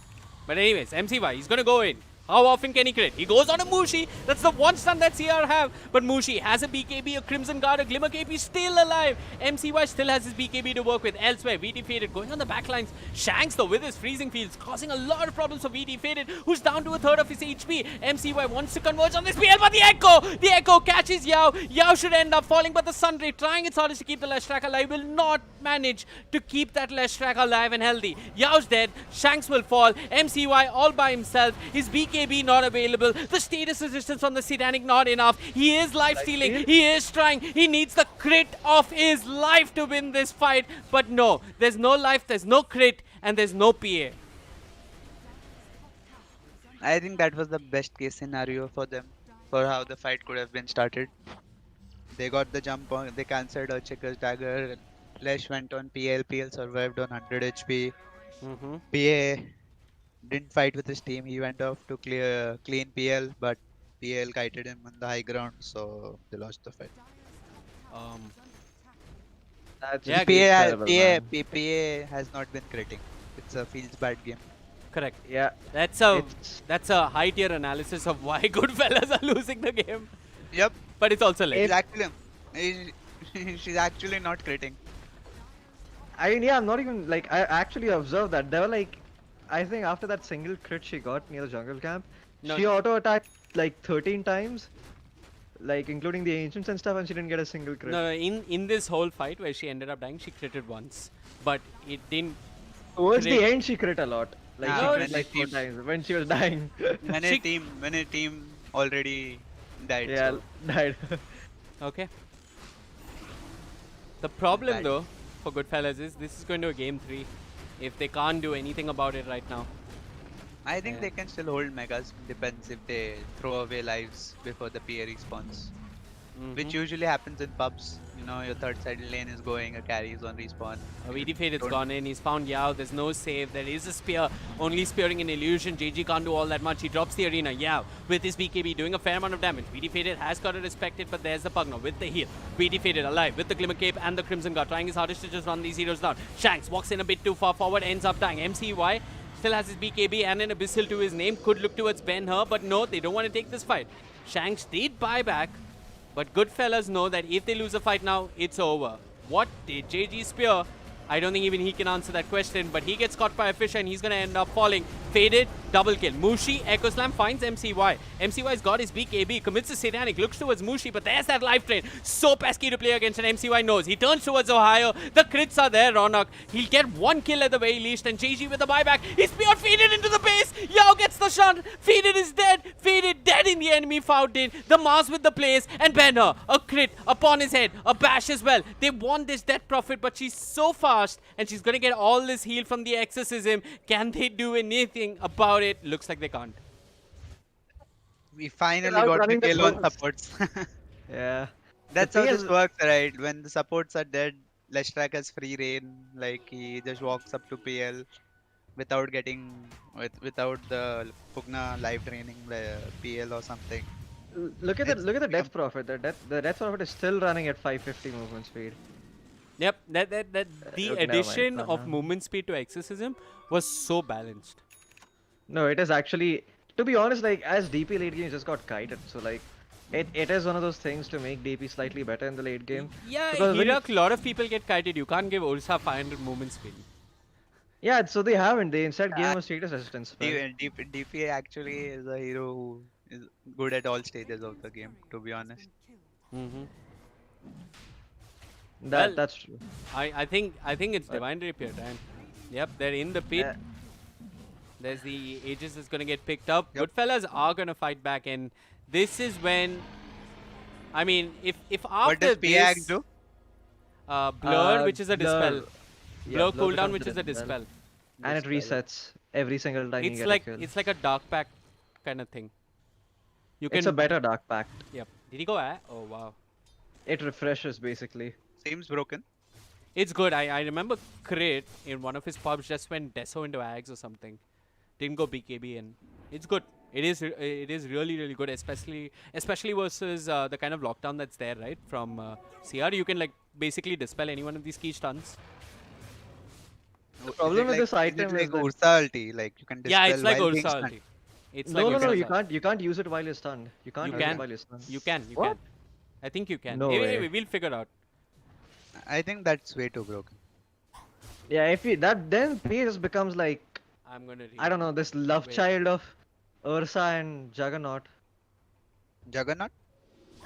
But anyways, MCY, he's gonna go in. How often can he crit? He goes on a Mushi. That's the one stun that CR have. But Mushi has a BKB, a Crimson Guard, a Glimmer KP still alive. MCY still has his BKB to work with. Elsewhere, VT Faded going on the backlines. Shanks though with his freezing fields causing a lot of problems for VT Faded, who's down to a third of his HP. MCY wants to converge on this PL, but the Echo catches Yao. Yao should end up falling, but the Sunray trying its hardest to keep the Leshrac alive will not manage to keep that Leshrac alive and healthy. Yao's dead. Shanks will fall. MCY all by himself. His BKB not available. The status resistance from the Satanic not enough. He is life stealing. He is trying. He needs the crit of his life to win this fight. But no, there's no life, there's no crit, and there's no PA. I think that was the best case scenario for them, for how the fight could have been started. They got the jump on, they cancelled Earthshaker's dagger. Lesh went on PL, PL survived on 100 HP. PA didn't fight with his team, he went off to clean PL, but PL kited him on the high ground, so they lost the fight. That's Yeah, just agree. terrible, man. PA has not been critting. It's a feels bad game. Correct. Yeah. That's It's- a high tier analysis of why Goodfellas are losing the game. Yep, But it's also late. he's actually, she's actually not critting. I mean, yeah, I'm not even like I actually observed that there were like, I think after that single crit she got near the jungle camp, No. she auto attacked like 13 times, like including the ancients and stuff, and she didn't get a single crit. No, in this whole fight where she ended up dying, she critted once. But it didn't. Towards the crit. end, she crit a lot. Like Ah, she no, crit like 4 times when she was dying. When a team already died. Yeah, So died. Okay. The problem Right. though for Goodfellas is this is going to a game 3. If they can't do anything about it right now. I think Yeah. they can still hold megas. Depends if they throw away lives before the PA respawns. Which usually happens in pubs. You know, your third side lane is going, a carry is on respawn. VD Fade has Don't- gone in, he's found Yao, there's no save, there is a spear, only spearing an illusion, JG can't do all that much, he drops the arena, Yao with his BKB doing a fair amount of damage, VD Faded has got to respect it, but there's the Pugno with the heal, VD Faded alive with the Glimmer Cape and the Crimson Guard, trying his hardest to just run these heroes down. Shanks walks in a bit too far forward, ends up dying. MCY still has his BKB and an Abyssal to his name, could look towards Ben-Hur, but no, they don't want to take this fight. Shanks did buy back, but Goodfellas know that if they lose a fight now, it's over. What did JG spear? I don't think even he can answer that question, but he gets caught by a fish and he's going to end up falling. Faded, double kill. Mushi, Echo Slam finds MCY. MCY's got his BKB, commits a Satanic, looks towards Mushi, but there's that life drain. So pesky to play against, and MCY knows. He turns towards Ohio. The crits are there, Ronak. He'll get one kill at the very least, and JG with a buyback. He's spear Faded into the base. Yao gets the shot. Faded is dead. Faded dead in the enemy fountain. The Mars with the plays, and Banner, a crit upon his head. A bash as well. They want this Death Prophet, but she's so fast, and she's going to get all this heal from the exorcism. Can they do anything about it? Looks like they can't. We finally out got the running the kill on Quals. supports. Yeah. That's The how thing this is- works, right? When the supports are dead, Leshrac has free reign. Like he just walks up to PL without getting without the Pugna live draining the PL or something. Look at the Death Prophet. The Death Prophet is still running at 550 movement speed. Yep, the Okay, never mind, addition calm of down. movement speed to exorcism was so balanced. No, it is actually, to be honest, like as DP late game just got kited, so like it is one of those things to make DP slightly better in the late game. Yeah, Because when you- Hirak, a lot of people get kited. You can't give Ursa 500 movement speed. Yeah, so they haven't. They instead gave him a status resistance. spell. DPA actually is a hero who is good at all stages of the game, to be honest. Well, That's true. I think it's Divine Rapier time. Yep, they're in the pit. Yeah. There's the Aegis that's gonna get picked up. Yep. Goodfellas are gonna fight back, and this is when. I mean, if after What does PAX this, do? blur, which is a dispel, Yeah, blur blur cooldown, becomes which is a dispel. And it resets every single time you It's get like a kill. it's like a dark pack kind of thing. You It's can. a better Dark Pact. Yep. Did he go? Oh wow. It refreshes basically. Seems broken. It's good. I remember Crit in one of his pubs just went Deso into Ags or something. Didn't go BKB and it's good. It is really good, especially versus the kind of lockdown that's there, right? From CR, you can like basically dispel any one of these key stuns. The problem with this Is it item like is that Ursa ulti? Like you can Yeah, dispel it's like while being Ursa stunned. ulti. It's no, like no, Ursa no. ulti. You can't use it while you're stunned. You can't You use it can. while you're stunned. You can. You What? can. I think you can. No way. We'll figure out. I think that's way too broken. Yeah, if you that then P just becomes like I'm gonna read. I don't know this love Wait. child of Ursa and Juggernaut. Juggernaut?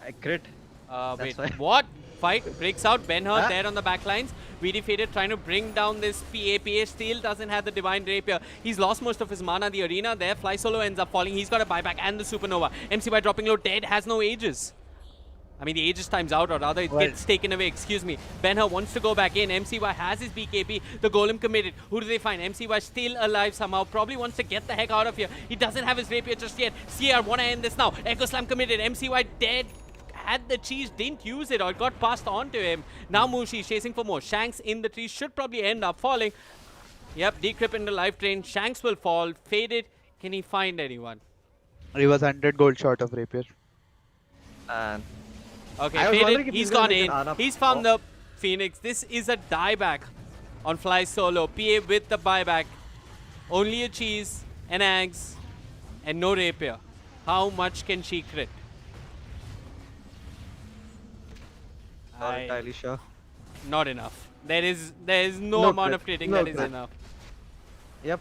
I crit. Wait, That's why. what? Fight breaks out. Ben Hur Ah. there on the back lines. We defeated trying to bring down this PA. PA still doesn't have the Divine Rapier. He's lost most of his mana. The arena there. Fly Solo ends up falling. He's got a buyback and the Supernova. MCY dropping low. Dead. Has no Aegis. I mean, the Aegis time's out, or rather, it Well- gets taken away. Excuse me. Ben Hur wants to go back in. MCY has his BKB. The Golem committed. Who do they find? MCY still alive somehow. Probably wants to get the heck out of here. He doesn't have his Rapier just yet. CR want to end this now. Echo Slam committed. MCY dead. Had the cheese, didn't use it, or it got passed on to him. Now Mushi is chasing for more. Shanks in the tree should probably end up falling. Yep, Decrypt in the life drain. Shanks will fall. Faded. Can he find anyone? He was 100 gold short of Rapier. And Okay, I was wondering Faded. if He's he's gonna gone make in. an Ana- He's found the Phoenix. This is a dieback on Fly Solo. PA with the buyback. Only a cheese, an Ags, and no Rapier. How much can she crit? not entirely sure. Not enough. There is no No amount crit. of critting No that is crit. enough. Yep.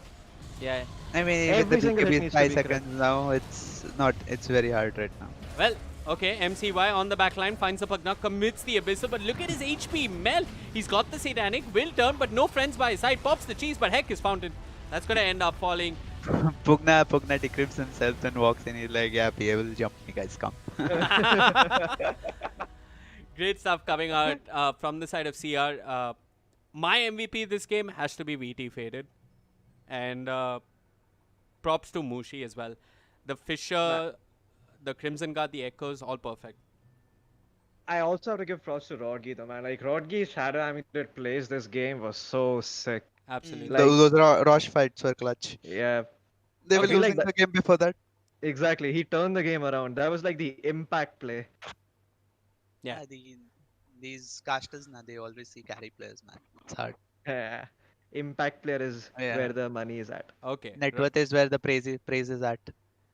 Yeah. I mean, Every with the single hit BKB needs to 5 be correct. seconds now, it's very hard right now. Well, okay, MCY on the back line finds the Pugna, commits the Abyssal, but look at his HP melt. He's got the Satanic, will turn, but no friends by his side. Pops the cheese, but heck is Fountain. That's going to end up falling. Pugna decrypts himself and walks in. He's like, yeah, PA will jump me, guys, come. Great stuff coming out from the side of CR. My MVP this game has to be VT Faded. And props to Mushi as well. The Fisher, the Crimson Guard, the Echoes, all perfect. I also have to give props to Rodgi though, man. Like Rodgi's Shadow Amulet plays this game was so sick. Absolutely. Like- Those Rosh fights were clutch. Yeah, They were Okay, like losing that- the game before that. exactly. He turned the game around. That was like the impact play. Yeah. These casters, they always see carry players, man. It's hard. Yeah. Impact player is Yeah. where the money is at. Okay. Net worth is where the praise is at.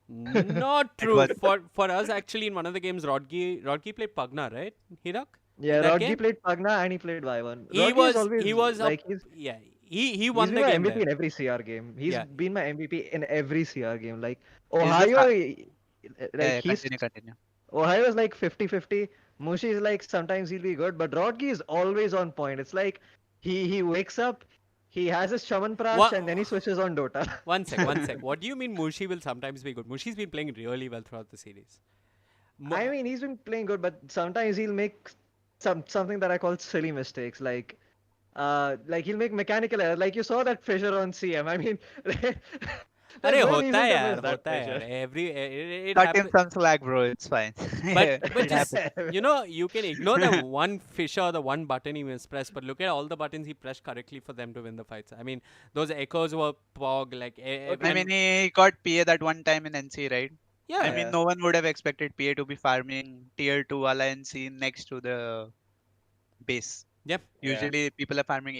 Not true. was- For us, actually, in one of the games, Rodgi played Pugna, right? Hirak? Yeah, That Rodgi game? played Pagna and he played Vyvern. He Rodgi was is always, he was like up, he's yeah. He he's won been the my game MVP there. in every CR game. He's Yeah. been my MVP in every CR game. Like this Ohio, Yeah, he's continue. Ohio is like 50-50. Mushi is like sometimes he'll be good, but Rodgi is always on point. It's like he wakes up, he has his Shaman Prash, What- and then he switches on Dota. One sec. What do you mean Mushi will sometimes be good? Mushi's been playing really well throughout the series. I mean, he's been playing good, but sometimes he'll make something that I call silly mistakes, like he'll make mechanical errors. Like you saw that fissure on CM. I mean, अरे there's no होता reason है to यार miss that होता है यार fissure. it Cut in happens. some slack, bro. It's fine. But It just happens. you know you can ignore the one Fisher, the one button he mispressed, but look at all the buttons he pressed correctly for them to win the fights. I mean, those echoes were pog like. I mean, he got PA that one time in NC, right? yeah. I mean, no one would have expected PA to be farming tier 2 wala NC next to the base. Yep. Yeah. Usually, people are farming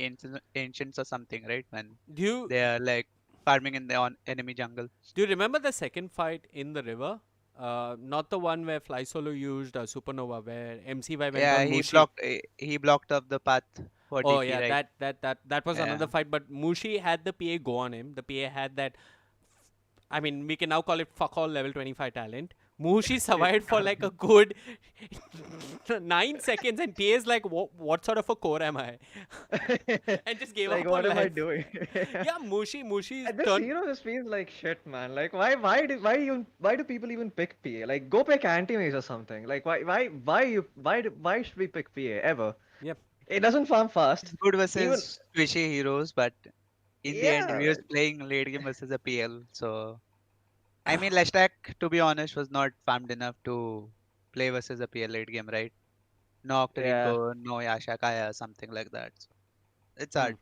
ancients or something, right? When Do you they are like farming in the enemy jungle. do you remember the second fight in the river? Not the one where Fly Solo used Supernova, where MCY went Yeah, on he Mushi. blocked up the path for Oh DP, yeah, right? that was another Yeah. fight. But Mushi had the PA go on him. The PA had that. I mean, we can now call it fuck all level 25 talent. Mushi survived for like a good 9 seconds, and PA is like, what sort of a core am I? And just gave Like, up what on am I life. doing? Yeah, Mushi And this turned. hero just feels like shit, man. Like, why do people even pick PA? Like, go pick anti-mage or something. Like, why should we pick PA ever? Yep. It doesn't farm fast. It's good versus squishy heroes, but in the end, we Yeah. was playing late game versus a PL, so I mean, Leshtak, to be honest, was not farmed enough to play versus a PL late game, right? No Yeah. Octarine, no Yasha Kaya, something like that. So it's Hmm. hard.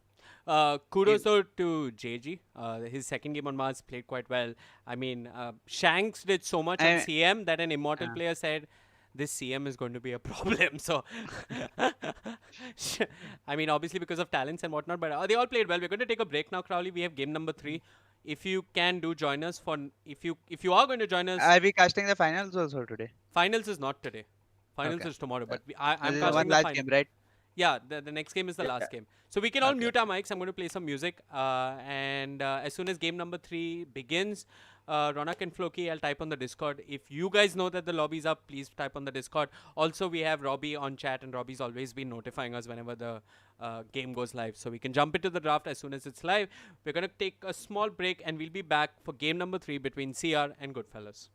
Kudos If, though to JG. His second game on Mars played quite well. I mean, Shanks did so much on I, CM that an immortal uh, player said, "This CM is going to be a problem." So, I mean, obviously because of talents and whatnot, but they all played well. We're going to take a break now, Crowley. We have game number 3. If you can do join us for if you are going to join us, are we casting the finals also today? finals is not today. Finals Okay. is tomorrow, Uh, but I'm This is one casting the last final. game, right? Yeah, the next game is the last game. So we can all Okay. mute our mics. I'm going to play some music. And as soon as game number 3 begins, Ronak and Floki, I'll type on the Discord. If you guys know that the lobby's up, please type on the Discord. Also, we have Robbie on chat, and Robbie's always been notifying us whenever the game goes live. So we can jump into the draft as soon as it's live. We're going to take a small break, and we'll be back for game number 3 between CR and GoodFellas.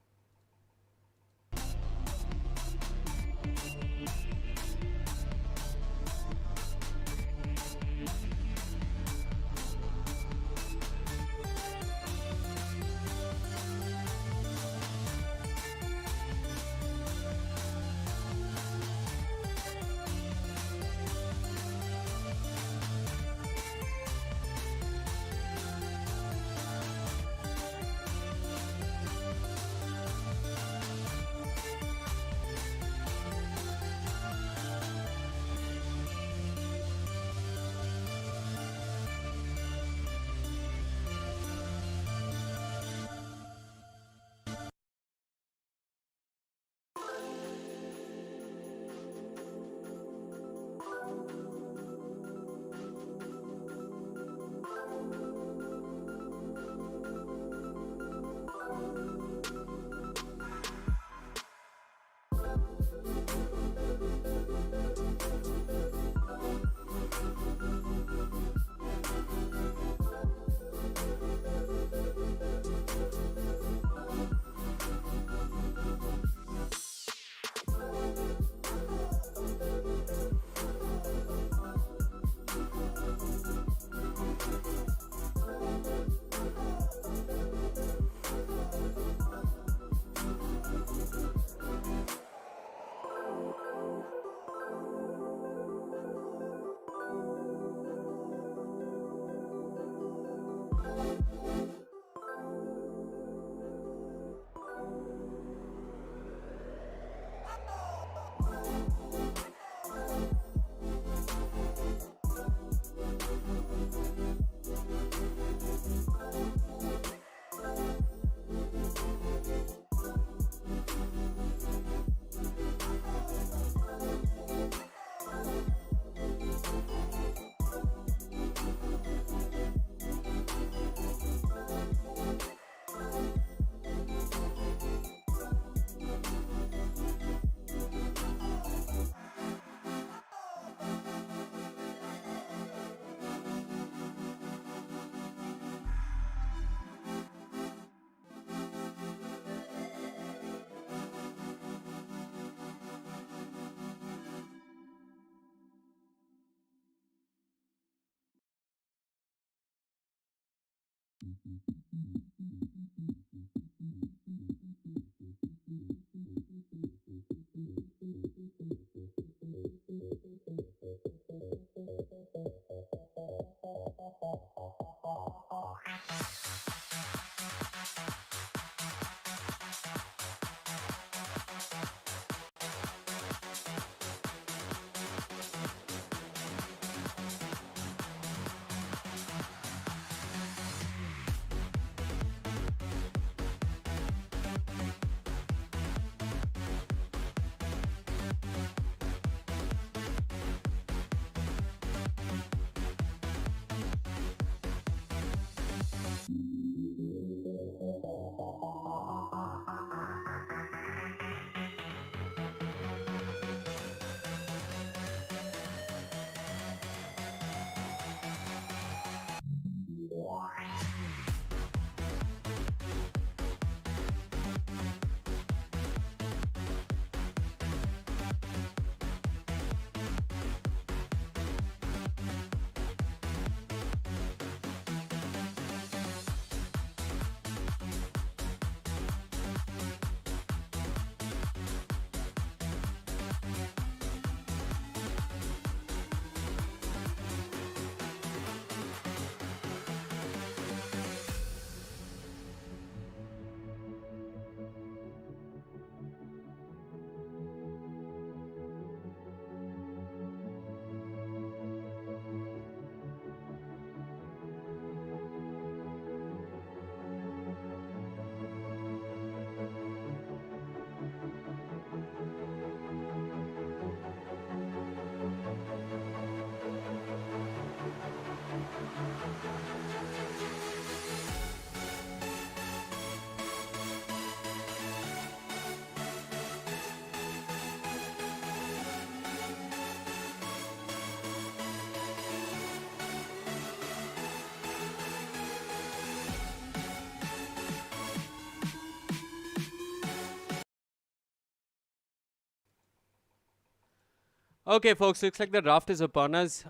Okay, folks, looks like the draft is upon us.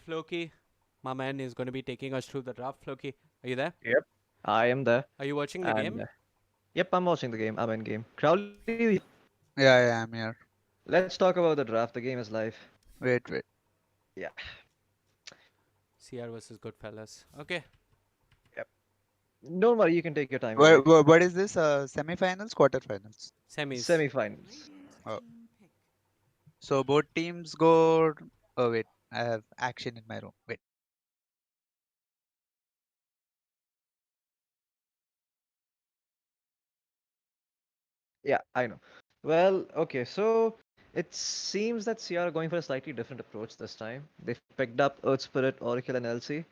Floki, my man, is going to be taking us through the draft. Floki, are you there? Yep. I am there. Are you watching the And game? yep, I'm watching the game. I'm in game. Crowley, you here? Yeah, yeah, I'm here. Let's talk about the draft. The game is live. Wait, wait. Yeah. CR versus Goodfellas. Okay, Yep. Don't worry, you can take your time, Vivek. What is this? Semi-finals, quarter-finals? semis. Semi-finals. Oh, so both teams go. Oh wait, I have action in my room. Wait. Yeah, I know. Well, okay, so it seems that CR are going for a slightly different approach this time. They've picked up Earth Spirit, Oracle, and LC.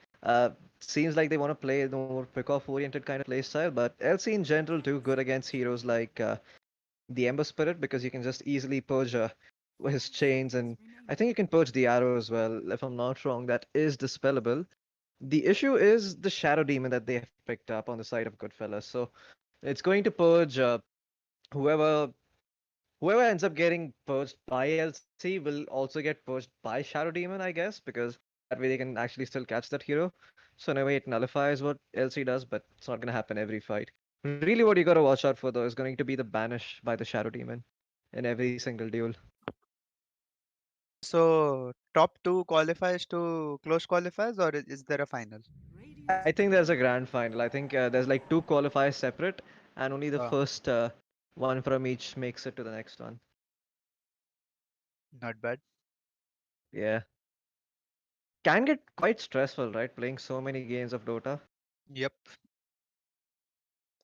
Seems like they want to play the more pick-off oriented kind of playstyle, but LC in general do good against heroes like the Ember Spirit because you can just easily purge his chains, and I think you can purge the arrow as well. If I'm not wrong, that is dispellable. The issue is the Shadow Demon that they have picked up on the side of Goodfellas. So it's going to purge whoever whoever ends up getting purged by LC will also get purged by Shadow Demon, I guess, because that way they can actually still catch that hero. So in a way, it nullifies what LC does, but it's not going to happen every fight. Really, what you got to watch out for though is going to be the banish by the Shadow Demon in every single duel. So top two qualifies to close qualifiers, or is there a final? I think there's a grand final. I think there's like two qualifiers separate, and only the Oh, first one from each makes it to the next one. not bad. Yeah. Can get quite stressful, right? Playing so many games of Dota. Yep.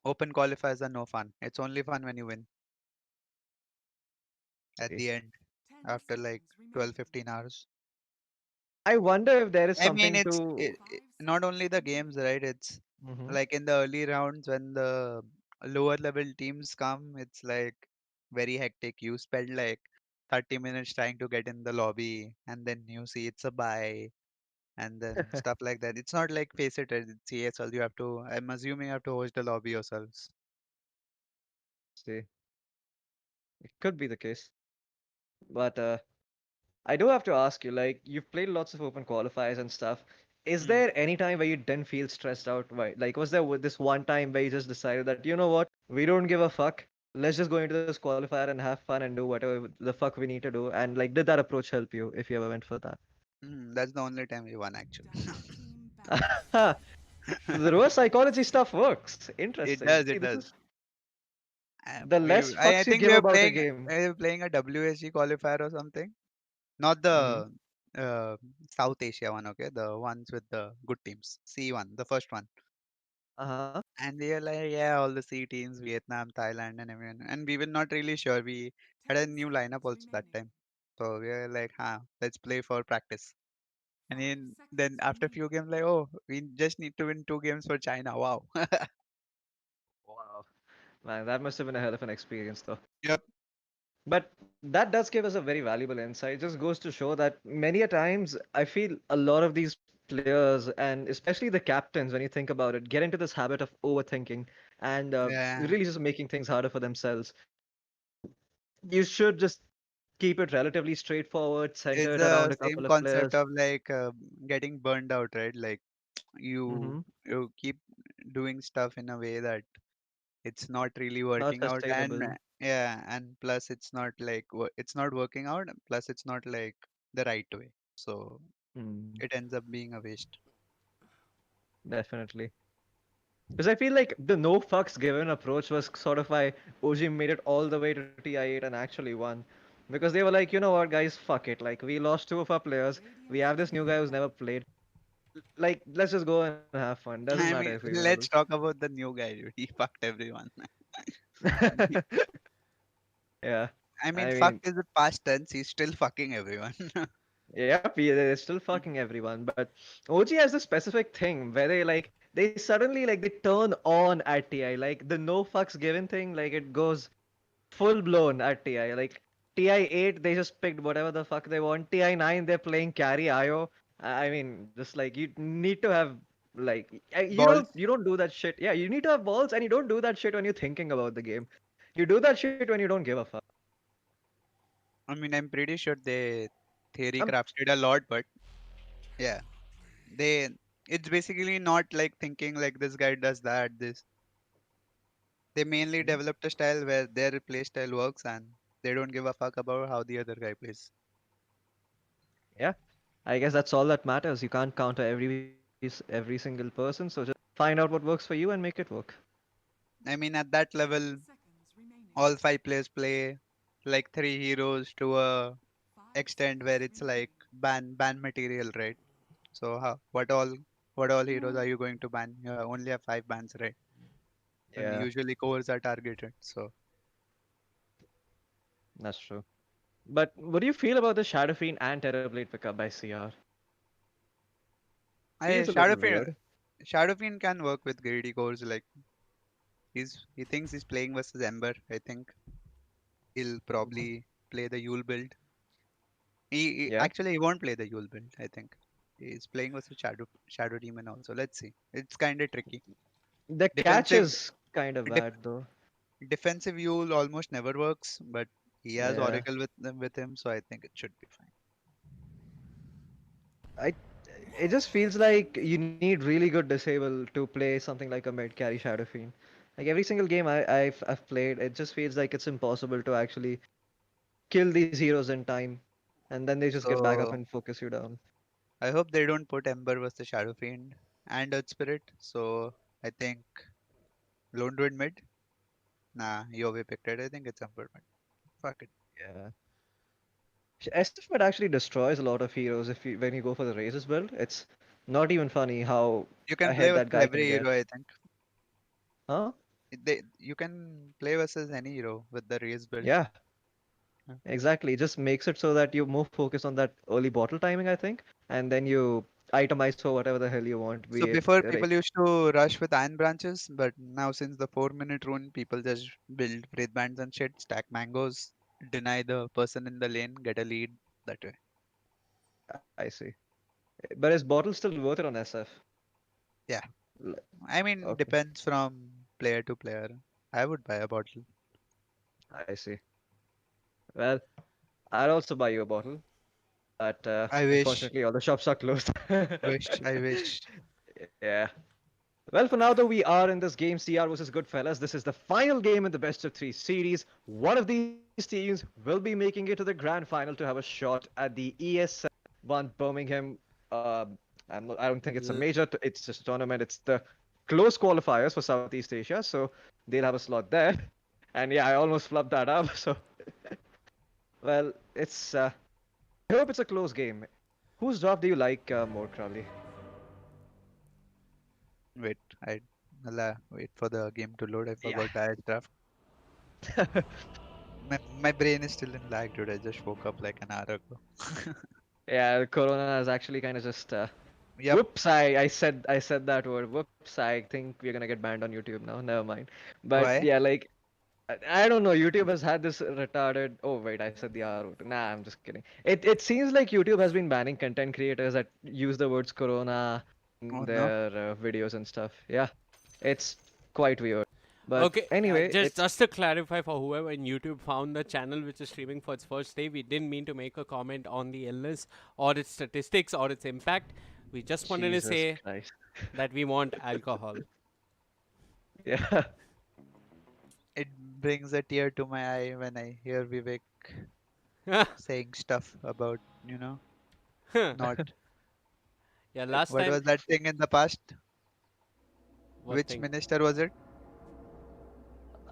Open qualifiers are no fun. It's only fun when you win at See. the end after like 12, 15 hours. I wonder if there is I mean, something to. not only the games, right? It's Mhm. like in the early rounds when the lower level teams come, it's like very hectic. You spend like 30 minutes trying to get in the lobby, and then you see it's a buy, and then stuff like that. It's not like Face It, right? It's ESL. You have to, I'm assuming you have to host the lobby yourselves. See, it could be the case. But I do have to ask you, like, you've played lots of open qualifiers and stuff. Is Hmm. there any time where you didn't feel stressed out? Why? Like, was there this one time where you just decided that, you know what, we don't give a fuck. Let's just go into this qualifier and have fun and do whatever the fuck we need to do. And like, did that approach help you if you ever went for that? That's the only time we won actually. So the reverse psychology stuff works. It Interesting. does, See, it this does. is the less I fucks you think give about a game. we were playing a WSG qualifier or something. Not Hmm. the uh, South Asia one, okay? The ones with the good teams. C1, the first one. Uh-huh. And we are like, yeah, all the C teams, Vietnam, Thailand, and everyone. And we were not really sure. We had a new lineup also that time. So we were like, huh, let's play for practice. And then after a few games, like, oh, we just need to win 2 games for China. Wow. Wow. Man, that must have been a hell of an experience, though. Yep. But that does give us a very valuable insight. It just goes to show that many a times I feel a lot of these players and especially the captains, when you think about it, get into this habit of overthinking and Yeah. really just making things harder for themselves. You should just keep it relatively straightforward, It's centered around the a same couple of concept players. of like getting burned out, right? Like you Hmm. you keep doing stuff in a way that it's not really Not working out, and sustainable. yeah, and plus it's not like it's not working out, plus it's not like the right way, so Hmm. it ends up being a waste. Definitely. Because I feel like the no fucks given approach was sort of why OG made it all the way to TI8 and actually won. Because they were like, you know what, guys, fuck it. Like, we lost two of our players. We have this new guy who's never played. Like, let's just go and have fun. Doesn't matter I if we mean, win or lose. let's talk about the new guy, dude. He fucked everyone. He- Yeah. I mean, I mean, fucked is a past tense, he's still fucking everyone. yep, they're still fucking everyone. But OG has this specific thing where they suddenly, like, they turn on at TI. Like, the no fucks given thing, like, it goes full blown at TI. Like TI8, they just picked whatever the fuck they want. TI9, they're playing carry IO. I mean, just like you need to have like you don't Balls. you don't do that shit. Yeah, you need to have balls, and you don't do that shit when you're thinking about the game. You do that shit when you don't give a fuck. I mean, I'm pretty sure they theory Um, crafted a lot, but yeah, they it's basically not like thinking like this guy does that. This they mainly mhm. developed a style where their play style works and they don't give a fuck about how the other guy plays. Yeah, I guess that's all that matters. You can't counter every single person, so just find out what works for you and make it work. I mean, at that level, all five players play like three heroes to a extent where it's like ban material, right? So how what all heroes are you going to ban? You only have five bans, right? And Yeah, usually cores are targeted. So that's true. But what do you feel about the Shadow Fiend and Terrorblade pickup by CR? I Feels a little weird. Shadowfiend can work with greedy cores. Like he thinks he's playing versus Ember. I think he'll Mhm. probably play the Yule build. Yeah, Actually he won't play the Yule build. I think he's playing versus Shadow Demon also. Let's see. It's kind of tricky. the catch Defensive is kind of def, bad though. defensive Yule almost never works, but he has Yeah, Oracle with him, so I think it should be fine. I. It just feels like you need really good disable to play something like a mid carry Shadow Fiend. Like every single game I've played, it just feels like it's impossible to actually kill these heroes in time, and then they just get back up So and focus you down. I hope they don't put Ember versus Shadow Fiend and Earth Spirit. So I think Lone Druid mid. Nah, Yove picked it. I think it's Ember mid. Fuck it. Yeah. SF mid actually destroys a lot of heroes if you when you go for the Razors build. It's not even funny how You can play ahead with that guy every can get. hero, I think. Huh? You can play versus any hero with the race build. Yeah, Yeah. exactly. It just makes it so that you more focus on that early bottle timing, I think, and then you itemize for whatever the hell you want, So be it before like people used to rush with iron branches, but now since the 4 minute rune, people just build wraith bands and shit, stack mangoes, deny the person in the lane, get a lead that way. I see. But is bottle still worth it on SF? Yeah, L- I mean Okay, depends from player to player. I would buy a bottle. I see. Well, I'd also buy you a bottle, but I wish, unfortunately all the shops are closed. I wish. Yeah. Well, for now, though, we are in this game, CR versus Goodfellas. This is the final game in the best of three series. One of these teams will be making it to the grand final to have a shot at the ESL one Birmingham. I don't think it's a L- major. It's just a tournament. It's the close qualifiers for Southeast Asia, so they'll have a slot there. And yeah, I almost flubbed that up. So, well, it's. I hope it's a close game. Whose draft do you like more, Crowley? Wait, wait for the game to load. I Yeah. forgot the draft. My brain is still in lag, dude. I just woke up like an hour ago. Yeah, Corona is actually kind of just Yep. whoops, I said that word. Whoops, I think we're gonna get banned on YouTube now. Never mind. But Why? yeah, like I don't know. YouTube has had this retarded. Oh wait, I said the R word. Nah, I'm just kidding. It seems like YouTube has been banning content creators that use the words Corona Oh in no. their videos and stuff. Yeah, it's quite weird. But Okay, anyway, it's just to clarify for whoever in YouTube found the channel which is streaming for its first day, we didn't mean to make a comment on the illness or its statistics or its impact. We just wanted to Jesus say Christ. that we want alcohol. Yeah. It brings a tear to my eye when I hear Vivek saying stuff about, not. Yeah, last What time, was that thing in the past? what Which thing? minister was it?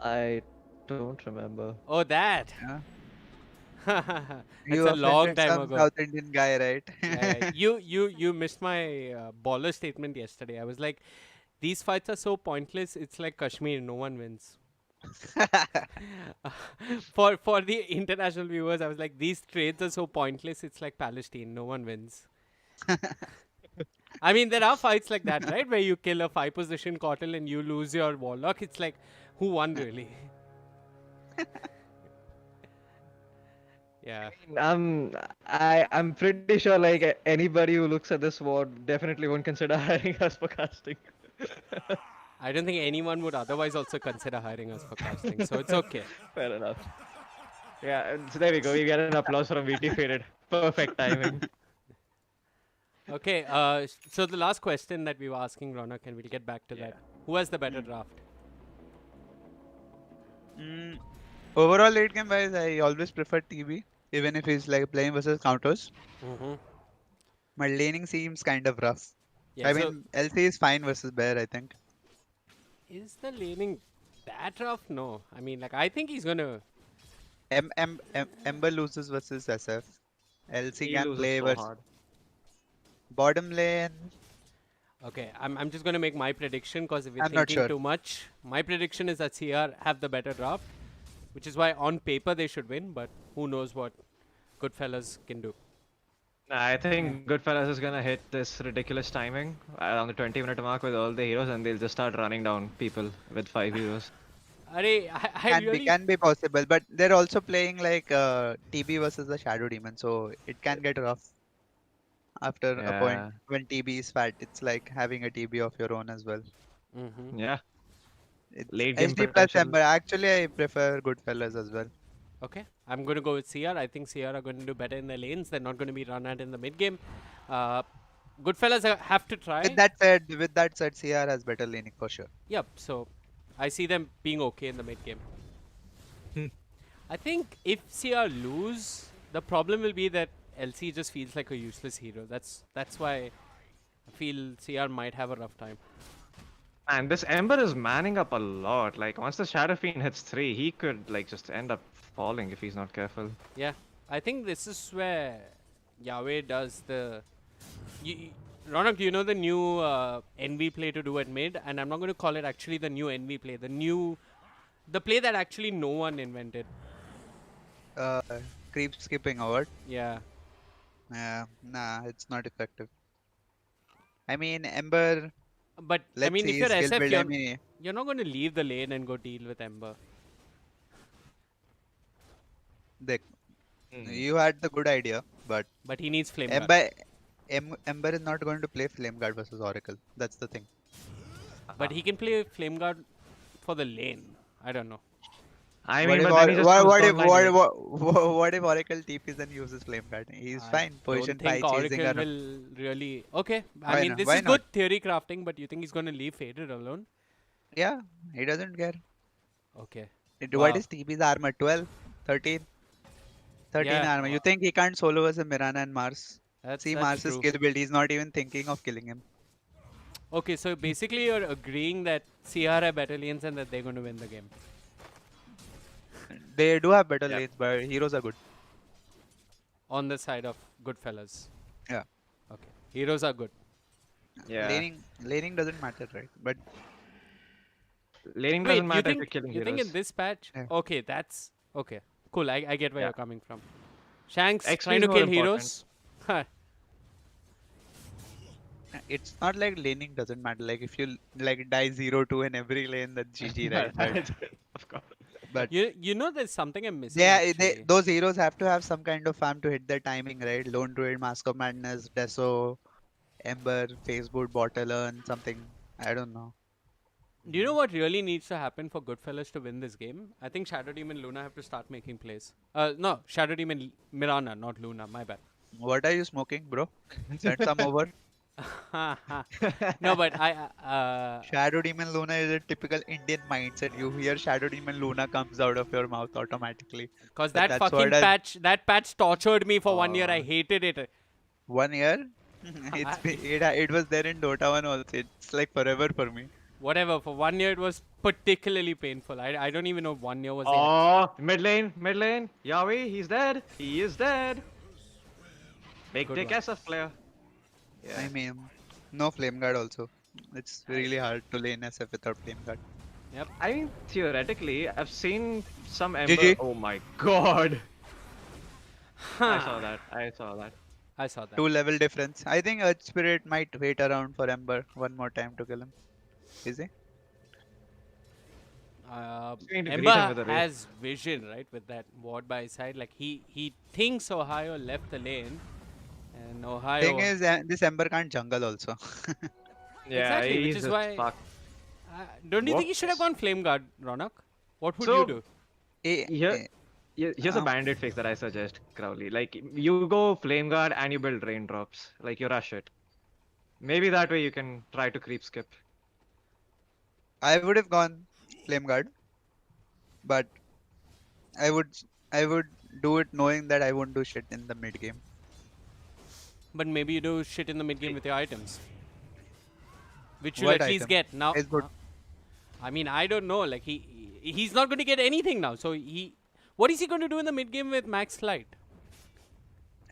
I don't remember. Oh, that. Yeah. It's You a long offended time some ago. South Indian guy, Yeah, right? yeah. You missed my baller statement yesterday. I was like, these fights are so pointless. It's like Kashmir. No one wins. For the international viewers, I was like, these trades are so pointless. It's like Palestine. No one wins. I mean, there are fights like that, right? Where you kill a 5 position Cottle and you lose your Warlock. It's like, who won really? Yeah. I'm pretty sure like anybody who looks at this war definitely won't consider hiring us for casting. I don't think anyone would otherwise also consider hiring us for casting. So it's okay. Fair enough. Yeah, so there we go. We get an applause from VT Faded. Perfect timing. Okay, so the last question that we were asking Ronak, and we'll get back to that. Who has the better draft? Overall late game wise, I always prefer TB, even if he's like playing versus counters. Mm-hmm. My laning seems kind of rough. Yeah, I so mean, LC is fine versus Bear, I think. is the laning that rough? No. I mean, like, I think he's gonna. Ember loses versus SF. LC He can loses play so versus hard. bottom lane. Okay, I'm just gonna make my prediction because if you're I'm not thinking sure. too much, my prediction is that CR have the better draft, which is why on paper they should win, but who knows what Goodfellas can do. I think Goodfellas is gonna hit this ridiculous timing around the 20-minute mark with all the heroes, and they'll just start running down people with 5 heroes. I really. Can be possible, but they're also playing like TB versus the Shadow Demon, so it can get rough after a point Yeah, when TB is fat. It's like having a TB of your own as well. Mm-hmm. yeah. It's Late game HD plus potential. Ember. Actually, I prefer Goodfellas as well. Okay, I'm going to go with CR. I think CR are going to do better in the lanes. They're not going to be run at in the mid game. Goodfellas have to try. With that said, CR has better laning for sure. Yep, so I see them being okay in the mid game. I think if CR lose, the problem will be that LC just feels like a useless hero. That's why I feel CR might have a rough time. And this Ember is manning up a lot. Like once the Shadow Fiend hits 3, he could like just end up falling if he's not careful. Yeah, I think this is where Yahweh does the. Ronak, do you know the new NV play to do at mid? And I'm not going to call it actually the new NV play. The play that actually no one invented. Uh, Creep skipping or what? Yeah. Yeah, nah, it's not effective. I mean, Ember. But I Let's mean, if see you're skill SF, build. I mean, you're not going to leave the lane and go deal with Ember. you had the good idea, but But he needs Flame Guard. Ember is not going to play Flame Guard versus Oracle. That's the thing. But he can play Flame Guard for the lane. I don't know. I What mean, if but then he just what if Oracle TPs and uses Flame Guard? He's I fine. Position don't think 5 chasing Oracle her. will really. Okay, I Why mean, not? this Why is not? good theory crafting, but you think he's going to leave Faded alone? Yeah, he doesn't care. Okay. What Wow. is TP's armor? 12? 13? 13 Yeah. armor. You think he can't solo versus Mirana and Mars? See That's Mars' true. skill build. He's not even thinking of killing him. Okay, so basically you're agreeing that CR have better lanes and that they're going to win the game. They do have better Yep. lanes, but heroes are good. On the side of Goodfellas. Yeah. Okay. Heroes are good. Yeah. Laning doesn't matter, right? But Laning Wait, doesn't you matter if think, you're killing you think heroes. in this patch? Yeah. Okay, that's... Okay. Cool, I get where Yeah. you're coming from. Shanks XP trying is to more kill important. heroes? Huh. it's not like laning doesn't matter. Like if you like die 0-2 in every lane, that's GG, right? But, Of course. but You know there's something I'm missing they actually. those heroes have to have some kind of farm to hit their timing, right? Lone Druid, Mask of Madness, Deso, Ember, Facebook, Bottle Earn, something. I don't know. Do you know what really needs to happen for Goodfellas to win this game? I think Shadow Demon Luna have to start making plays. No, Shadow Demon Mirana, not Luna. My bad. What are you smoking, bro? Send some over. No, but I Shadow Demon Luna is a typical Indian mindset. You hear Shadow Demon Luna comes out of your mouth automatically. because But that that's fucking what that patch tortured me for 1 year. I hated it. 1 year? It was there in Dota 1 also. It's like forever for me. Whatever. For 1 year, it was particularly painful. I don't even know if 1 year was. Oh, mid lane. Yahweh, he's dead. He is dead. Big Good dick one. SF player. I mean, no Flame Guard also. It's really hard to lane SF without Flame Guard. I mean, theoretically, I've seen some Ember. GG. Oh my god. I Huh. saw that. I saw that. I saw that. 2 level difference. I think Earth Spirit might wait around for Ember one more time to kill him. Is he? Going to greet him Ember with a raise. has vision, right, with that ward by his side. Like he thinks Ohio left the lane, and Ohio. Thing is, this Ember can't jungle also. Yeah, Exactly, which he's is just why- fucked. Don't you think he What? should have gone Flame Guard, Ronak? What would So- you do? Eh, Here, eh, Here's a bandit fix that I suggest, Crowley. Like, you go Flame Guard and you build Raindrops. Like, you rush it. Maybe that way you can try to creep skip. I would have gone Flame Guard, but I would I would do it knowing that I won't do shit in the mid game. But maybe you do shit in the mid game with your items, which you'll What at least item? get now. Is good. I mean, I don't know. Like he's not going to get anything now. So what is he going to do in the mid game with Max Light?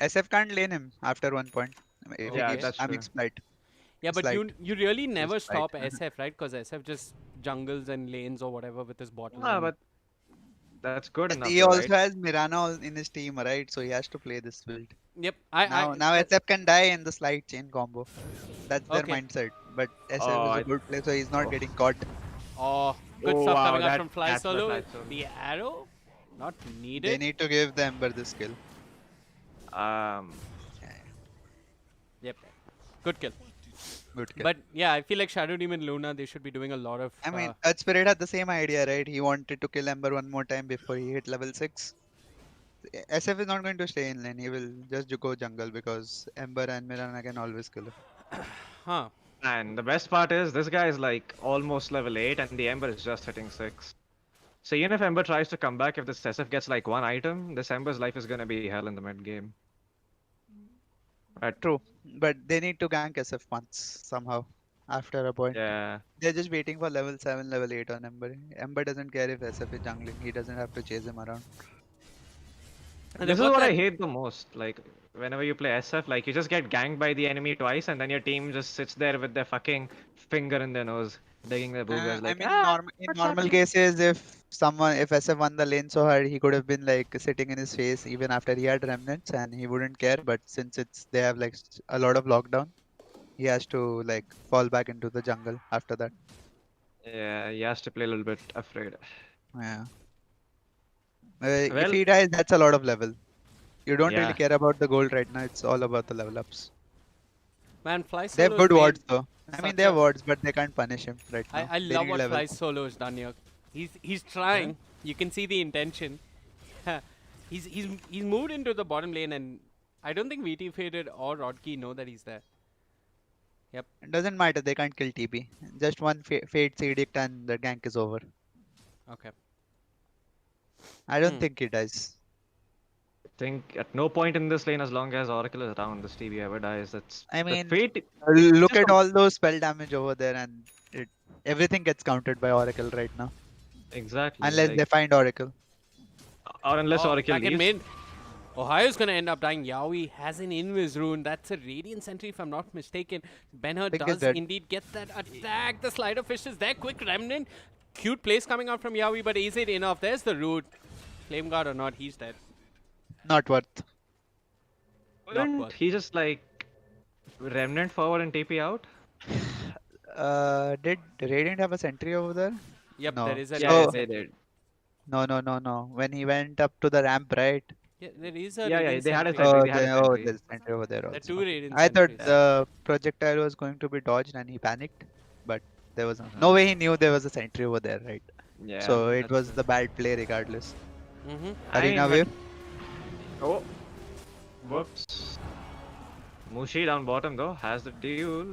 SF can't lane him after 1 point. If he Yeah, keeps that's spamming true. Slight. Yeah, but Slight. you really never Slight. stop SF, right? Because SF just jungles and lanes or whatever with his bottle. Ah, and- but that's good enough. He though, also right? has Mirana in his team, right? So he has to play this build. Yep. Now SF can die in the Slight chain combo. That's their Okay. mindset. But SF Oh, is I- a good player, so he's not getting caught. Oh, good Oh, stuff wow, coming up that- from Fly that's the Solo. Fly Solo. The arrow, not needed. They need to give the Ember this kill. Yep. Good kill. Good kill. But yeah, I feel like Shadow Demon Luna, they should be doing a lot of. I mean, Earth Spirit had the same idea, right? He wanted to kill Ember one more time before he hit level 6. SF is not going to stay in lane. He will just go jungle because Ember and Mirana can always kill him. huh. And the best part is, this guy is like almost level 8 and the Ember is just hitting 6. So even if Ember tries to come back, if this SF gets like one item, this Ember's life is gonna be hell in the mid game. True. But they need to gank SF once somehow after a point. Yeah. They're just waiting for level 7, level 8 on Ember. Ember doesn't care if SF is jungling. He doesn't have to chase him around. And This is they've got what I that- hate the most. Like, whenever you play SF, like, you just get ganked by the enemy twice and then your team just sits there with their fucking finger in their nose, digging their boogers. Like, in what's normal happening?" cases, if SF won the lane so hard, he could have been like sitting in his face even after he had remnants and he wouldn't care. But since they have like a lot of lockdown, he has to like fall back into the jungle after that. Yeah, he has to play a little bit afraid. Yeah. If Well- he dies, that's a lot of level. You don't Yeah. really care about the gold right now. It's all about the level ups. Man, Fly They have Solo's good made- wards though. I mean, such they have a- wards, but they can't punish him right now. I They love need what level. Fly Solo's done here. He's trying. You can see the intention. he's moved into the bottom lane, and I don't think VT Faded or Rodkey know that he's there. It doesn't matter. They can't kill TP. Just one Fate's Edict and the gank is over. Okay. I don't Hmm. think he does. Think at no point in this lane, as long as Oracle is around, this TB ever dies. That's I the mean, fate. Look just at a- all those spell damage over there, and everything gets countered by Oracle right now. Exactly. Unless like- they find Oracle. or unless Oh, Oracle back in leaves. mid. Ohio's gonna end up dying. Yaoi has an Invis rune. That's a Radiant Sentry, if I'm not mistaken. Benhur Think does it's dead. indeed get that attack. The Slider Fish is there. Quick Remnant. Cute plays coming out from Yaoi, but is it enough? There's the root. Flame Guard or not, he's dead. Not worth. Wouldn't worth. he just like remnant forward and TP out? Did Radiant have a sentry over there? Yep, No. there is a Yeah, Radiant they Sentry. did. No. When he went up to the ramp, right? Yeah, there is a Yeah, Radiant they had a Sentry. sentry. Oh, they had a there- sentry. there's a sentry over there There are also. two Radiant I thought Sentries. the projectile was going to be dodged and he panicked, but there was no way he knew there was a sentry over there, right? Yeah. So it that's was it. the bad play regardless. Mm-hmm. I mean, Arena but- wave. Oh. Whoops. Mushi down bottom though has the duel.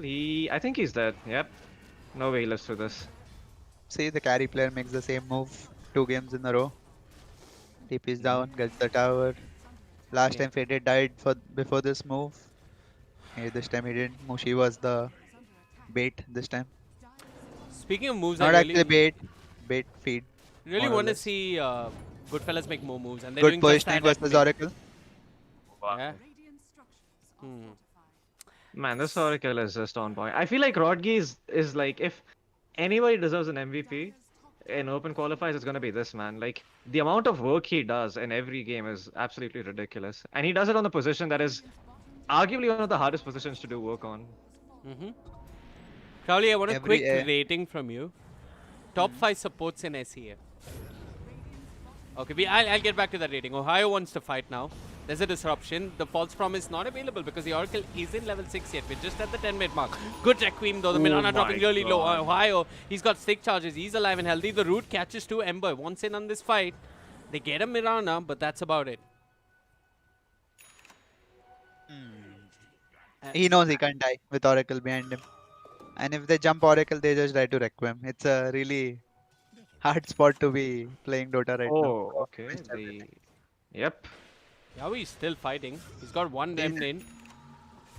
I think he's dead. Yep. No way he lives through this. See, the carry player makes the same move 2 games in a row. TP's down, gets the tower. Last Yeah. time Faded died before this move. Hey, this time he didn't. Mushi was the bait this time. Speaking of moves, Not I actually bait feed. really more or want to less. see GoodFellas make more moves. And they're Good doing just positioning that at versus mid. Oracle. Yeah. Hmm. Man, this Oracle is just on point. I feel like Rodgi is like, if anybody deserves an MVP in open qualifiers, it's gonna be this man. Like, the amount of work he does in every game is absolutely ridiculous. And he does it on the position that is arguably one of the hardest positions to do work on. Mm-hmm. Crowley, I want a Every- quick rating from you. Top 5 supports in SEA. Okay, I'll get back to that rating. Ohio wants to fight now. There's a disruption. The false promise not available because the Oracle isn't level 6 yet. We're just at the 10-minute mark. Good Requiem though. The Mirana dropping really low. God. Ohio, he's got stick charges. He's alive and healthy. The root catches 2. Ember wants in on this fight. They get a Mirana, but that's about it. He knows he can't die with Oracle behind him. And if they jump Oracle, they just try to Requiem. It's a really hard spot to be playing Dota right now. Oh, okay. Missed everything. Yep. Yawi is still fighting. He's got one He's- remnant.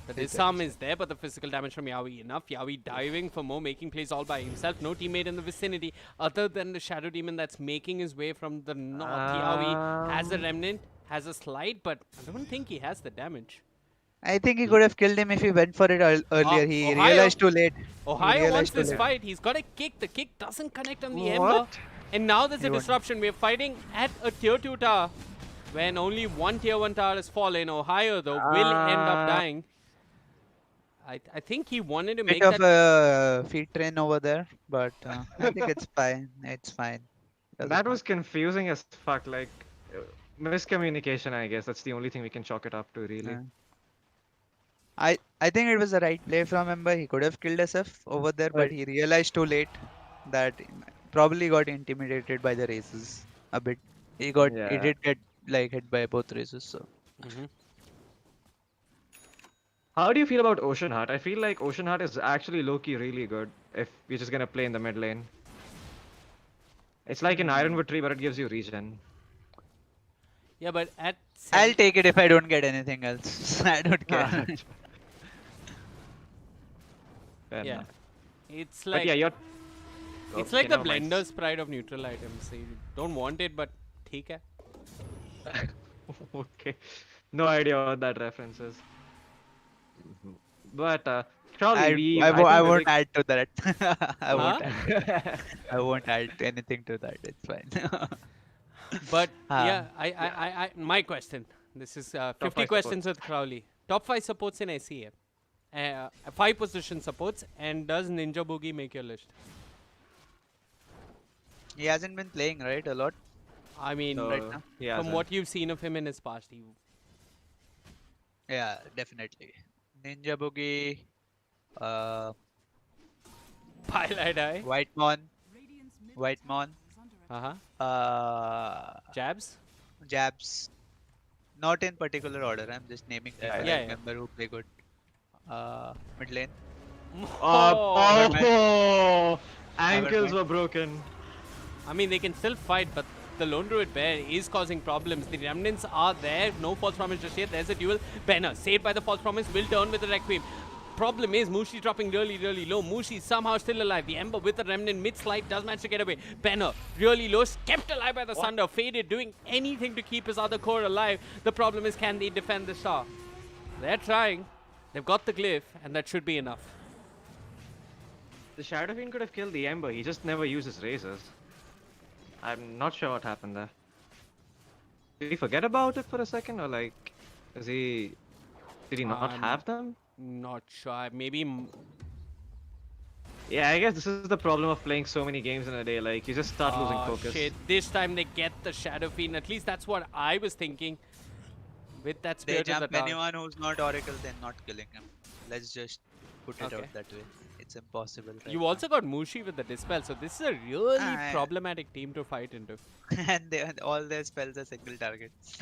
The he's disarm is there, but the physical damage from Yawi enough. Yawi diving for more, making plays all by himself. No teammate in the vicinity other than the Shadow Demon that's making his way from the north. Yawi has a remnant, has a slide, but I don't think he has the damage. I think he could have killed him if he went for it earlier. He Ohio. realized too late. Ohio realized wants too this late. fight. He's got a kick. The kick doesn't connect on the Ember. What? And now there's a He won. disruption. We're fighting at a tier 2 tower. When only one tier 1 tower has fallen. Ohio, though, will end up dying. I think he wanted to Bit make of that. a feed train over there, but I think it's fine. It's fine. Doesn't That matter. was confusing as fuck. Like, miscommunication, I guess. That's the only thing we can chalk it up to, really. Yeah. I think it was the right play from Ember. He could have killed SF over there, but he realized too late that he probably got intimidated by the races a bit. He Yeah. did get like hit by both races. So Mhm. How do you feel about Ocean Heart? I feel like Ocean Heart is actually low-key really good if you're just gonna play in the mid lane. It's like an Ironwood tree, but it gives you regen. Yeah, but at I'll take it if I don't get anything else. I don't care. Fair yeah, enough. it's But like yeah, you're. it's Okay, like the never mind. blender's pride of neutral items. You don't want it, but theek hai. Okay. No idea what that reference is. But Crowley, I think the won't big- add to that. I won't Huh? add. I won't add anything to that. It's fine. But Ah. yeah, my question. This is 50 five questions with Crowley. Top 5 supports in SEA. 5 position supports, and does Ninja Boogie make your list? He hasn't been playing right a lot. I mean, No, right now? he from hasn't. what you've seen of him in his past, he Yeah, definitely. Ninja Boogie, highlight eye. White Mon, Uh-huh. Jabs. Jabs. Not in particular order. I'm just naming people Yeah, I yeah. remember who play good. Mid lane. Oh, ankles mind. were broken. I mean, they can still fight, but the Lone Druid Bear is causing problems. The remnants are there. No false promise just yet. There's a duel. Banner, saved by the false promise, will turn with the Requiem. Problem is, Mushi dropping really, really low. Mushi somehow still alive. The Ember with the remnant mid-slide does manage to get away. Banner, really low, kept alive by the Sunder. Faded, doing anything to keep his other core alive. The problem is, can they defend the star? They're trying. They've got the glyph, and that should be enough. The Shadow Fiend could have killed the Ember. He just never uses razors. I'm not sure what happened there. Did he forget about it for a second, or like, is he? Did he not have them? Not sure. Maybe. Yeah, I guess this is the problem of playing so many games in a day. Like, you just start losing focus. Shit. This time they get the Shadow Fiend. At least that's what I was thinking. With that They spirit in the jump tower. anyone who's not Oracle, then not killing him. Let's just put it Okay. out that way. It's impossible. Right You now. also got Mushi with the Dispel, so this is a really Ah, problematic team to fight into. and all their spells are single targets.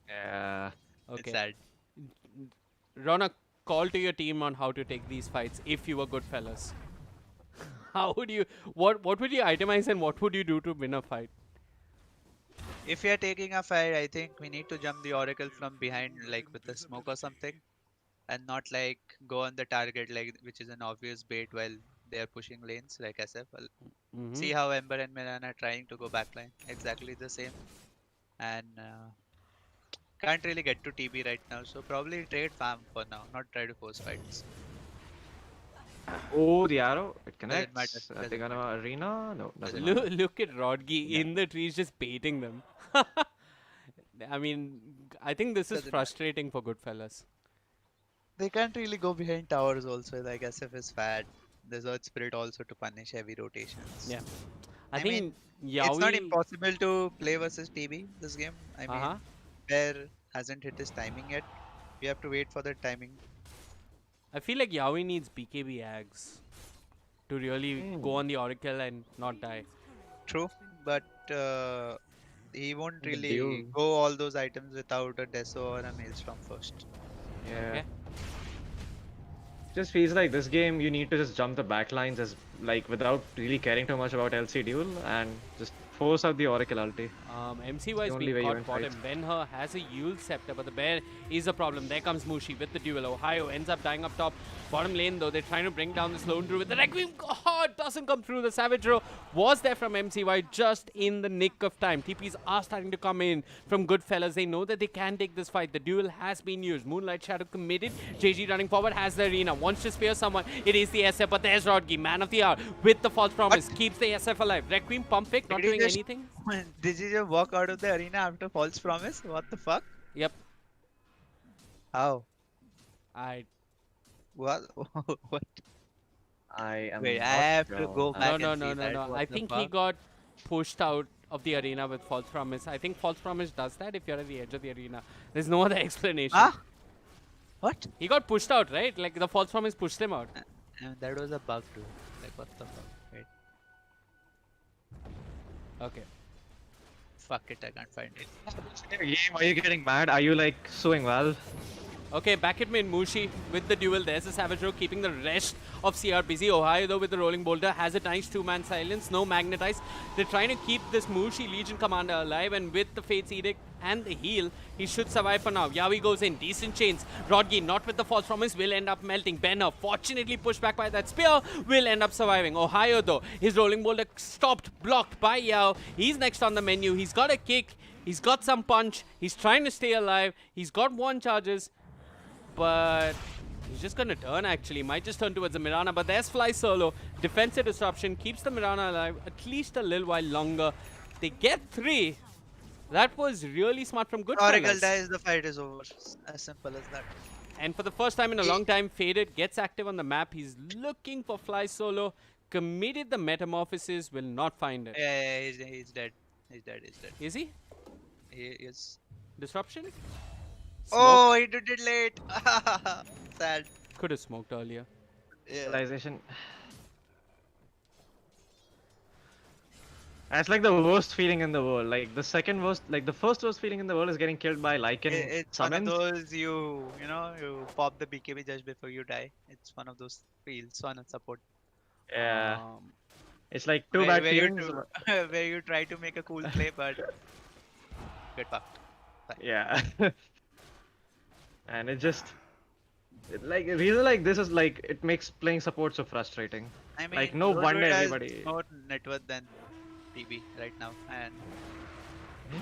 Yeah. It's Okay. sad. Ronak, call to your team on how to take these fights if you were good fellas. How would you, what would you itemize and what would you do to win a fight? If we are taking a fight, I think we need to jump the Oracle from behind, like with the smoke or something, and not like go on the target, like which is an obvious bait while they are pushing lanes like SF. Mhm. See how Ember and Milan are trying to go backline, exactly the same, and can't really get to TB right now. So probably trade farm for now, not try to force fights. Oh, the arrow. It matter, connects. Are they doesn't gonna arena? No, doesn't Look, matter. look at Rodgi in the trees just baiting them. I mean, I think this is Doesn't matter. frustrating for good fellas. They can't really go behind towers also, like SF is fat. There's Earth Spirit also to punish heavy rotations. Yeah. I think mean, Yaoi, It's not impossible to play versus TB this game. I mean, Uh-huh. Bear hasn't hit his timing yet. We have to wait for the timing. I feel like Yaoi needs BKB Ags to really go on the Oracle and not die. True, but he won't The really duel. go all those items without a Deso or a Maelstrom first. Yeah. Okay. Just feels like this game you need to just jump the backlines as like without really caring too much about LC duel and just force out the Oracle ulti. MCY is the only being way you caught win bottom. fights. Ben-Hur has a Yule Scepter, but the bear is a problem. There comes Mushi with the duel. Ohio ends up dying up top. Bottom lane, though, they're trying to bring down the Lone Druid with the Requiem. Oh, it doesn't come through. The Savage Row was there from MCY just in the nick of time. TPs are starting to come in from GoodFellas. They know that they can take this fight. The duel has been used. Moonlight Shadow committed. JG running forward has the arena. Wants to spear someone. It is the SF, but there's Rodgi, man of the hour, with the false promise. Keeps the SF alive. Requiem pump pick, not Did he doing just- anything. Did he just walk out of the arena after false promise? What the fuck? Yep. How? What? What? I am Wait, I not have to sure. go back. No, and no, see no, that. no. What I the think he fuck? got pushed out of the arena with false promise. I think false promise does that if you're at the edge of the arena. There's no other explanation. Ah? What? He got pushed out, right? Like the false promise pushed him out. That was a bug, dude. Like, what the fuck? Wait. Okay. Fuck it, I can't find it. Game, are you getting mad? Are you like suing Valve? Okay, back at mid, Mushi with the duel. There's a Savage Row keeping the rest of CR busy. Ohio, though, with the Rolling Boulder, has a nice two-man silence. No Magnetize. They're trying to keep this Mushi Legion Commander alive, and with the Fate's Edict and the heal, he should survive for now. Yawi goes in. Decent chains. Rodgi, not with the false promise, will end up melting. Benner, fortunately pushed back by that spear, will end up surviving. Ohio, though, his Rolling Boulder stopped, blocked by Yao. He's next on the menu. He's got a kick. He's got some punch. He's trying to stay alive. He's got one charges. But he's just going to turn, actually. Might just turn towards the Mirana. But there's Fly Solo. Defensive disruption. Keeps the Mirana alive at least a little while longer. They get 3. That was really smart from GoodFellas. Oracle dies, the fight is over. As simple as that. And for the first time in a long time, Faded gets active on the map. He's looking for Fly Solo. Committed the Metamorphosis. Will not find it. Yeah, he's dead. He's dead, he's dead. Is he? He is. Disruption? Oh, he did it late. Sad. Could have smoked earlier. Yeah. Realization. That's like the worst feeling in the world. Like the second worst, like the first worst feeling in the world is getting killed by Lycan It's one of summons. those you pop the BKB just before you die. It's one of those feels on a support. Yeah, Um, it's like two where, bad where you feelings. do- where you try to make a cool play but get fucked. Yeah, and it just like a reason like this is like it makes playing support so frustrating. I mean, Like, no Road wonder Road has everybody- more net worth than TB right now, and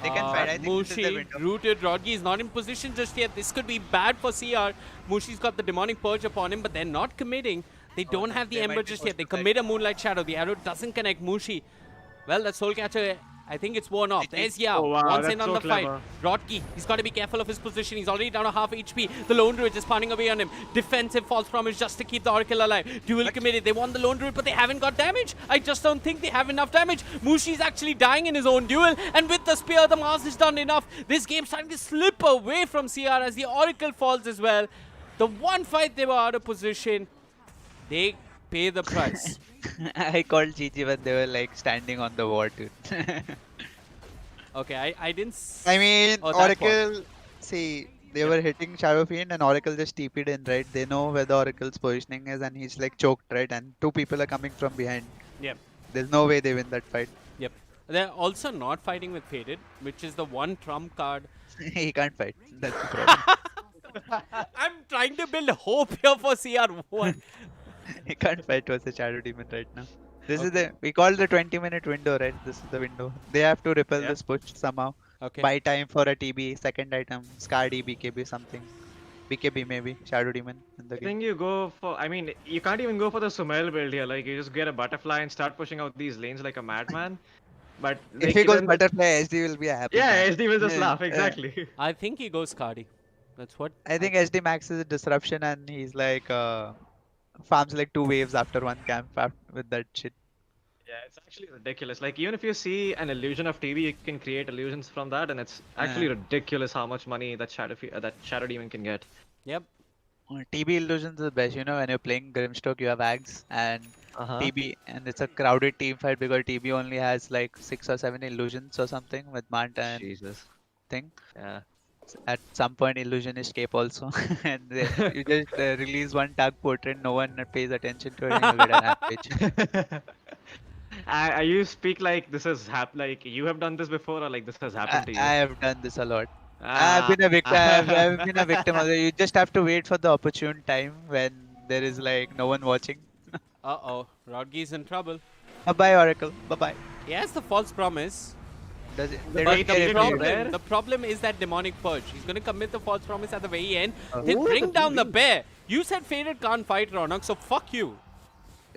they can fight. I think this is the Mushi, window. rooted. Rodgi is not in position just yet. This could be bad for CR. Mushi's got the demonic purge upon him, but they're not committing. They don't have the they ember might be just forced yet. They to fight. commit a Moonlight Shadow. The arrow doesn't connect Mushi. Well, that Soul Catcher, I think it's worn off. There's Yao. Oh, wow, Once that's in on so the clever. fight. Rodgi, he's got to be careful of his position. He's already down to half HP. The Lone Druid is pounding away on him. Defensive false promise just to keep the Oracle alive. Duel committed. They want the Lone Druid, but they haven't got damage. I just don't think they have enough damage. Mushi's actually dying in his own duel. And with the spear, the Mars is done enough. This game's starting to slip away from CR as the Oracle falls as well. The one fight they were out of position, they pay the price. I called GG when they were like standing on the wall, dude. Okay, I didn't. I mean, Oh, that Oracle, see, they were hitting Shadow Fiend and Oracle just TP'd in, right? They know where the Oracle's positioning is and he's like choked, right? And two people are coming from behind. Yep. There's no way they win that fight. Yep. They're also not fighting with Faded, which is the one trump card. He can't fight. That's the problem. I'm trying to build hope here for CR1. He can't fight versus Shadow Demon right now. This is the, we call the 20-minute window, right? This is the window. They have to repel Yeah. this push somehow. Okay. Buy time for a TB, second item, Scardy, BKB, something. BKB maybe, Shadow Demon in the I game. think you go for. I mean, you can't even go for the Sumail build here. Like you just get a butterfly and start pushing out these lanes like a madman. But If like, he goes even- butterfly, SD will be a happy. yeah, man. SD will just Yeah, laugh yeah. exactly. I think he goes Cardi. That's what. I think SD maxes a disruption and he's like farms like 2 waves after one camp with that shit. Yeah, it's actually ridiculous. Like even if you see an illusion of TV, you can create illusions from that, and it's actually Yeah. ridiculous how much money that Shadow Demon can get. Yep. TB illusions is the best, you know, when you're playing Grimstroke, you have Ags, and TB, and it's a crowded team fight because TB only has like 6 or 7 illusions or something with Manta and Jesus. thing. Yeah. At some point, illusion escape also, and you just release one tag portrait, no one pays attention to it, and you get a rampage. You speak like this has happened. Like you have done this before, or like this has happened to you. I have done this a lot. I've Ah. been a victim. I've been a victim of it. You just have to wait for the opportune time when there is like no one watching. Uh-oh, Rodgi's in trouble. Bye bye, Oracle. Bye bye. He has the false promise. Does it? The They bait don't care and if switch you. there. The problem is that demonic purge. He's going to commit the false promise at the very end. Oh. He'll Ooh, bring the down the TB. bear. You said Faded can't fight Ronak, so fuck you.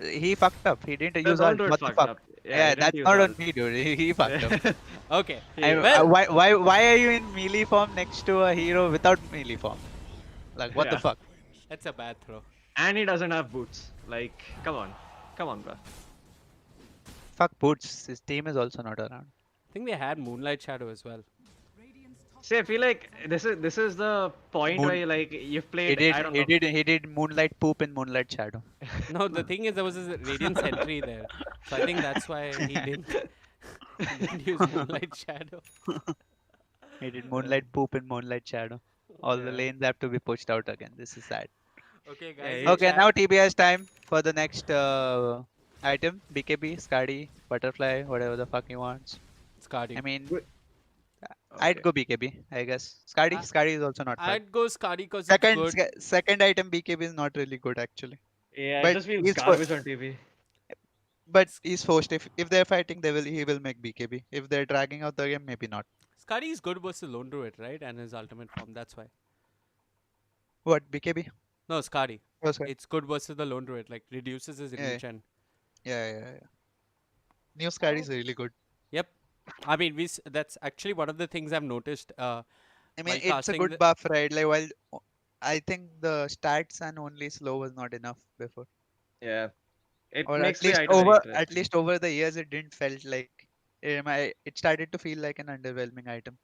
He fucked up. He didn't The use all. Londroid What the fucked fuck? up. Yeah, he didn't that's use not all. on me, dude. He fucked up. Okay. Yeah. Well, Why are you in melee form next to a hero without melee form? Like what the Yeah. fuck? that's a bad throw. And he doesn't have boots. Like, come on, bro. Fuck boots. His team is also not around. I think they had Moonlight Shadow as well. See, I feel like this is the point Moon- where like you've He played. did. I don't He know. did. He did moonlight poop in moonlight shadow. No, the thing is there was a Radiant Sentry there. So I think that's why he didn't use Moonlight Shadow. He did moonlight poop in moonlight shadow. All the Yeah. lanes have to be pushed out again. This is sad. Okay, Yeah, guys. you- Okay, now TBS time for the next item. BKB, Skadi, Butterfly, whatever the fuck he wants. Skadi. I mean, Wait. I'd Okay. go BKB, I guess. Skadi, Uh, Skadi is also not bad. I'd go Skadi because it's Second, good. second item BKB is not really good actually. Yeah, But it just feels he's garbage on TV. But he's forced. If they're fighting, he will make BKB. If they're dragging out the game, maybe not. Skadi is good versus Lone Druid, right? And his ultimate form, that's why. What BKB? No, Skadi. Oh, sorry. It's good versus the Lone Druid, like reduces his Yeah. reach and Yeah. New Skadi is really good. yep. I mean, that's actually one of the things I've noticed. I mean, While it's a casting good the- buff, right? Like while I think the stats and only slow was not enough before, Yeah, it or makes at least the item very over interesting. the years, it didn't felt like it started to feel like an underwhelming item.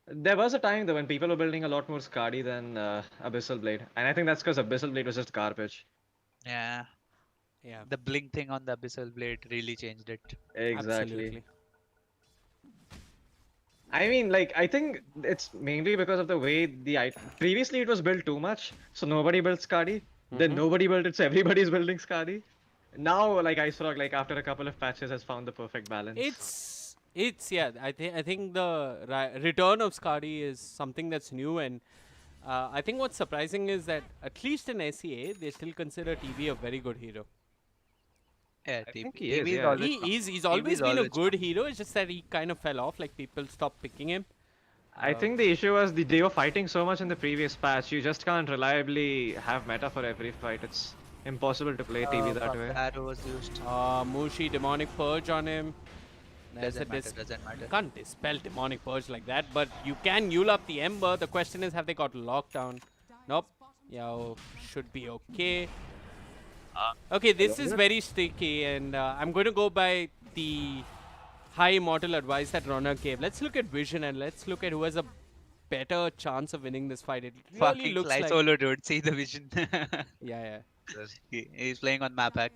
There was a time though when people were building a lot more Skadi than Abyssal Blade, and I think that's because Abyssal Blade was just garbage. Yeah, yeah, the blink thing on the Abyssal Blade really changed it. Exactly. absolutely. I mean, like, I think it's mainly because of the way the item. Previously, it was built too much, so nobody built Skadi. Then Mhm. nobody built it, so everybody's building Skadi. Now, like, Ice-Frog, like, after a couple of patches, has found the perfect balance. It's yeah. I think the return of Skadi is something that's new, and I think what's surprising is that at least in SEA they still consider TB a very good hero. Yeah, I think TB he is, is yeah. always strong. He's always is been a always good hero. It's just that he kind of fell off. Like people stopped picking him. I think the issue was they were fighting so much in the previous patch, you just can't reliably have meta for every fight. It's impossible to play TV that Fuck, way. Arrow was used. Mushi demonic purge on him. There's a Doesn't matter. can't dispel demonic purge like that, but you can Yule up the ember. The question is, have they got lockdown? Nope. Yo, should be okay. Okay, this is very sticky, and I'm going to go by the high immortal advice that Ronak gave. Let's look at vision and let's look at who has a better chance of winning this fight. It really Fucking looks fly like solo, dude. See the vision. yeah. He's playing on map hack.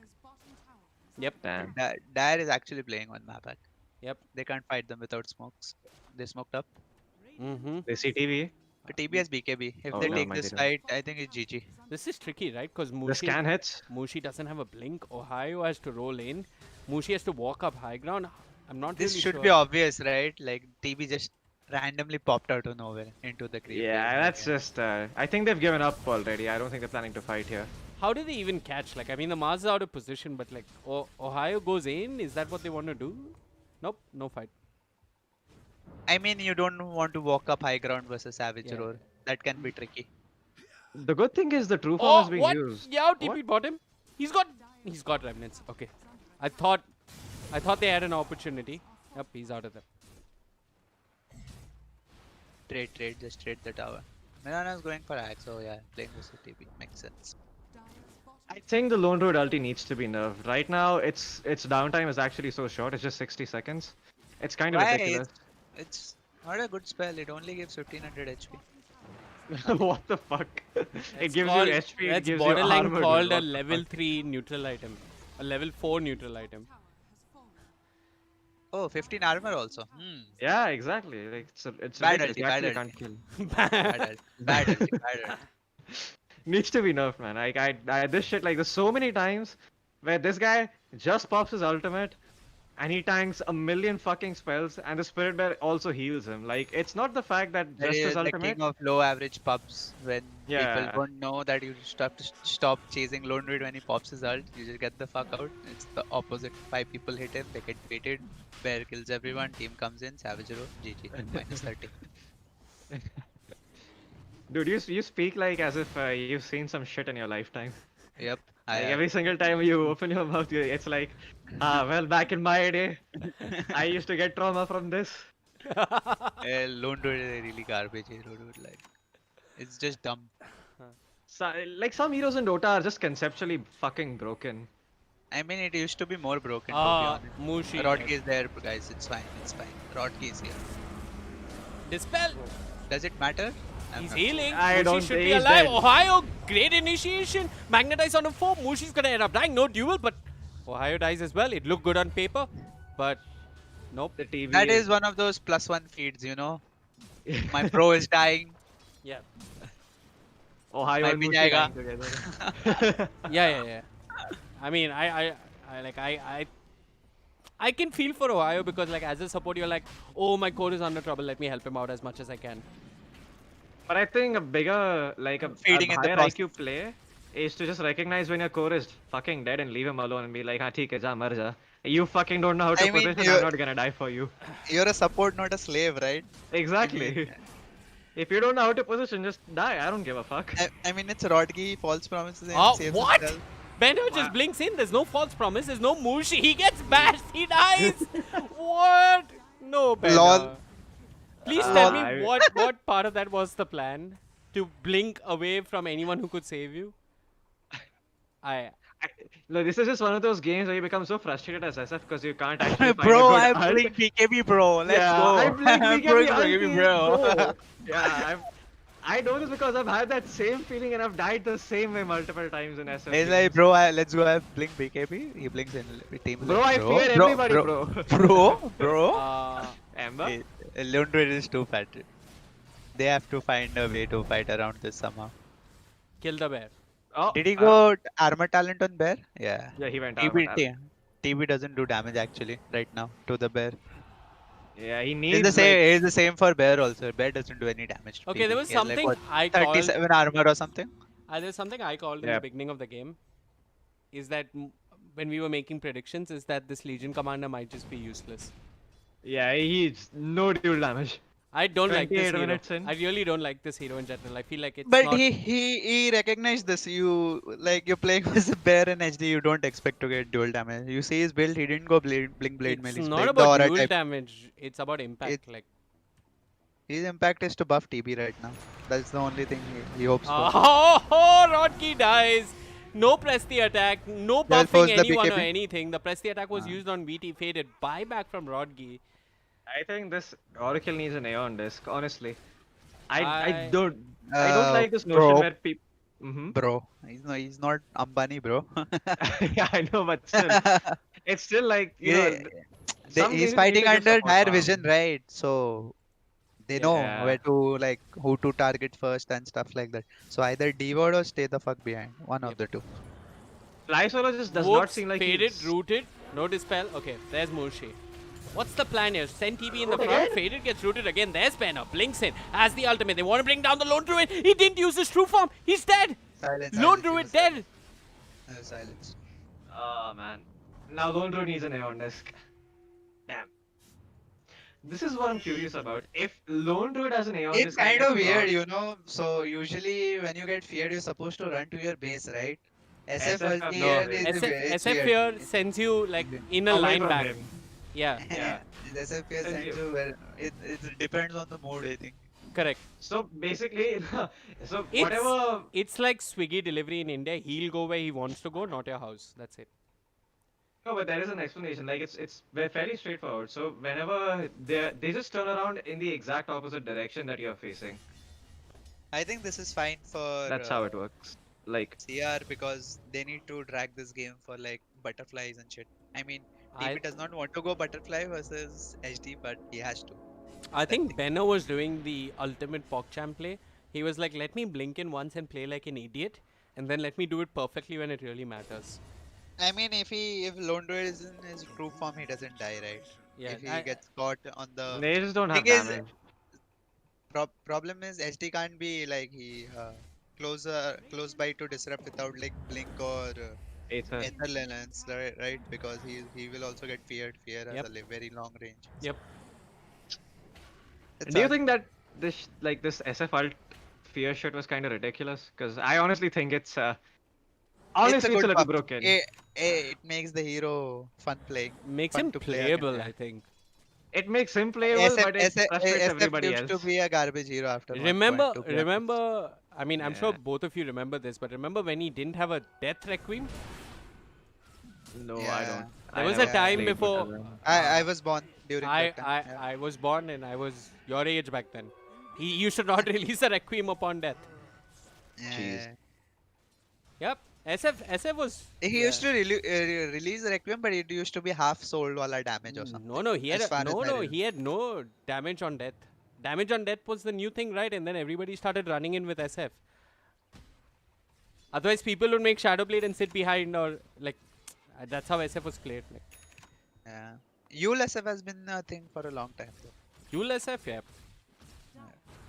Yep. Damn. Dire is actually playing on map hack. Yep. They can't fight them without smokes. They smoked up. Mm-hmm. They see TV. But TBS BKB. If Oh, they no, take my this goodness. fight, I think it's GG. This is tricky, right? Because The scan hits. Mushi doesn't have a blink. Ohio has to roll in. Mushi has to walk up high ground. I'm not This really should sure. be obvious, right? Like TB just randomly popped out of nowhere into the creep. Yeah, that's just. I think they've given up already. I don't think they're planning to fight here. How do they even catch? Like, I mean, the Mars is out of position, but like, Ohio goes in. Is that what they want to do? Nope, no fight. I mean, you don't want to walk up high ground versus Savage Yeah. Roar. That can be tricky. The good thing is the true form is being what? used. Yeah, TP What? bought him. He's got remnants. Okay, I thought they had an opportunity. Yep, he's out of there. Trade, just trade the tower. Mirana's going for Axe, so yeah, playing versus TB makes sense. I think the Lone Road ulti needs to be nerfed. Right now, its downtime is actually so short. It's just 60 seconds. It's kind of Why? ridiculous. It's not a good spell. It only gives 1500 HP. What the fuck? It That's gives called- you HP, it That's gives you borderline armor. called dude, a what the level fuck? 3 neutral item. A level 4 neutral item. Oh, 15 armor also. Hmm. Yeah, exactly. Like it's Bad ridiculous. ulti, You bad actually ulti. can't kill. Bad ulti, bad ulti, bad ulti. Needs to be nerfed, man. Like this shit, like there's so many times where this guy just pops his ultimate and he tanks a million fucking spells, and the spirit bear also heals him. Like it's not the fact that That just his is the ultimate. king of low average pubs when people Yeah. don't know that you just have to stop chasing Lone Druid when he pops his ult. You just get the fuck out. It's the opposite. 5 people hit him, they get baited. Bear kills everyone, team comes in, Savage row, GG, minus 30. Dude, you speak like as if you've seen some shit in your lifetime. Yep, Like I every single time you open your mouth, it's like, well, back in my day, I used to get trauma from this. Lone Druid is a really garbage hero, dude. Like, it's just dumb. So, like some heroes in Dota are just conceptually fucking broken. I mean, it used to be more broken, to be Ah, honest. Mushi. Rodkey is there, guys. It's fine. It's fine. Rodkey is here. Dispel. Does it matter? I'm He's not healing. I Mushi don't should think be he's alive. dead. Ohio, great initiation. Magnetize on a 4. Mushi's gonna end up dying. No duel, but Ohio dies as well. It looked good on paper, but nope. The TV That is one of those +1 feeds, you know. My pro is dying. Yeah. Ohio Might and be Mushi jayega. dying together. Yeah. I mean, I can feel for Ohio because, like, as a support, you're like, oh, my core is under trouble. Let me help him out as much as I can. But I think a bigger, like a Feeding in the higher process. IQ play is to just recognize when your core is fucking dead and leave him alone and be like, "Ha, theek hai, ja, mar ja." You fucking don't know how to I mean, position. I'm you're- not gonna die for you. You're a support, not a slave, right? Exactly. If you don't know how to position, just die. I don't give a fuck. I mean, it's Rodkey, false promises, and Oh, saves what? himself. Benno just blinks in. There's no false promise. There's no Mushi. He gets bashed. He dies. What? No, Benno. Lol. Please tell me I- what part of that was the plan? To blink away from anyone who could save you? Look, this is just one of those games where you become so frustrated as SF because you can't actually find Bro, a I good ult. blink BKB, bro. Let's Yeah, go. I blink I'm BKB, blink ulti, bro. go. Yeah, I know this because I've had that same feeling and I've died the same way multiple times in SF. He's like, bro, let's go. I blink BKB. He blinks in team. Bro, I fear everybody, bro. Bro. Amber? Lone Druid is too fat. They have to find a way to fight around this somehow. Kill the bear. Oh, Did he go armor talent on bear? Yeah. Yeah, he went TB, armor TB doesn't do damage actually right now to the bear. Yeah, he It's needs the same. It's the same for bear also. Bear doesn't do any damage. To Okay, TB. there was He has, something what, I called. 37 armor or something. There was something I called in Yep. the beginning of the game. Is that when we were making predictions, is that this Legion commander might just be useless. Yeah, he's no dual damage. I don't like this 28 hero. minutes in. I really don't like this hero in general. I feel like it's But not. he recognized this. You like you're playing with a bear in HD. You don't expect to get dual damage. You see his build. He didn't go blink blade It's melee. He's not playing the about aura dual type. damage. It's about impact. Like. His impact is to buff TB right now. That's the only thing he hopes for. Oh, Rodkey dies. No press the attack. No They'll buffing force the anyone or BKB. anything. The press the attack was used on VT. Faded. Buyback from Rodkey. I think this Oracle needs an Aeon disc, honestly. I I- don't like this notion bro. where people. Mm-hmm. Bro, he's not Ambani, bro. Yeah, I know, but still, it's still like you know. Some He's games you fighting need to just under support dire farm. vision, right? So they know Yeah. where to like who to target first and stuff like that. So either deward or stay the fuck behind. One of the two. Fly Solo just does not Whoops, seem like faded, he's... rooted, no dispel. Okay, there's Mushi. What's the plan here? Send TB in the Root front, again? faded gets rooted again. There's Banner, blinks in, has the ultimate. They want to bring down the Lone Druid. He didn't use his true form. He's dead. Silence. Lone Druid dead. Silence. Oh man. Now Lone Druid needs an Aeon disc. Damn. This is what I'm curious about. If Lone Druid has an Aeon It's disc, kind of weird, you know. So usually when you get feared, you're supposed to run to your base, right? SF SF ulti no, here is it's SF weird. here sends you like in a Away line from back. him. Yeah, Yeah. SF here Sends sends you. you where it depends on the mood, I think. correct. So basically, so It's, whatever. it's like Swiggy delivery in India. He'll go where he wants to go, not your house. That's it. No, but there is an explanation. Like it's fairly straightforward. So whenever they just turn around in the exact opposite direction that you're facing. I think this is fine for That's how it works. Like, CR because they need to drag this game for like butterflies and shit. I mean, I TP does not want to go butterfly versus HD, but he has to. I that think thing. Benno was doing the ultimate PogChamp play. He was like, let me blink in once and play like an idiot, and then let me do it perfectly when it really matters. I mean, if Lone Druid is in his true form, he doesn't die, right? Yeah, If he gets caught on the they just don't have thing is, damage. problem is HD can't be like he close by to disrupt without like blink or Aether. ether lens, right? Because he will also get fear has Yep. a very long range. Yep. It's Do you hard. think that this SF ult fear shit was kind of ridiculous? Because I honestly think it's honestly it's a good little buff. broken. It makes the hero fun playing. Makes Fun him to play playable, against, I think. It makes him playable, but it frustrates SF everybody used to else. be a garbage hero after one point, Remember, to be honest. remember. I mean, I'm sure Yeah. both of you remember this, but remember when he didn't have a death requiem? No, I Yeah. don't. There I was never a time played before Butterfly. I was born during I that time. yeah. I was born and I was your age back then. He used to not release a requiem upon death. Jeez. Yep. SF was. He used to release Requiem, but it used to be half soul wala damage or something. No, he had as far as I remember. he had no damage on death. Damage on death was the new thing, right? And then everybody started running in with SF. Otherwise, people would make Shadowblade and sit behind, or like that's how SF was played. Like Yeah. Yule SF has been a thing for a long time. Though. Yule SF, yep.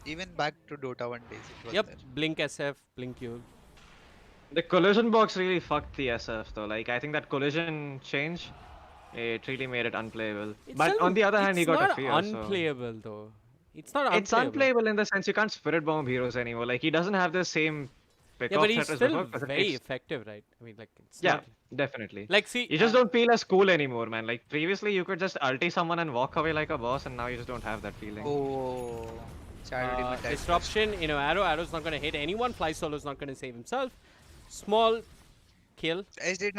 Even back to Dota 1 days, it was Yep. there. Blink SF, Blink Yule. The collision box really fucked the SF though. Like I think that collision change, it really made it unplayable. But on the other hand, he got a fear. It's So. not unplayable though. It's not It's unplayable in the sense you can't spirit bomb heroes anymore. Like he doesn't have the same pick Yeah, off but he's threat as still before, 'cause it very takes- effective, right? I mean, like it's Yeah, not definitely. like see. You just don't feel as cool anymore, man. Like previously, you could just ulti someone and walk away like a boss, and now you just don't have that feeling. Oh. Shadow Demon died first. Disruption in an arrow. Arrow's not going to hit anyone. Fly Solo's not going to save himself. Small kill. SD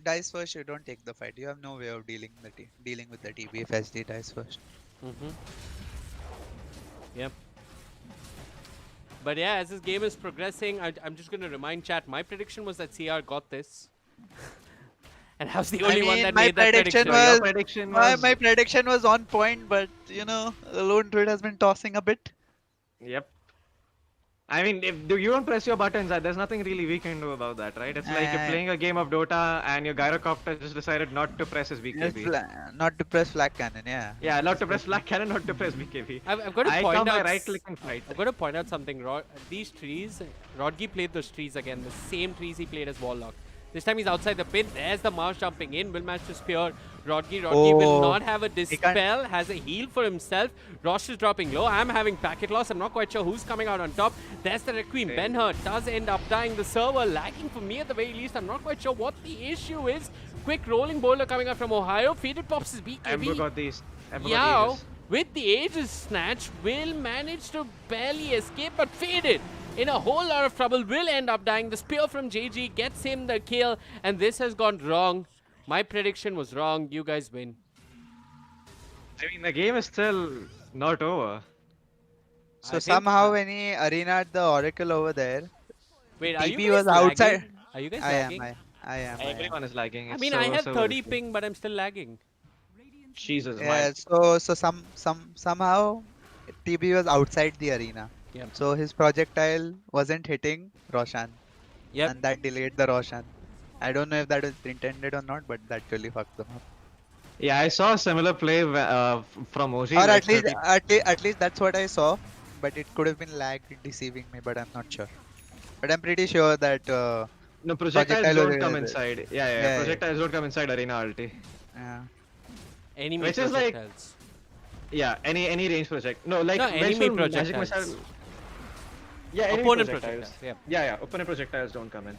dies first, you don't take the fight. You have no way of dealing with the TB if SD dies first. Mm-hmm. Yep. But yeah, as this game is progressing, I'm just going to remind chat. My prediction was that CR got this. And I was the only one that my made that prediction prediction. was Your prediction was my prediction was on point, but you know, Lone Druid has been tossing a bit. Yep. I mean, if you don't press your buttons, there's nothing really we can do about that, right? It's like you're playing a game of Dota and your gyrocopter just decided not to press his BKB. Not to press flag cannon, yeah. Yeah, not to press flag cannon, not to press BKB. I've got to I point come by out. right click and fight. I've got to point out something. These trees, Rodgi played those trees again. The same trees he played as Warlock. This time he's outside the pit. There's the Mars jumping in. Will manage to spear Rodgi. Rodgi will not have a dispel. Has a heal for himself. Rosh is dropping low. I'm having packet loss. I'm not quite sure who's coming out on top. There's the Requiem. Ben-Hur does end up dying. The server lagging for me at the very least. I'm not quite sure what the issue is. Quick rolling boulder coming out from Ohio. Faded pops his Ember BKB. got these. Ember got Yao, Aegis. with the Aegis snatch, will manage to barely escape, but Faded in a whole lot of trouble, will end up dying. The spear from JG gets him the kill, and this has gone wrong. My prediction was wrong. You guys win. I mean, the game is still not over. So I think- somehow when he arenaed the Oracle over there, Wait, are you TP guys was lagging? outside. Are you guys I am, lagging? I am. Everyone is lagging. I It's mean, so, I have so 30 risky. ping, but I'm still lagging. Jesus, Yeah, man. so somehow TB was outside the arena. Yep. So his projectile wasn't hitting Roshan. Yep. And that delayed the Roshan. I don't know if that was intended or not, but that really fucked them up. Yeah, I saw a similar play from OG. Or like at least that's what I saw. But it could have been lag deceiving me, but I'm not sure. But I'm pretty sure that No, projectiles projectile don't was- come inside. Yeah, projectiles don't come inside arena ulti. yeah. Enemy Which is like- projectiles. Yeah, any range project. No, like No, enemy vengeful magic projectiles. missile. Yeah, enemy Opponent projectiles. projectiles. Yeah. Yeah, opponent projectiles don't come in.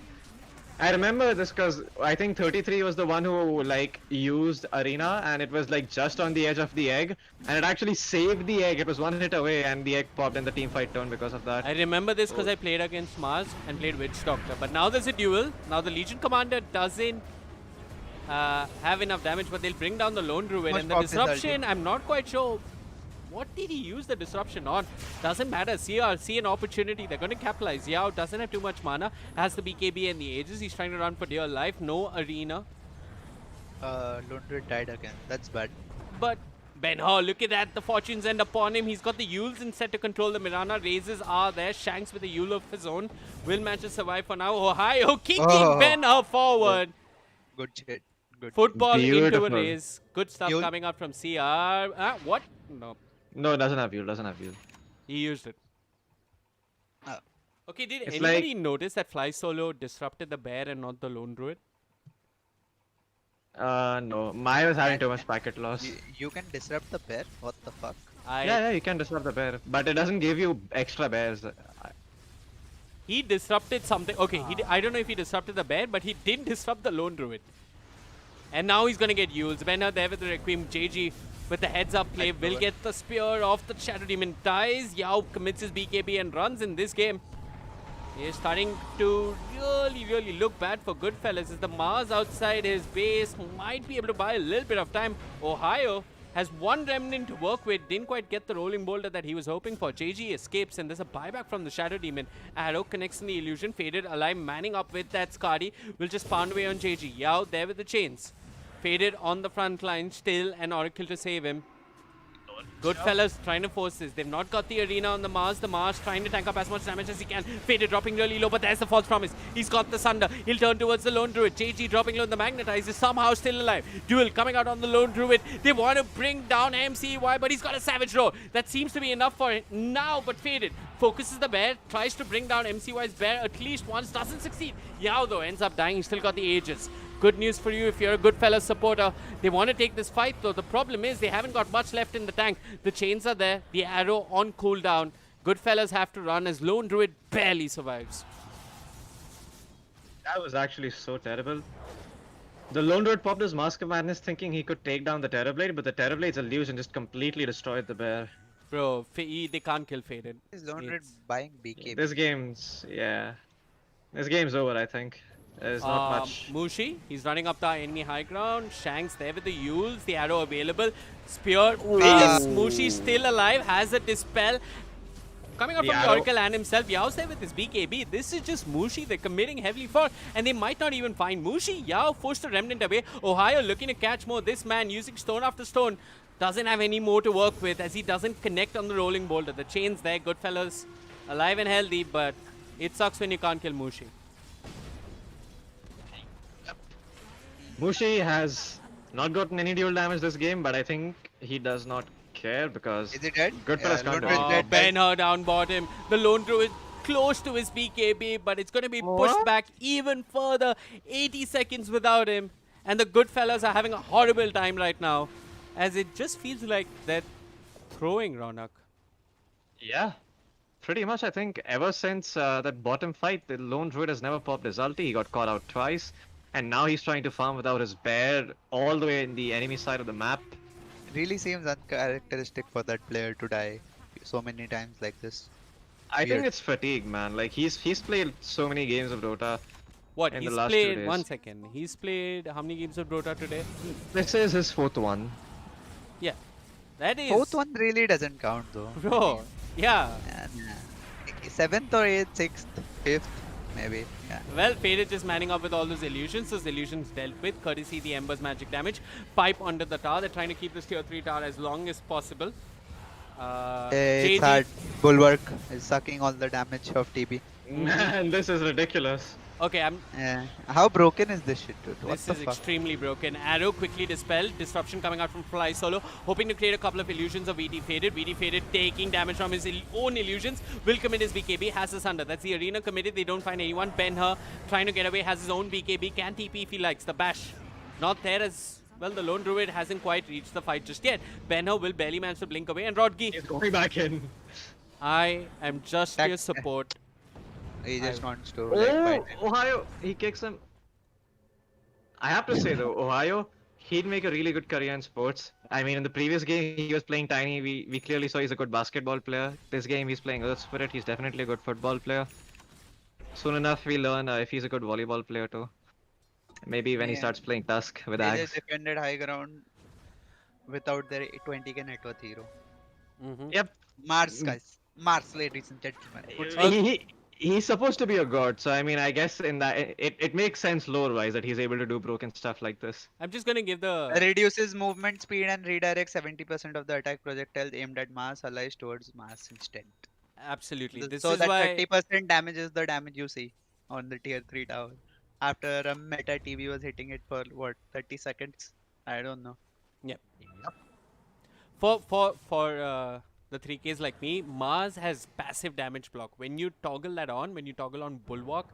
I remember this because I think 33 was the one who like used arena and it was like just on the edge of the egg and it actually saved the egg. It was one hit away and the egg popped in the team fight turn because of that. I remember this because I played against Mars and played Witch Doctor. But now there's a duel. Now the Legion Commander doesn't have enough damage, but they'll bring down the Lone Druid. Much And the pop his ulti. disruption, I'm not quite sure What did he use the disruption on? Doesn't matter. CR see an opportunity. They're going to capitalize. Yao doesn't have too much mana. Has the BKB and the Aegis. He's trying to run for dear life. No arena. Lone Druid died again. That's bad. But Ben-Hur, look at that. The fortunes end upon him. He's got the Yules instead to control the Mirana. Raises are there. Shanks with a Yule of his own. Will manage to survive for now. Ohio kicking Ben-Hur forward. Good shit. Good. Football into Beautiful. a raise. Good stuff Yule? coming out from CR. What? No. No, it doesn't have Yule, doesn't have Yule. He used it. Ah. Okay, did It's anybody notice that Fly Solo disrupted the bear and not the Lone Druid? No. Maya was having too much packet loss. You can disrupt the bear? What the fuck? Yeah, you can disrupt the bear, but it doesn't give you extra bears. He disrupted something. Okay, I don't know if he disrupted the bear, but he did disrupt the Lone Druid. And now he's going to get Yules. Benner there with the Requiem. JG with the heads up play will get the spear off the Shadow Demon. Dies. Yao commits his BKB and runs in this game. He is starting to really look bad for GoodFellas. As the Mars outside his base might be able to buy a little bit of time. Ohio has one remnant to work with. Didn't quite get the rolling boulder that he was hoping for. JG escapes and there's a buyback from the Shadow Demon. Arrow connects in the illusion. Faded alive, manning up with that Skadi. Will just pound away on JG. Yao there with the chains. Faded on the front line, still an Oracle to save him. GoodFellas trying to force this. They've not got the arena on the Mars. The Mars trying to tank up as much damage as he can. Faded dropping really low, but there's the false promise. He's got the Sunder. He'll turn towards the Lone Druid. JG dropping low. The Magnetize is somehow still alive. Duel coming out on the Lone Druid. They want to bring down MCY, but he's got a Savage Roar. That seems to be enough for it now, but Faded focuses the bear. Tries to bring down MCY's bear at least once. Doesn't succeed. Yao, though, ends up dying. He's still got the Aegis. Good news for you if you're a GoodFellas supporter. They want to take this fight though. The problem is they haven't got much left in the tank. The chains are there. The arrow on cooldown. GoodFellas have to run as Lone Druid barely survives. That was actually so terrible. The Lone Druid popped his Mask of Madness thinking he could take down the Terrorblade, but the Terrorblade's illusion just completely destroyed the bear. Bro, they can't kill Faded. Is Lone Druid buying BKB? This game's over, I think. There's not much. Mushi, he's running up the enemy high ground. Shanks there with the Yules, the arrow available. Spear, base. Mushi still alive, has a dispel. Coming out The from the arrow. Oracle and himself, Yao's there with his BKB. This is just Mushi they're committing heavily for, and they might not even find Mushi. Yao forced the Remnant away. Ohio looking to catch more. This man using stone after stone doesn't have any more to work with as he doesn't connect on the rolling boulder. The chain's there, GoodFellas alive and healthy, but it sucks when you can't kill Mushi. Mushi has not gotten any dual damage this game, but I think he does not care because Is he dead? GoodFellas Yeah, can't Lone do Druid it. dead. Ben-Hur down bottom. The Lone Druid close to his BKB, but it's going to be pushed back even further. 80 seconds without him. And the GoodFellas are having a horrible time right now, as it just feels like they're throwing Ronak. Yeah, pretty much. I think ever since that bottom fight, the Lone Druid has never popped his ulti. He got caught out twice, and now he's trying to farm without his bear all the way in the enemy side of the map. Really seems uncharacteristic for that player to die so many times like this. I think Weird. it's fatigue, man. Like he's played so many games of Dota. What, In the he's last 2 played, days. 1 second, he's played how many games of Dota today? This is his 4th one. Yeah, that is... Fourth one really doesn't count though. Bro, yeah. And, 7th or 8th, 6th, 5th, maybe. Yeah. Well, Faded just manning up with all those illusions. Those illusions dealt with, courtesy the Ember's magic damage. Pipe under the tower. They're trying to keep this tier 3 tower as long as possible. It's hard. Bulwark is sucking all the damage of TB. Man, this is ridiculous. Okay, How broken is this shit, dude? What this the is fuck? extremely broken. Arrow quickly dispelled. Disruption coming out from Fly Solo. Hoping to create a couple of illusions of VT Faded. VT Faded taking damage from his own illusions. Will commit his BKB. Has his under. That's the arena committed. They don't find anyone. Ben-Hur trying to get away. Has his own BKB. Can TP if he likes. The bash not there as well. The Lone Druid hasn't quite reached the fight just yet. Ben-Hur will barely manage to blink away. And Rodgi, He's going back in. I am just That- your support. He just wants to like fight him. Ohio, he kicks him. I have to say though, Ohio, he'd make a really good career in sports. I mean, in the previous game, he was playing Tiny. We clearly saw he's a good basketball player. This game, he's playing Earth Spirit. He's definitely a good football player. Soon enough, we'll learn if he's a good volleyball player too. Maybe when he Yeah. starts playing Tusk with They Axe. just defended high ground without their 20k net worth hero. Yep. Mars, Mm. guys. Mars, ladies and gentlemen. Good Uh, he, he's supposed to be a god, so I mean, I guess in that it makes sense lore-wise that he's able to do broken stuff like this. I'm just gonna give the Reduces movement speed and redirects 70% of the attack projectiles aimed at Mars allies towards Mars instead. absolutely. This So is that why 30% damage is the damage you see on the tier 3 tower. After a meta TV was hitting it for what, 30 seconds? I don't know. for the 3Ks like me, Mars has passive damage block. When you toggle that on, when you toggle on Bulwark,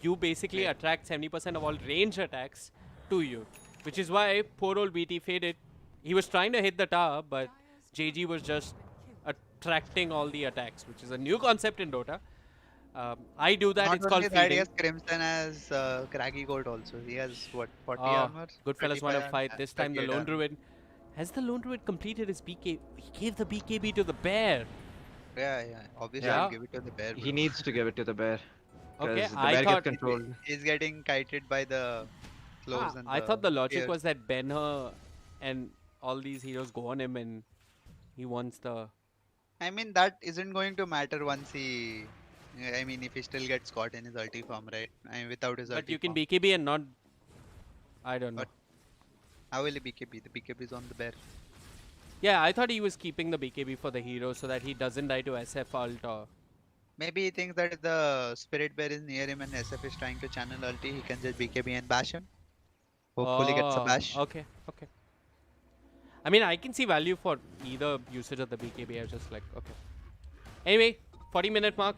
you basically attract 70% of all range attacks to you. Which is why poor old BT faded. He was trying to hit the tower, but JG was just attracting all the attacks, which is a new concept in Dota. I do that, Not it's only called that, he feeding. has Crimson as Craggy Gold also. He has what, 40 Oh, armor? GoodFellas want to 25 fight. This time the 38 Lone armor. Druid. Has the Lone Druid completed his BK? He gave the BKB to the bear. Yeah, obviously Yeah. I'll give it to the bear. He bro. needs to give it to the bear. Okay, Because the I bear thought gets controlled. He's getting kited by the close and I thought the logic spears. was that Ben-Hur and all these heroes go on him and he wants the... I mean, that isn't going to matter once he. I mean, if he still gets caught in his ulti form, right? I mean, without his But ulti you can form. BKB and not... I don't know. But- How will he BKB? The BKB is on the bear. Yeah, I thought he was keeping the BKB for the hero so that he doesn't die to SF ult or... Maybe he thinks that if the spirit bear is near him and SF is trying to channel ulti, he can just BKB and bash him. Hopefully gets a Oh, bash. Okay. I mean, I can see value for either usage of the BKB. I was just like, okay. Anyway, 40-minute mark.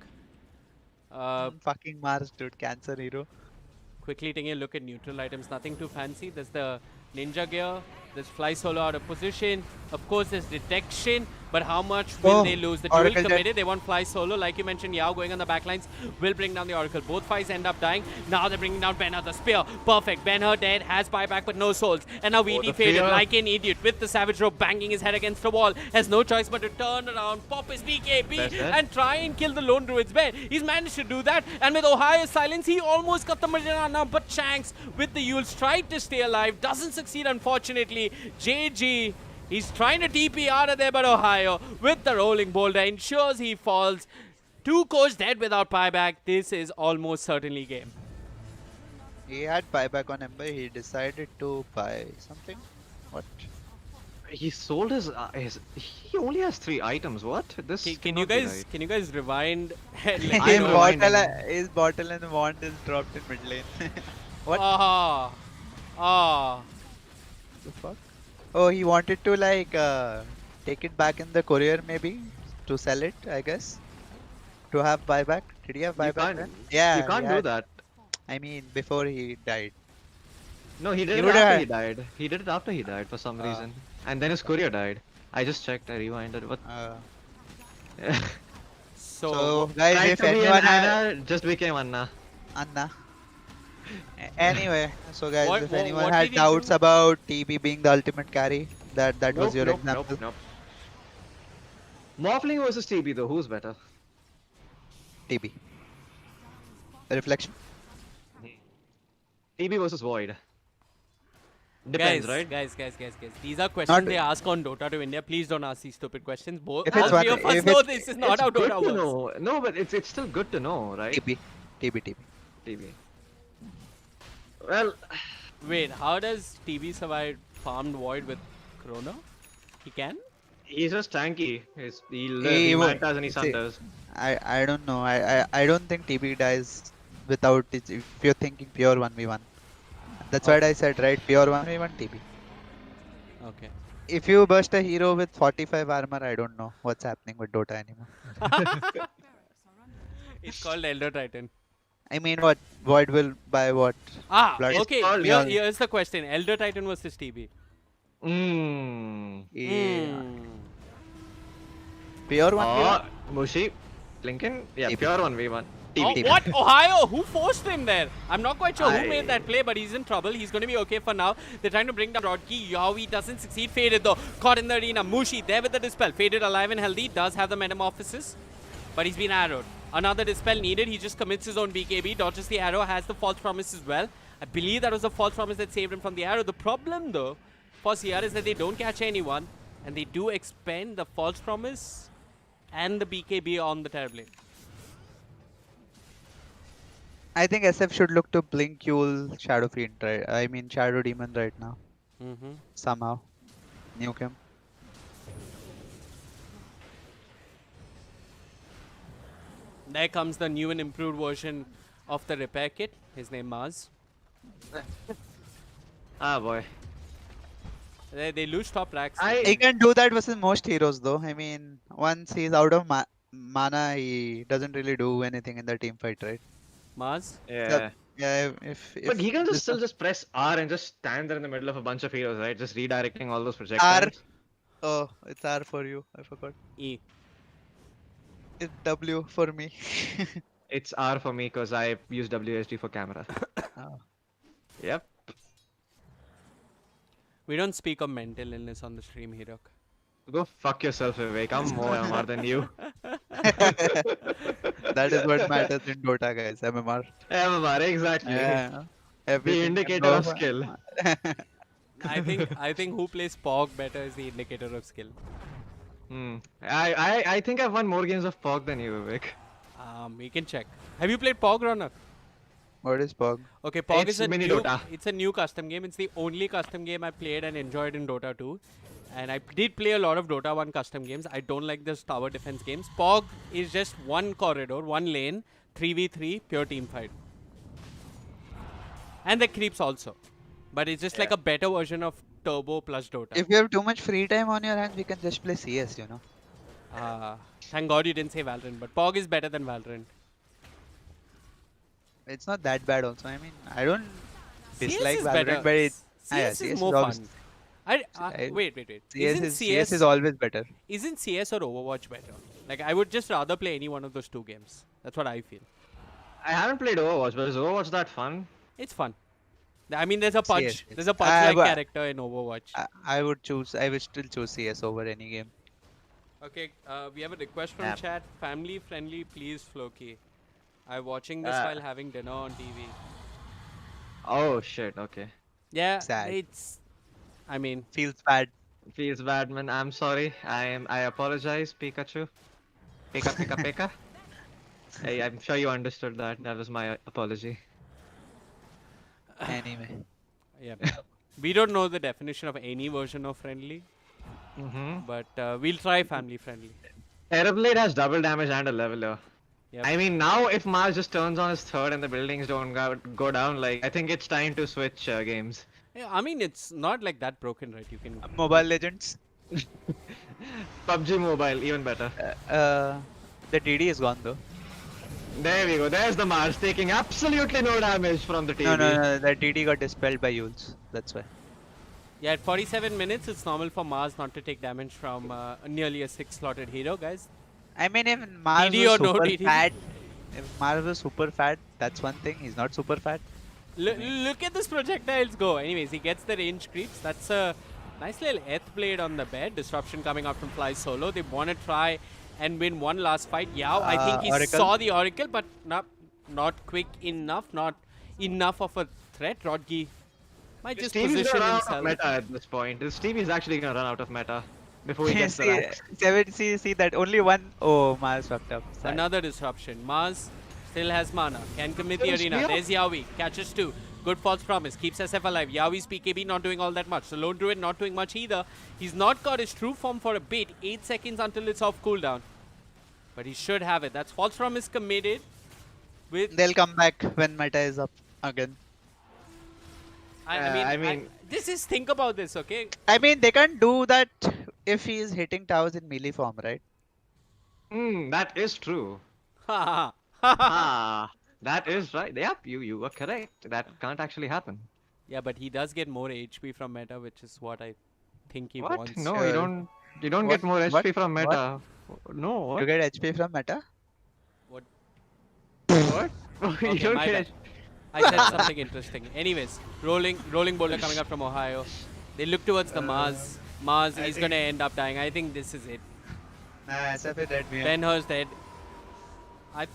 Fucking Mars, dude. Cancer hero. Quickly taking a look at neutral items. Nothing too fancy. There's the ninja gear. There's fly solo out of position. Of course, there's detection. But how much will Oh, they lose? The duel Oracle dead. committed. They want fly solo. Like you mentioned, Yao going on the backlines will bring down the Oracle. Both fights end up dying. Now they're bringing down Ben-Hur. The spear. Perfect. Ben-Hur dead. Has buyback but no souls. And now VT the faded fear. like an idiot with the Savage Rope banging his head against the wall. Has no choice but to turn around, pop his BKB That's it. and try and kill the Lone Druid's bear. He's managed to do that. And with Ohio's silence, he almost got the Mariana. But Shanks with the Yules tried to stay alive. Doesn't succeed, unfortunately. JG, he's trying to TP out of there, but Ohio with the rolling boulder ensures he falls. Two coach dead without buyback. This is almost certainly game. He had buyback on Ember. He decided to buy something. What? He sold his. He only has 3 items. What? This Can you cannot be guys right. can you guys rewind? and let I me His know. know? bottle, his bottle and wand is dropped in mid lane. What Ah. the fuck? Oh, he wanted to like take it back in the courier maybe to sell it, I guess. To have buyback. Did he have You buyback can't- then? Yeah. You he can't do had- that. I mean, before he died. No, he did He it would after have- he died. He did it after he died for some reason. And then his courier died. I just checked. I rewinded. What? So guys, Tried if to be an anyone had Anna, just became Anna. Anna. Anyway, so guys, What- if what- anyone what had did he doubts do? about TB being the ultimate carry, that was your Nope, example. nope. Morphling versus TB though, who's better? TB. Reflection. TB versus Void. Depends, right? Guys. These are questions Not- they ask on Dota to India. Please don't ask these stupid questions. If All it's three one- of us if know it's- this is not It's how good Dota to works. know. No, but it's still good to know, right? TB. TB. Well, Wait, how does TB survive farmed Void with Chrono? He can? he's just tanky. He He won't- matters and he see- sunders. I don't know. I don't think TB dies without it if you're thinking pure 1v1. That's what I said, right? Pure 1v1 TB. Okay. If you burst a hero with 45 armor, I don't know what's happening with Dota anymore. It's called Elder Titan. I mean, what? Void will buy what? Blood. Okay. called- Here's the question. Elder Titan versus TB. Yeah. Pure 1v1? Mushi, Lincoln, yeah, TB. pure 1v1. Oh, TB. what? Ohio? Who forced him there? I'm not quite sure who I- made that play, but he's in trouble. He's going to be okay for now. They're trying to bring down Rodkey. Yawi doesn't succeed. Faded though. Caught in the arena. Mushi there with the dispel. Faded alive and healthy. Does have the metamorphosis, but he's been arrowed. Another dispel needed. He just commits his own BKB. Dodges the arrow. Has the false promise as well. I believe that was the false promise that saved him from the arrow. The problem though for CR is that they don't catch anyone. and they do expend the False Promise and the BKB on the Terrorblade. I think SF should look to blink Yule Shadow Fiend, right? I mean Shadow Demon right now. Somehow. Nuke him. There comes the new and improved version of the repair kit. His name Mars. Ah boy. They lose top racks. He can do that versus most heroes though. I mean, once he's out of mana, he doesn't really do anything in the team fight, right? Mars? Yeah. Yeah, if But he can this just still just press R and just stand there in the middle of a bunch of heroes, right? Just redirecting all those R. projectiles. Oh, it's R for you. I forgot. E. It's W for me. It's R for me because I use WSD for camera. Oh. Yep. We don't speak of mental illness on the stream, Hirok. Go fuck yourself, Vivek. I'm more MMR than you. That is what matters in Dota, guys. MMR. MMR, exactly. Yeah. The Everything indicator can of go- skill. I think who plays Pog better is the indicator of skill. I think I've won more games of POG than you, Vivek. We can check. Have you played Pog, Ronak? What is Pog? Okay, Pog It's is a mini new. Dota. It's a new custom game. It's the only custom game I played and enjoyed in Dota 2. And I did play a lot of Dota 1 custom games. I don't like this tower defense games. Pog is just one corridor, one lane, 3v3, pure team fight. And the creeps also. But it's just like a better version of Turbo plus Dota. If you have too much free time on your hands, we can just play CS, you know. Thank God you didn't say Valorant. But Pog is better than Valorant. It's not that bad also. I mean, I don't dislike CS is Valorant, better. but it, CS is more always- fun. I- Wait. CS is always better. Isn't CS or Overwatch better? Like, I would just rather play any one of those two games. That's what I feel. I haven't played Overwatch, but is Overwatch that fun? It's fun. I mean, there's a punch. CS. There's a punch-like but- character in Overwatch. I would still choose CS over any game. Okay, we have a request from Yep. chat. Family friendly, please, Floki. I'm watching this while having dinner on TV. Oh shit, okay. Yeah, Sad. it's. I mean, Feels bad. Feels bad, man. I'm sorry. I apologize, Pikachu. Pika. I'm sure you understood that. That was my apology. Anyway. yeah. We don't know the definition of any version of friendly, but we'll try family friendly. Terrorblade has double damage and a leveler. Yep. I mean, now if Mars just turns on his third and the buildings don't go down, like, I think it's time to switch games. Yeah, I mean, it's not like that broken, right? You can. Mobile Legends. PUBG Mobile, even better. The DD is gone though. There we go. There's the Mars taking absolutely no damage from the TV. No. The DD got dispelled by Yules. That's why. Yeah, at 47 minutes, it's normal for Mars not to take damage from nearly a 6-slotted hero, guys. I mean, if Mars DD was or no super DD? fat, if Mars was super fat, that's one thing. He's not super fat. Look at this projectiles go. Anyways, he gets the range creeps. That's a nice little Eth blade on the bed. Disruption coming out from Fly Solo. They want to try and win one last fight. Yao, I think he Oracle? saw the Oracle, but not quick enough. Not enough of a threat. Rodgi might just Stevie's position gonna run out of himself. meta at this point. Stevie's actually gonna run out of meta before he gets the rank. see that only one. Oh, Mars fucked up. Sad. Another disruption. Mars still has mana. Can commit the Still arena. spear? There's Yawi. Catches two. Good false promise. Keeps SF alive. Yawi's PKB not doing all that much. The Lone Druid not doing much either. He's not got his true form for a bit. 8 seconds until it's off cooldown. But he should have it. That's false promise committed. With They'll come back when meta is up again. I I mean- this is think about this, okay? I mean, they can't do that if he is hitting towers in melee form, right? That is true. Haha. That is right. Yep, you were correct. That can't actually happen. Yeah, but he does get more HP from meta, which is what I think he What? wants. No, Sure. you don't. You don't What? get more What? HP from What? meta. No. You What? get HP from meta? What? What? you Okay, don't my get. bad. I said something interesting. Anyways, rolling boulder coming up from Ohio. They look towards the Mars. Mars is gonna end up dying. I think this is it. Nah, SF is dead. Ben Hur's dead.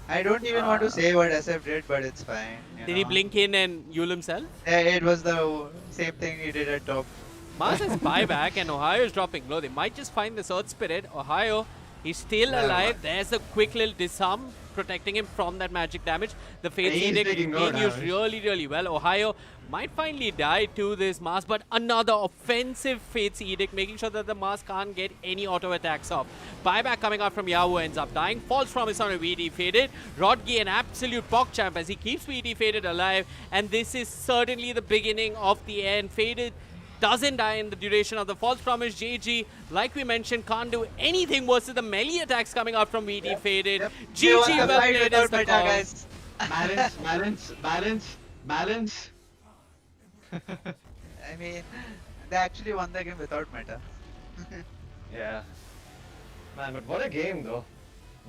I don't even want to say what SF did, but it's fine. Did he blink in and Yule himself? Yeah, it was the same thing he did at top. Mars is buyback and Ohio is dropping low. They might just find this Earth Spirit. Ohio, he's still Never alive. mind. There's a quick little disarm protecting him from that magic damage. The Fate's He's Edict taking no being used damage. really, really well. Ohio might finally die to this Mars, but another offensive Fate's Edict, making sure that the Mars can't get any auto attacks off. Buyback coming out from Yahoo ends up dying. False Promise on a VD Faded. Rodgi an absolute PogChamp as he keeps VD Faded alive, and this is certainly the beginning of the end. Faded doesn't die in the duration of the False Promise. JG, like we mentioned, can't do anything versus the melee attacks coming out from VD Faded. We won GG the well fight played without is the meta, call. guys. Balance. I mean, they actually won the game without meta. Yeah. Man, but what a game though.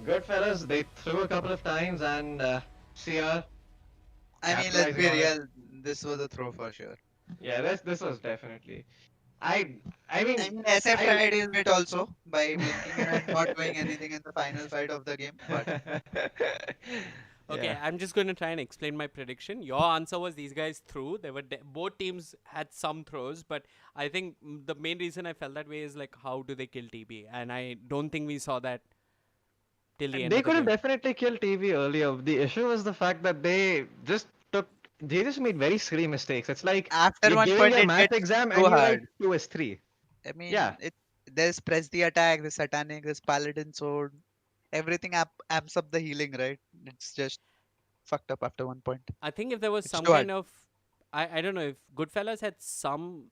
GoodFellas, they threw a couple of times and Seer. I mean, let's be Capitalizing on it. real. This was a throw for sure. Yeah, this was definitely. I mean I mean, SF tried his bit also by blinking and not doing anything in the final fight of the game. But Okay, Yeah. I'm just going to try and explain my prediction. Your answer was these guys threw. They were both teams had some throws, but I think the main reason I felt that way is like how do they kill TB, and I don't think we saw that till the end. They of the could have game. definitely killed TV earlier. The issue was the fact that they just made very silly mistakes. It's like after you're one giving point, a it math gets exam too and you hard. write 2 as 3. I mean, Yeah. there's press the attack, the satanic, this paladin sword, everything amps up the healing, right? It's just fucked up after one point. I think if there was It's some too kind hard. of, I don't know, if Goodfellas had some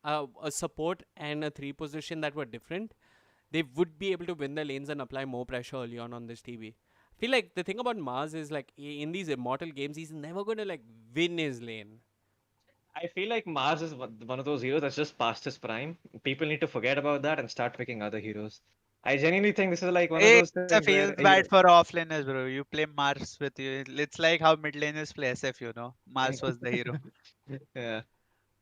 a support and a 3 position that were different, they would be able to win the lanes and apply more pressure early on this TV. I feel like the thing about Mars is like in these immortal games, he's never going to like win his lane. I feel like Mars is one of those heroes that's just past his prime. People need to forget about that and start picking other heroes. I genuinely think this is like one of those It things feels where bad for offlaners, bro. You play Mars with you. It's like how mid laners play SF, you know. Mars was the hero. yeah.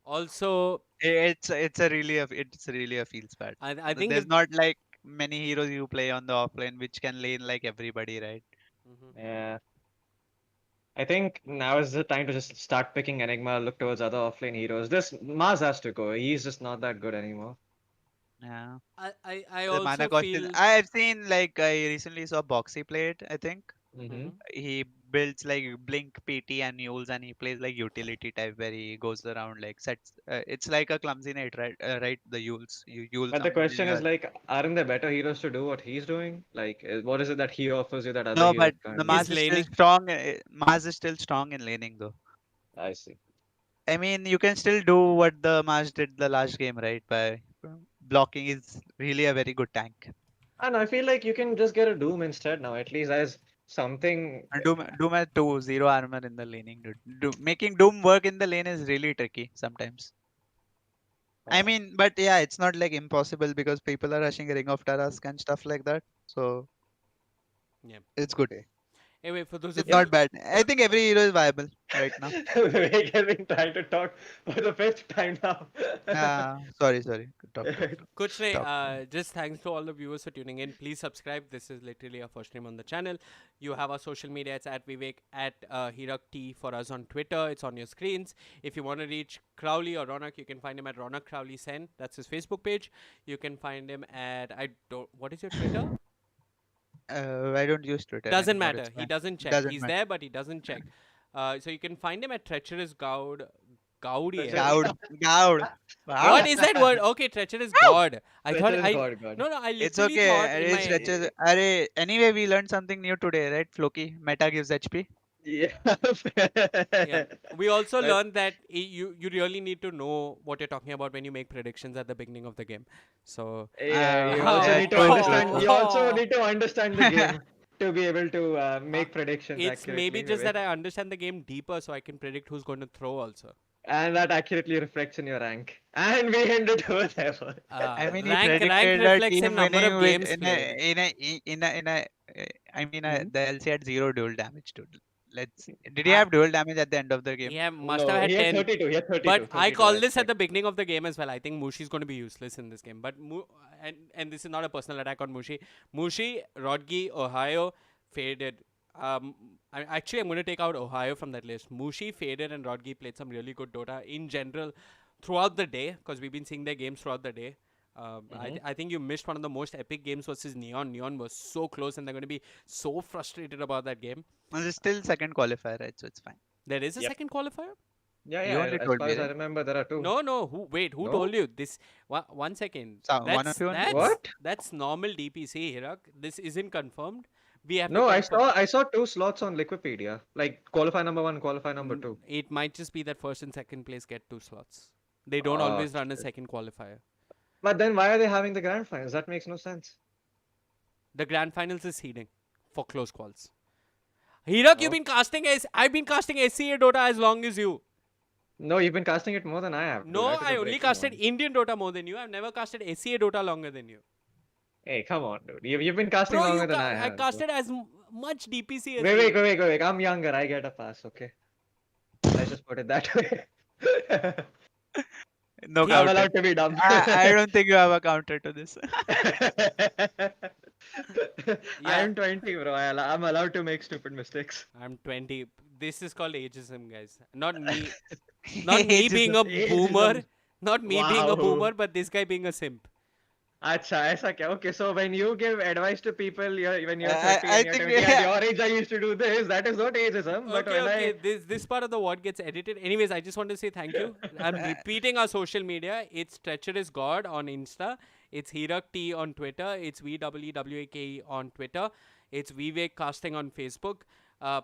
Also, It's really a feels bad. I think There's not like many heroes you play on the offlane which can lane like everybody, right? Yeah. I think now is the time to just start picking Enigma, look towards other offlane heroes. This Mars has to go. He's just not that good anymore. Yeah. I The mana also cost is. feel. I've seen like I recently saw Boxy play it, I think. Mm-hmm. He builds like Blink, PT, and Mules, and he plays like utility type where he goes around like sets. It's like a clumsy knight, right? Right, the Yules. Yules But the come question really is hard. like, aren't there better heroes to do what he's doing? Like, what is it that he offers you that other No, heroes but can't the do? Mars is still laning. strong. Mars is still strong in laning though. I see. I mean, you can still do what the Mars did the last game, right? By blocking is really a very good tank. And I feel like you can just get a Doom instead now, at least as something. And Doom has 0 armor in the laning, dude. Making Doom work in the lane is really tricky sometimes. I mean, but yeah, it's not like impossible because people are rushing Ring of Tarask and stuff like that. So Yeah. it's good. Anyway, for those of It's you. not bad. I think every hero is viable right now. Vivek has been trying to talk for the fifth time now. Sorry. Talk. Kuchne, Talk. just thanks to all the viewers for tuning in. Please subscribe. This is literally our first stream on the channel. You have our social media. It's at Vivek, at Hirak T for us on Twitter. It's on your screens. If you want to reach Crowley or Ronak, you can find him at Ronak Crowley Sen. That's his Facebook page. You can find him at what is your Twitter? I don't use Twitter. Doesn't anymore, matter. it's He fine. doesn't check. Doesn't He's matter. there, but he doesn't check. So you can find him at Treacherous Gaud. Gaudi. Goud. What is that word? Okay, Treacherous God. I thought Treacherous I. God. No, I It's literally okay. thought in It's my. wretched. Anyway, we learned something new today, right? Floki. Meta gives HP. Yeah. Yeah. We also But- learned that you really need to know what you're talking about when you make predictions at the beginning of the game. So Yeah, you Oh, also yeah, need to true, understand. You also true. need to understand the game to be able to make predictions it's accurately. maybe just that Vivek. I understand the game deeper, so I can predict who's going to throw also. And that accurately reflects in your rank. And we end it over there. I mean, he rank predicted a reflects in team number winning of with games played. I mean, Mhm. the LC had 0 dual damage, dude. Did he I- have dual damage at the end of the game? Yeah, must No, have had he had 10. 32. He had 32. But I 32, call I this at checked. the beginning of the game as well. I think Mushi's going to be useless in this game. But and this is not a personal attack on Mushi. Mushi, Rodgi, Ohio, Faded. I'm going to take out Ohio from that list. Mushi, Faded, and Rodgi played some really good Dota. In general, throughout the day, because we've been seeing their games throughout the day. Mhm. I think you missed one of the most epic games versus Neon. Neon was so close, and they're going to be so frustrated about that game. And it's still second qualifier, right? So it's fine. There is a Yep. second qualifier? Yeah, You yeah. only As told far me, as I right? remember, there are two. No. Who No? told you this? One second. So one of you only? What? That's normal DPC, Hirak. This isn't confirmed. We have No, to I confirm. saw two slots on Wikipedia, like qualify number 1, qualify number 2. It might just be that first and second place get 2 slots. They don't Oh, always run a shit. second qualifier. But then why are they having the grand finals? That makes no sense. The grand finals is seeding for close calls. Hirak, you've Oh. been casting I've been casting SCA Dota as long as you. No, you've been casting it more than I have. dude. No, took a I break only from casted one. Indian Dota more than you. I've never casted SCA Dota longer than you. Hey, come on, dude. You've been casting Bro, longer than I I have. casted as much DPC as Wait, you. wait. I'm younger. I get a pass, okay? Let's just put it that way. No I'm I'm counter. allowed to be dumb. I don't think you have a counter to this. Yeah. I'm 20, bro. I'm allowed to make stupid mistakes. I'm 20. This is called ageism, guys. Not me. Not me being a Ageism. boomer. Not me being a Wow. boomer, but this guy being a simp. Acha, aisa kya? Okay, so when you give advice to people when you're I- 30 I and you're think 20, at your age I used to do this, that is not ageism. But Okay, when okay. This part of the word gets edited. Anyways, I just want to say thank you. I'm repeating our social media. It's Treacherous God on Insta. It's Hirak T on Twitter. It's VWWAKE on Twitter. It's Veewake Casting on Facebook.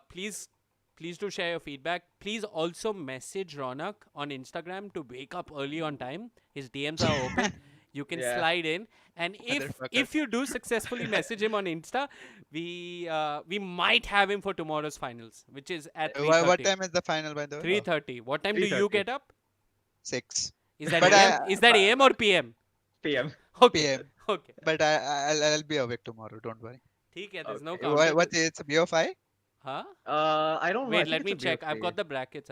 Please do share your feedback. Please also message Ronak on Instagram to wake up early on time. His DMs are open. You can Yeah. slide in, and Motherfucker. if you do successfully message him on Insta, we might have him for tomorrow's finals, which is at 3:30. What time is the final, by the way? 3:30. What time do you 3:30. get up? 6 Is that But AM? I- Is that AM or PM? PM. Okay. PM. Okay. But I'll be awake tomorrow. Don't worry. ठीक है, there's no Okay. counter. What it's a BO5? Huh? I don't know. I Wait, think let it's me a check. I've BO3. got the brackets.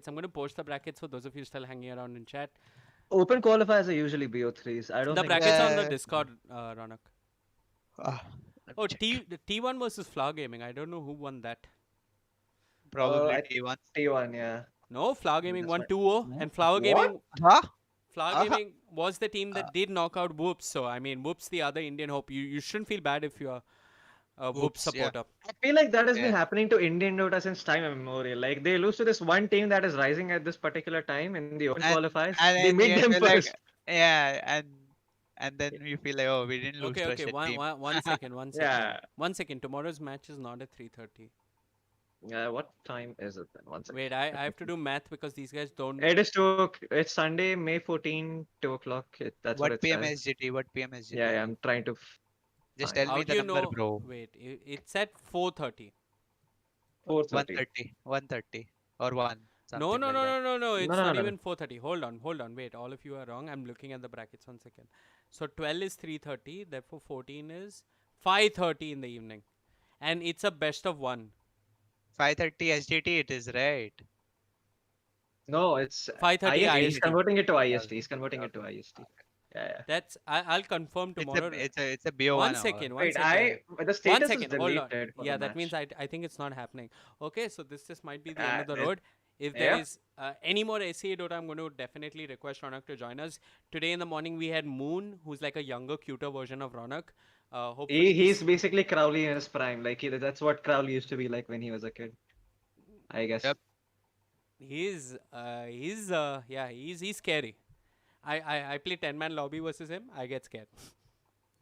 I'm going to post the brackets for those of you still hanging around in chat. Open qualifiers are usually BO3s. I don't The think brackets are on the Yeah. Discord, Ronak. Ah, let me Oh, check. the T1 versus Flower Gaming. I don't know who won that. Probably I- T1. T1, yeah. No, Flower Gaming That's won right. 2-0, and Flower What? Gaming Huh? Flower Gaming was the team that did knock out Whoops. So I mean, Whoops, the other Indian hope. You shouldn't feel bad if you're a Whoops Whoops, yeah. supporter. I feel like that has Yeah. been happening to Indian Dota since time immemorial. Like they lose to this one team that is rising at this particular time in the open qualifiers. And They in meet the end, them we're like, first. yeah, and then you feel like, oh, we didn't lose Okay, to a okay. shit team. One second. Yeah. 1 second. Tomorrow's match is not at 3:30. What time is it then? One second. Wait, I have to do math because these guys don't. It is it's Sunday, May 14, 2 o'clock. That's what What it PM says. SGT? What PM SGT? Yeah, I'm trying to. Just fine. tell How me do the you number, know? bro. Wait, it's at 4:30. 4:30. 130. 130. Or 1. No, something no, like no, that. no, no, no. It's No, no, not no, no. even 4:30. Hold on. Wait, all of you are wrong. I'm looking at the brackets. 1 second. So 12 is 3:30. Therefore, 14 is 5:30 in the evening, and it's a best of 1. 530 SGT it is, right? No, it's 5:30 IST. He's IST. converting it to IST. He's converting it to IST. Yeah. That's I'll confirm tomorrow. It's a BO1 One hour. second. Wait, The the status second, is hold deleted. on. for Yeah, the that means match. I think it's not happening. Okay, so this might be the end of the it- road. If there yeah. is any more SCA Dota, I'm going to definitely request Ronak to join us. Today in the morning we had Moon, who's like a younger, cuter version of Ronak. Hopefully He's basically Crowley in his prime. Like that's what Crowley used to be like when he was a kid. I guess. Yep. he's scary. I play 10-man lobby versus him. I get scared.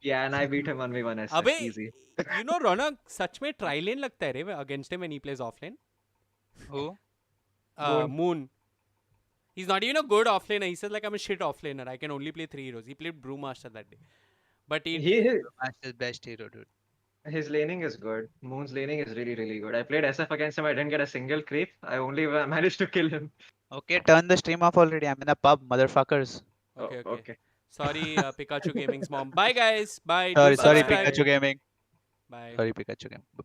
Yeah, and I beat him 1v1 as Abe, easy. you know Ronak सच में try lane लगता है रे against him when he plays offlane. Who? Moon. He's not even a good offlaner. He says like I'm a shit offlaner. I can only play 3 heroes. He played Brewmaster that day. But Master's best hero, dude. His laning is good. Moon's laning is really, really good. I played SF against him. I didn't get a single creep. I only managed to kill him. Okay, turn the stream off already. I'm in a pub, motherfuckers. okay, Oh, okay. okay. Sorry, Pikachu Gaming's mom. Bye guys. Bye. Do Sorry, subscribe. Pikachu Gaming. Bye. Sorry, Pikachu Gaming.